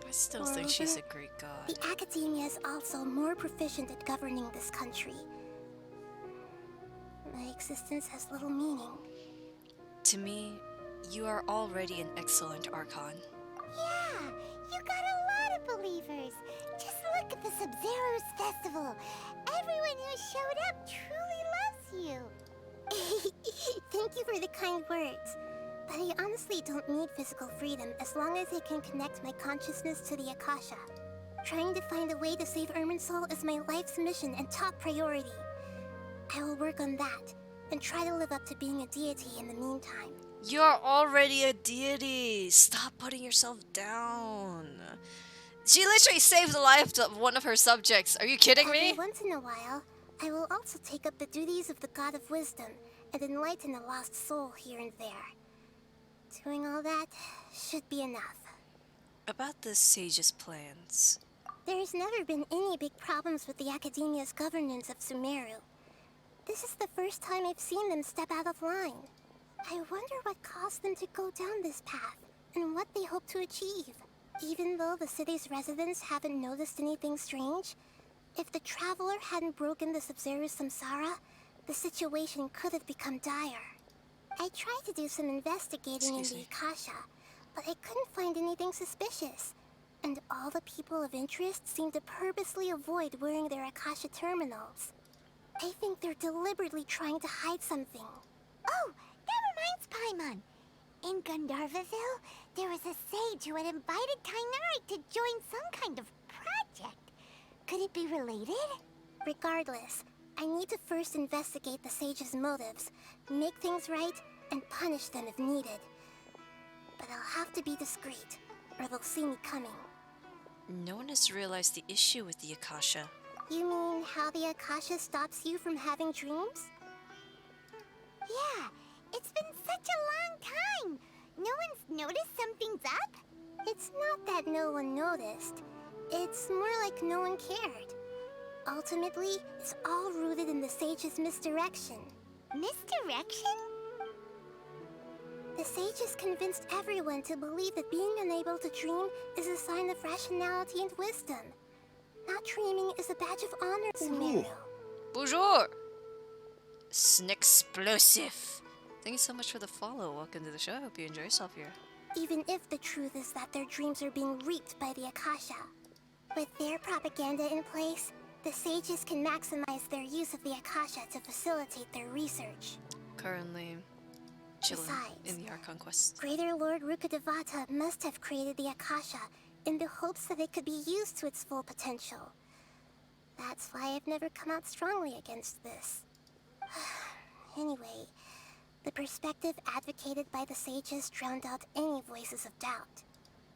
I still think she's a great god. The Academia is also more proficient at governing this country. My existence has little meaning. To me, you are already an excellent Archon. Yeah, you got a lot of believers. Just look at the Sub-Zero's festival. Everyone who showed up truly loves you. Thank you for the kind words. But I honestly don't need physical freedom as long as I can connect my consciousness to the Akasha. Trying to find a way to save Irminsul is my life's mission and top priority. I will work on that, and try to live up to being a deity in the meantime. You are already a deity! Stop putting yourself down. She literally saved the life of one of her subjects. Are you kidding me? Once in a while, I will also take up the duties of the God of Wisdom and enlighten a lost soul here and there. Doing all that should be enough. About the sage's plans. There's never been any big problems with the Academia's governance of Sumeru. This is the first time I've seen them step out of line. I wonder what caused them to go down this path, and what they hope to achieve. Even though the city's residents haven't noticed anything strange, if the Traveler hadn't broken the Sub-Zero samsara, the situation could have become dire. I tried to do some investigating in the Akasha, but I couldn't find anything suspicious. And all the people of interest seemed to purposely avoid wearing their Akasha terminals. I think they're deliberately trying to hide something. Oh, that reminds Paimon. In Gandharvaville, there was a sage who had invited Tainari to join some kind of project. Could it be related? Regardless, I need to first investigate the sage's motives, make things right, and punish them if needed. But I'll have to be discreet, or they'll see me coming. No one has realized the issue with the Akasha. You mean how the Akasha stops you from having dreams? Yeah, it's been such a long time. No one's noticed something's up? It's not that no one noticed. It's more like no one cared. Ultimately, it's all rooted in the sage's misdirection. Misdirection? The sages convinced everyone to believe that being unable to dream is a sign of rationality and wisdom. Not dreaming is a badge of honor, Sumeru. Bonjour! Snexplosive. Thank you so much for the follow. Welcome to the show. I hope you enjoy yourself here. Even if the truth is that their dreams are being reaped by the Akasha. With their propaganda in place, the sages can maximize their use of the Akasha to facilitate their research. Currently chilling Besides, in the Archon quest. Greater Lord Rukkhadevata must have created the Akasha in the hopes that it could be used to its full potential. That's why I've never come out strongly against this. Anyway, the perspective advocated by the sages drowned out any voices of doubt.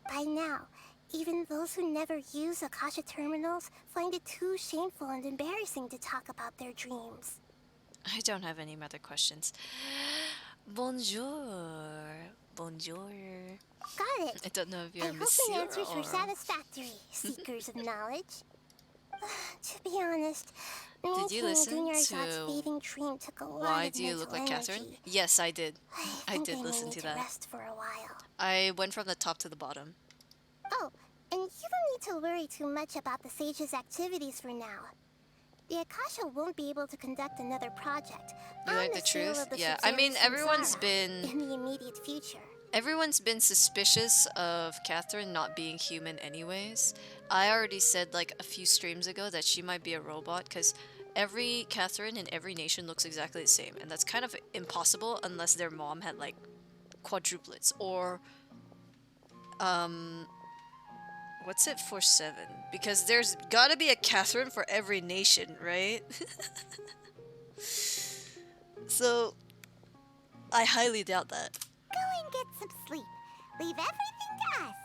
By now, even those who never use Akasha terminals find it too shameful and embarrassing to talk about their dreams. I don't have any other questions. Bonjour. Bonjour. Got it. I don't know if I you're hope Monsieur the answers or... were satisfactory, seekers of knowledge. To be honest, Did you listen to fading dream took a lot Why of Do You mental Look Like Catherine? energy. Yes, I did. I think did may listen need to that. Rest for a while. I went from the top to the bottom. Oh, and you don't need to worry too much about the sage's activities for now. The Akasha won't be able to conduct another project. You like the sale truth? of the Yeah, I mean, Sub-Zero everyone's Samsara been... in the immediate future. Everyone's been suspicious of Catherine not being human anyways. I already said like a few streams ago that she might be a robot because every Catherine in every nation looks exactly the same, and that's kind of impossible unless their mom had like quadruplets or what's it for 7? Because there's gotta be a Catherine for every nation, right? So I highly doubt that. Go and get some sleep. Leave everything to us.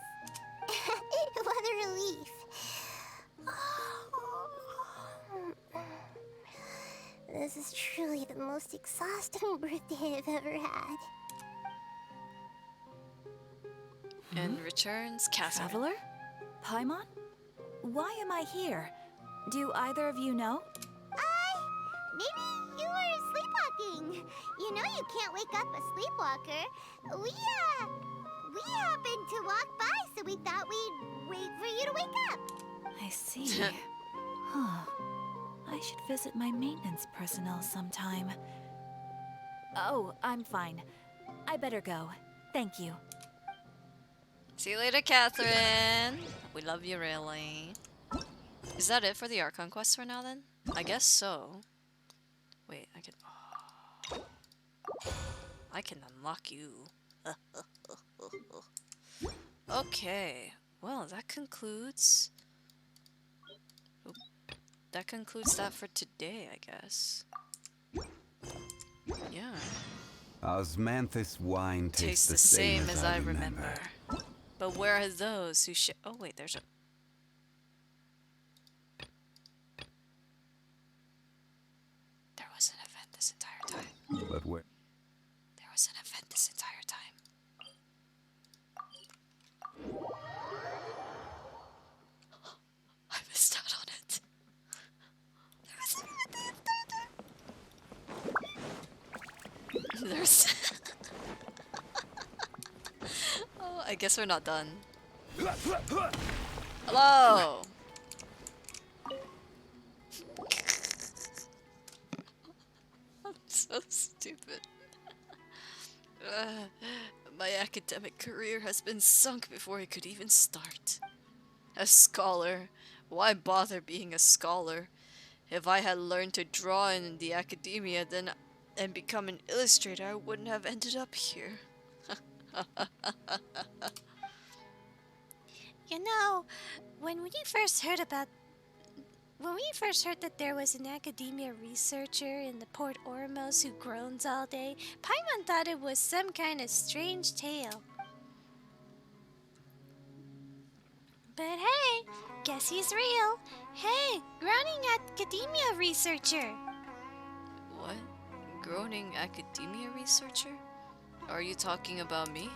What a relief. This is truly the most exhausting birthday I've ever had. And returns Catherine. Traveler? Paimon? Why am I here? Do either of you know? Maybe you were sleepwalking. You know you can't wake up a sleepwalker. We happened to walk by, so we thought we'd wait for you to wake up. I see. Huh. I should visit my maintenance personnel sometime. Oh, I'm fine. I better go. Thank you. See you later, Catherine. We love you, really. Is that it for the Archon quest for now, then? I guess so. Wait, I can unlock you. Okay. Well, that concludes... Oop. That concludes that for today, I guess. Yeah. Osmanthus wine Tastes the same as I remember. But where are those who oh wait, there's a... There was an event this entire time. But where? There was an event this entire time. I missed out on it. There was an event the entire time. There's... Oh, I guess we're not done. Hello! I'm so stupid. My academic career has been sunk before it could even start. A scholar. Why bother being a scholar? If I had learned to draw in the academia then and become an illustrator, I wouldn't have ended up here. You know, when we first heard about when we first heard that there was an academia researcher in the Port Ormos who groans all day, Paimon thought it was some kind of strange tale. But hey, guess he's real. Hey, groaning academia researcher. What? Groaning academia researcher? Are you talking about me?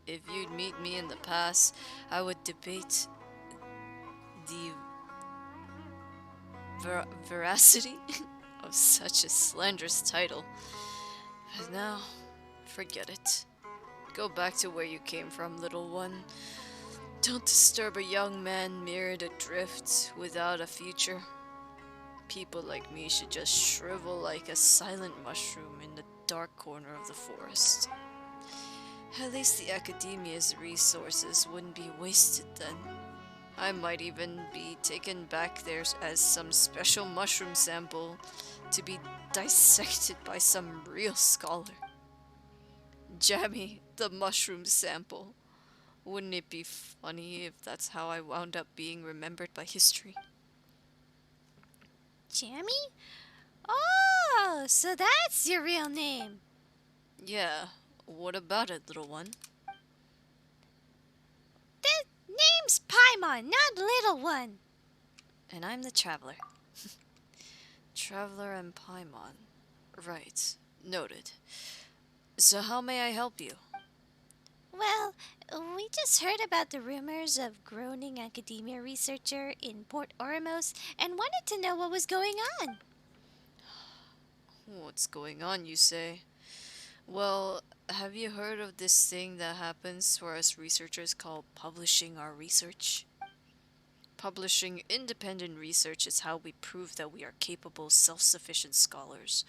If you'd meet me in the past, I would debate the veracity of such a slanderous title. But now, forget it. Go back to where you came from, little one. Don't disturb a young man mirrored adrift without a future. People like me should just shrivel like a silent mushroom in the dark corner of the forest. At least the academia's resources wouldn't be wasted then. I might even be taken back there as some special mushroom sample to be dissected by some real scholar. Jammy, the mushroom sample. Wouldn't it be funny if that's how I wound up being remembered by history? Jammy? Oh, so that's your real name. Yeah, what about it, little one? The name's Paimon, not little one. And I'm the Traveler. Traveler and Paimon. Right, noted. So how may I help you? Well, we just heard about the rumors of groaning academia researcher in Port Ormos and wanted to know what was going on. What's going on, you say? Well, have you heard of this thing that happens for us researchers called publishing our research? Publishing independent research is how we prove that we are capable, self-sufficient scholars.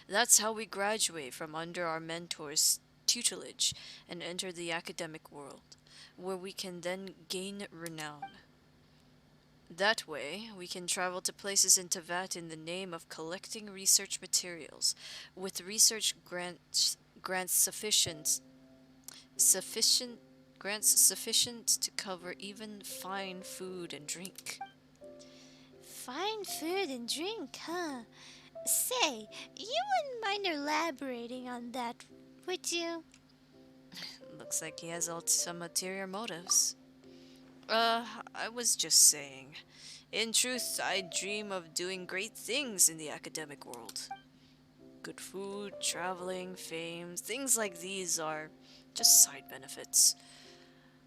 That's how we graduate from under our mentors' tutelage and enter the academic world, where we can then gain renown. That way, we can travel to places in Teyvat in the name of collecting research materials, with research grants sufficient to cover even fine food and drink. Fine food and drink, huh? Say, you wouldn't mind elaborating on that, would you? Looks like he has some ulterior motives. I was just saying. In truth, I dream of doing great things in the academic world. Good food, traveling, fame, things like these are just side benefits.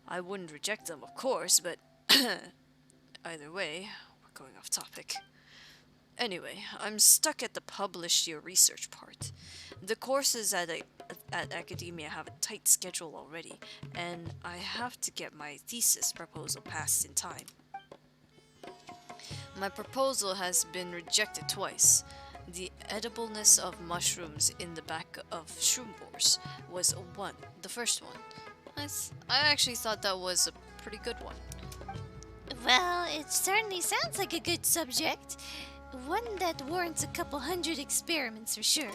I wouldn't reject them, of course, but either way, we're going off topic. Anyway, I'm stuck at the publish your research part. The courses at academia have a tight schedule already, and I have to get my thesis proposal passed in time. My proposal has been rejected twice. The edibleness of mushrooms in the back of Shroomboars was the first one. I actually thought that was a pretty good one. Well, it certainly sounds like a good subject. One that warrants a couple hundred experiments for sure.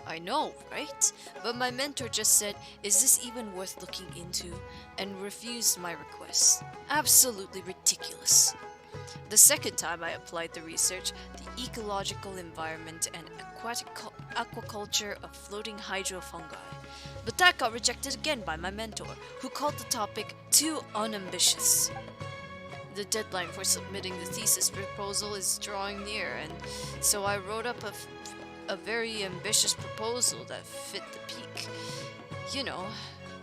I know, right? But my mentor just said, "Is this even worth looking into?" and refused my request. Absolutely ridiculous. The second time I applied the research, the ecological environment and aquaculture of floating hydrofungi. But that got rejected again by my mentor, who called the topic too unambitious. The deadline for submitting the thesis proposal is drawing near, and so I wrote up a very ambitious proposal that fit the peak. You know,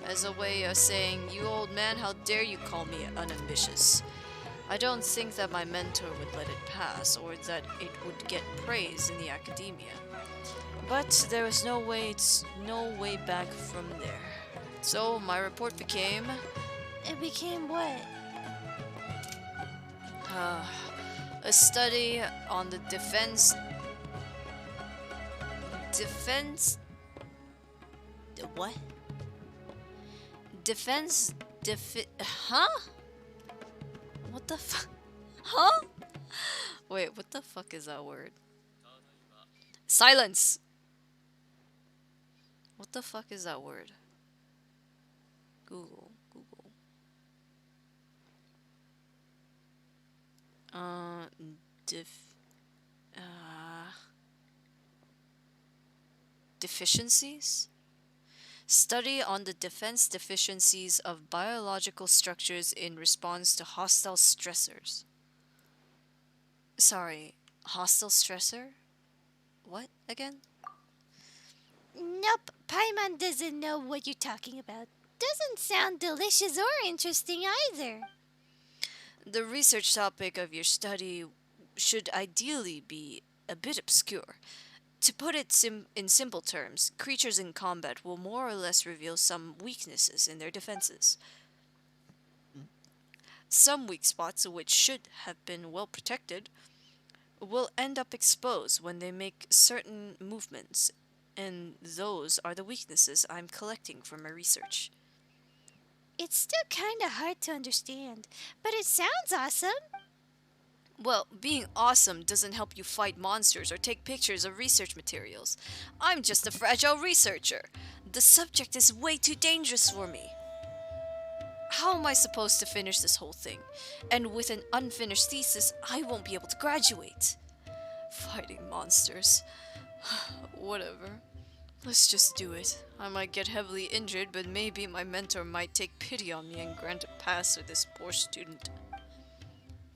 as a way of saying, "You old man, how dare you call me unambitious?" I don't think that my mentor would let it pass, or that it would get praise in the academia. But there was no way back from there. So my report became... It became what? A study on the defense... What? Huh? What the fuck? Huh? Wait, what the fuck is that word? Silence! What the fuck is that word? Google. Def... Deficiencies? Study on the defense deficiencies of biological structures in response to hostile stressors. Sorry, hostile stressor? What again? Nope, Paimon doesn't know what you're talking about. Doesn't sound delicious or interesting either. The research topic of your study should ideally be a bit obscure. To put it in simple terms, creatures in combat will more or less reveal some weaknesses in their defenses. Some weak spots, which should have been well protected, will end up exposed when they make certain movements, and those are the weaknesses I'm collecting from my research. It's still kinda hard to understand, but it sounds awesome. Well, being awesome doesn't help you fight monsters or take pictures of research materials. I'm just a fragile researcher. The subject is way too dangerous for me. How am I supposed to finish this whole thing? And with an unfinished thesis, I won't be able to graduate. Fighting monsters. Whatever. Let's just do it. I might get heavily injured, but maybe my mentor might take pity on me and grant a pass to this poor student.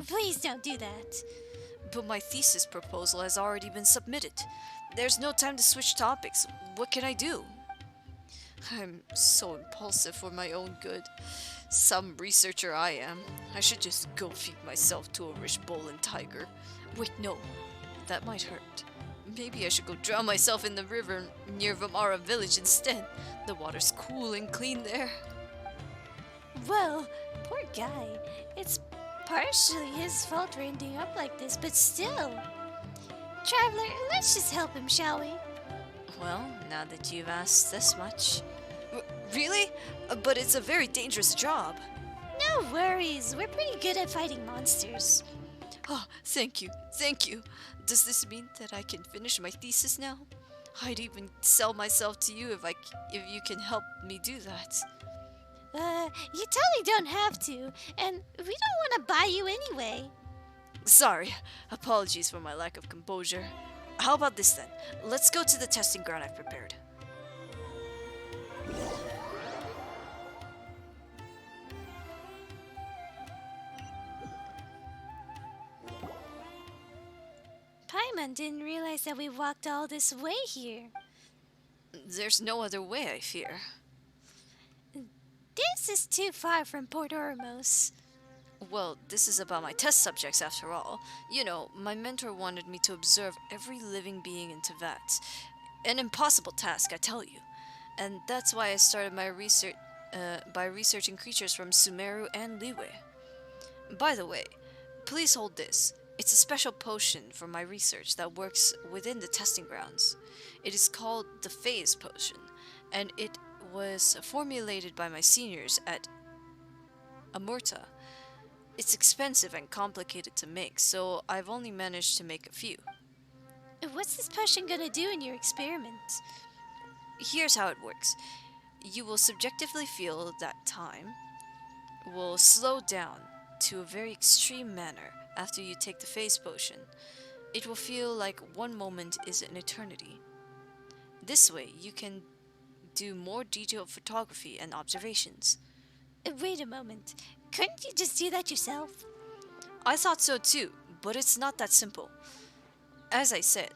Please don't do that. But my thesis proposal has already been submitted. There's no time to switch topics. What can I do? I'm so impulsive for my own good. Some researcher I am. I should just go feed myself to a rich bull and tiger. Wait, no. That might hurt. Maybe I should go drown myself in the river near Vamara village instead. The water's cool and clean there. Well, poor guy. It's partially his fault for ending up like this, but still. Traveler, let's just help him, shall we? Well, now that you've asked this much. Really? But it's a very dangerous job. No worries. We're pretty good at fighting monsters. Oh, thank you. Thank you. Does this mean that I can finish my thesis now? I'd even sell myself to you if you can help me do that. You totally don't have to, and we don't want to buy you anyway. Sorry. Apologies for my lack of composure. How about this then? Let's go to the testing ground I've prepared. Paimon didn't realize that we walked all this way here. There's no other way, I fear. This is too far from Port Ormos. Well, this is about my test subjects after all. You know, my mentor wanted me to observe every living being in Teyvat. An impossible task, I tell you. And that's why I started my research by researching creatures from Sumeru and Liyue. By the way, please hold this. It's a special potion for my research that works within the testing grounds. It is called the Phase Potion, and it was formulated by my seniors at Amurta. It's expensive and complicated to make, so I've only managed to make a few. What's this potion gonna do in your experiments? Here's how it works. You will subjectively feel that time will slow down to a very extreme manner after you take the phase potion. It will feel like one moment is an eternity. This way, you can do more detailed photography and observations. Wait a moment. Couldn't you just do that yourself? I thought so too, but it's not that simple. As I said,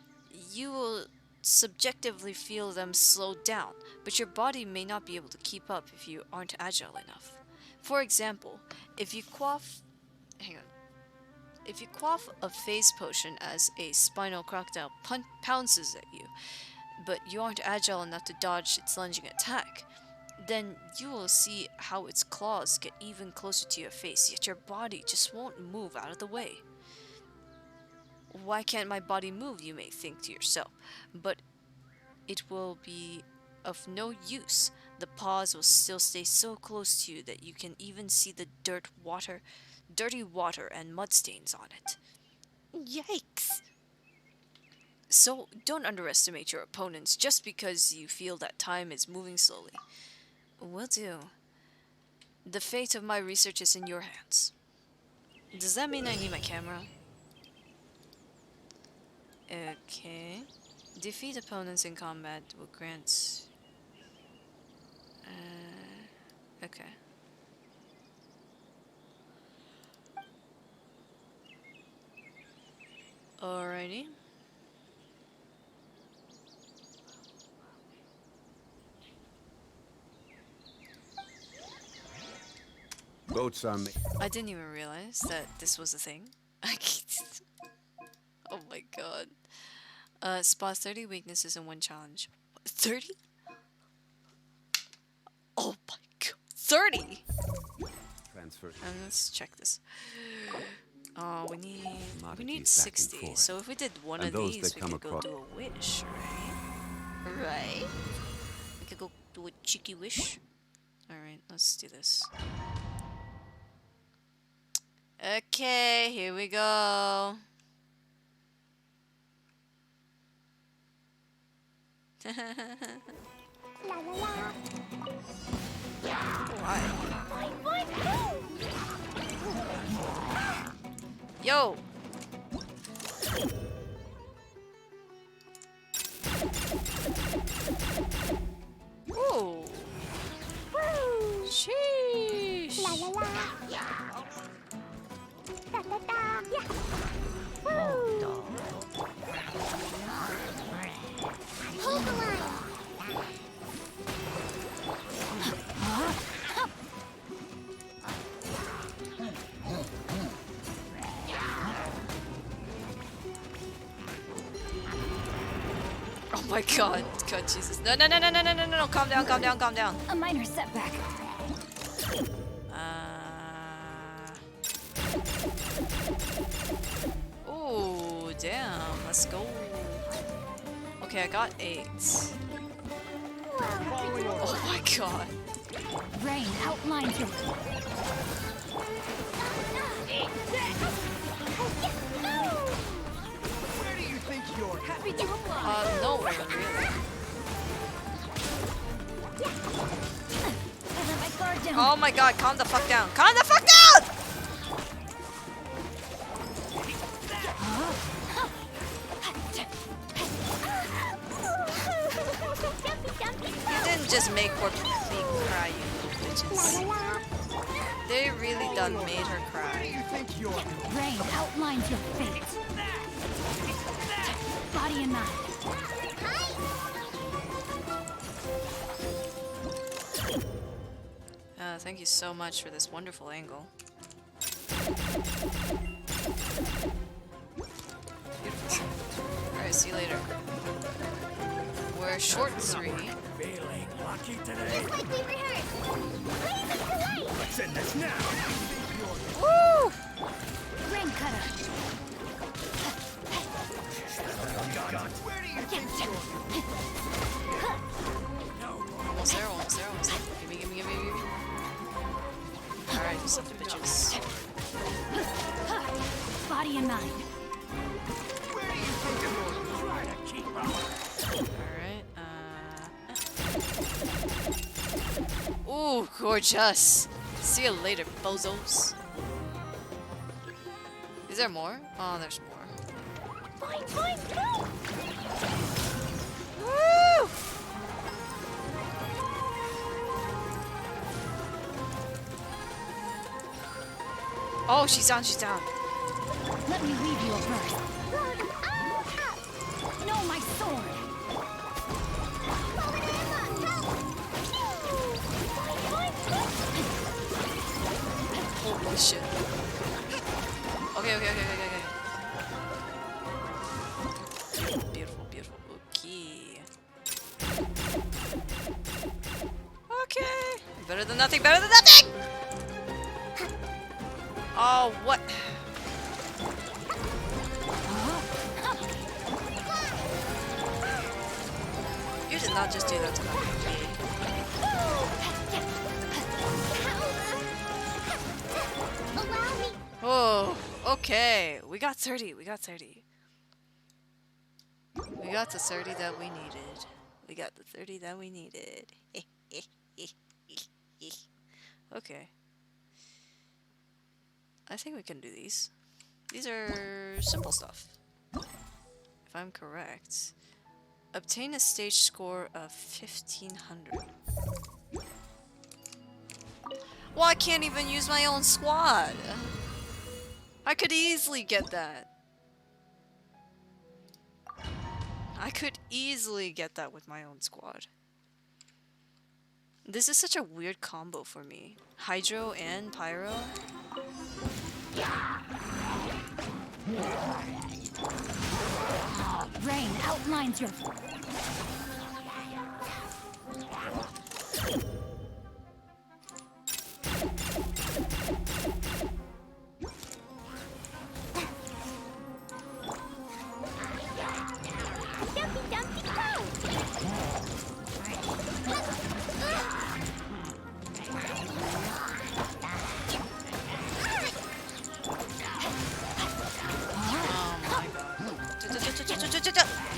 you will subjectively feel them slow down, but your body may not be able to keep up if you aren't agile enough. For example, if you quaff a phase potion as a spinal crocodile pounces at you, but you aren't agile enough to dodge its lunging attack, then you will see how its claws get even closer to your face, yet your body just won't move out of the way. Why can't my body move, you may think to yourself, but it will be of no use. the paws will still stay so close to you that you can even see the dirty water and mud stains on it. Yikes. So don't underestimate your opponents just because you feel that time is moving slowly. Will do. The fate of my research is in your hands. Does that mean I need my camera? Okay. Defeat opponents in combat will grant... okay. Alrighty. Boats are I didn't even realize that this was a thing. Oh my god. Spot 30 weaknesses in one challenge. 30? Oh my god. 30! transfer. Let's check this. We need Commodities 60. back and So if we did one And of those these, that we come could go across- do a wish, right? Right? We could go do a cheeky wish. Alright, let's do this. Okay, here we go. Why? Yo! Ooh! Sheesh! La la la. Da da da. Yeah. Woo. Hold the line. Oh my god. God, Jesus. No, no, no, no, no, no, no, no, no. Calm down, calm down, calm down. A minor setback. Ooh, damn. Let's go. Okay, I got 8. Oh my god. Rain outlines your... Where do you think you're happy to apply? Nowhere, really. I let my guard down. Oh my god, calm the fuck down. Calm the fuck down! You didn't just make poor Pig cry, you little bitches. They really done made her cry. Rain outlines your fate. Body and mind. Thank you so much for this wonderful angle. Alright, see you later. We're short 3. feeling lucky today? Just like we rehearsed. Let's end this now. Woo! Rain cutter. Where do you think Almost there, almost there, almost there. Gimme, gimme, gimme, gimme. Alright, you son of bitches. Body and mind. Where do you think you're going? Try to keep up. Alright, Ooh, gorgeous. See you later, bozos. Is there more? Oh, there's more. Fine, fine, go. Woo! Oh, she's down, she's down. Let me leave you a verse. No, my sword. Holy shit. Okay, okay, okay, okay, okay. Beautiful, beautiful. Okay. Okay. Better than nothing, better than nothing! Oh, what? You did not just do that to my baby. Allow me. Oh, okay. We got 30. We got 30. We got the 30 that we needed. We got the 30 that we needed. Okay. I think we can do these. These are simple stuff. If I'm correct. Obtain a stage score of 1500. Well, I can't even use my own squad. I could easily get that. I could easily get that with my own squad. This is such a weird combo for me. Hydro and Pyro. Rain outlines your...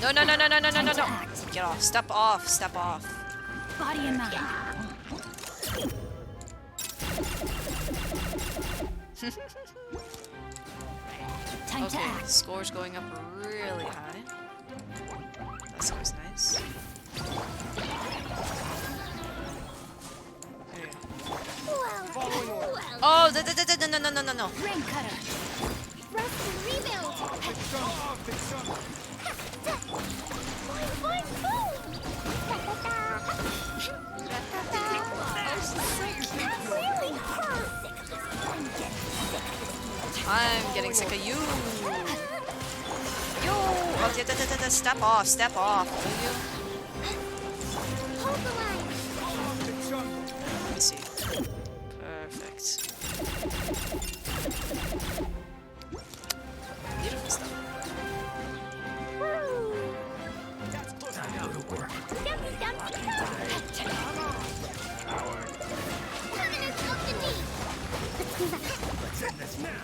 No, no, no, no, no, no, no, no, no. Get off. Step off. Step off. Body and mind. Time to Okay, act. score's going up really high. That score's nice. Okay. Oh, no, no, no, no, no. Rain cutter. Rest and rebuild. I'm getting sick of you. Yo! Oh, step off, step off, will you? Hold the line. Let me see. Perfect. Beautiful stuff. Let's end this now.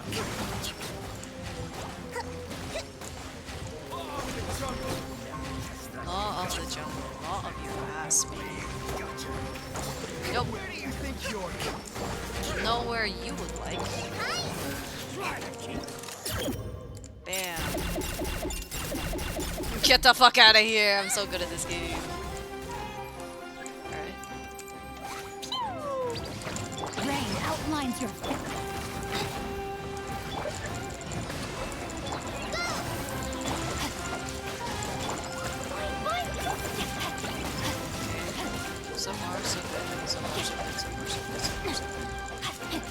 Law of the jungle. Law of your ass, baby. Nope. Where do you think you're? Nowhere you would like. Bam. Get the fuck out of here. I'm so good at this game. Alright. Rain outlines your... So far, so good. So far, so good. So far, so good. So far, so good.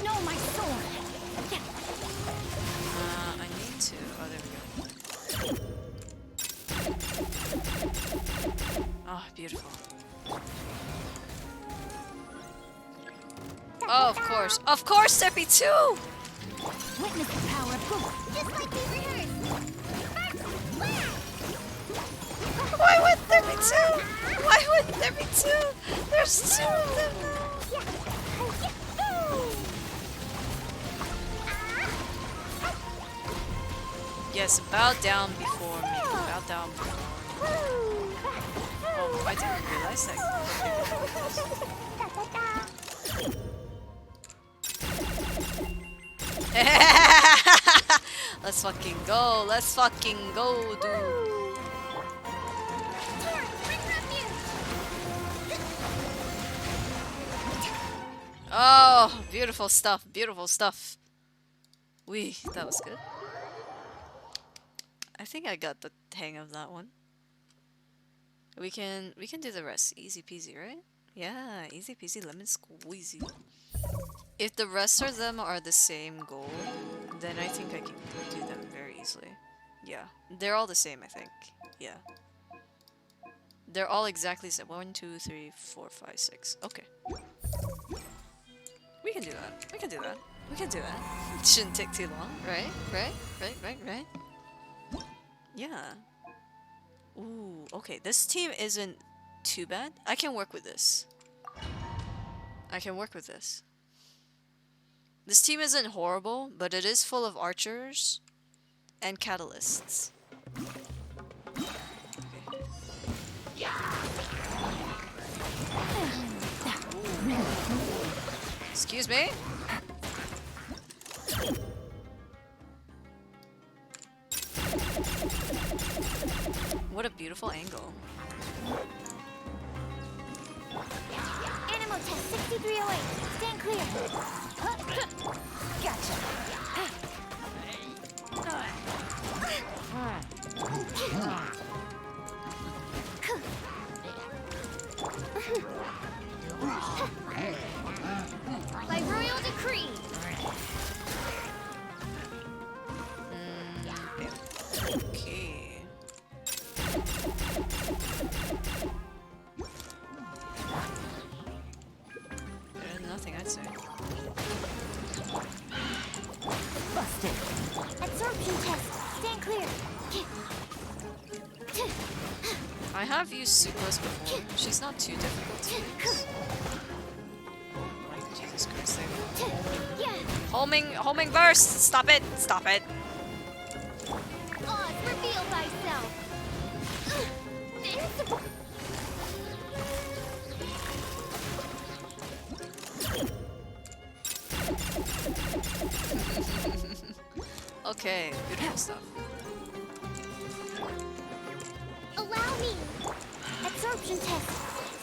No, my sword. I need to. Oh, there we go. Oh, beautiful. Oh, of course. Of course, Steppy 2! Witness the power of good. Just like we rehearsed. Why would there be 2? Why would there be 2? There's 2 of them now. Yes, bow down before me. Bow down before me. Oh, I didn't realize that. Let's fucking go. Let's fucking go, dude. Oh, beautiful stuff. Beautiful stuff. That was good. I think I got the hang of that one. We can do the rest. Easy peasy, right? Yeah, easy peasy lemon squeezy. If the rest of them are the same goal, then I think I can do them very easily. Yeah, they're all the same, I think. Yeah. They're all exactly the same. 1, 2, 3, 4, 5, 6. Okay. We can do that. We can do that. We can do that. It shouldn't take too long, right? Right? Right? Right? Right? Yeah. Ooh, okay. This team isn't too bad. I can work with this. I can work with this. This team isn't horrible, but it is full of archers and catalysts. Excuse me? What a beautiful angle. Animal test 6308. Stand clear. Gotcha. By royal decree. Okay. There's nothing I'd say. Busted. Absorption test. Stand clear. I have used Sucrose before. She's not too difficult to use. Like, Jesus Christ, homing burst! Stop it! Stop it! Oz, reveal thyself. Okay, beautiful stuff. Allow me. Absorption test.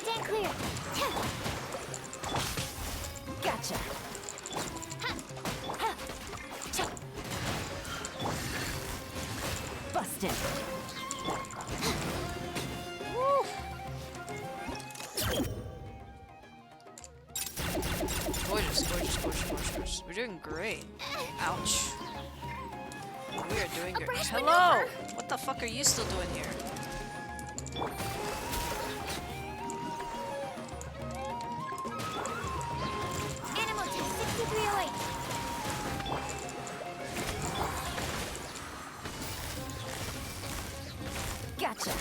Stand clear. Gotcha. Busted. Gorgeous, gorgeous, gorgeous, gorgeous. We're doing great. Ouch. We are doing great. Hello! What the fuck are you still doing here? Animal test 6308. Gotcha.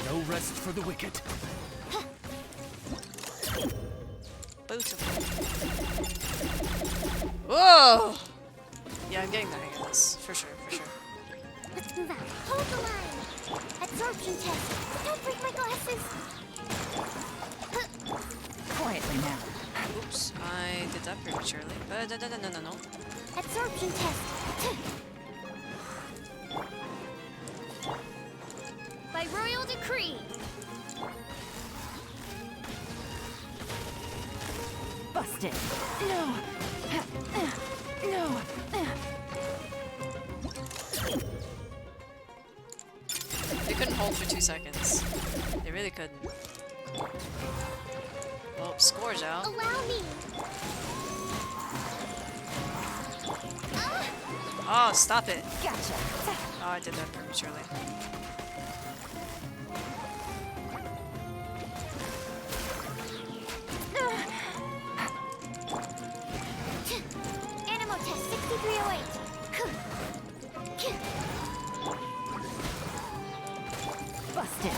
No rest for the wicked. Beautiful. Whoa! Yeah, I'm getting the hang of this. For sure, for sure. Let's move out. Hold the line. Absorption test. Don't break my glasses. Quietly now. Oops, I did that prematurely. But no. Absorption test. By royal decree. Busted. No. No. They couldn't hold for 2 seconds. They really couldn't. Well, score's out. Allow me. Oh, stop it. Gotcha. Oh, I did that prematurely. Animal test 6308. Busted.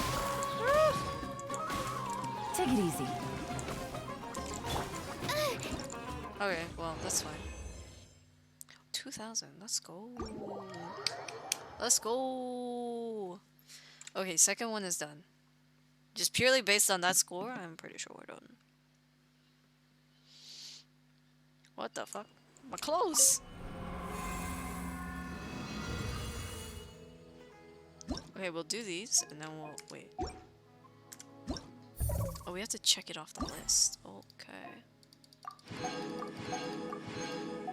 Take it easy. Okay, well, that's fine. 2,000. Let's go. Let's go. Okay, second one is done. Just purely based on that score, I'm pretty sure we're done. What the fuck? My clothes! Okay, we'll do these, and then we'll... wait. Oh, we have to check it off the list. Okay.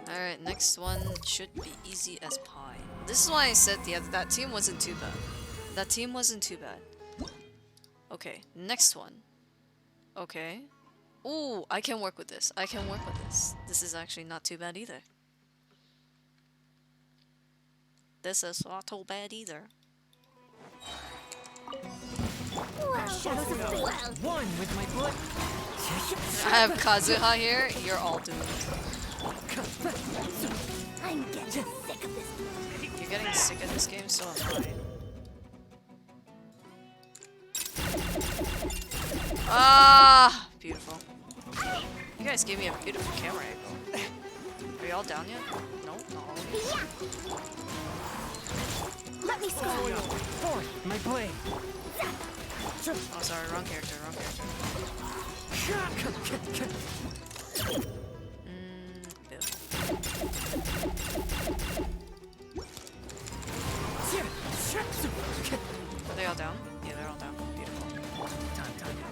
Alright, next one should be easy as pie. This is why I said that team wasn't too bad. That team wasn't too bad. Okay, next one. Okay. Ooh, I can work with this. I can work with this. This is actually not too bad either. This is not too bad either. Shadows of fate. One with my foot. I have Kazuha here. You're all doomed. I'm getting sick of this. You're getting sick of this game, so am I. Ah, beautiful. You guys gave me a beautiful camera angle. Are y'all down yet? No, not all of you. Let me score. Forth, my blade. Oh, sorry, wrong character, wrong character. Are they all down? Yeah, they're all down. Beautiful.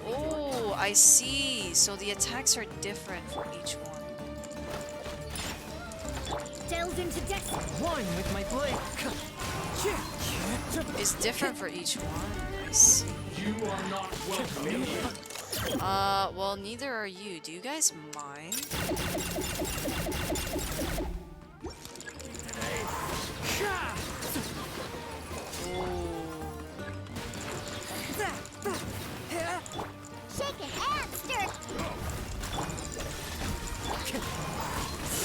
Oh, I see. So the attacks are different for each one. Delve into destiny. One with my blade. It's different for each one. I see. You are not welcome here. Well, neither are you. Do you guys mind? Shaken and stirred.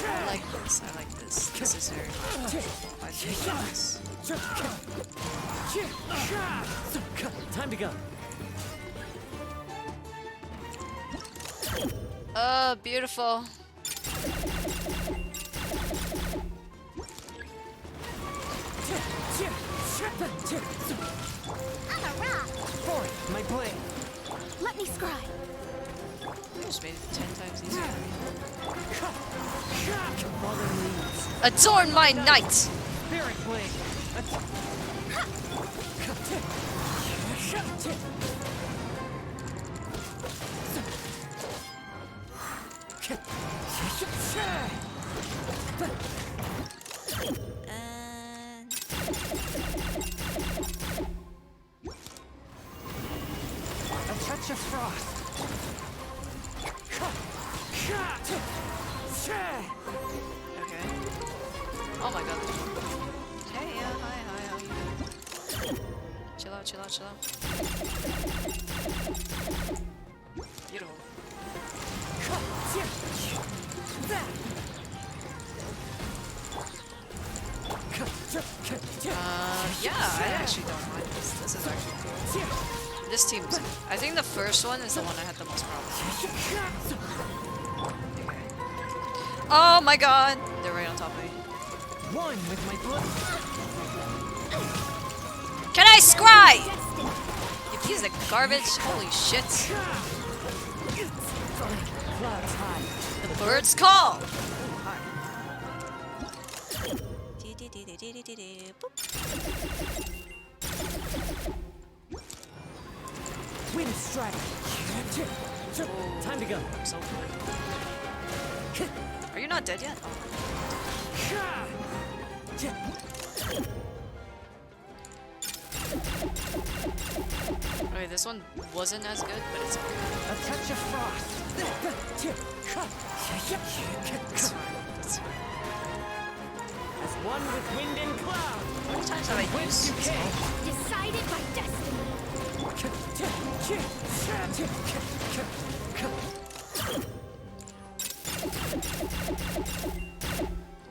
I like this. I like this. This is very powerful. I think this. Time to go. Beautiful. I'm a rock. Forth, my blade. Let me scribe. I just made it 10 times easier. Father leads. Adorn my knight! Spirit blade. A touch of frost. Okay. Oh my god. Hey, yeah, hi, how you doing? Chill out, chill out, chill out. Beautiful. Yeah, I actually don't mind this. This is actually cool. This team is... I think the first one is the one I had the most problems with. Okay. Oh my god! They're right on top of me. One with my blood. Can I scry? You piece of garbage. Holy shit. Clouds high. The birds call! Wind strike. Time to go. So are you not dead yet? Okay, this one wasn't as good, but it's okay. A touch of frost. It's fine. It's fine. As one with wind and cloud. How many times have I used you came. Decided by destiny.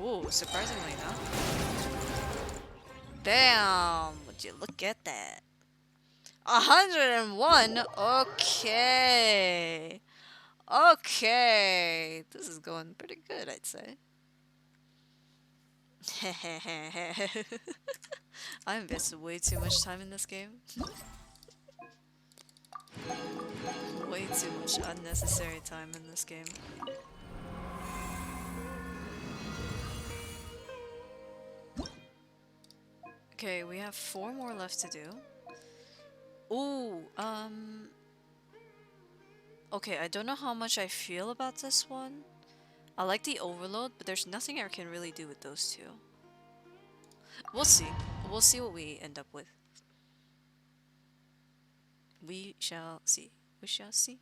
Ooh, surprisingly enough. Damn, would you look at that? 101? Okay. Okay. This is going pretty good, I'd say. I invested way too much time in this game. Way too much unnecessary time in this game. Okay, we have 4 more left to do. Ooh, okay, I don't know how much I feel about this one. I like the overload, but there's nothing I can really do with those two. We'll see. We'll see what we end up with. We shall see. We shall see.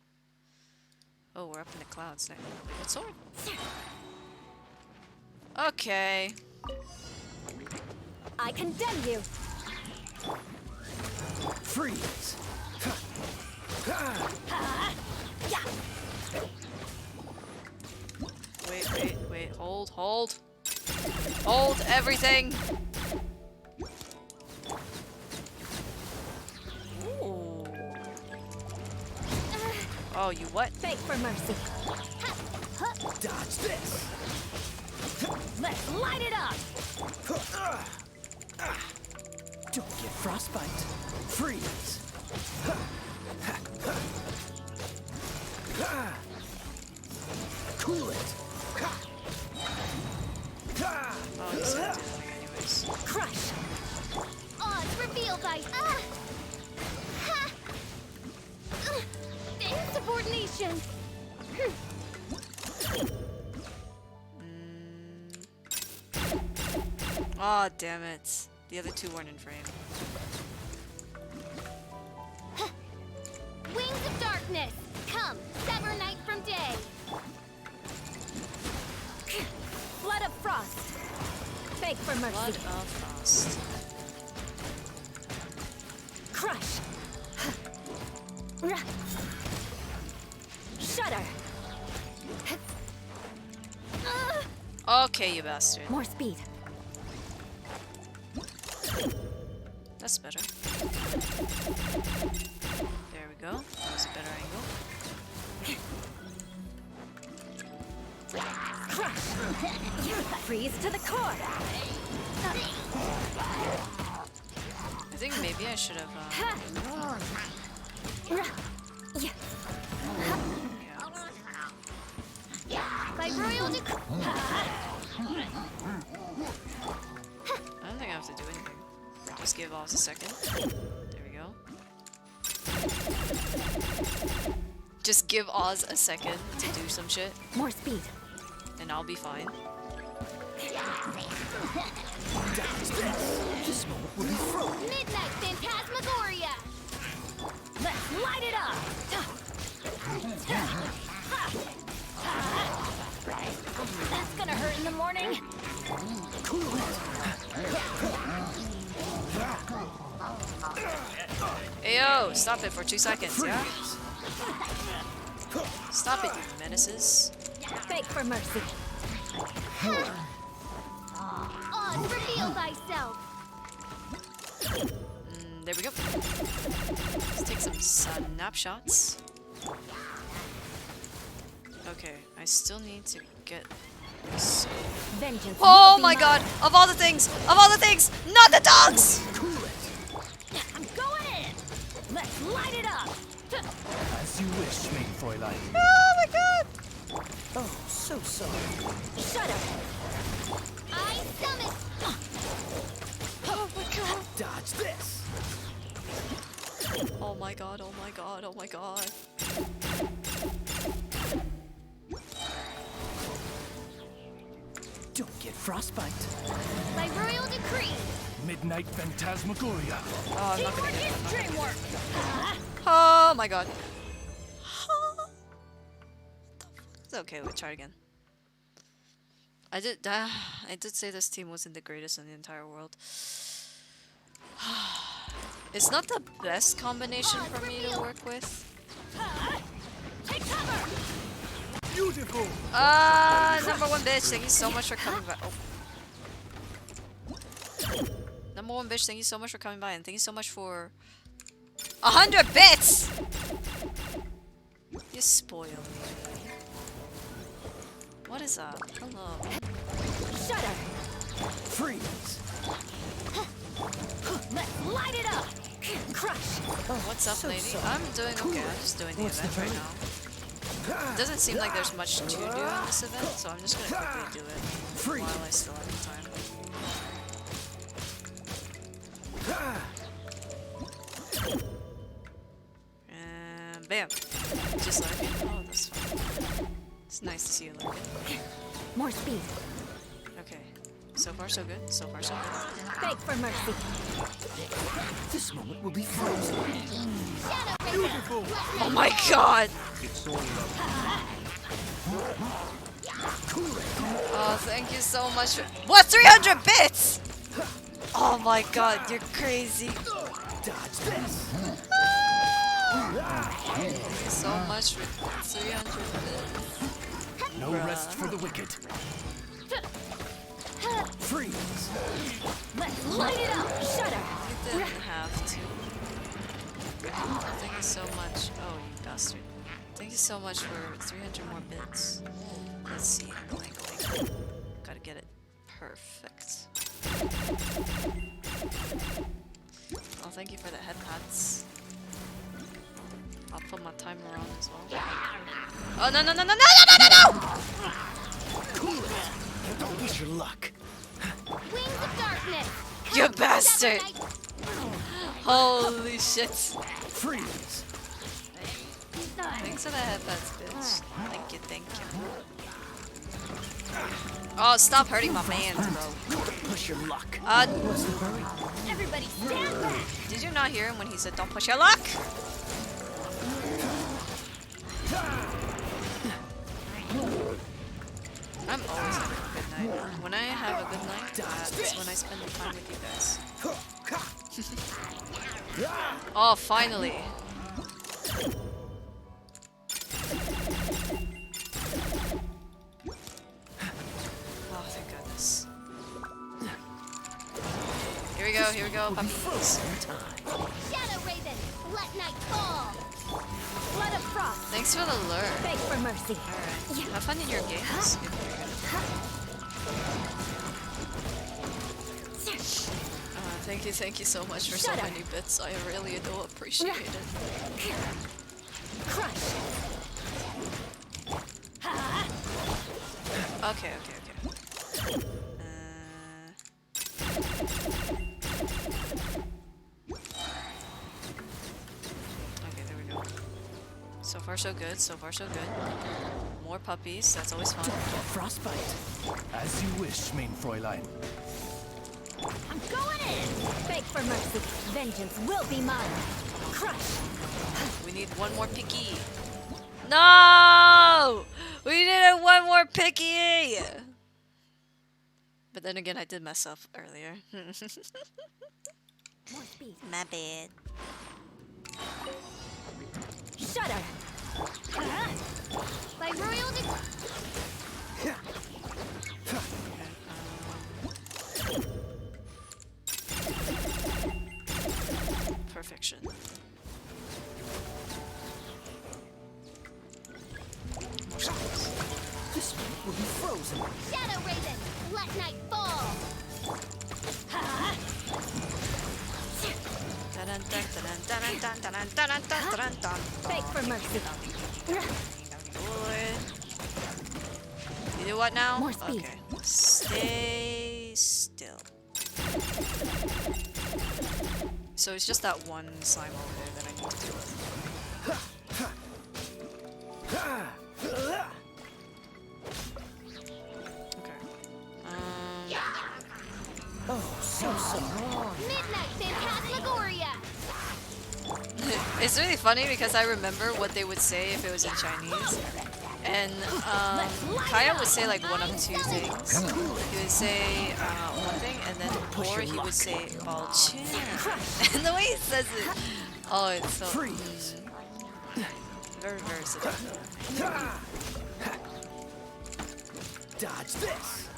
Oh, we're up in the clouds now. What sword? Okay. I condemn you. Freeze. Wait. Hold. Hold everything. Ooh. Oh, you what? Beg for mercy. Dodge this. Let's light it up. Don't get frostbite. Freeze. Cool it. Oh, he's gonna do it anyways. Crush. Odds reveal by Insubordination. Oh, damn it. The other two weren't in frame. Wings of darkness. Come, sever night from day. Flood of frost. Beg for mercy. Blood of Frost. Crush. Shudder. Okay, you bastard. More speed. That's better. There we go. That was a better angle. Crush. Freeze to the core. I think maybe I should have. By royal decree. I don't think I have to do anything. Just give Oz a second. There we go. Just give Oz a second to do some shit. More speed. And I'll be fine. This moment will be frozen. Midnight Phantasmagoria. Let's light it up. That's gonna hurt in the morning. Ayo, stop it for 2 seconds, yeah? Stop it, you menaces. Beg for mercy. Oz, reveal thyself. There we go. Let's take some snapshots. Okay, I still need to get this. Vengeance. Oh my god! Of all the things! Of all the things! Not the dogs! I'm going in. Let's light it up. As you wish, main Fräulein. Oh my god! Oh, so sorry. Shudder. I summon. Oh my god! Dodge this. Oh my god, oh my god, oh my god. Don't get frostbite. By royal decree. Midnight Phantasmagoria. Oh, I'm not gonna get it. Dream work. Oh my god. It's okay, we'll try again. I did say this team wasn't the greatest in the entire world. It's not the best combination for me to work with. Take cover. Beautiful. Number one bitch, thank you so much for coming by. Oh. Number one bitch, thank you so much for coming by, and thank you so much for 100 bits! You spoil me. What is up? Hello. Shudder. Freeze. Let's light it up. Crush. What's up, so lady? sorry. I'm doing okay. I'm just doing the What's event the right hurry? now. It doesn't seem like there's much to do in this event, so I'm just gonna quickly do it while I still have the time. And bam! Just like it. Oh, that's fine. It's nice to see you like it. More speed. Okay. So far, so good. So far, so good. Beg for mercy. This moment will be frozen. Beautiful. Oh my god! Oh, thank you so much. What? 300 bits? Oh my god, you're crazy. Dodge this. Thank you so much for 300 bits. No rest for the wicked. Freeze. Let's light it up. Shudder. You didn't have to. Thank you so much. Oh, you bastard. Thank Thank you so much for 300 more bits. Let's see. Gotta get it perfect. Oh, thank you for the head pats. I'll put my timer on as well. Oh, no, no, no, no, no, no, no, no! Cool it. Don't push your luck. Wings of darkness. You bastard! Holy shit. Freeze. Thanks for the headphones, bitch. Thank you, thank you. Oh, stop hurting my man, bro. Push your luck. Everybody stand back. Did you not hear him when he said don't push your luck? I'm always having a good night. When I have a good night, that's when I spend the time with you guys. Oh, finally. Oh, thank goodness. Here we go, puppies. Shadow Raven, let night fall. Blood of frost. Thanks for the lure. Beg for mercy. Alright. Have fun in your games. Thank you so much for so many bits. I really do appreciate it. Crush. Okay. Okay, there we go. So far so good, More puppies, that's always fun. Frostbite. As you wish, main Fräulein. I'm going in. Beg for mercy. Vengeance will be mine. Crush. We need one more picky. No! We needed one more picky! But then again, I did mess up earlier. My bad. Shudder. By royal Perfection. This will be frozen. Shadow Raven, let night fall. Beg for mercy. You do what now? More speed. Okay. Stay still. So it's just that one slime over there that I need to deal with. Okay. Oh, so Midnight Phantasmagoria. It's really funny because I remember what they would say if it was in Chinese. And Kaya would say like one of two things. He would say one thing, and then or he would say "Bao Chen." And the way he says it, oh, it's so very versatile. Dodge this.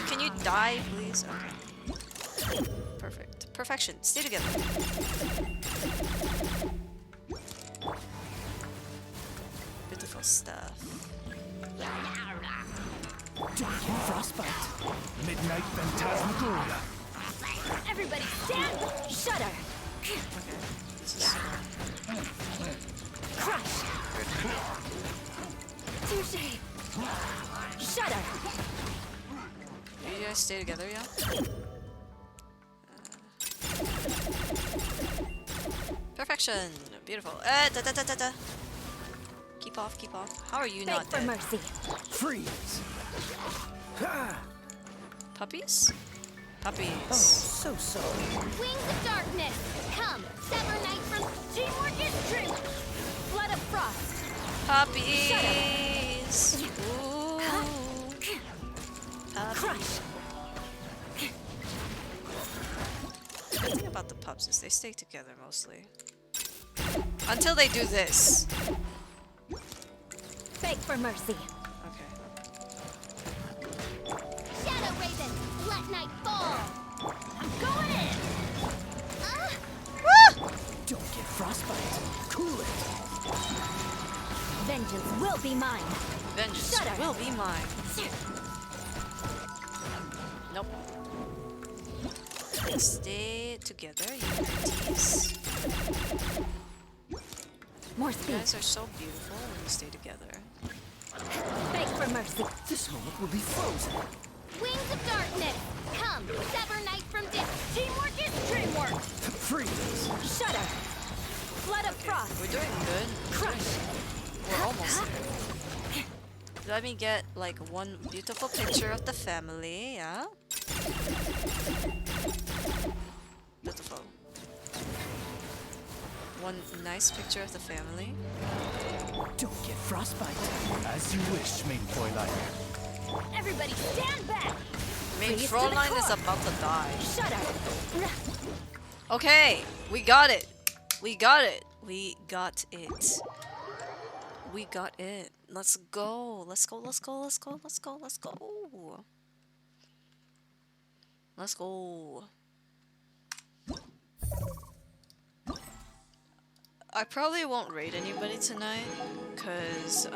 Can you die, please? Okay. Perfect. Perfection. Stay together. Beautiful stuff. Frostbite. Midnight Phantasmagoria. Everybody stand. Shudder. Crush. Touche. Shudder. You guys stay together, yeah? Perfection. Beautiful. Da. Keep off. How are you not Beg for dead? mercy. Freeze. Puppies? Puppies. Oh, so. Wings of darkness. Come, sever night from teamwork is true. Blood of frost. Puppies. Ooh. Crush. The good thing about the pups is they stay together mostly. Until they do this. Beg for mercy. Okay. Shadow Raven, let night fall. I'm going in. Don't get frostbite. Cool it. Vengeance will be mine. Vengeance will be mine. Nope. Stay together, you pretties. More You speed. guys are so beautiful when you stay together. Beg for mercy. This moment will be frozen. Wings of darkness! Come, sever night from death! Teamwork is dreamwork! Freeze. Shudder. Flood of frost. We're doing good. Crush. We're almost there. Let me get like one beautiful picture of the family, yeah? Beautiful. One nice picture of the family. Don't get frostbite. As you wish, main Fräulein. Everybody stand back! Main Freeze to the Fräulein is core. about to die. Shudder. Okay, we got it. We got it. We got it. We got it. Let's go. Let's go. Let's go. Let's go. Let's go. Let's go. Let's go. I probably won't raid anybody tonight, cause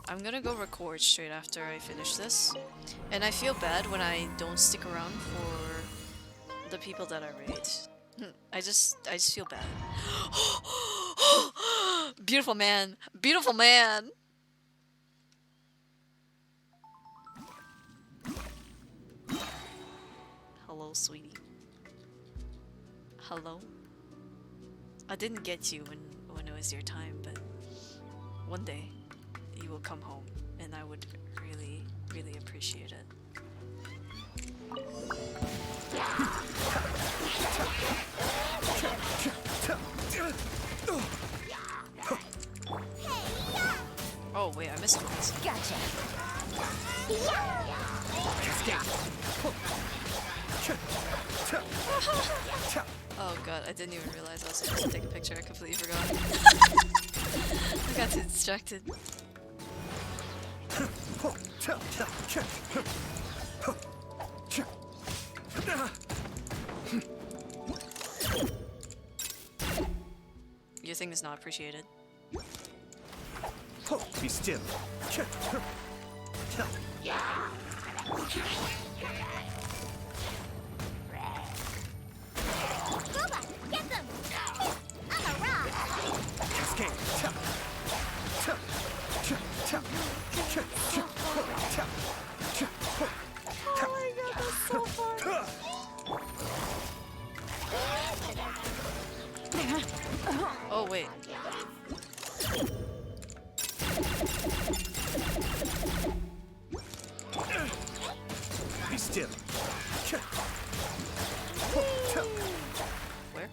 I'm gonna go record straight after I finish this, and I feel bad when I don't stick around for the people that I raid. I just feel bad. Beautiful man, beautiful man. Hello, sweetie. Hello. I didn't get you when it was your time, but one day you will come home, and I would really, really appreciate it. Oh wait, I missed one. Gotcha. Oh god, I didn't even realize I was supposed to take a picture. I completely forgot. I got too distracted. Your thing is not appreciated. Be still. Booba, get them! I'm a rock! Oh my god, that's so fun! Oh wait. Be still. Where?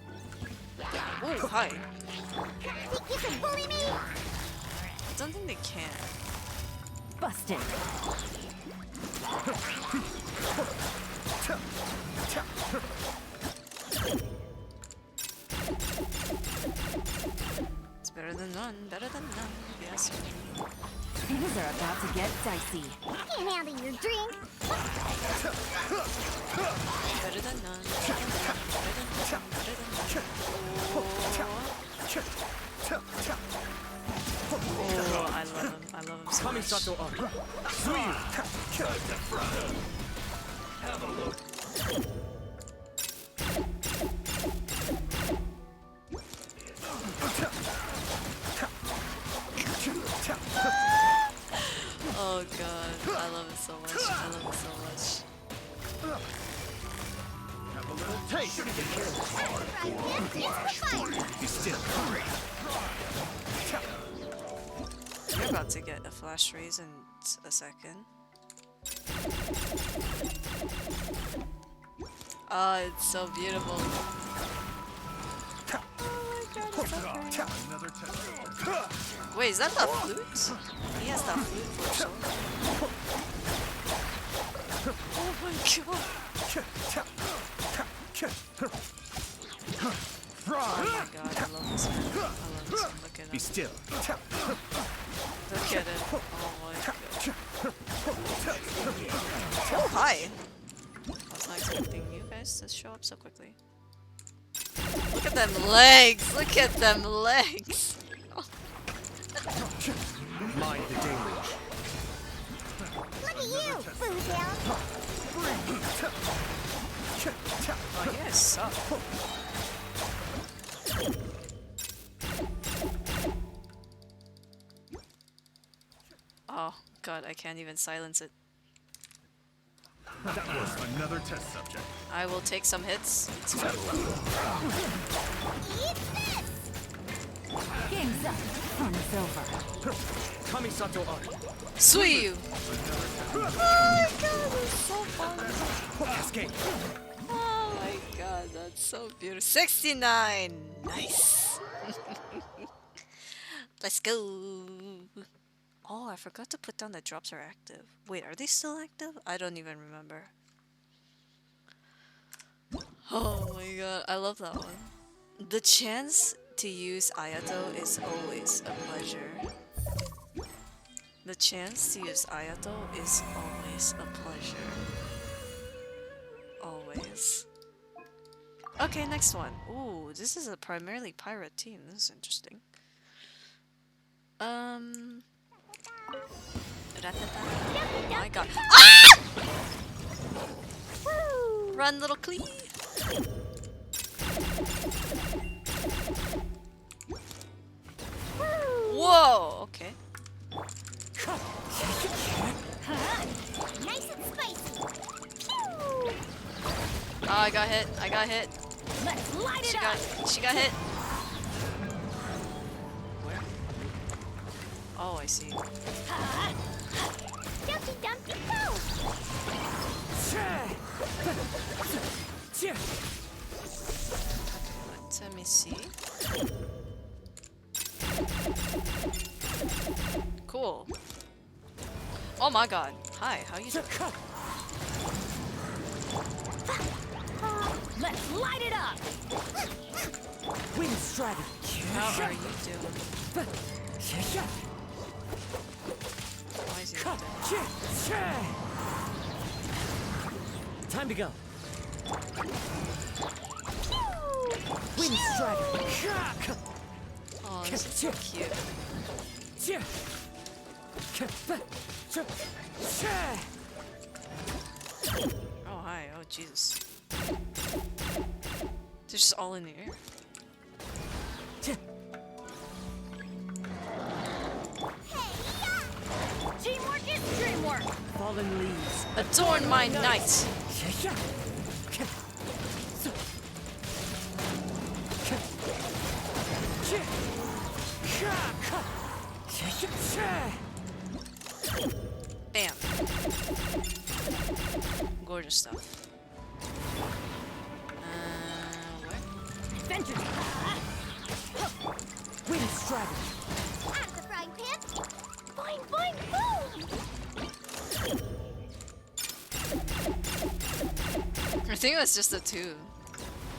Oh, hi. Think you can bully me? I don't think they can. Busted. It's better than none. Better than none. Yes. Things are about to get dicey. Can't handle your drink. Better than none. Better than none. Better than none. Oh, I love him. I love him so much. Kamisato on. Have a look. Oh god, I love it so much. I love it so much. Have a little taste. Be still. You're about to get a flash raise in a second. Oh, it's so beautiful. Wait, is that the flute? He has that flute for sure. Oh my god. Oh my god, I love this man. I love this man. Look at him. Be still. Look at him. Oh my god. Oh, hi. I was not expecting you guys to show up so quickly. Look at them legs! Look at them legs! Oh. Mind the deluge. Look at you, Boozle. Oh, you guys suck. Oh, God, I can't even silence it. That was another test subject. I will take some hits. It's fine. Game's up. Fun is over. Kamisato on. Suiyu! Oh my god, that's so fun. Cascade. Oh my god, that's so beautiful. 69! Nice! Let's go! Oh, I forgot to put down the drops are active. Wait, are they still active? I don't even remember. Oh my god, I love that one. The chance to use Ayato is always a pleasure. The chance to use Ayato is always a pleasure. Always. Okay, next one. Ooh, this is a primarily pirate team. This is interesting. Oh my god. Ah! Run, little Clee! Whoa, okay. Nice and spicy. Oh, I got hit. I got hit. Let's light it up. She got hit. Where? Oh, I see. Dumpty Dumpty go! Let me see. Cool. Oh my god. Hi, how you doing? Let's light it up. Wind strategy. How are you doing? Why is he not dead? Time to go. Wind strategy. Oh, this is so cute. Oh, hi. Oh, Jesus. They're just all in the air. Teamwork is dreamwork. Fallen leaves. Adorn my night. Bam. Gorgeous stuff. Where? Adventure. Wind strategy. Out of the frying pan. Boing, boing, boom! I think it was just the two.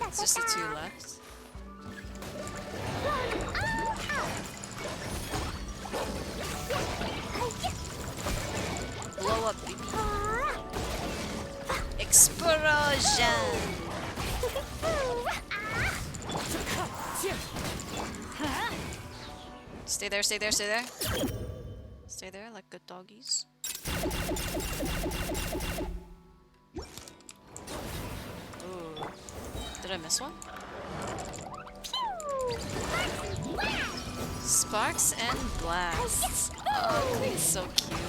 It's just the two left. Blow up, baby. Explosion! Stay there, stay there, stay there. Stay there like good doggies. Ooh. Did I miss one? Sparks and blasts. Oh, he's so cute.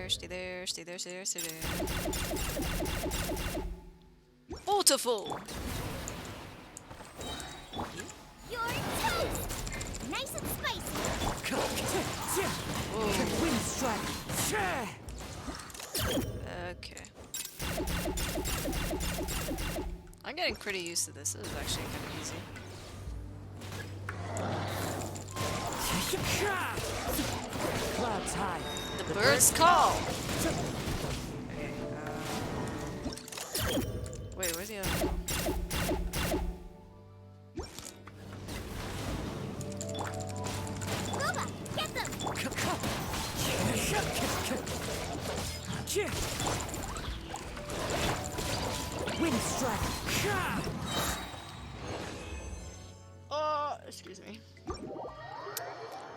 Stay there, stay there, stay there, stay there, stay there. Beautiful! You're toast! Nice and spicy. Wind strike. Okay. I'm getting pretty used to this. This is actually kind of easy. Clouds high. The birds call! Okay, wait, where's the other one? Boba, get them! Wind strike. Oh, excuse me.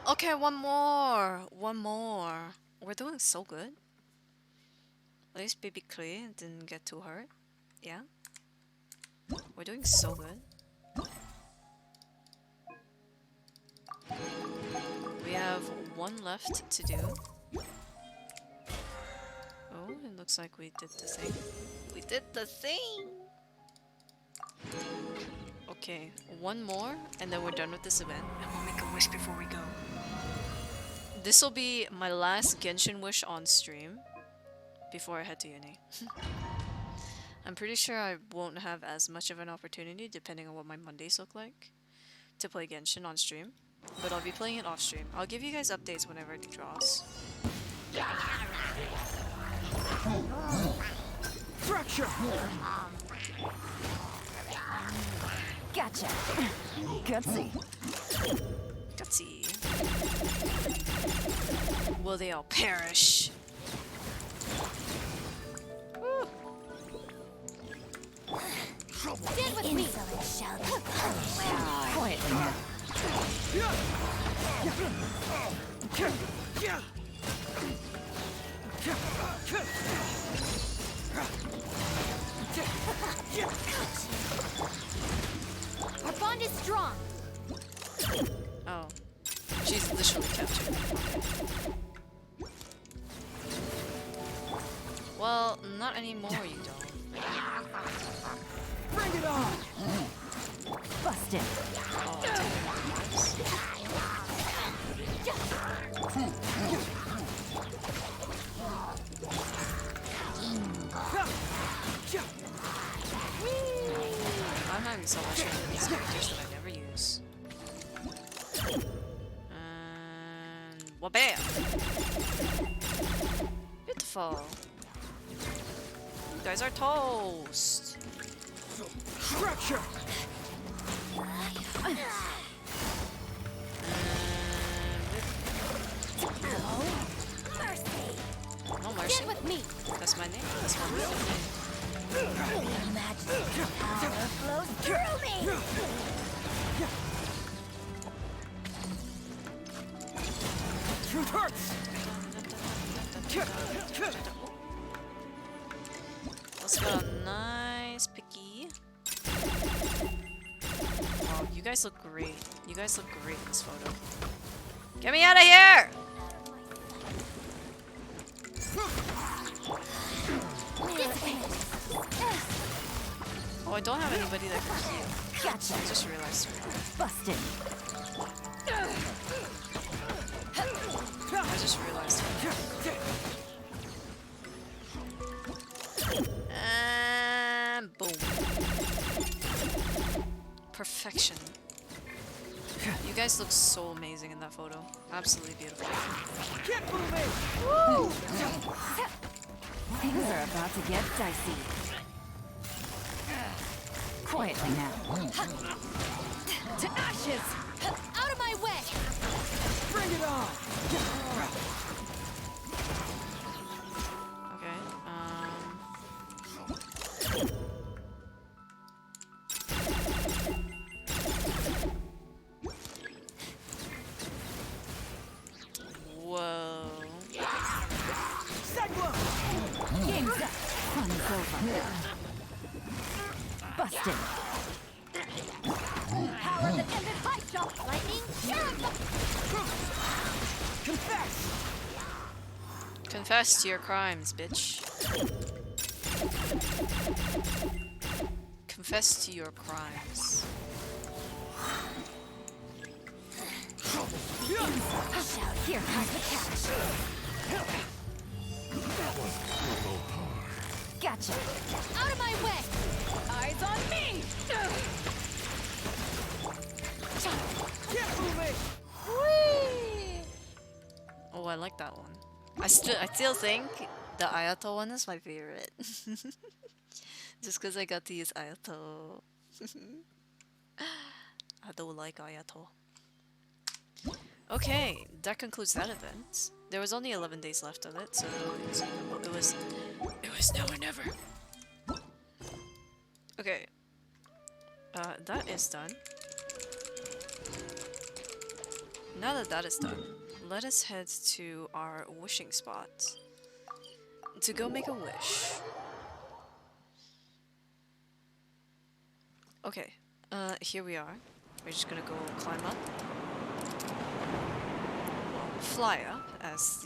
Okay, one more. One more. We're doing so good. At least Baby Clay didn't get too hurt. Yeah. We're doing so good. We have one left to do. Oh, it looks like we did the thing. We did the thing! Okay, one more, and then we're done with this event. And we'll make a wish before we go. This will be my last Genshin wish on stream before I head to uni. I'm pretty sure I won't have as much of an opportunity, depending on what my Mondays look like, to play Genshin on stream. But I'll be playing it off stream. I'll give you guys updates whenever it draws. Fracture! Gotcha! Gutsy! Gutsy. Will they all perish? Stand with me. Insolent shall be punished. Where are you? Quietly now. Our bond is strong. Oh. She's literally captured. Well, not anymore, you don't. Bring it on! Bust it! Oh, I'm having so much fun with these characters that I never use. And wabam! Beautiful. You guys are toast. Structure! No mercy. Stand with me. That's my name. That's my real name. Imagine power flows through me. Truth hurts! Let's get a nice picky. Wow, you guys look great. You guys look great in this photo. Get me out of here! Oh, I don't have anybody that can heal. Gotcha. I just realized. Busted. I just realized. And boom. Perfection. You guys look so amazing in that photo. Absolutely beautiful. Get moving! Woo! Things are about to get dicey. Quietly now. To ashes! Out of my way. Bring it on! Okay, whoa. Segwa! Game's up! Fun is over. Busted! Power that ended high jump. Lightning. Confess! Confess to your crimes, bitch. Confess to your crimes. Shout, here comes the catch. Gotcha. Out of my way. Eyes on me! Get moving! Whee! Oh, I like that one. I still think the Ayato one is my favorite. Just because I got to use Ayato. I don't like Ayato. Okay, that concludes that event. There was only 11 days left of it, so it was now or never. Okay, that is done. Now that that is done, let us head to our wishing spot to go make a wish. Okay, here we are. We're just gonna go climb up. Well, fly up, as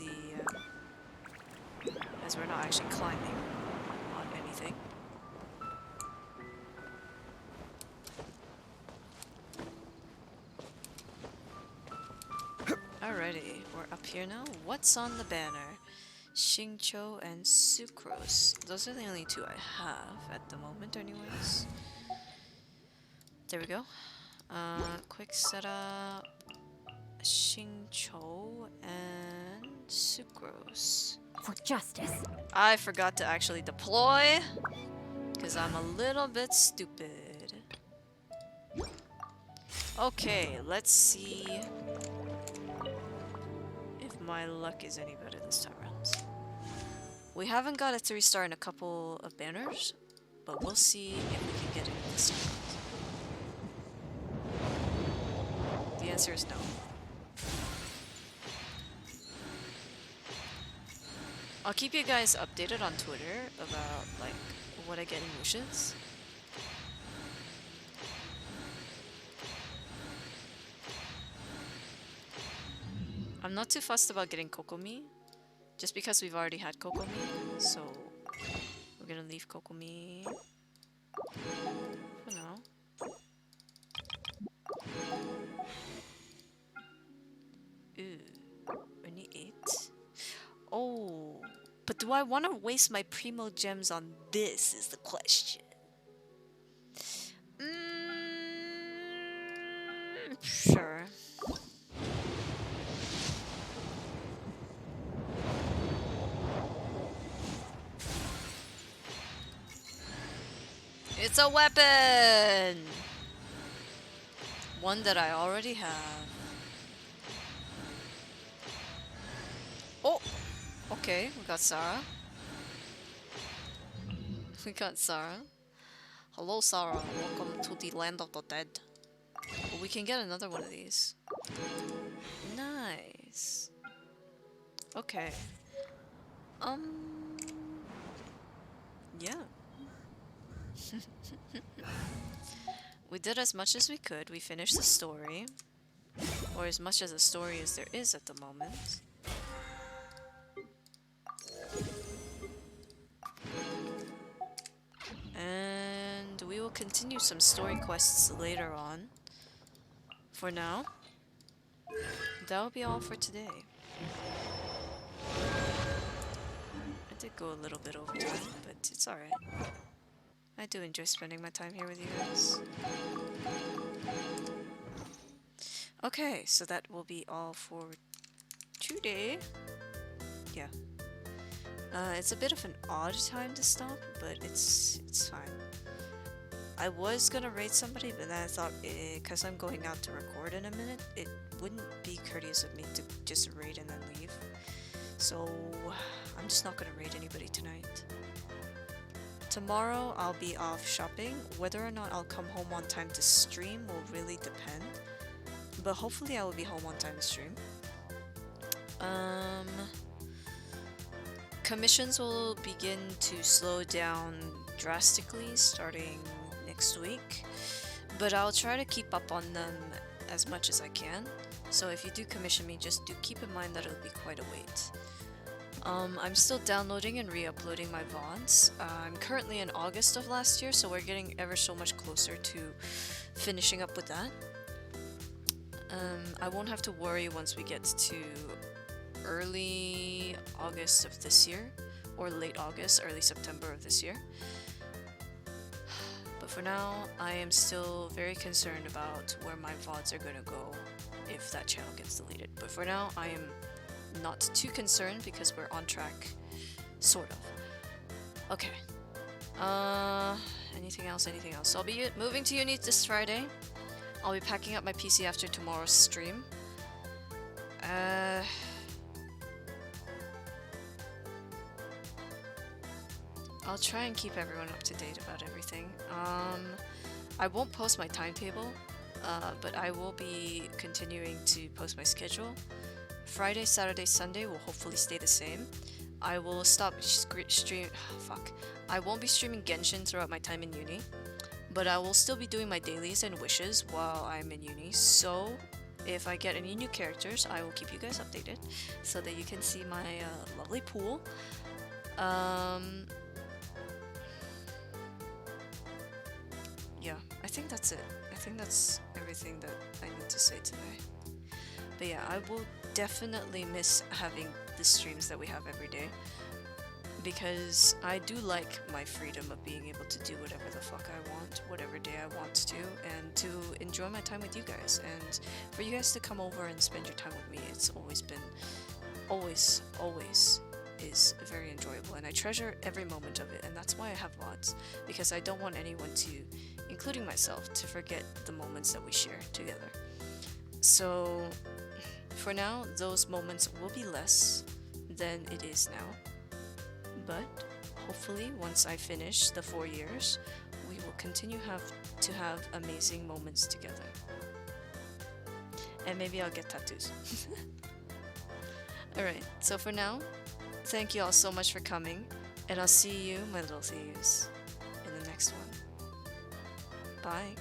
we're not actually climbing on anything. Alrighty, we're up here now. What's on the banner? Xingqiu and Sucrose. Those are the only two I have at the moment anyways. There we go. Quick setup. Xingqiu and Sucrose. For justice. I forgot to actually deploy, because I'm a little bit stupid. Okay, let's see if my luck is any better this time around. We haven't got a 3-star in a couple of banners, but we'll see if we can get it this time around. The answer is no. I'll keep you guys updated on Twitter about, like, what I get in wishes. I'm not too fussed about getting Kokomi, just because we've already had Kokomi, so we're gonna leave Kokomi for now. Ooh, only 8. Oh, but do I want to waste my Primo gems on this is the question. Sure. It's a weapon! One that I already have. Oh! Okay, we got Sarah. We got Sarah. Hello, Sarah. Welcome to the land of the dead. Well, we can get another one of these. Nice. Okay. Yeah. We did as much as we could. We finished the story. Or as much as a story as there is at the moment. And we will continue some story quests later on. For now, that will be all for today. I did go a little bit over time, but it's alright. I do enjoy spending my time here with you guys. Okay, so that will be all for today. Yeah. It's a bit of an odd time to stop, but it's fine. I was gonna raid somebody, but then I thought, because I'm going out to record in a minute, it wouldn't be courteous of me to just raid and then leave. So, I'm just not gonna raid anybody tonight. Tomorrow, I'll be off shopping. Whether or not I'll come home on time to stream will really depend. But hopefully I will be home on time to stream. Commissions will begin to slow down drastically starting next week, but I'll try to keep up on them as much as I can. So if you do commission me, just do keep in mind that it'll be quite a wait. I'm still downloading and re-uploading my VODs. I'm currently in August of last year, so we're getting ever so much closer to finishing up with that. I won't have to worry once we get to early August of this year, or late August, early September of this year. But for now, I am still very concerned about where my VODs are gonna go if that channel gets deleted. But for now, I am not too concerned because we're on track, sort of. Okay. Anything else? Anything else? I'll be moving to Uni this Friday. I'll be packing up my PC after tomorrow's stream. I'll try and keep everyone up to date about everything. I won't post my timetable, but I will be continuing to post my schedule. Friday, Saturday, Sunday will hopefully stay the same. I will stop I won't be streaming Genshin throughout my time in uni, but I will still be doing my dailies and wishes while I'm in uni. So if I get any new characters, I will keep you guys updated so that you can see my lovely pool. Yeah, I think that's it. I think that's everything that I need to say today. But yeah, I will definitely miss having the streams that we have every day, because I do like my freedom of being able to do whatever the fuck I want, whatever day I want to, and to enjoy my time with you guys, and for you guys to come over and spend your time with me. It's always been, always is very enjoyable, and I treasure every moment of it, and that's why I have VODs, because I don't want anyone to, including myself, to forget the moments that we share together. So for now, those moments will be less than it is now, but hopefully once I finish the 4 years, we will continue to have amazing moments together. And maybe I'll get tattoos. Alright, so for now, thank you all so much for coming, and I'll see you, my little thieves, in the next one. Bye.